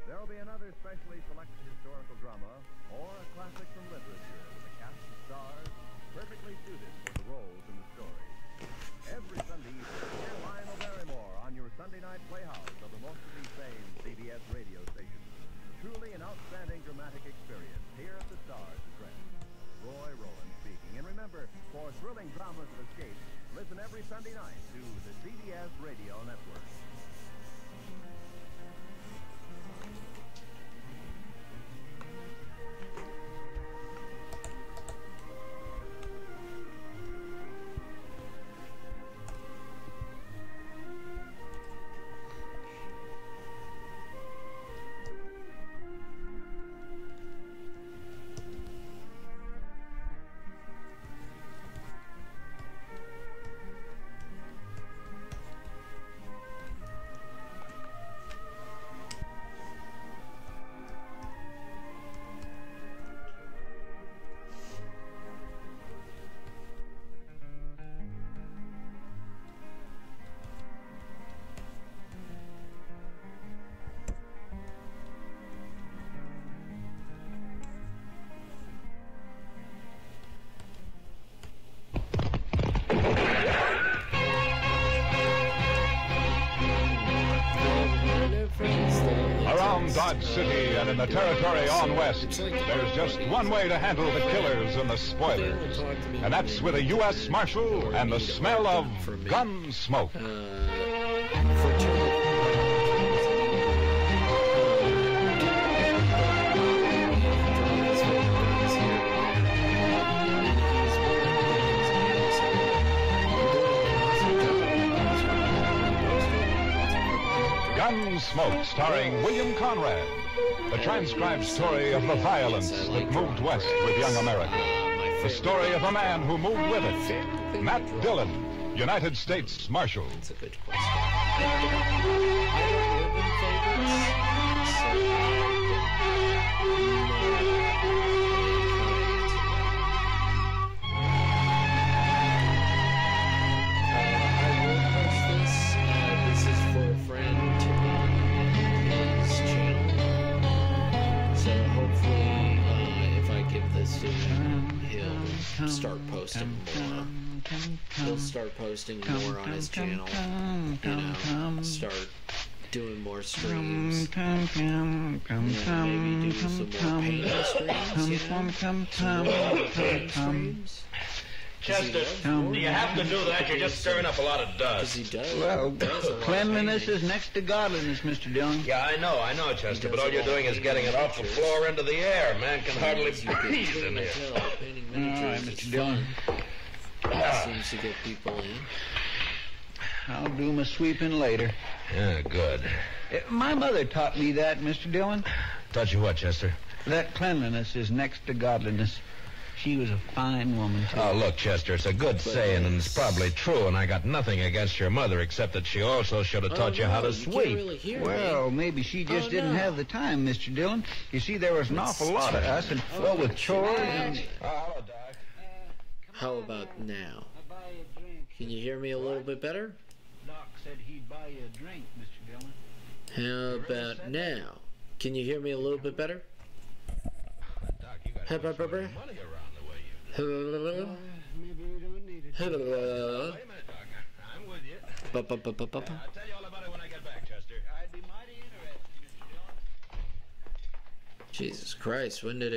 There will be another specially selected historical drama or a classic from literature with a cast of stars perfectly suited for the roles in the story. Every Sunday evening, hear Lionel Barrymore on your Sunday Night Playhouse over most of these same CBS radio stations. Truly an outstanding dramatic experience here at the Stars address. Roy Rowan speaking. And remember, for thrilling dramas of escape, listen every Sunday night to the CBS Radio Network. Dodge City and in the territory on west, there's just one way to handle the killers and the spoilers, and that's with a U.S. Marshal and the smell of gun smoke. Gunsmoke, starring William Conrad, the transcribed story of the violence that moved west with young America. The story of a man who moved with it. Matt Dillon, United States Marshal. That's a good question. I don't live in favorites, I will post this. This is for a friend and his channel. So hopefully, if I give this to him, he'll start posting more. He'll start posting more on his channel, you know, start doing more streams, maybe do some more painting streams, you know, some more painting streams. Chester, you have to do that. You're just stirring up a lot of dust. He does. Well, cleanliness is next to godliness, Mr. Dillon. Yeah, I know, Chester, but all you're doing is getting it off the floor into the air. Man can hardly breathe in here. All right, Mr. Dillon. Seems to get people in. I'll do my sweeping later. Yeah, good. My mother taught me that, Mr. Dillon. Taught you what, Chester? That cleanliness is next to godliness. She was a fine woman, too. Oh, look, Chester, it's a good saying, and it's probably true, and I got nothing against your mother, except that she also should have taught you how to sweep. Really well, maybe she just didn't have the time, Mr. Dillon. You see, there was an awful lot of us, and well, with chores and... Hello, Doc. How about now? Can you hear me a little bit better? Doc said he'd buy you a drink, Mr. Dillon. How about now? Can you hear me a little bit better? Doc, you got money around the way you do. Maybe we don't need it. Hello. Wait a minute, Doc. I'm with you. I'll I'll tell you all about it when I get back, Chester. I'd be mighty interested, Mr. Dillon. Jesus Christ, when did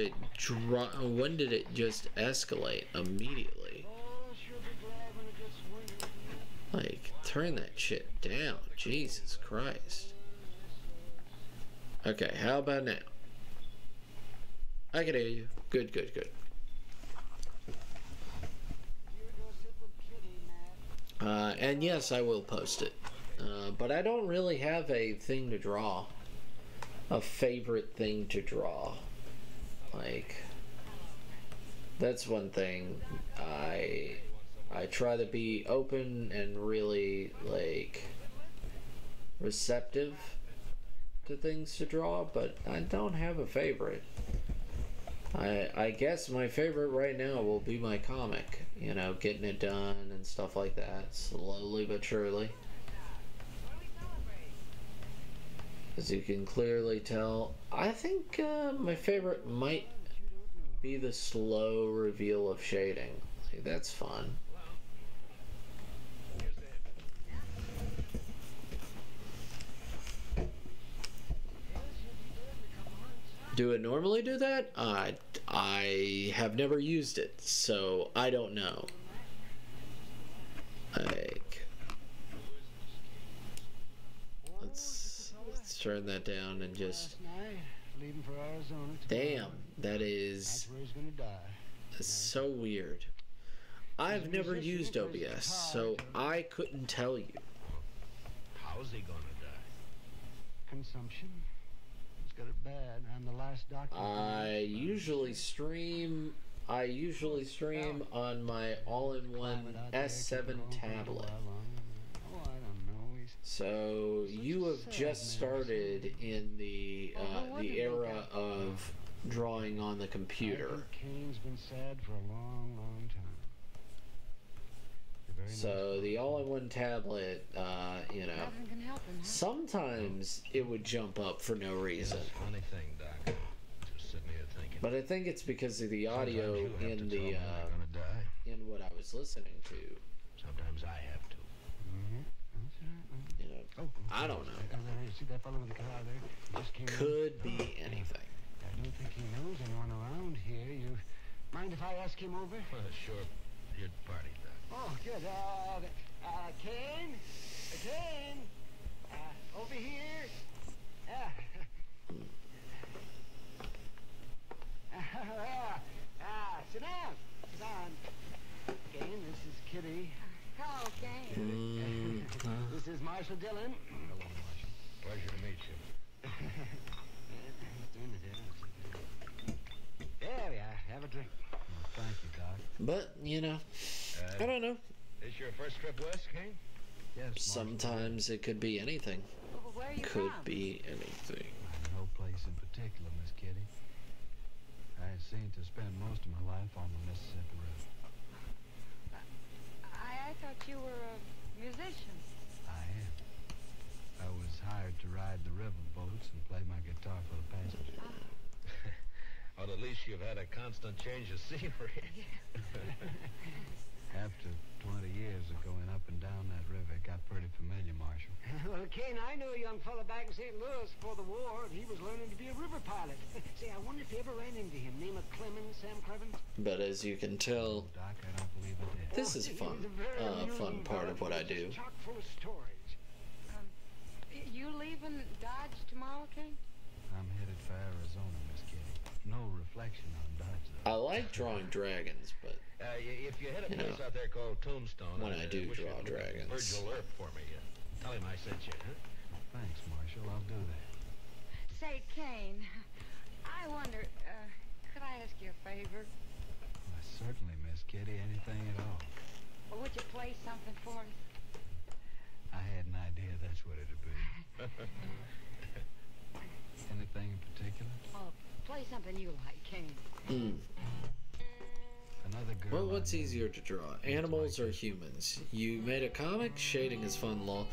it just escalate immediately? Like, turn that shit down. Jesus Christ. Okay, how about now? I can hear you. Good. And yes, I will post it. But I don't really have a thing to draw. A favorite thing to draw. Like, that's one thing. I try to be open and really, like, receptive to things to draw, but I don't have a favorite. I guess my favorite right now will be my comic, you know, getting it done and stuff like that, slowly but surely. As you can clearly tell, I think my favorite might be the slow reveal of shading. Like, that's fun. Do it normally do that? I have never used it, so I don't know. Like, let's turn that down and just. Damn, that is so weird. I've never used OBS, so I couldn't tell you. How's he gonna die? Consumption. Got it bad. I'm the last doctor. I usually stream on my all-in-one S7 tablet. So you have just started in the era of drawing on the computer. Kane's been sad for a long time. So the all-in-one tablet, you know, sometimes it would jump up for no reason. Funny thing, Doc. Just sitting here thinking. But I think it's because of the audio in the in what I was listening to. Sometimes I have to. You know, Oh, I don't know. See that fellow with the car there? He just came Could be anything. I don't think he knows anyone around here. You mind if I ask him over? Sure. You'd party, Doc. Oh, good. Kane? Kane? Over here? Sit down. Sit down. Kane, this is Kitty. Hello, Kane. This is Marshal Dillon. Hello, Marshal. Pleasure to meet you. There we are. Have a drink. Thank you, Doc. But, you know, I don't know. This your first trip west, Kane? Yes, Sometimes it could be anything. Well, where are you Could from? be anything. No place in particular, Miss Kitty. I seem to spend most of my life on the Mississippi River. I thought you were a musician. I am. I was hired to ride the river boats and play my guitar for the passengers. Well, at least you've had a constant change of scenery. After 20 years of going up and down that river, it got pretty familiar, Marshal. Well, Kane, I knew a young fella back in St. Louis before the war, and he was learning to be a river pilot. Say, I wonder if you ever ran into him. Name of Sam Clemens? But as you can tell, Doc, I don't believe I did. this is fun. Fun part of what I do. Chock full of stories. You leaving Dodge tomorrow, Kane? I'm headed for Arizona, Miss Kitty. No reflection on Dodge, though. I like drawing dragons, but If you hit a place out there called Tombstone, when I do wish draw you'd look at dragons. Virgil Earp for me. Tell him I sent you, huh? Thanks, Marshal. I'll do that. Say, Kane, I wonder, could I ask you a favor? Why, certainly, Miss Kitty. Anything at all. Or would you play something for me? I had an idea that's what it'd be. Anything in particular? Oh, play something you like, Kane. Another girl. Well, what's easier to draw, animals or humans? You made a comic? Shading is fun, lol.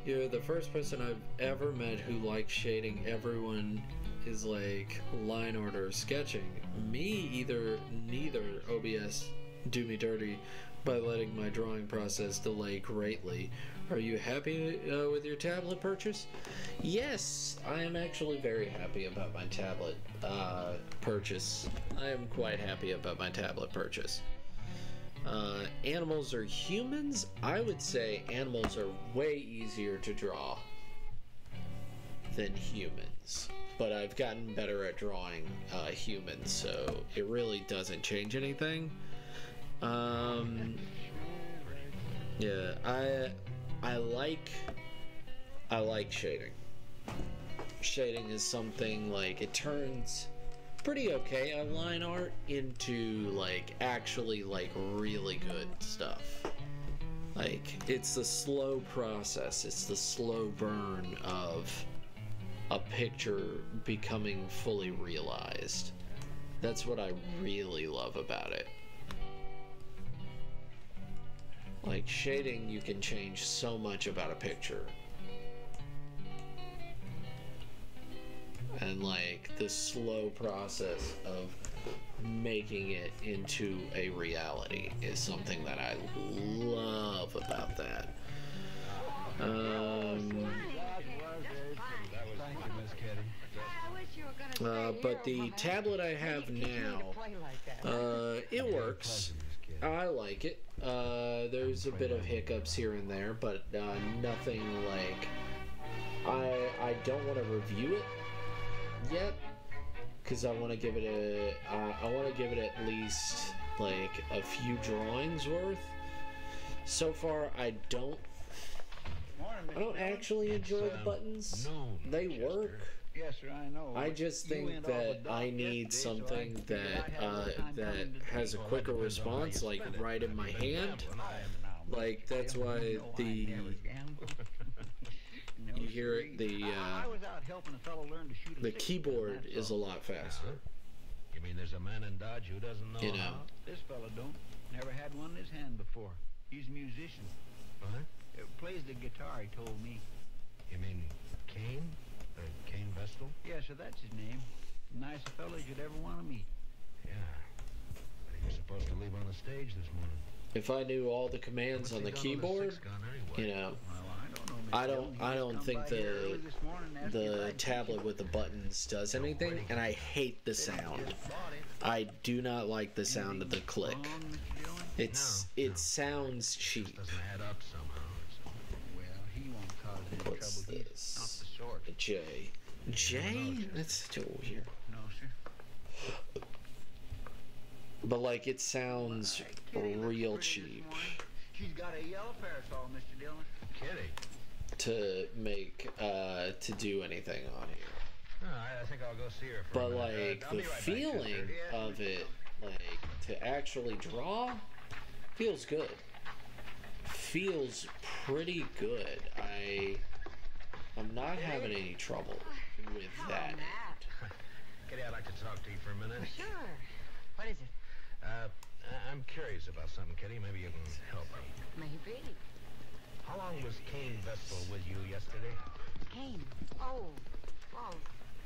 You're the first person I've ever met who likes shading. Everyone is like line art or sketching. Me, neither. OBS do me dirty by letting my drawing process delay greatly. Are you happy with your tablet purchase? Yes, I am actually very happy about my tablet purchase. I am quite happy about my tablet purchase. Animals or humans? I would say animals are way easier to draw than humans. But I've gotten better at drawing humans, so it really doesn't change anything. Yeah, I like shading. Shading is something like it turns pretty okay on line art into like actually like really good stuff. Like it's the slow process, it's the slow burn of a picture becoming fully realized. That's what I really love about it. Like shading, you can change so much about a picture. And like the slow process of making it into a reality is something that I love about that. But the tablet I have now, it works. I like it. There's a bit of hiccups here and there, but nothing like... I don't want to review it yet, because I want to give it at least like a few drawings worth. So far, I don't actually enjoy the buttons. They work. Yes, sir, I know. I just think that I need something that has a quicker response, like right in my hand. Like that's why you hear it, the keyboard is a lot faster. You mean there's a man in Dodge who doesn't know? You know. This fella don't. Never had one in his hand before. He's a musician. What? Plays the guitar, he told me. You mean Kane? Kane Vestal? Yes, sir, that's his name. Nicest fellow you'd ever want to meet. Yeah. But he was supposed to leave on the stage this morning. If I knew all the commands on the keyboard, you know, I don't think the tablet with the buttons does anything, and I hate the sound. I do not like the sound of the click. It sounds cheap. What's this? A J. J? That's such a weird. No, sir. But like it sounds real cheap. She's got a yellow parasol, Mr. Dillon. Kitty. To make to do anything on here. Oh, I think I'll go see her for But a minute. like I'll the be right back, feeling Chester. of it, like to actually draw, feels good. Feels pretty good. I'm not having any trouble with that. Kitty, I'd like to talk to you for a minute. Sure. What is it? I'm curious about something, Kitty. Maybe you can help me. Maybe. How long was Cain Vestal with you yesterday? Cain. Oh, well,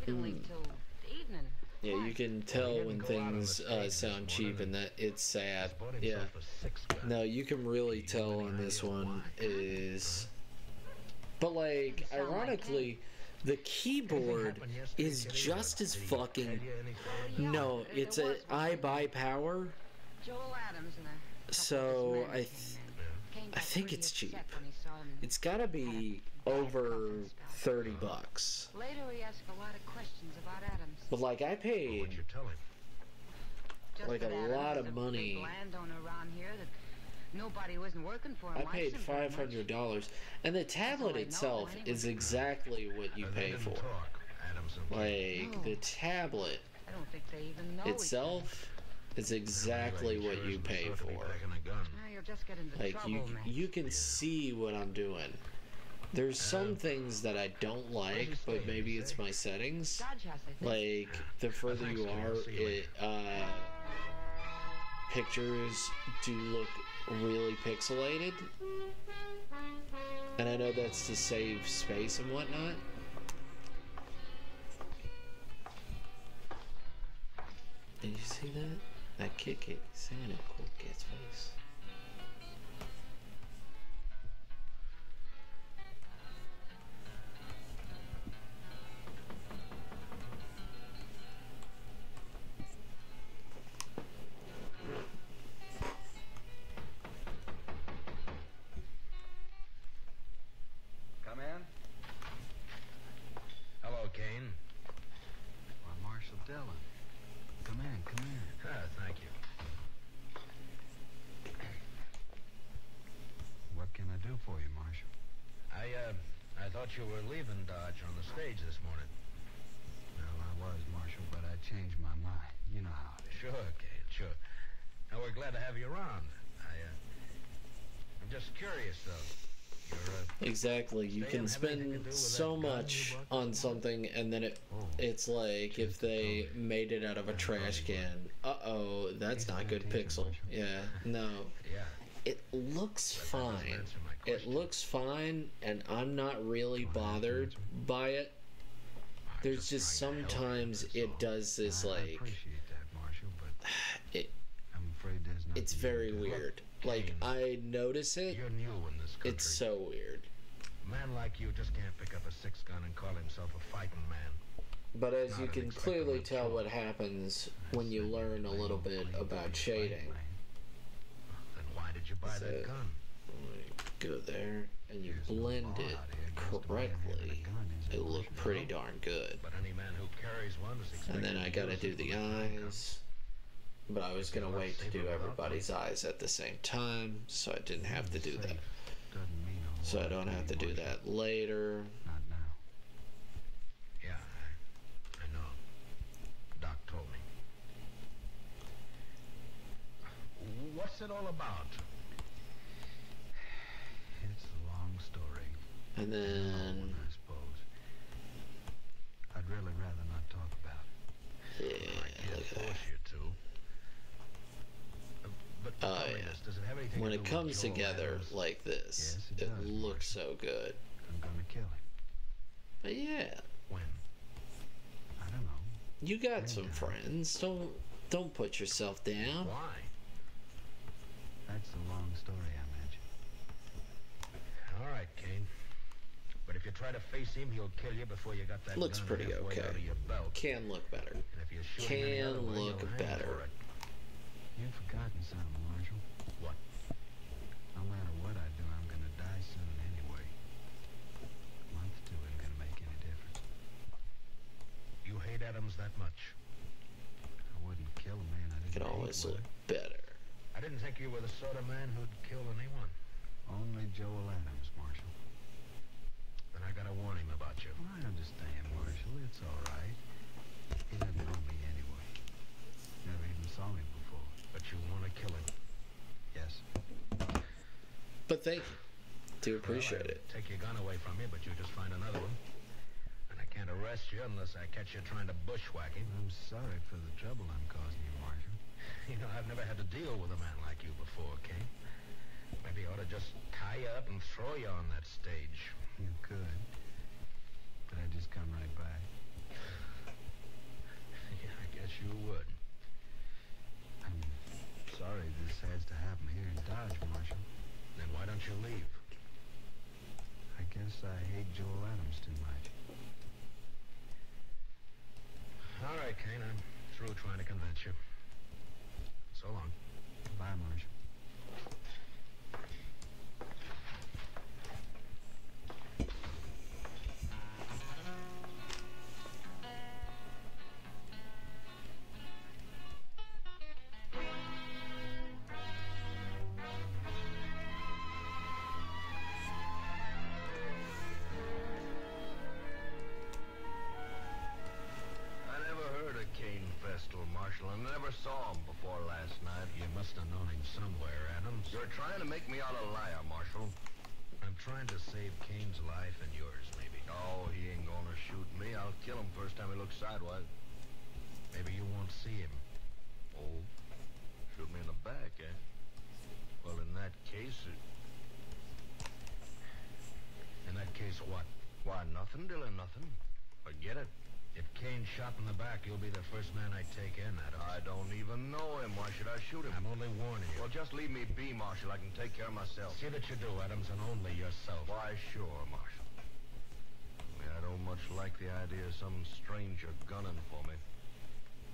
he didn't leave till the evening. Yeah, you can tell when things sound cheap and that it's sad. Yeah. No, you can really tell on this one is... But like, ironically, the keyboard is just as fucking... No, it's a iBuyPower. Joel Adams and So I think it's cheap. It's gotta be over $30. Later he asked a lot of questions about Adams. But like I paid like a lot of money. Landowner around here that nobody wasn't working for him. I paid $500, and the tablet itself is exactly what you pay for. Like the tablet I don't think they even know itself is exactly what you pay for. You'll just get into Like trouble, man. you can see what I'm doing. There's some things that I don't like, but maybe it's my settings. Like the further you are, it pictures do look really pixelated, and I know that's to save space and whatnot. Did you see that? That kick Santa cool cat's face. Come in. Hello, Cain. Why, Marshal Dillon. Come in, come in. Thank you. What can I do for you, Marshal? I thought you were leaving Dodge on the stage this morning. Well, I was, Marshal, but I changed my mind. You know how it is. Sure, Cain, sure. Now, we're glad to have you around. I'm just curious, though. Exactly. You can spend so much on something, and then it's like if they made it out of a trash can. Uh-oh, that's not good pixel. Yeah, no. It looks fine. It looks fine, and I'm not really bothered by it. There's just sometimes it does this, like... It's very weird. Like, I notice it. It's so weird. A man like you just can't pick up a six-gun and call himself a fighting man. But as you can clearly tell what happens when you learn a little bit about shading. Then why did you buy that gun? Go there and you blend it correctly. It looked pretty darn good. But any man who carries one is expected. And then I gotta do the eyes. But I was gonna wait to do everybody's eyes at the same time, so I didn't have to do that. So I don't have to do that later. Not now. Yeah, I know. Doc told me. What's it all about? It's a long story. And then... I suppose. I'd really rather not talk about it. Yeah, look at that. Oh, yeah. When it comes together like this, it looks so good. I'm gonna kill him. But yeah. When? I don't know. You got some friends. Don't put yourself down. Why? That's the long story I mentioned. All right, Cain. if you try to face him, he'll kill you before you got that Looks gun pretty halfway okay. out of your belt. Can look better. And if you shoot him any other Can way, look you'll hang better. for it. You've forgotten something, Marshal. What? No matter what I do, I'm gonna die soon anyway. A month or two ain't gonna make any difference. You hate Adams that much? I wouldn't kill a man I didn't Can hate, always would look I? better. I didn't think you were the sort of man who'd kill anyone. Only Joel Adams, Marshal. Then I gotta warn him about you. Well, I understand, Marshal. It's all right. He doesn't know me anyway. Never even saw me before. But you want to kill him? Yes. But thank you. Do appreciate Well, it. Take your gun away from you, but you just find another one. And I can't arrest you unless I catch you trying to bushwhack him. I'm sorry for the trouble I'm causing you, Marshal. You know, I've never had to deal with a man like you before, Kane. Maybe I ought to just tie you up and throw you on that stage. You could. But I'd just come right back. Yeah, I guess you would. I'm sorry this has to happen here in Dodge, Marshal. Then why don't you leave? I guess I hate Joel Adams too much. All right, Kane, I'm through trying to convince you. So long. Bye, Marshal. I never heard of Kane Festal, Marshal. I never saw him before last night. You must have known him somewhere, Adams. You're trying to make me out a liar, Marshal. I'm trying to save Kane's life and yours, maybe. Oh, he ain't gonna shoot me. I'll kill him first time he looks sidewise. Maybe you won't see him. Oh, shoot me in the back, eh? Well, in that case, In that case, what? why, nothing, Dylan, nothing. Forget it. If Kane's shot in the back, you'll be the first man I take in, Adams. I don't even know him. Why should I shoot him? I'm only warning you. Well, just leave me be, Marshal. I can take care of myself. See that you do, Adams, and only yourself. Why, sure, Marshal. Only I don't much like the idea of some stranger gunning for me.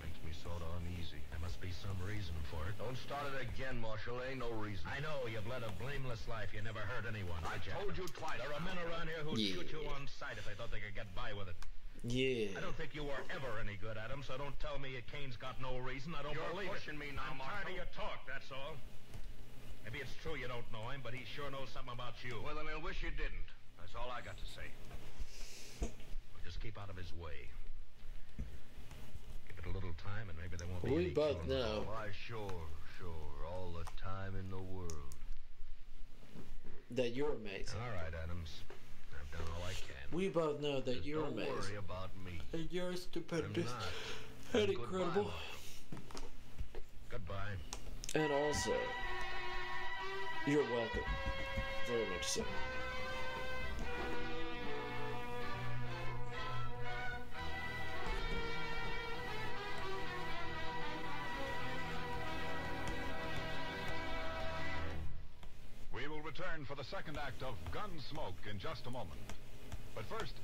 Makes me sort of uneasy. There must be some reason for it. Don't start it again, Marshal. Ain't no reason. I know you've led a blameless life. You never hurt anyone. I told you twice. There are men around here who'd shoot you on sight if they thought they could get by with it. Yeah. I don't think you were ever any good, Adams, so don't tell me Kane's got no reason. I don't You're believe pushing me now, I'm tired of Marshal. your talk, that's all. Maybe it's true you don't know him, but he sure knows something about you. Well, then I wish you didn't. That's all I got to say. Just keep out of his way. Give it a little time, and maybe there won't be We any both killing. know. Why, sure. All the time in the world. That you're amazing. All right, Adams. I've done all I can. We both know that you're Don't amazing. worry about me. And you're I'm stupendous not. and Goodbye, incredible. Marshal. Goodbye. And also, you're welcome. Very much so. We will return for the second act of Gunsmoke in just a moment. But first,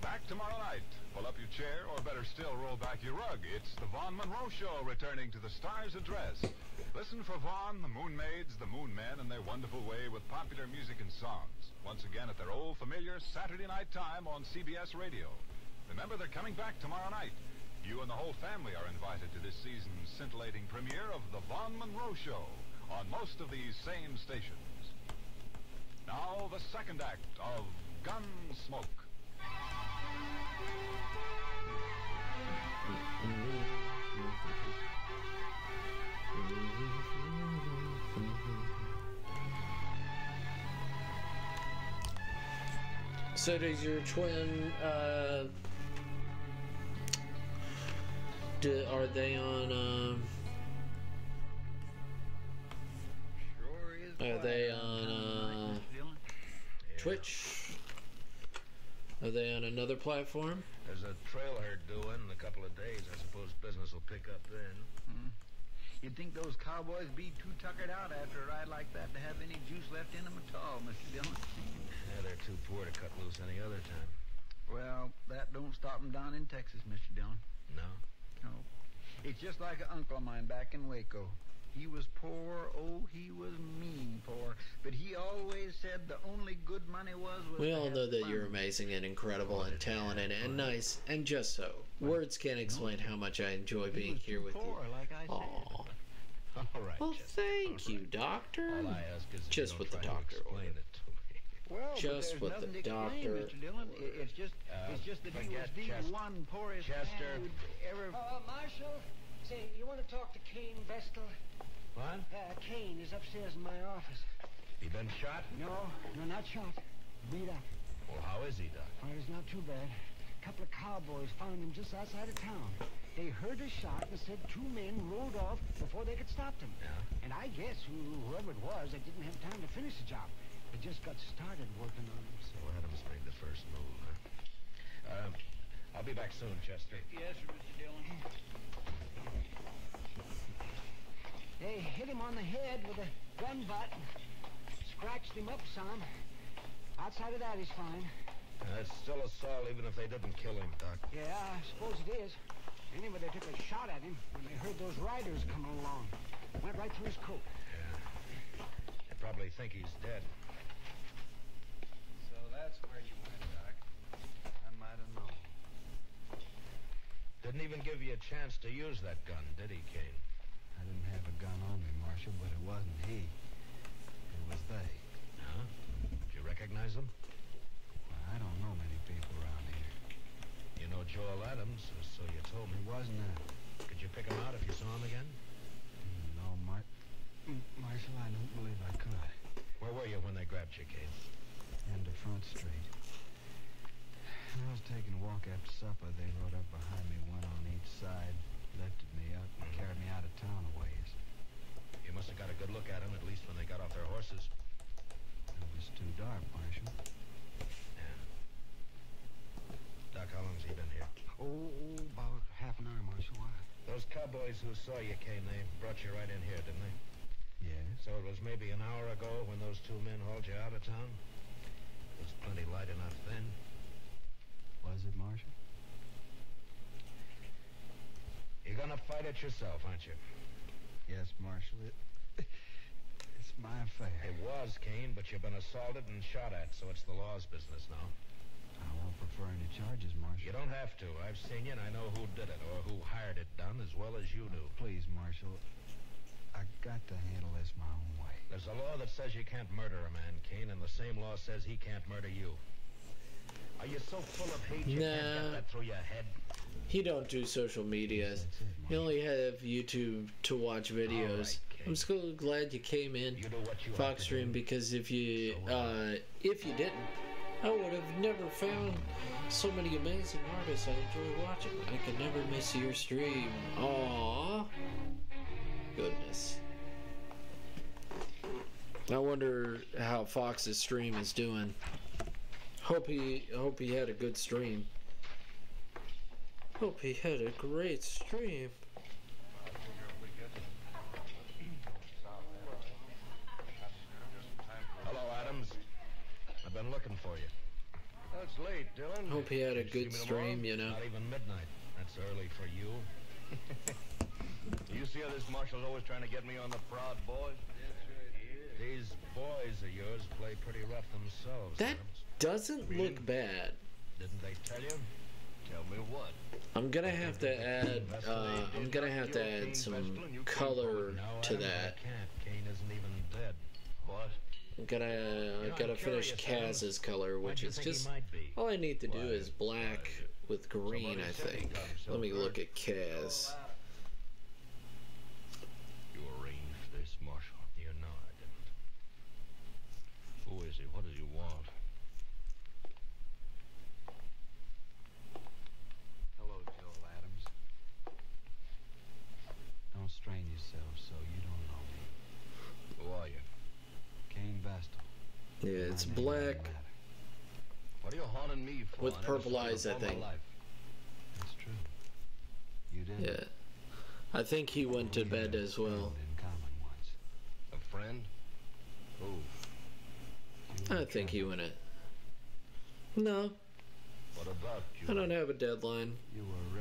back tomorrow night. Pull up your chair, or better still, roll back your rug. It's the Vaughn Monroe Show returning to the Star's Address. Listen for Vaughn, the Moon Maids, the Moon Men, and their wonderful way with popular music and songs. Once again at their old familiar Saturday night time on CBS Radio. Remember, they're coming back tomorrow night. You and the whole family are invited to this season's scintillating premiere of the Vaughn Monroe Show on most of these same stations. Now, the second act of Gunsmoke. So does your twin, are they on, Sure is are they quiet on, tonight, Miss Dillon. Twitch? Are they on another platform? There's a trail herd due in a couple of days. I suppose business will pick up then. You'd think those cowboys be too tuckered out after a ride like that to have any juice left in them at all, Mr. Dillon. Yeah, they're too poor to cut loose any other time. Well, that don't stop them down in Texas, Mr. Dillon. No? No. It's just like an uncle of mine back in Waco. He was poor, oh, he was mean poor. But he always said the only good money was We to all have know that fun. you're amazing and incredible and talented and nice and just so. Words can't explain how much I enjoy being here with you. Poor, like I said. Aw. All right, Well, Chester. thank you, Doctor. All I ask is that Just you what don't the try to doctor explain ordered. it to me. Well, Just but what there's the nothing to explain, doctor Mr. Dillon. It's just that he was forget the Chester. one poorest Chester. man who'd ever... Marshal, say, you want to talk to Kane Vestal? What? Kane is upstairs in my office. He been shot? No, not shot. Beat up. Well, how is he, Doc? Well, it's not too bad. A couple of cowboys found him just outside of town. They heard a shot and said 2 men rode off before they could stop them. Yeah? And I guess whoever it was, they didn't have time to finish the job. They just got started working on him. So Adams made the first move, huh? I'll be back soon, Chester. Yes, sir, Mr. Dillon. They hit him on the head with a gun butt, scratched him up some. Outside of that, he's fine. That's still assault, even if they didn't kill him, Doc. Yeah, I suppose it is. Anyway, they took a shot at him when they heard those riders coming along. Went right through his coat. Yeah. They probably think he's dead. So that's where you went, Doc. I might have known. Didn't even give you a chance to use that gun, did he, Kane? I didn't have a gun on me, Marshal, but it wasn't he. It was they. Huh? Did you recognize them? Well, I don't know many people around here. You know Joel Adams, or so you told me. It wasn't that. Could you pick him out if you saw him again? No, Marshal, I don't believe I could. Where were you when they grabbed you, Kane? End of Front Street. When I was taking a walk after supper, they rode up behind me, one on each side, lifted me up, and carried me out of town a ways. You must have got a good look at him, at least when they got off their horses. It was too dark, Marshal. Yeah. Doc, how long's he been here? Oh, about half an hour, Marshal. Why? Those cowboys who saw you, Kane, they brought you right in here, didn't they? Yes. So it was maybe an hour ago when those 2 men hauled you out of town? It was plenty light enough then. Was it, Marshal? You're gonna fight it yourself, aren't you? Yes, Marshal. It's my affair. It was, Kane, but you've been assaulted and shot at, so it's the law's business now. I won't prefer any charges, Marshal. You don't have to. I've seen you, and I know who did it, or who hired it done, as well as you do. Please, Marshal. I got to handle this my own way. There's a law that says you can't murder a man, Kane, and the same law says he can't murder you. Are you so full of hate you can't get that through your head? He don't do social media. He only have YouTube to watch videos. I'm so glad you came in, Fox Stream, because if you didn't, I would have never found so many amazing artists I enjoy watching. I could never miss your stream. Aww. Goodness. I wonder how Fox's stream is doing. Hope he had a good stream. Hope he had a great stream. Hello, Adams. I've been looking for you. That's late, Dillon. Hope he had a You good see me stream, tomorrow? you know. Not even midnight. That's early for you. You see how this marshal's always trying to get me on the Proud Boys? These boys of yours play pretty rough themselves, That Adams. doesn't look bad. Didn't they tell you? Tell me what? I'm gonna have to add some color to that. I can't. Kane isn't even dead. What? I gotta finish Kaz's color, which is just all I need to do is black with green, I think. Let me look at Kaz. You arranged this, Marshal. You know I didn't. Who is he? What does he want? Hello, Joel Adams. Don't strain yourself so you don't know me. Who are you? Kane Vestal. Yeah, it's My name black doesn't matter. What are you haunting me for? with I never purple saw you eyes, I before in think. my life. That's true. You did. Yeah. I think he went to bed as well. A friend? Who? I think he went it. No. What about you? I don't have a deadline.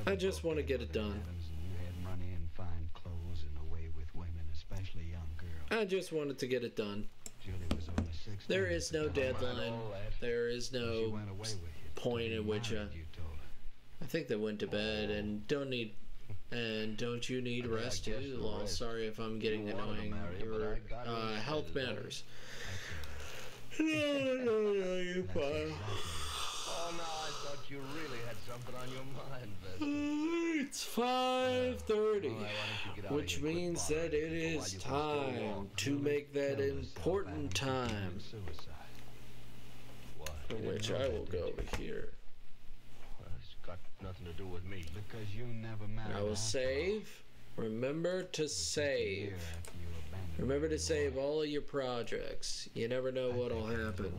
I just want to get it done. You had money and fine clothes and a way with women, especially young girls. I just wanted to get it done. Julie was only 16. There is no deadline. There is no point at which I think they went to bed and don't you need rest too? Well, sorry if I'm getting annoying. Your health matters. No, you're fine. Oh, no, I thought you really had something on your mind, Vesta. It's 5:30, which means that it is time to make that important time. For which I will go over here. It's got nothing to do with me. Because you never married. I will save. Remember to save. Remember to save all of your projects. You never know what'll happen.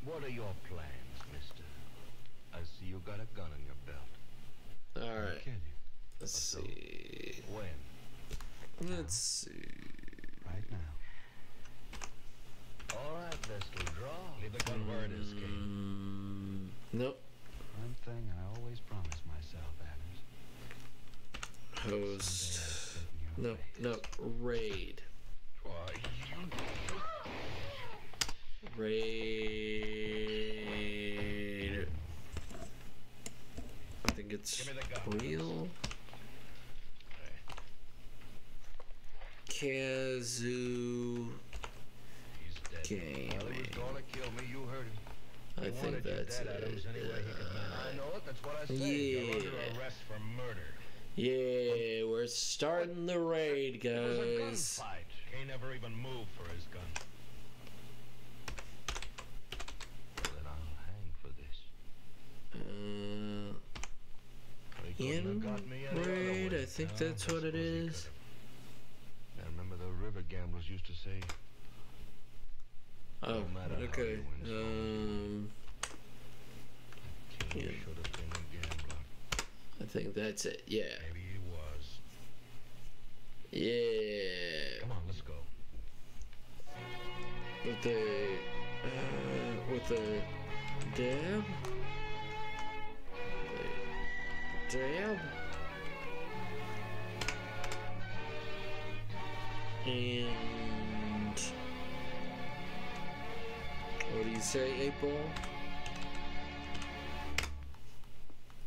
What are your plans, mister? I see you got a gun in your belt. Alright. Let's see. When? Let's see. Right now. Alright, Vesta, draw. Leave the gun where it is, Kate. Nope. One thing I always promise myself, Adams. Host. No, raid. Raid. I think it's real. Kazoo Gaming. I think that's it. I know it, that's what I said. You're under arrest for murder. Yeah, we're starting the raid, guys. It was a gunfight. He never even moved for his gun. Well, then I'll hang for this. In raid, I think that's what it is. I remember the river gamblers used to say. Oh, okay. Yeah. I think that's it. Yeah. Maybe he was. Yeah. Come on, let's go. With the dab. Dab. And what do you say, April?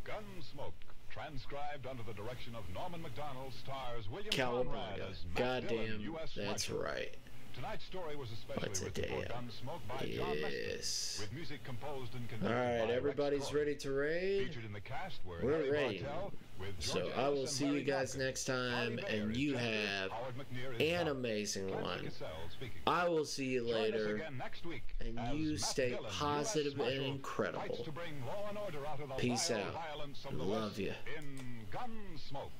Gunsmoke, transcribed under the direction of Norman MacDonald, stars William Conrad as Matt Dillon, U.S. That's Marshal. right. Tonight's story was especially written for Gunsmoke by John Lester, with music composed and conducted Alright, by everybody's Rex ready to raid? Featured in the cast were We're Harry ready. Bartell with So George I will Ellis see and you Larry guys Duncan. next time, Mayer and is you Chester, have Howard McNear is an Doc. amazing Clancy one. Cassell speaking. I will see you Join us later, again next week and as you Matt stay Dillon, positive U.S. and Marshal, incredible. fights to bring law and order out of the Peace vile out. violence of the Love West ya. in Gunsmoke.